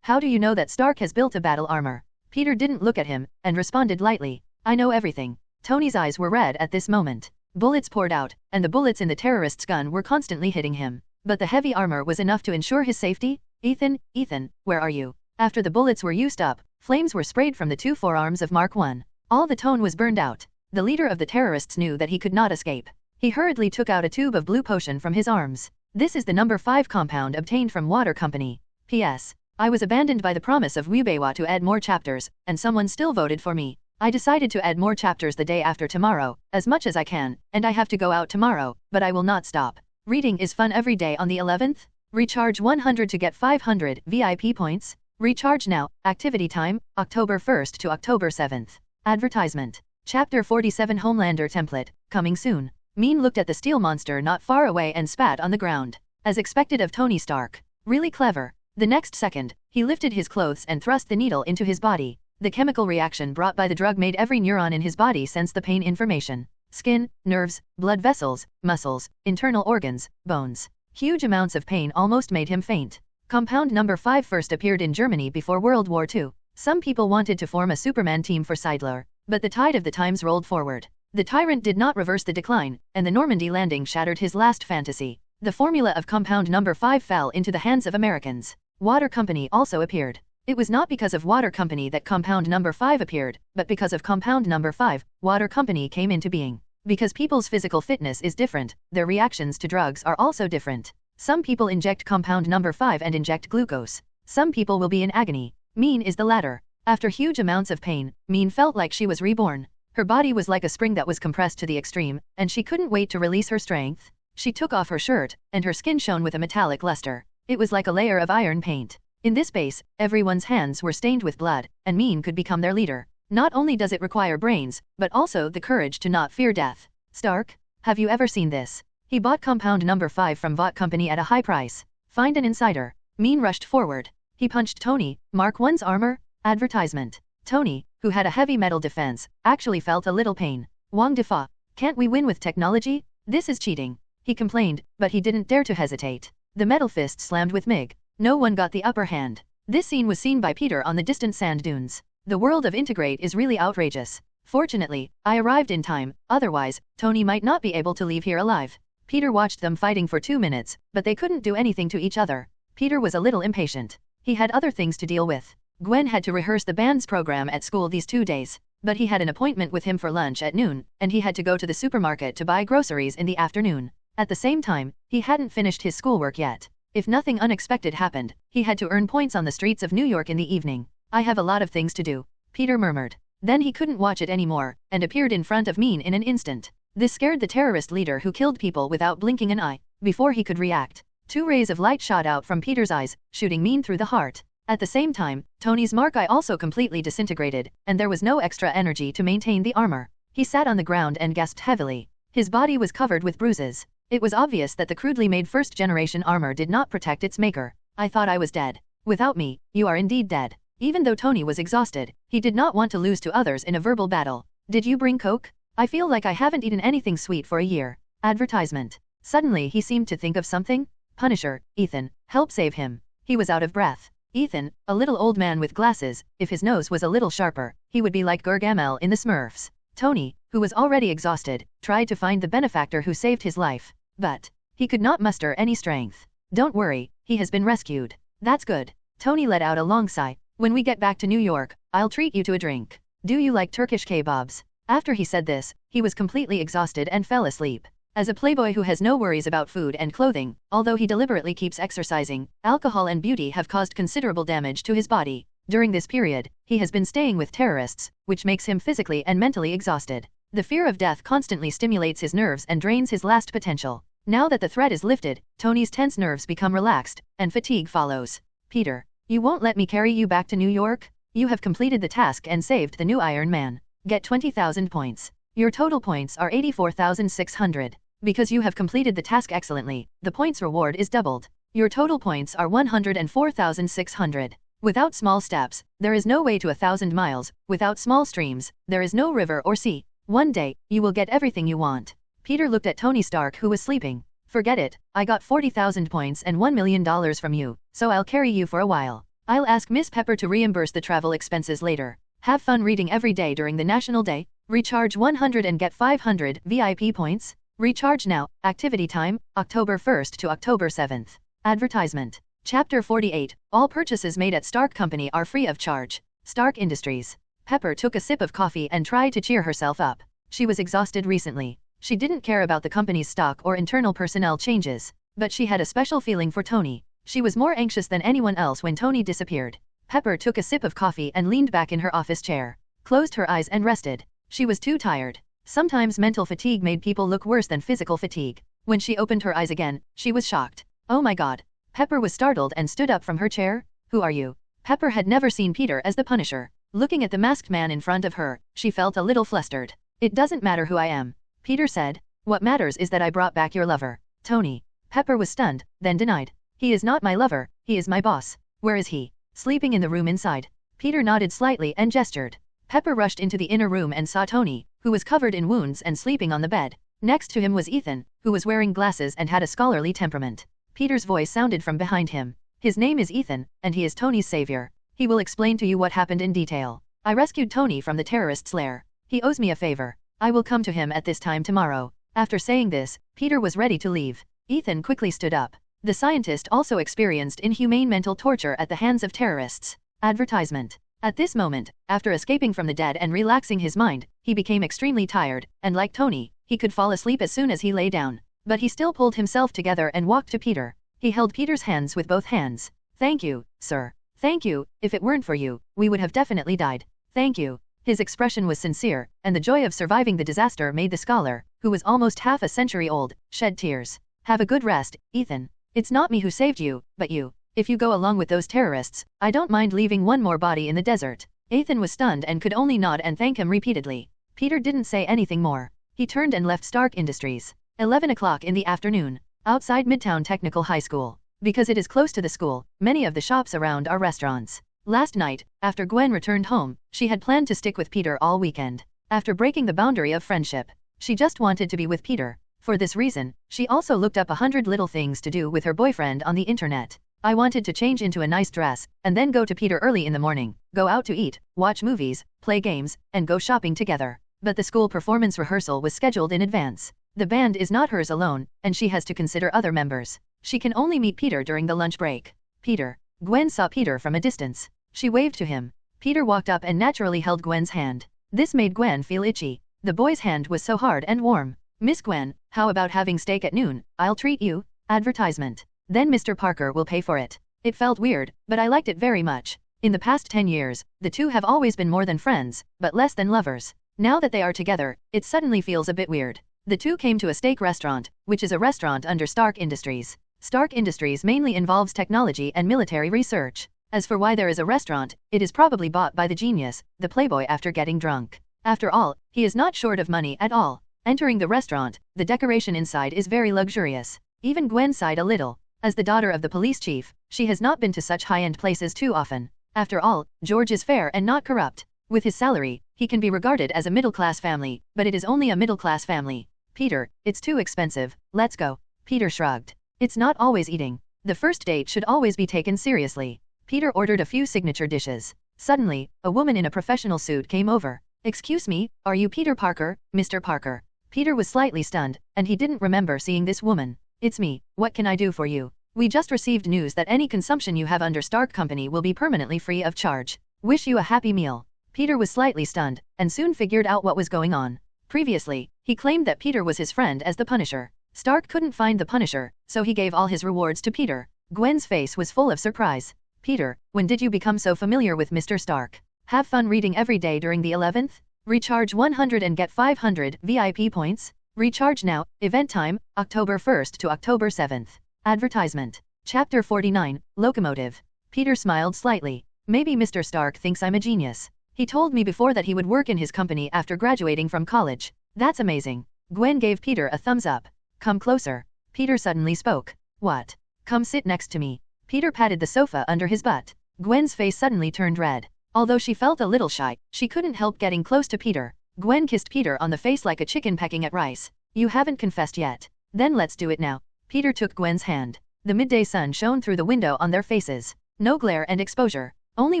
How do you know that Stark has built a battle armor? Peter didn't look at him, and responded lightly. I know everything. Tony's eyes were red at this moment. Bullets poured out, and the bullets in the terrorist's gun were constantly hitting him. But the heavy armor was enough to ensure his safety. Ethan, where are you? After the bullets were used up, flames were sprayed from the two forearms of Mark I. All the tone was burned out. The leader of the terrorists knew that he could not escape. He hurriedly took out a tube of blue potion from his arms. This is the number 5 compound obtained from Water Company. P.S. I was abandoned by the promise of Wubewa to add more chapters, and someone still voted for me. I decided to add more chapters the day after tomorrow, as much as I can, and I have to go out tomorrow, but I will not stop. Reading is fun every day on the 11th. Recharge 100 to get 500 VIP points. Recharge now. Activity time, October 1st to October 7th. Advertisement. Chapter 47 Homelander Template, coming soon. Mean looked at the steel monster not far away and spat on the ground. As expected of Tony Stark. Really clever. The next second, he lifted his clothes and thrust the needle into his body. The chemical reaction brought by the drug made every neuron in his body sense the pain information. Skin, nerves, blood vessels, muscles, internal organs, bones. Huge amounts of pain almost made him faint. Compound number 5 first appeared in Germany before World War II. Some people wanted to form a Superman team for Seidler, but the tide of the times rolled forward. The tyrant did not reverse the decline, and the Normandy landing shattered his last fantasy. The formula of compound number 5 fell into the hands of Americans. Water Company also appeared. It was not because of Water Company that compound number 5 appeared, but because of compound number 5, Water Company came into being. Because people's physical fitness is different, their reactions to drugs are also different. Some people inject compound number 5 and inject glucose. Some people will be in agony. Mean is the latter. After huge amounts of pain, Mean felt like she was reborn. Her body was like a spring that was compressed to the extreme, and she couldn't wait to release her strength. She took off her shirt, and her skin shone with a metallic luster. It was like a layer of iron paint. In this base, everyone's hands were stained with blood, and Mean could become their leader. Not only does it require brains, but also the courage to not fear death. Stark? Have you ever seen this? He bought compound number 5 from Vought Company at a high price. Find an insider. Mean rushed forward. He punched Tony, Mark I's armor. Advertisement. Tony, who had a heavy metal defense, actually felt a little pain. Wang Defa. Can't we win with technology? This is cheating. He complained, but he didn't dare to hesitate. The metal fist slammed with Mig. No one got the upper hand. This scene was seen by Peter on the distant sand dunes. The world of Integrate is really outrageous. Fortunately, I arrived in time, otherwise, Tony might not be able to leave here alive. Peter watched them fighting for 2 minutes, but they couldn't do anything to each other. Peter was a little impatient. He had other things to deal with. Gwen had to rehearse the band's program at school these 2 days, but he had an appointment with him for lunch at noon, and he had to go to the supermarket to buy groceries in the afternoon. At the same time, he hadn't finished his schoolwork yet. If nothing unexpected happened, he had to earn points on the streets of New York in the evening. I have a lot of things to do, Peter murmured. Then he couldn't watch it anymore, and appeared in front of Mean in an instant. This scared the terrorist leader who killed people without blinking an eye. Before he could react, 2 rays of light shot out from Peter's eyes, shooting Mean through the heart. At the same time, Tony's mark eye also completely disintegrated, and there was no extra energy to maintain the armor. He sat on the ground and gasped heavily. His body was covered with bruises. It was obvious that the crudely made first-generation armor did not protect its maker. I thought I was dead. Without me, you are indeed dead. Even though Tony was exhausted, he did not want to lose to others in a verbal battle. Did you bring Coke? I feel like I haven't eaten anything sweet for a year. Advertisement. Suddenly he seemed to think of something. Punisher, Ethan, help save him. He was out of breath. Ethan, a little old man with glasses, if his nose was a little sharper, he would be like Gargamel in the Smurfs. Tony, who was already exhausted, tried to find the benefactor who saved his life. But he could not muster any strength. Don't worry, he has been rescued. That's good. Tony let out a long sigh. When we get back to New York, I'll treat you to a drink. Do you like Turkish kebabs? After he said this, he was completely exhausted and fell asleep. As a playboy who has no worries about food and clothing, although he deliberately keeps exercising, alcohol and beauty have caused considerable damage to his body. During this period, he has been staying with terrorists, which makes him physically and mentally exhausted. The fear of death constantly stimulates his nerves and drains his last potential. Now that the threat is lifted, Tony's tense nerves become relaxed, and fatigue follows. Peter, you won't let me carry you back to New York? You have completed the task and saved the new Iron Man. Get 20,000 points. Your total points are 84,600. Because you have completed the task excellently, the points reward is doubled. Your total points are 104,600. Without small steps, there is no way to 1,000 miles. Without small streams, there is no river or sea. One day, you will get everything you want. Peter looked at Tony Stark, who was sleeping. Forget it, I got 40,000 points and $1 million from you, so I'll carry you for a while. I'll ask Miss Pepper to reimburse the travel expenses later. Have fun reading every day during the National Day. Recharge 100 and get 500 VIP points. Recharge now. Activity time, October 1st to October 7th. Advertisement. Chapter 48. All purchases made at Stark Company are free of charge. Stark Industries. Pepper took a sip of coffee and tried to cheer herself up. She was exhausted recently. She didn't care about the company's stock or internal personnel changes, but she had a special feeling for Tony. She was more anxious than anyone else when Tony disappeared. Pepper took a sip of coffee and leaned back in her office chair, closed her eyes and rested. She was too tired. Sometimes mental fatigue made people look worse than physical fatigue. When she opened her eyes again, she was shocked. Oh my God. Pepper was startled and stood up from her chair. Who are you? Pepper had never seen Peter as the Punisher. Looking at the masked man in front of her, she felt a little flustered. It doesn't matter who I am, Peter said. What matters is that I brought back your lover, Tony. Pepper was stunned, then denied. He is not my lover, he is my boss. Where is he? Sleeping in the room inside. Peter nodded slightly and gestured. Pepper rushed into the inner room and saw Tony, who was covered in wounds and sleeping on the bed. Next to him was Ethan, who was wearing glasses and had a scholarly temperament. Peter's voice sounded from behind him. His name is Ethan, and he is Tony's savior. He will explain to you what happened in detail. I rescued Tony from the terrorist's lair. He owes me a favor. I will come to him at this time tomorrow. After saying this, Peter was ready to leave. Ethan quickly stood up. The scientist also experienced inhumane mental torture at the hands of terrorists. Advertisement. At this moment, after escaping from the dead and relaxing his mind, he became extremely tired, and like Tony, he could fall asleep as soon as he lay down. But he still pulled himself together and walked to Peter. He held Peter's hands with both hands. Thank you, sir. Thank you, if it weren't for you, we would have definitely died. Thank you. His expression was sincere, and the joy of surviving the disaster made the scholar, who was almost half a century old, shed tears. Have a good rest, Ethan. It's not me who saved you, but you. If you go along with those terrorists, I don't mind leaving one more body in the desert. Ethan was stunned and could only nod and thank him repeatedly. Peter didn't say anything more. He turned and left Stark Industries. 11 o'clock in the afternoon. Outside Midtown Technical High School. Because it is close to the school, many of the shops around are restaurants. Last night, after Gwen returned home, she had planned to stick with Peter all weekend. After breaking the boundary of friendship, she just wanted to be with Peter. For this reason, she also looked up 100 little things to do with her boyfriend on the internet. I wanted to change into a nice dress, and then go to Peter early in the morning, go out to eat, watch movies, play games, and go shopping together. But the school performance rehearsal was scheduled in advance. The band is not hers alone, and she has to consider other members. She can only meet Peter during the lunch break. Peter. Gwen saw Peter from a distance. She waved to him. Peter walked up and naturally held Gwen's hand. This made Gwen feel itchy. The boy's hand was so hard and warm. Miss Gwen, how about having steak at noon? I'll treat you. Advertisement. Then Mr. Parker will pay for it. It felt weird, but I liked it very much. In the past 10 years, the two have always been more than friends, but less than lovers. Now that they are together, it suddenly feels a bit weird. The two came to a steak restaurant, which is a restaurant under Stark Industries. Stark Industries mainly involves technology and military research. As for why there is a restaurant, it is probably bought by the genius, the playboy after getting drunk. After all, he is not short of money at all. Entering the restaurant, the decoration inside is very luxurious. Even Gwen sighed a little. As the daughter of the police chief, she has not been to such high-end places too often. After all, George is fair and not corrupt. With his salary, he can be regarded as a middle-class family, but it is only a middle-class family. Peter, it's too expensive, let's go. Peter shrugged. It's not always eating. The first date should always be taken seriously. Peter ordered a few signature dishes. Suddenly, a woman in a professional suit came over. Excuse me, are you Peter Parker, Mr. Parker? Peter was slightly stunned, and he didn't remember seeing this woman. It's me, what can I do for you? We just received news that any consumption you have under Stark Company will be permanently free of charge. Wish you a happy meal. Peter was slightly stunned, and soon figured out what was going on. Previously, he claimed that Peter was his friend as the Punisher. Stark couldn't find the Punisher, so he gave all his rewards to Peter. Gwen's face was full of surprise. Peter, when did you become so familiar with Mr. Stark? Have fun reading every day during the 11th? Recharge 100 and get 500 VIP points? Recharge now, event time, October 1st to October 7th. Advertisement. Chapter 49, Locomotive. Peter smiled slightly. Maybe Mr. Stark thinks I'm a genius. He told me before that he would work in his company after graduating from college. That's amazing. Gwen gave Peter a thumbs up. Come closer. Peter suddenly spoke. What? Come sit next to me. Peter patted the sofa under his butt. Gwen's face suddenly turned red. Although she felt a little shy, she couldn't help getting close to Peter. Gwen kissed Peter on the face like a chicken pecking at rice. You haven't confessed yet. Then let's do it now. Peter took Gwen's hand. The midday sun shone through the window on their faces. No glare and exposure, only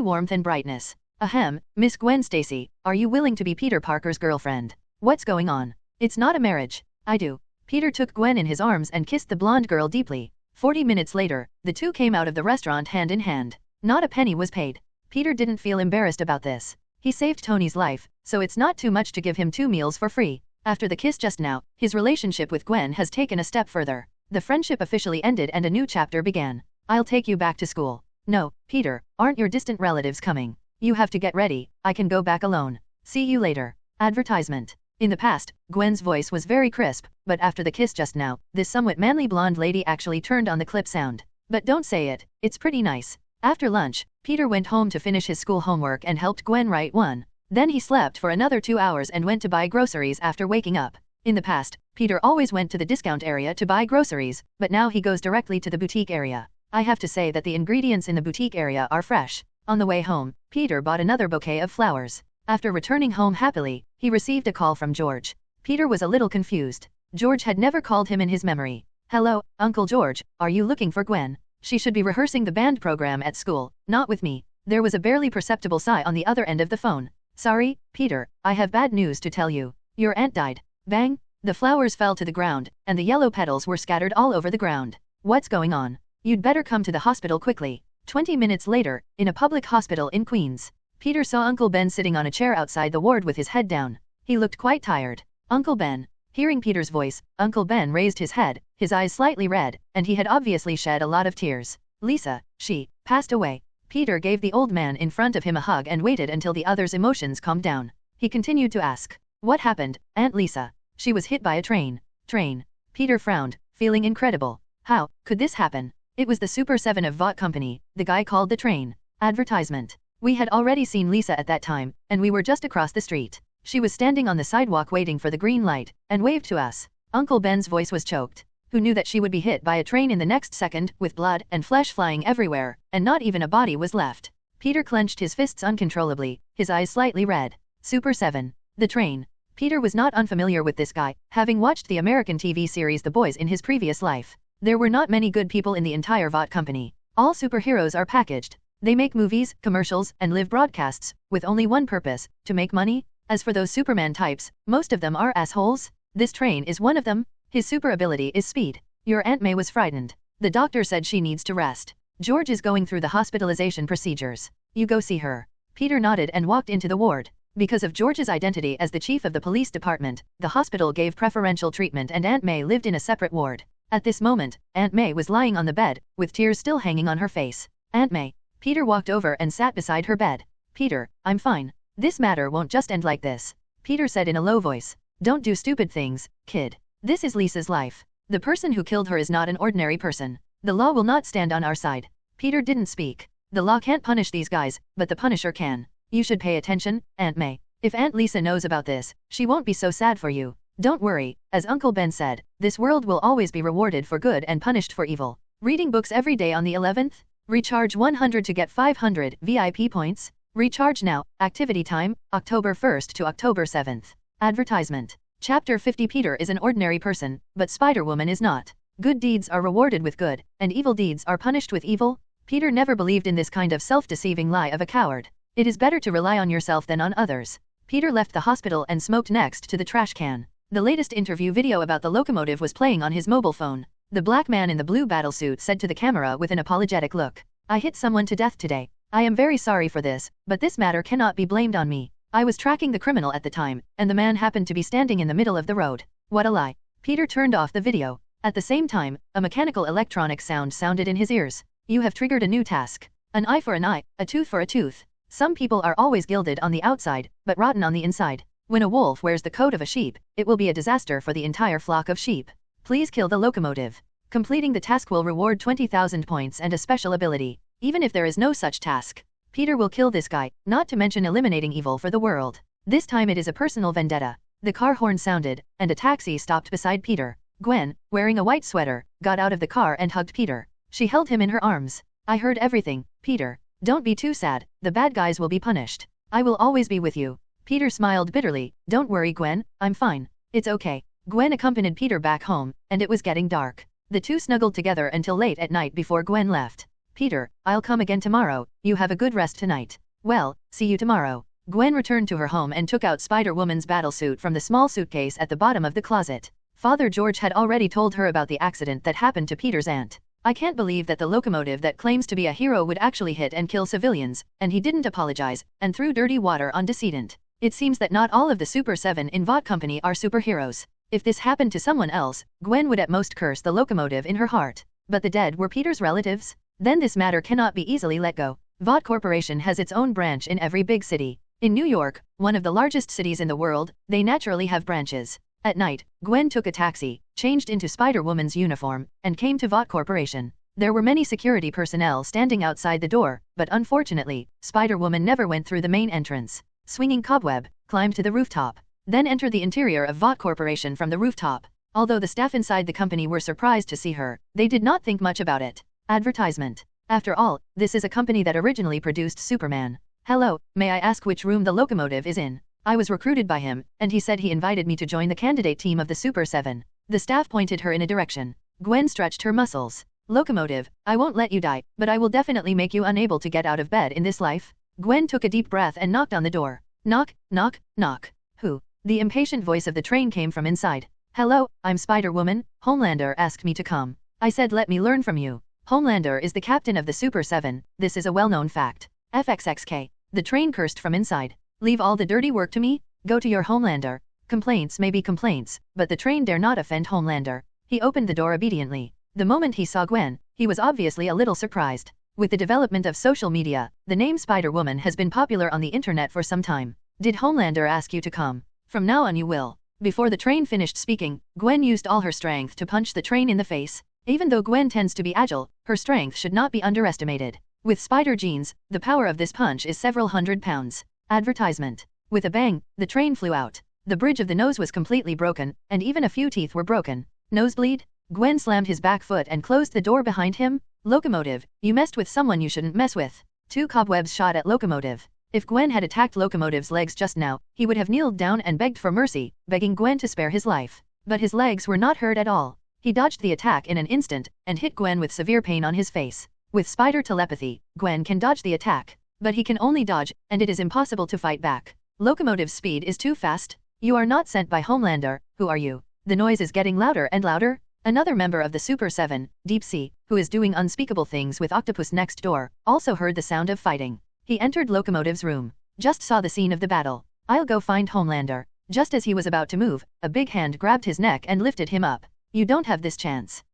warmth and brightness. Ahem, Miss Gwen Stacy, are you willing to be Peter Parker's girlfriend? What's going on? It's not a marriage. I do. Peter took Gwen in his arms and kissed the blonde girl deeply. 40 minutes later, the two came out of the restaurant hand in hand. Not a penny was paid. Peter didn't feel embarrassed about this. He saved Tony's life, so it's not too much to give him 2 meals for free. After the kiss just now, his relationship with Gwen has taken a step further. The friendship officially ended and a new chapter began. I'll take you back to school. No, Peter, aren't your distant relatives coming? You have to get ready, I can go back alone. See you later. Advertisement. In the past, Gwen's voice was very crisp, but after the kiss just now, this somewhat manly blonde lady actually turned on the clip sound. But don't say it, it's pretty nice. After lunch, Peter went home to finish his school homework and helped Gwen write one. Then he slept for another 2 hours and went to buy groceries after waking up. In the past, Peter always went to the discount area to buy groceries, but now he goes directly to the boutique area. I have to say that the ingredients in the boutique area are fresh. On the way home, Peter bought another bouquet of flowers. After returning home happily, he received a call from George. Peter was a little confused. George had never called him in his memory. Hello, Uncle George, are you looking for Gwen? She should be rehearsing the band program at school, not with me. There was a barely perceptible sigh on the other end of the phone. Sorry, Peter, I have bad news to tell you. Your aunt died. Bang! The flowers fell to the ground, and the yellow petals were scattered all over the ground. What's going on? You'd better come to the hospital quickly. 20 minutes later, in a public hospital in Queens, Peter saw Uncle Ben sitting on a chair outside the ward with his head down. He looked quite tired. Uncle Ben. Hearing Peter's voice, Uncle Ben raised his head, his eyes slightly red, and he had obviously shed a lot of tears. Lisa, she passed away. Peter gave the old man in front of him a hug and waited until the other's emotions calmed down. He continued to ask, what happened, Aunt Lisa? She was hit by a train. Train. Peter frowned, feeling incredible. How could this happen? It was the Super 7 of Vought Company, the guy called the train. Advertisement. We had already seen Lisa at that time, and we were just across the street. She was standing on the sidewalk waiting for the green light, and waved to us. Uncle Ben's voice was choked. Who knew that she would be hit by a train in the next second, with blood and flesh flying everywhere, and not even a body was left? Peter clenched his fists uncontrollably, his eyes slightly red. Super 7. The train. Peter was not unfamiliar with this guy, having watched the American TV series The Boys in his previous life. There were not many good people in the entire Vought Company. All superheroes are packaged. They make movies, commercials, and live broadcasts, with only one purpose, to make money. As for those Superman types, most of them are assholes. This train is one of them. His super ability is speed. Your Aunt May was frightened. The doctor said she needs to rest. George is going through the hospitalization procedures. You go see her. Peter nodded and walked into the ward. Because of George's identity as the chief of the police department, the hospital gave preferential treatment and Aunt May lived in a separate ward. At this moment, Aunt May was lying on the bed, with tears still hanging on her face. Aunt May. Peter walked over and sat beside her bed. Peter, I'm fine. This matter won't just end like this. Peter said in a low voice. Don't do stupid things, kid. This is Lisa's life. The person who killed her is not an ordinary person. The law will not stand on our side. Peter didn't speak. The law can't punish these guys, but the Punisher can. You should pay attention, Aunt May. If Aunt Lisa knows about this, she won't be so sad for you. Don't worry, as Uncle Ben said, this world will always be rewarded for good and punished for evil. Reading books every day on the 11th? Recharge 100 to get 500 VIP points. Recharge now. Activity time, October 1st to October 7th. Advertisement. Chapter 50. Peter is an ordinary person, but Spider-Woman is not. Good deeds are rewarded with good, and evil deeds are punished with evil. Peter never believed in this kind of self-deceiving lie of a coward. It is better to rely on yourself than on others. Peter left the hospital and smoked next to the trash can. The latest interview video about the locomotive was playing on his mobile phone. The black man in the blue battlesuit said to the camera with an apologetic look, "I hit someone to death today. I am very sorry for this, but this matter cannot be blamed on me. I was tracking the criminal at the time, and the man happened to be standing in the middle of the road. What a lie." Peter turned off the video. At the same time, a mechanical electronic sound sounded in his ears. "You have triggered a new task. An eye for an eye, a tooth for a tooth. Some people are always gilded on the outside, but rotten on the inside. When a wolf wears the coat of a sheep, it will be a disaster for the entire flock of sheep. Please kill the locomotive. Completing the task will reward 20,000 points and a special ability. Even if there is no such task, Peter will kill this guy, not to mention eliminating evil for the world. This time it is a personal vendetta." The car horn sounded, and a taxi stopped beside Peter. Gwen, wearing a white sweater, got out of the car and hugged Peter. She held him in her arms. "I heard everything, Peter. Don't be too sad, the bad guys will be punished. I will always be with you." Peter smiled bitterly. "Don't worry, Gwen, I'm fine. It's okay." Gwen accompanied Peter back home, and it was getting dark. The two snuggled together until late at night before Gwen left. "Peter, I'll come again tomorrow, you have a good rest tonight." "Well, see you tomorrow." Gwen returned to her home and took out Spider-Woman's battlesuit from the small suitcase at the bottom of the closet. Father George had already told her about the accident that happened to Peter's aunt. "I can't believe that the locomotive that claims to be a hero would actually hit and kill civilians, and he didn't apologize, and threw dirty water on decedent. It seems that not all of the Super 7 in Vought Company are superheroes. If this happened to someone else, Gwen would at most curse the locomotive in her heart. But the dead were Peter's relatives? Then this matter cannot be easily let go. Vought Corporation has its own branch in every big city. In New York, one of the largest cities in the world, they naturally have branches." At night, Gwen took a taxi, changed into Spider-Woman's uniform, and came to Vought Corporation. There were many security personnel standing outside the door, but unfortunately, Spider-Woman never went through the main entrance. Swinging cobweb, climbed to the rooftop, then entered the interior of Vought Corporation from the rooftop. Although the staff inside the company were surprised to see her, they did not think much about it. Advertisement. After all, this is a company that originally produced Superman. "Hello, may I ask which room the locomotive is in? I was recruited by him, and he said he invited me to join the candidate team of the Super 7. The staff pointed her in a direction. Gwen stretched her muscles. "Locomotive, I won't let you die, but I will definitely make you unable to get out of bed in this life." Gwen took a deep breath and knocked on the door. Knock, knock, knock. "Who?" The impatient voice of the train came from inside. "Hello, I'm Spider-Woman. Homelander asked me to come. I said let me learn from you." Homelander is the captain of the Super 7, this is a well-known fact. FXXK. The train cursed from inside. "Leave all the dirty work to me? Go to your Homelander." Complaints may be complaints, but the train dare not offend Homelander. He opened the door obediently. The moment he saw Gwen, he was obviously a little surprised. With the development of social media, the name Spider-Woman has been popular on the internet for some time. "Did Homelander ask you to come? From now on you will." Before the train finished speaking, Gwen used all her strength to punch the train in the face. Even though Gwen tends to be agile, her strength should not be underestimated. With spider genes, the power of this punch is several hundred pounds. Advertisement. With a bang, the train flew out. The bridge of the nose was completely broken, and even a few teeth were broken. Nosebleed? Gwen slammed his back foot and closed the door behind him. "Locomotive, you messed with someone you shouldn't mess with." Two cobwebs shot at Locomotive. If Gwen had attacked Locomotive's legs just now, he would have kneeled down and begged for mercy, begging Gwen to spare his life. But his legs were not hurt at all. He dodged the attack in an instant, and hit Gwen with severe pain on his face. With spider telepathy, Gwen can dodge the attack. But he can only dodge, and it is impossible to fight back. Locomotive's speed is too fast. "You are not sent by Homelander, who are you?" The noise is getting louder and louder. Another member of the Super 7, Deep Sea, who is doing unspeakable things with Octopus next door, also heard the sound of fighting. He entered Locomotive's room. Just saw the scene of the battle. "I'll go find Homelander." Just as he was about to move, a big hand grabbed his neck and lifted him up. "You don't have this chance."